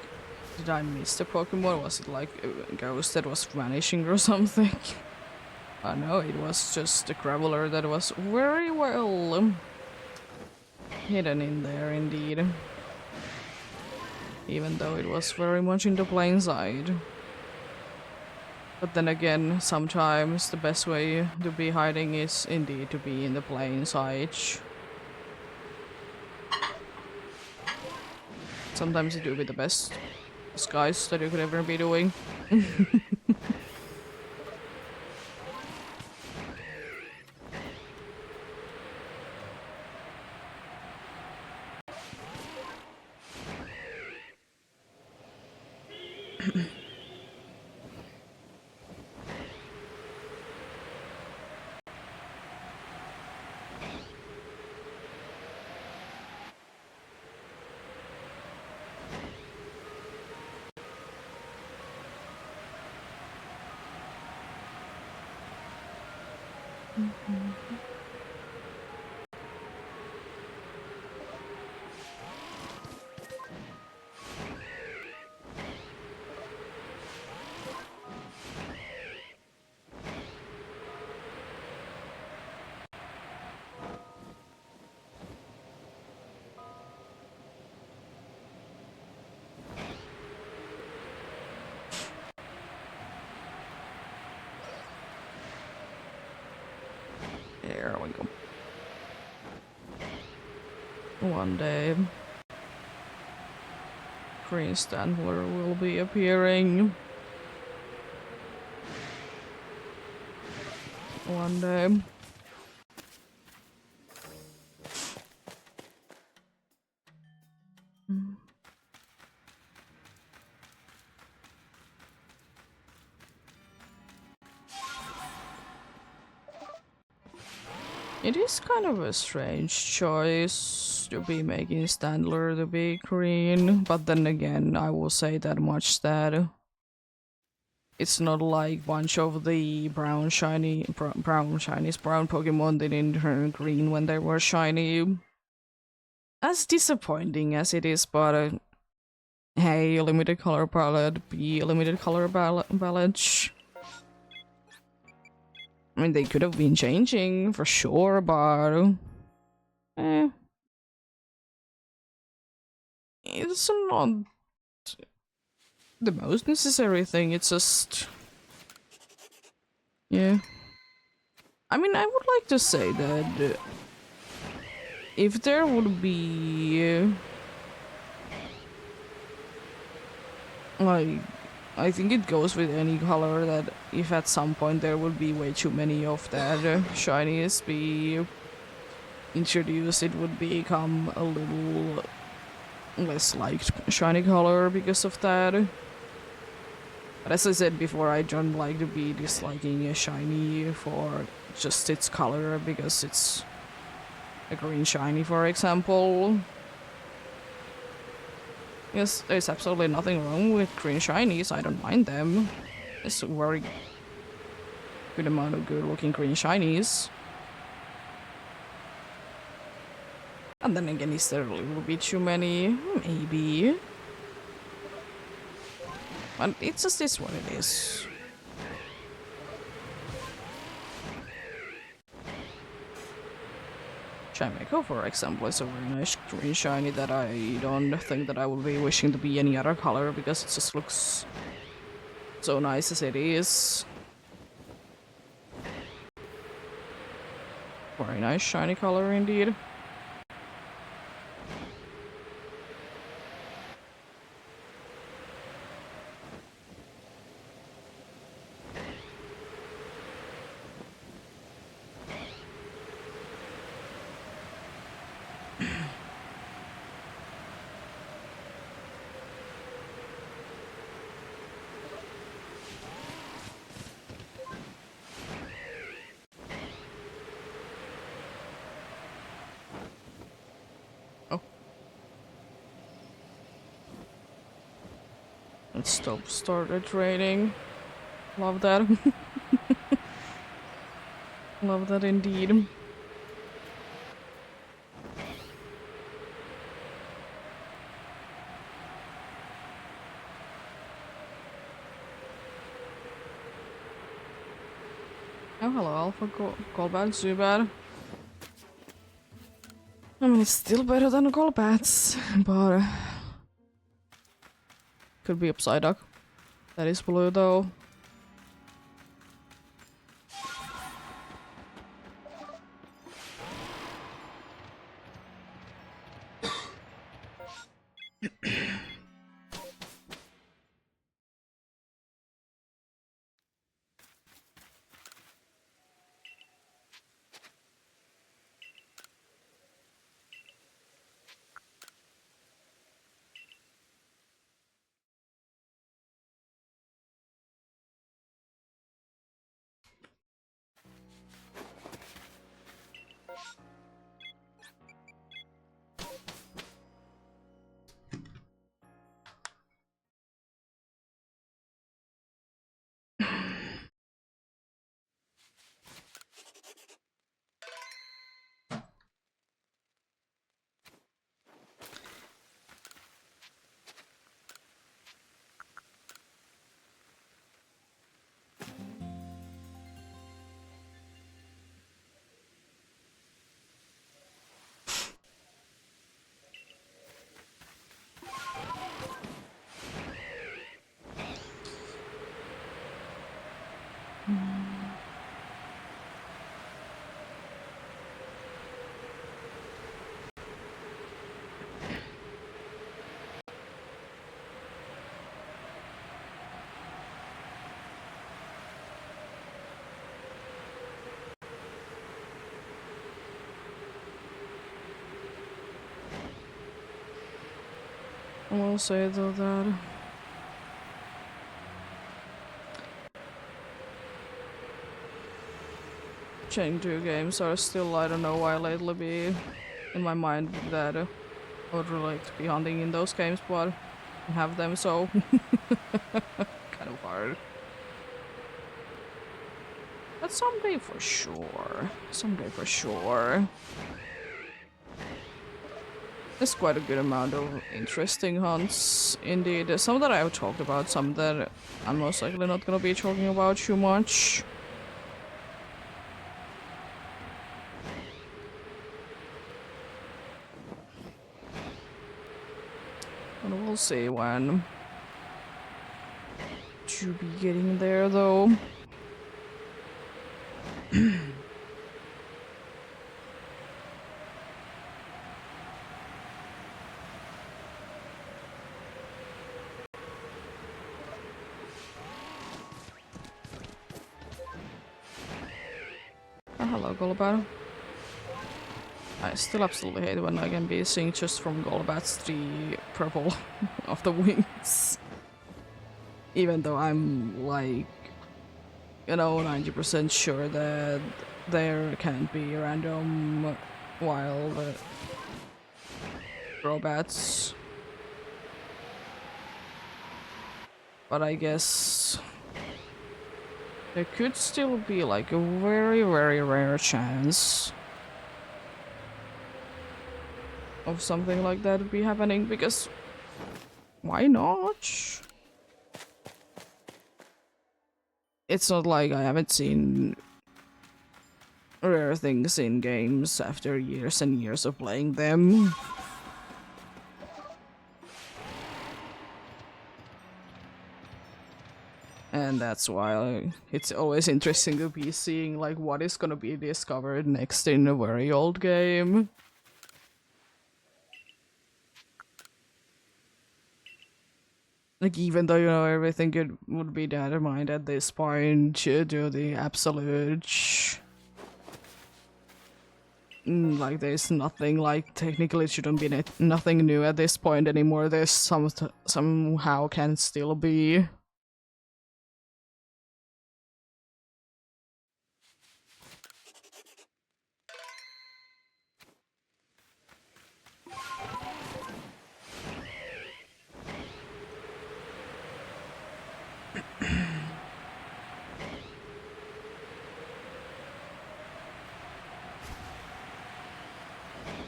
A: did I miss the Pokemon? Was it like a ghost that was vanishing or something? I know it was just the Traveler that was very well hidden in there indeed. Even though it was very much in the plain sight. But then again, sometimes the best way to be hiding is indeed to be in the plain sight. Sometimes it do be the best disguise that you could ever be doing. There we go. One day, Green Standler will be appearing. one day. It is kind of a strange choice to be making Standler to be green, but then again, I will say that much that it's not like bunch of the brown shinies, brown Pokemon didn't turn green when they were shiny. As disappointing as it is, but hey, limited color palette, be a limited color palette. I mean, they could have been changing for sure, but it's not the most necessary thing. It's just, yeah. I mean, I would like to say that if there would be like, I think it goes with any color that if at some point there would be way too many of that shinies be introduced, it would become a little less liked shiny color because of that. But as I said before, I don't like to be disliking a shiny for just its color because it's a green shiny, for example. Yes, there's absolutely nothing wrong with green shinies, I don't mind them. There's a very good amount of good looking green shinies. And then again, is there a little bit too many? Maybe. But it's just is what it is. Chimeco, for example, is a very nice green shiny that I don't think that I would be wishing to be any other color because it just looks so nice as it is. Very nice shiny color indeed. Oh. Let's started trading. Love that. Love that indeed. Oh, hello, Alpha. Callback, Zubat. I mean, it's still better than the Golbats, but could be Upside Duck. That is blue, though. will say though that Chain 2 games are still, I don't know why lately, be in my mind that I would really like to be hunting in those games, but I have them, so kind of hard. But someday for sure. Someday for sure. There's quite a good amount of interesting hunts, indeed. Some that I've talked about, some that I'm most likely not gonna be talking about too much. But we'll see when to be getting there, though. Oh, hello, Golbat. I still absolutely hate when I can be seeing just from Golbat's the purple of the wings. Even though I'm like, you know, 90% sure that there can't be random wild Golbats. But I guess there could still be like a very, very rare chance of something like that be happening, because why not? It's not like I haven't seen rare things in games after years and years of playing them. And that's why it's always interesting to be seeing like what is gonna be discovered next in a very old game. Like, even though, you know, everything would be determined at this point to do the absolute... like, there's nothing, like, technically it shouldn't be nothing new at this point anymore. There's somehow can still be.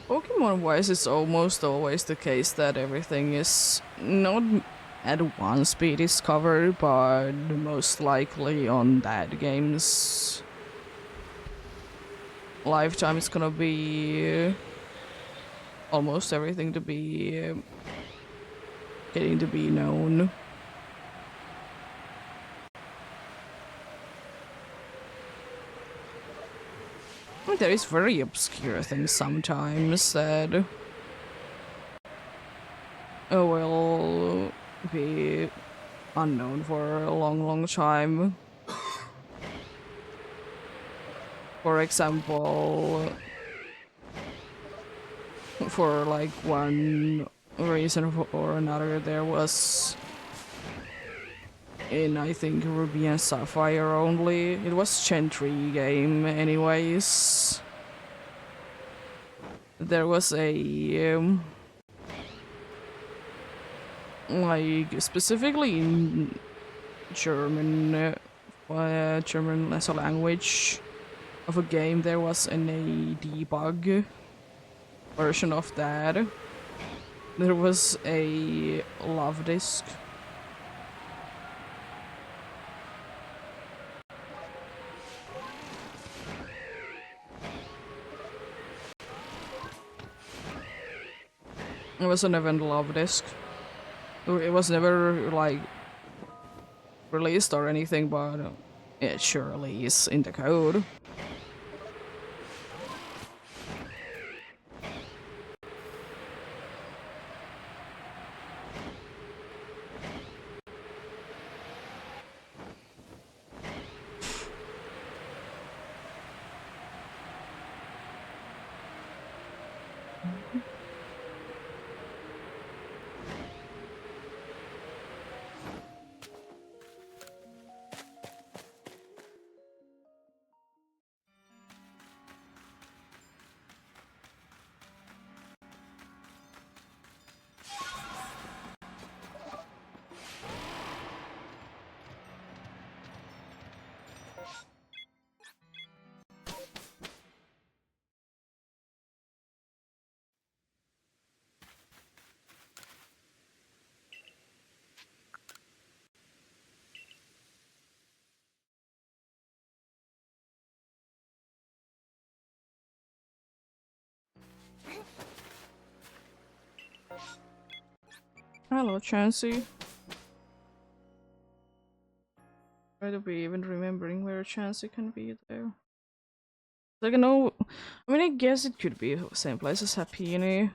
A: Pokemon-wise, it's almost always the case that everything is not at once be discovered, but most likely on that game's lifetime it's gonna be almost everything to be getting to be known. There is very obscure things sometimes that will be unknown for a long, long time. For example, for like one reason or another, there was in, I think, Ruby and Sapphire only. It was Gen 3 game anyways. There was a like specifically in German German as a language of a game, there was a debug version of that. There was a love disc. It was an event love disc. It was never like released or anything, but it surely is in the code. Hello, Chansey. Try to be even remembering where Chansey can be there. Like, no, I mean, I guess it could be the same place as Happini.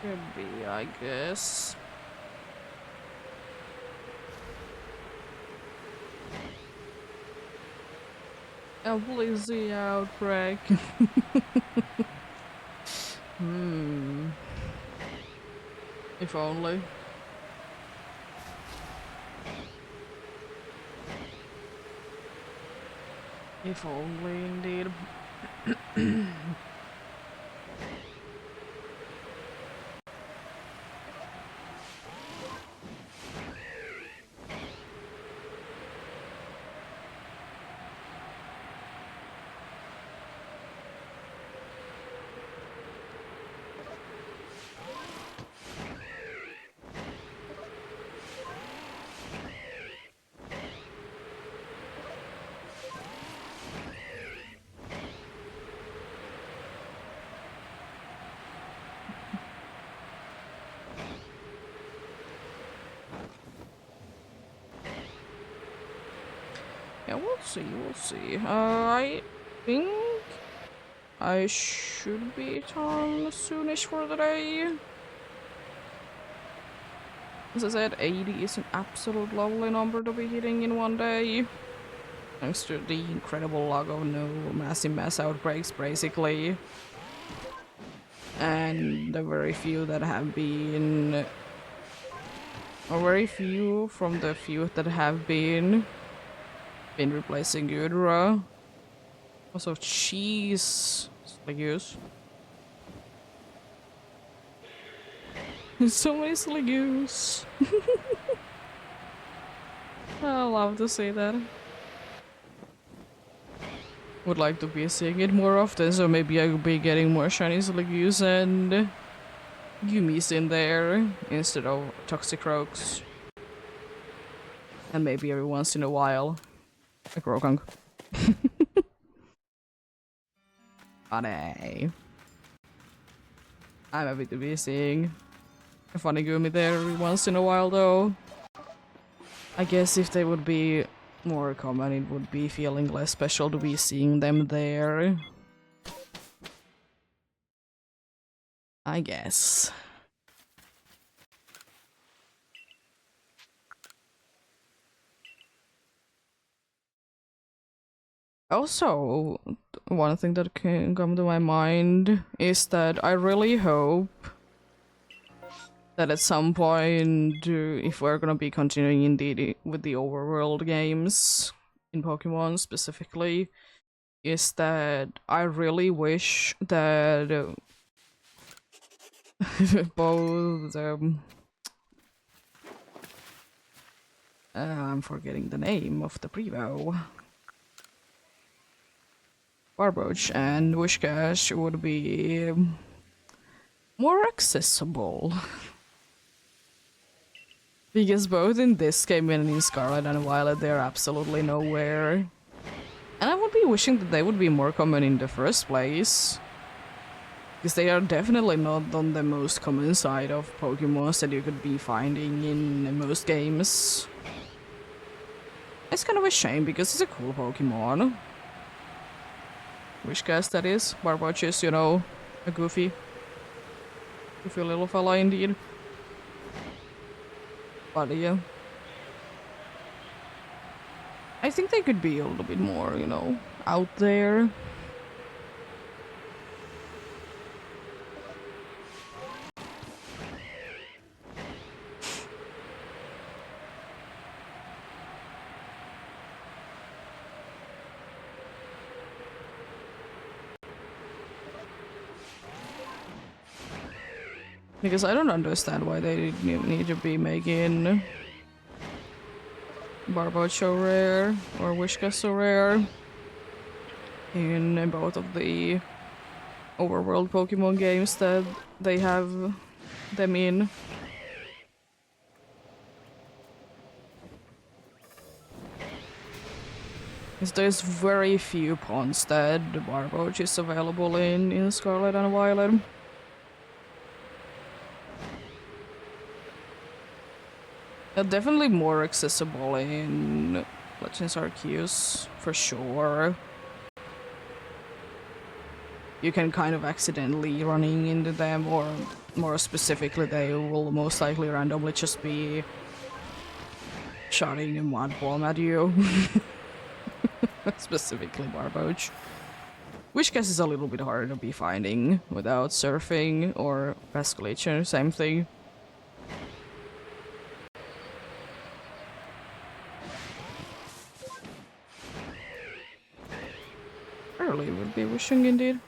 A: Could be, I guess. A Blizzy outbreak. If only. If only, indeed. Yeah, we'll see, we'll see. I think I should be done soonish for the day. As I said, 80 is an absolute lovely number to be hitting in one day. Thanks to the incredible luck of no massive mass outbreaks, basically. And the very few that have been... or very few from the few that have been replacing Udra. Also cheese Sligus. So many Sligus. I love to see that. Would like to be seeing it more often, so maybe I will be getting more shiny Sligus and Yumis in there instead of Toxic Rogues. And maybe every once in a while a Grokunk. But hey, I'm happy to be seeing a funny Gumi there every once in a while though. I guess if they would be more common, it would be feeling less special to be seeing them there. I guess. Also, one thing that can come to my mind is that I really hope that at some point, if we're gonna be continuing indeed with the overworld games, in Pokemon specifically, is that I really wish that both I'm forgetting the name of the Prevo. Barboach and Wishcash would be more accessible. Because both in this game and in Scarlet and Violet they're absolutely nowhere. And I would be wishing that they would be more common in the first place. Because they are definitely not on the most common side of Pokemon that you could be finding in most games. It's kind of a shame because it's a cool Pokemon. Wishcast, that is. Barboach is, you know, a goofy little fella indeed. But yeah. I think they could be a little bit more, you know, out there. Because I don't understand why they need to be making Barboach so rare or Wishcast so rare in both of the overworld Pokemon games that they have them in. Is there's very few ponds that the Barboach is available in Scarlet and Violet. They're definitely more accessible in Legends Arceus, for sure. You can kind of accidentally running into them, or more specifically, they will most likely randomly just be shooting a mud bomb at you. Specifically Barboach. Which guess is a little bit harder to be finding without surfing or Pescolition, same thing. Early would be wishing indeed.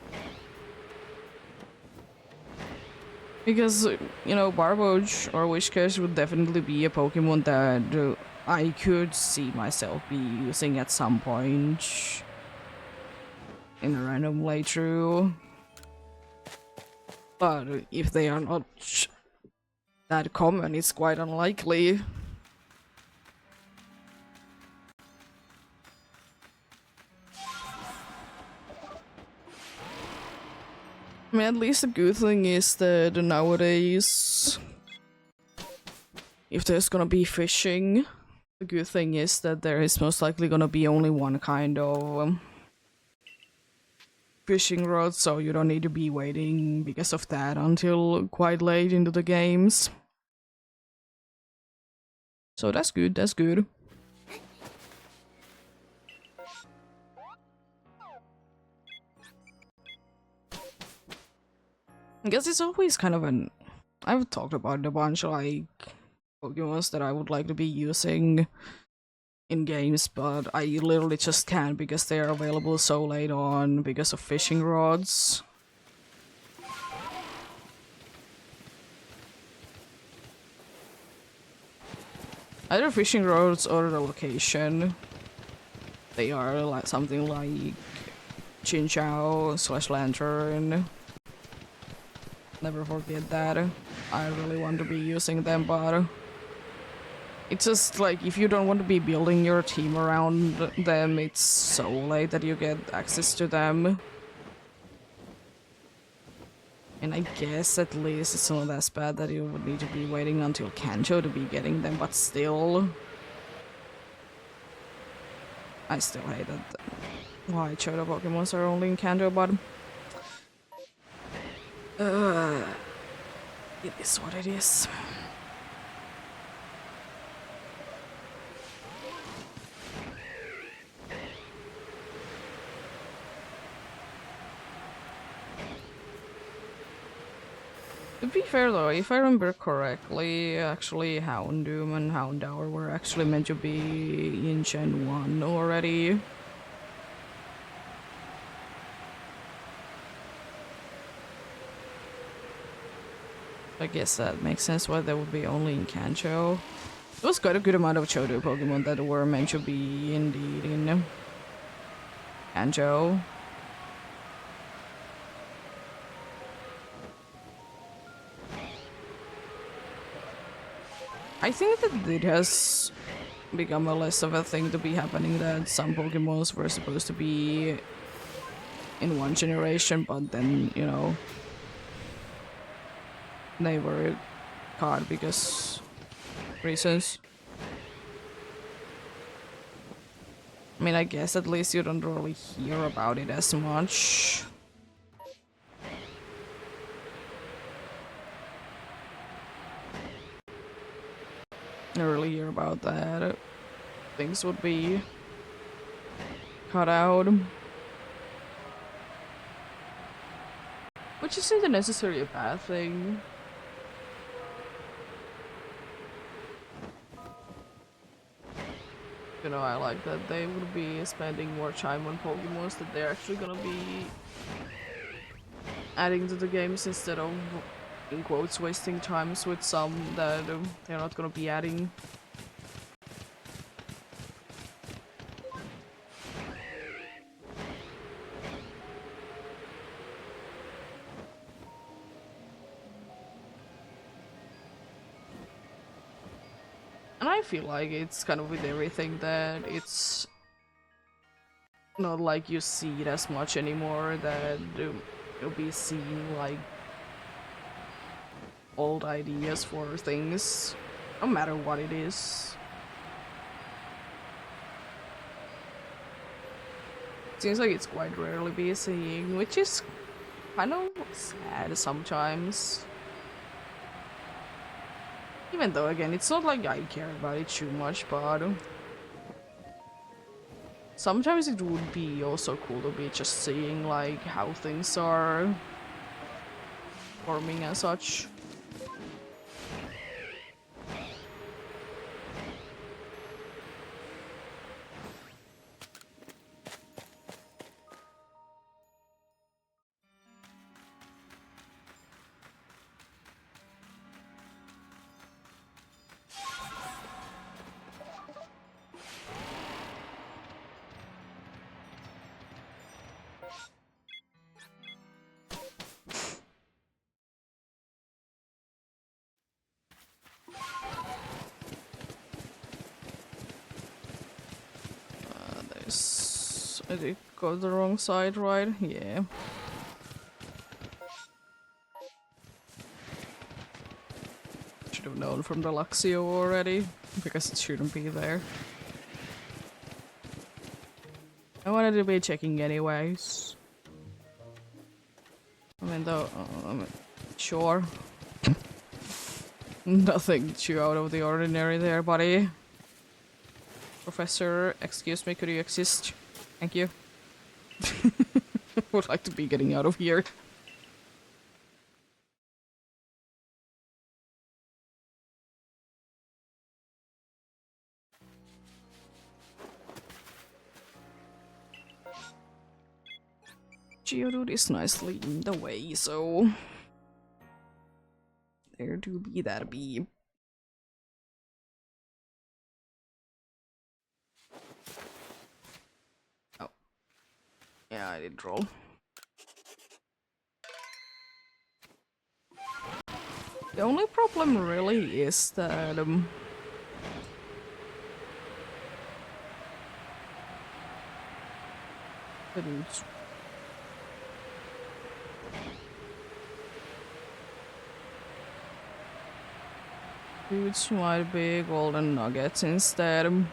A: Because, you know, Barboach or Wishcash would definitely be a Pokemon that I could see myself be using at some point in a random playthrough. But if they are not that common, it's quite unlikely. I mean, at least the good thing is that nowadays, if there's gonna be fishing, the good thing is that there is most likely gonna be only one kind of fishing rod, so you don't need to be waiting because of that until quite late into the games. So that's good, that's good. I guess it's always kind of an... I've talked about a bunch, like, Pokemons that I would like to be using in games, but I literally just can't because they are available so late on because of fishing rods. Either fishing rods or the location. They are like something like Chinchou / Lantern. Never forget that. I really want to be using them, but it's just like if you don't want to be building your team around them, it's so late that you get access to them. And I guess at least it's not as bad that you would need to be waiting until Kanto to be getting them, but still. I still hate that why Choto Pokemons are only in Kanto, but it is what it is. To be fair though, if I remember correctly, actually Houndoom and Houndour were actually meant to be in Gen 1 already. I guess that makes sense why they would be only in Kanto. There was quite a good amount of Choto Pokemon that were meant to be indeed in Kanto. I think that it has become a less of a thing to be happening that some Pokemons were supposed to be in one generation, but then, you know, they were caught because reasons. I mean, I guess at least you don't really hear about it as much. I really hear about that. Things would be cut out. Which isn't necessarily a bad thing. You know, I like that they would be spending more time on Pokemons that they're actually gonna be adding to the games instead of, in quotes, wasting times with some that they're not gonna be adding. And I feel like it's kind of with everything that it's not like you see it as much anymore, that you'll be seeing like old ideas for things, no matter what it is. Seems like it's quite rarely be seeing, which is kind of sad sometimes. Even though, again, it's not like I care about it too much, but sometimes it would be also cool to be just seeing like how things are forming and such. I did go the wrong side, right? Yeah. Should have known from the Luxio already, because it shouldn't be there. I wanted to be checking anyways. I mean, though, sure. Nothing too out of the ordinary there, buddy. Professor, excuse me, could you exist? Thank you. Would like to be getting out of here. Geodude is nicely in the way, so there do be that be. Oh. Yeah, I did roll. The only problem really is that didn't. Dudes might be golden nuggets instead.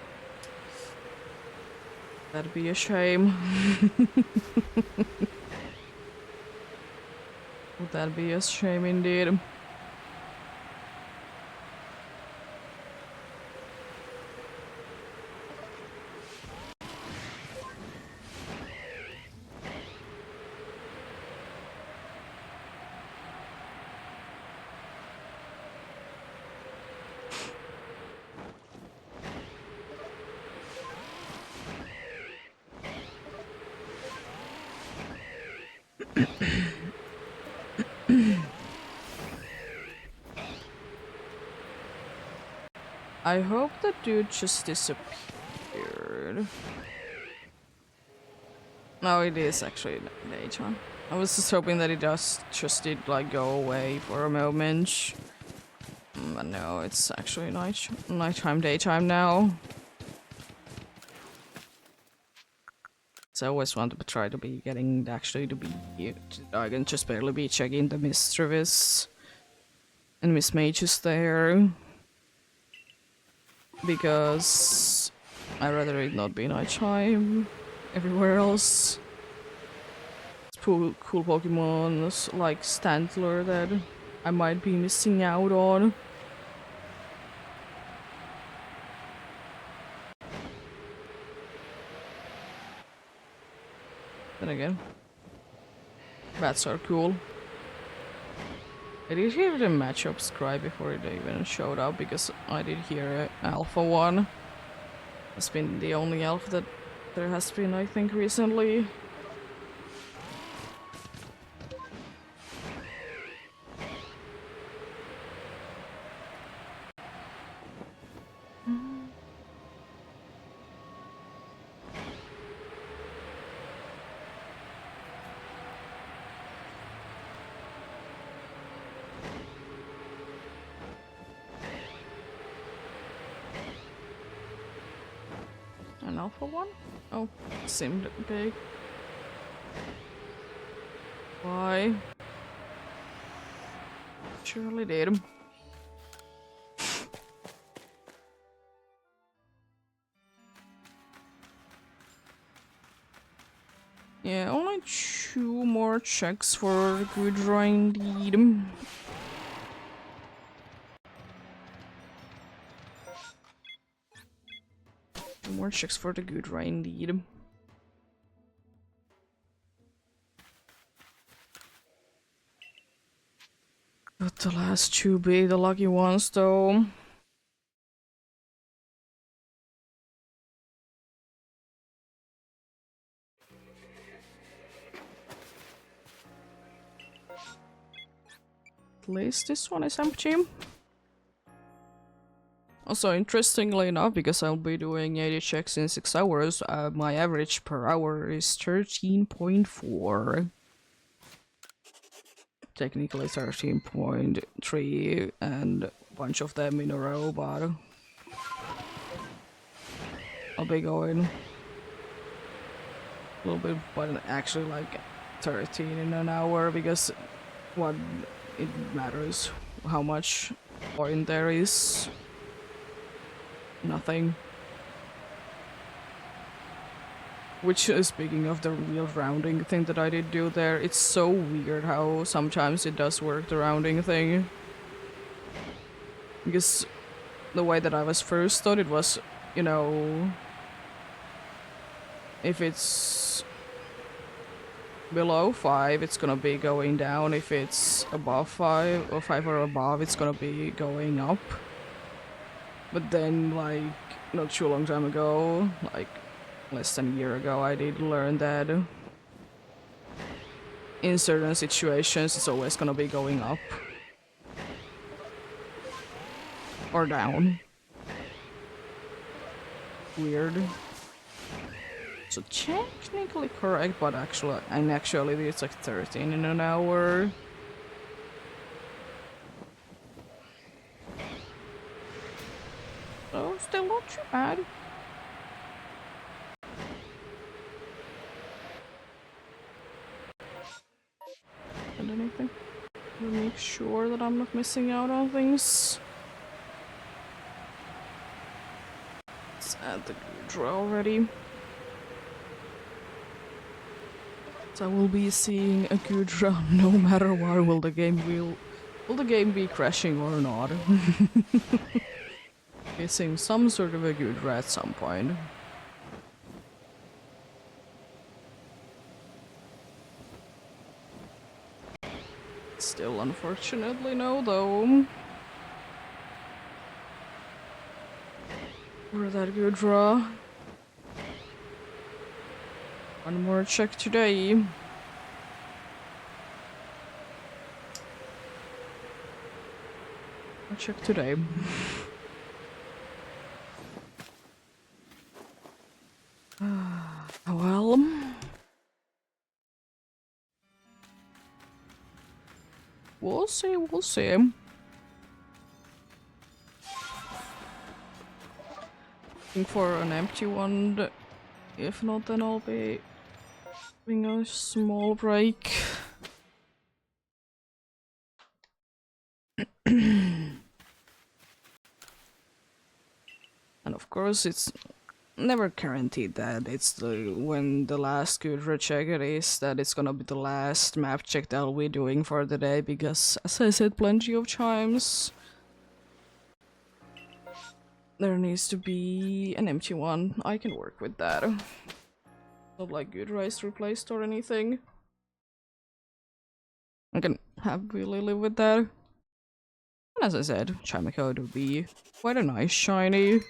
A: That'd be a shame. Would that be a shame indeed? I hope the dude just disappeared. No, it is actually daytime. I was just hoping that it just did like go away for a moment. But no, it's actually nighttime, daytime now. So I always want to try to be getting actually to be here. I can just barely be checking the Miss Travis and Miss Mage's there. Because I'd rather it not be nighttime everywhere else. It's cool Pokemon like Stantler that I might be missing out on. Then again, bats are cool. I did hear the matchup scribe before it even showed up, because I did hear Alpha 1. It's been the only alpha that there has been, I think, recently. An Alpha 1? Oh, it seemed big. Why? Surely did. Yeah, only 2 more checks for good drawing indeed. 2 more checks for the good drawing indeed. But the last 2 be the lucky ones though. At least this one is empty. Also, interestingly enough, because I'll be doing 80 checks in 6 hours, my average per hour is 13.4. Technically 13.3, and a bunch of them in a row, but I'll be going a little bit, but actually like 13 in an hour, because what it matters how much point there is. Nothing. Which, speaking of the real rounding thing that I did do there, it's so weird how sometimes it does work, the rounding thing. Because the way that I was first taught, it was, you know, if it's below 5, it's gonna be going down. If it's above 5, or 5 or above, it's gonna be going up. But then, like, not too long time ago, like less than a year ago, I did learn that in certain situations it's always gonna be going up or down. Weird. So technically correct, but actually it's like 13 in an hour. So still not too bad. And anything to make sure that I'm not missing out on things. Let's add the draw already. So I will be seeing a good draw no matter what. Will the game be crashing or not? Missing some sort of a good draw at some point. Still unfortunately no though. For that good draw. One more check today. I'll check today. Well. We'll see, we'll see. Looking for an empty one. If not, then I'll be having a small break. And of course, it's never guaranteed that it's when the last good check it is that it's gonna be the last map check that I'll be doing for the day, because as I said plenty of times, there needs to be an empty one. I can work with that. Not like good rice replaced or anything. I can happily live with that. And as I said, Chime Code would be quite a nice shiny.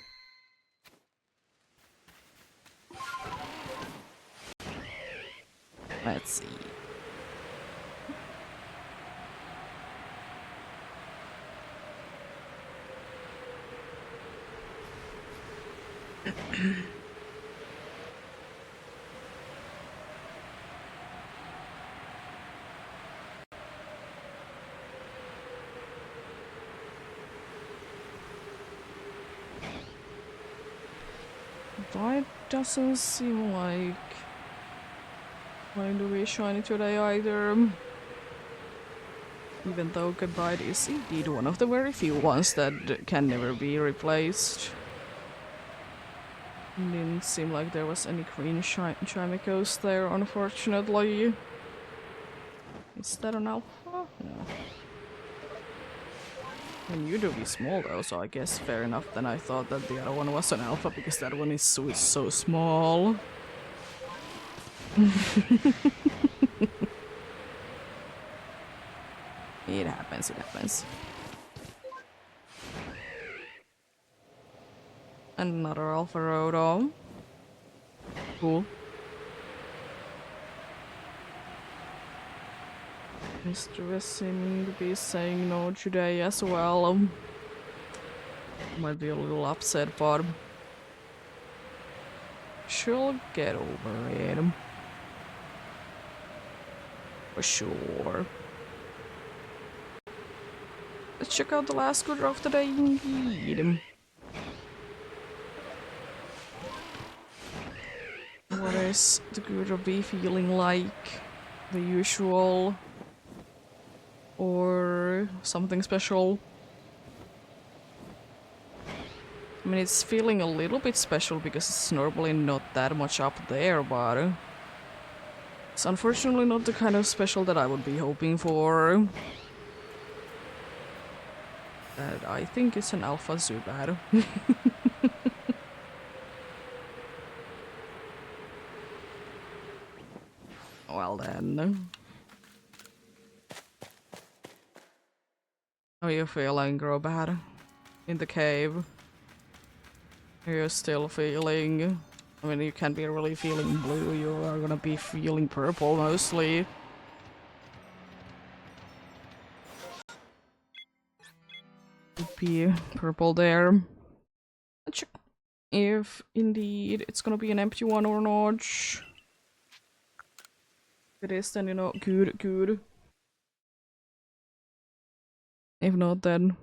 A: Let's see. That doesn't seem like going to be shiny today either. Even though Goodbye is indeed one of the very few ones that can never be replaced. Didn't seem like there was any green Chimicos there, unfortunately. Is that an alpha? No. And you do be small though, so I guess fair enough. Then I thought that the other one was an alpha because that one is so small. It happens, it happens. Another Alpha Roto. Cool. Mr. West seeming to be saying no today as well. Might be a little upset, but she'll get over it. For sure. Let's check out the last scooter of the day indeed. What is the scooter be feeling like? The usual? Or something special? I mean, it's feeling a little bit special because it's normally not that much up there, but it's unfortunately not the kind of special that I would be hoping for. That I think it's an Alpha Zubat. Well then. How are you feeling, Grobad? In the cave? You're still feeling... I mean, you can't be really feeling blue, you are gonna be feeling purple mostly. Could be purple there. Let's check if indeed it's gonna be an empty one or not. If it is, then you know, good. If not, then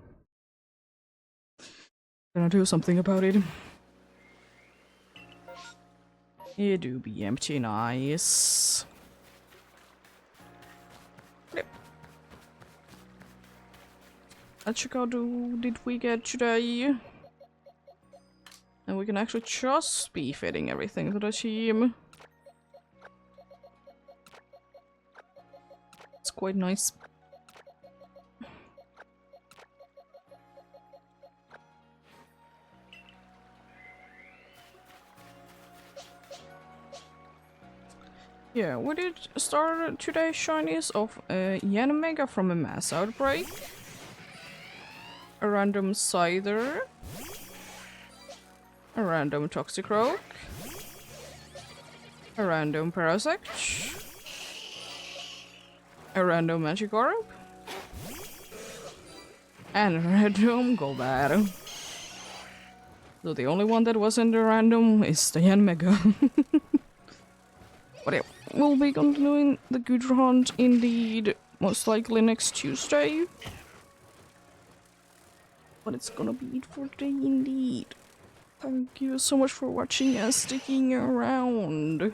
A: gonna do something about it. It do be empty, nice. Yep. Let's check out who did we get today. And we can actually just be fitting everything to the team. It's quite nice. Yeah, we did start today's shinies of a Yanmega from a mass outbreak, a random Scyther, a random Toxicroak, a random Parasect, a random Magikarp, and a random Golbat. So the only one that wasn't a random is the Yanmega. But yeah, we'll be continuing the good hunt indeed, most likely next Tuesday. But it's gonna be it for today indeed. Thank you so much for watching and sticking around.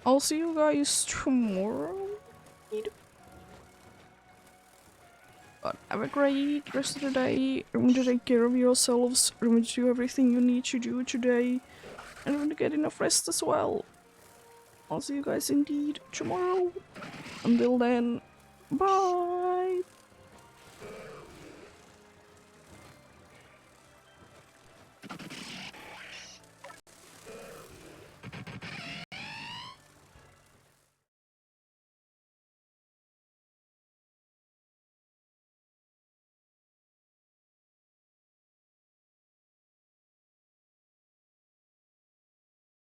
A: I'll see you guys tomorrow. But have a great rest of the day. Remember to take care of yourselves. Remember to do everything you need to do today. And remember to get enough rest as well. I'll see you guys indeed tomorrow. Until then, bye!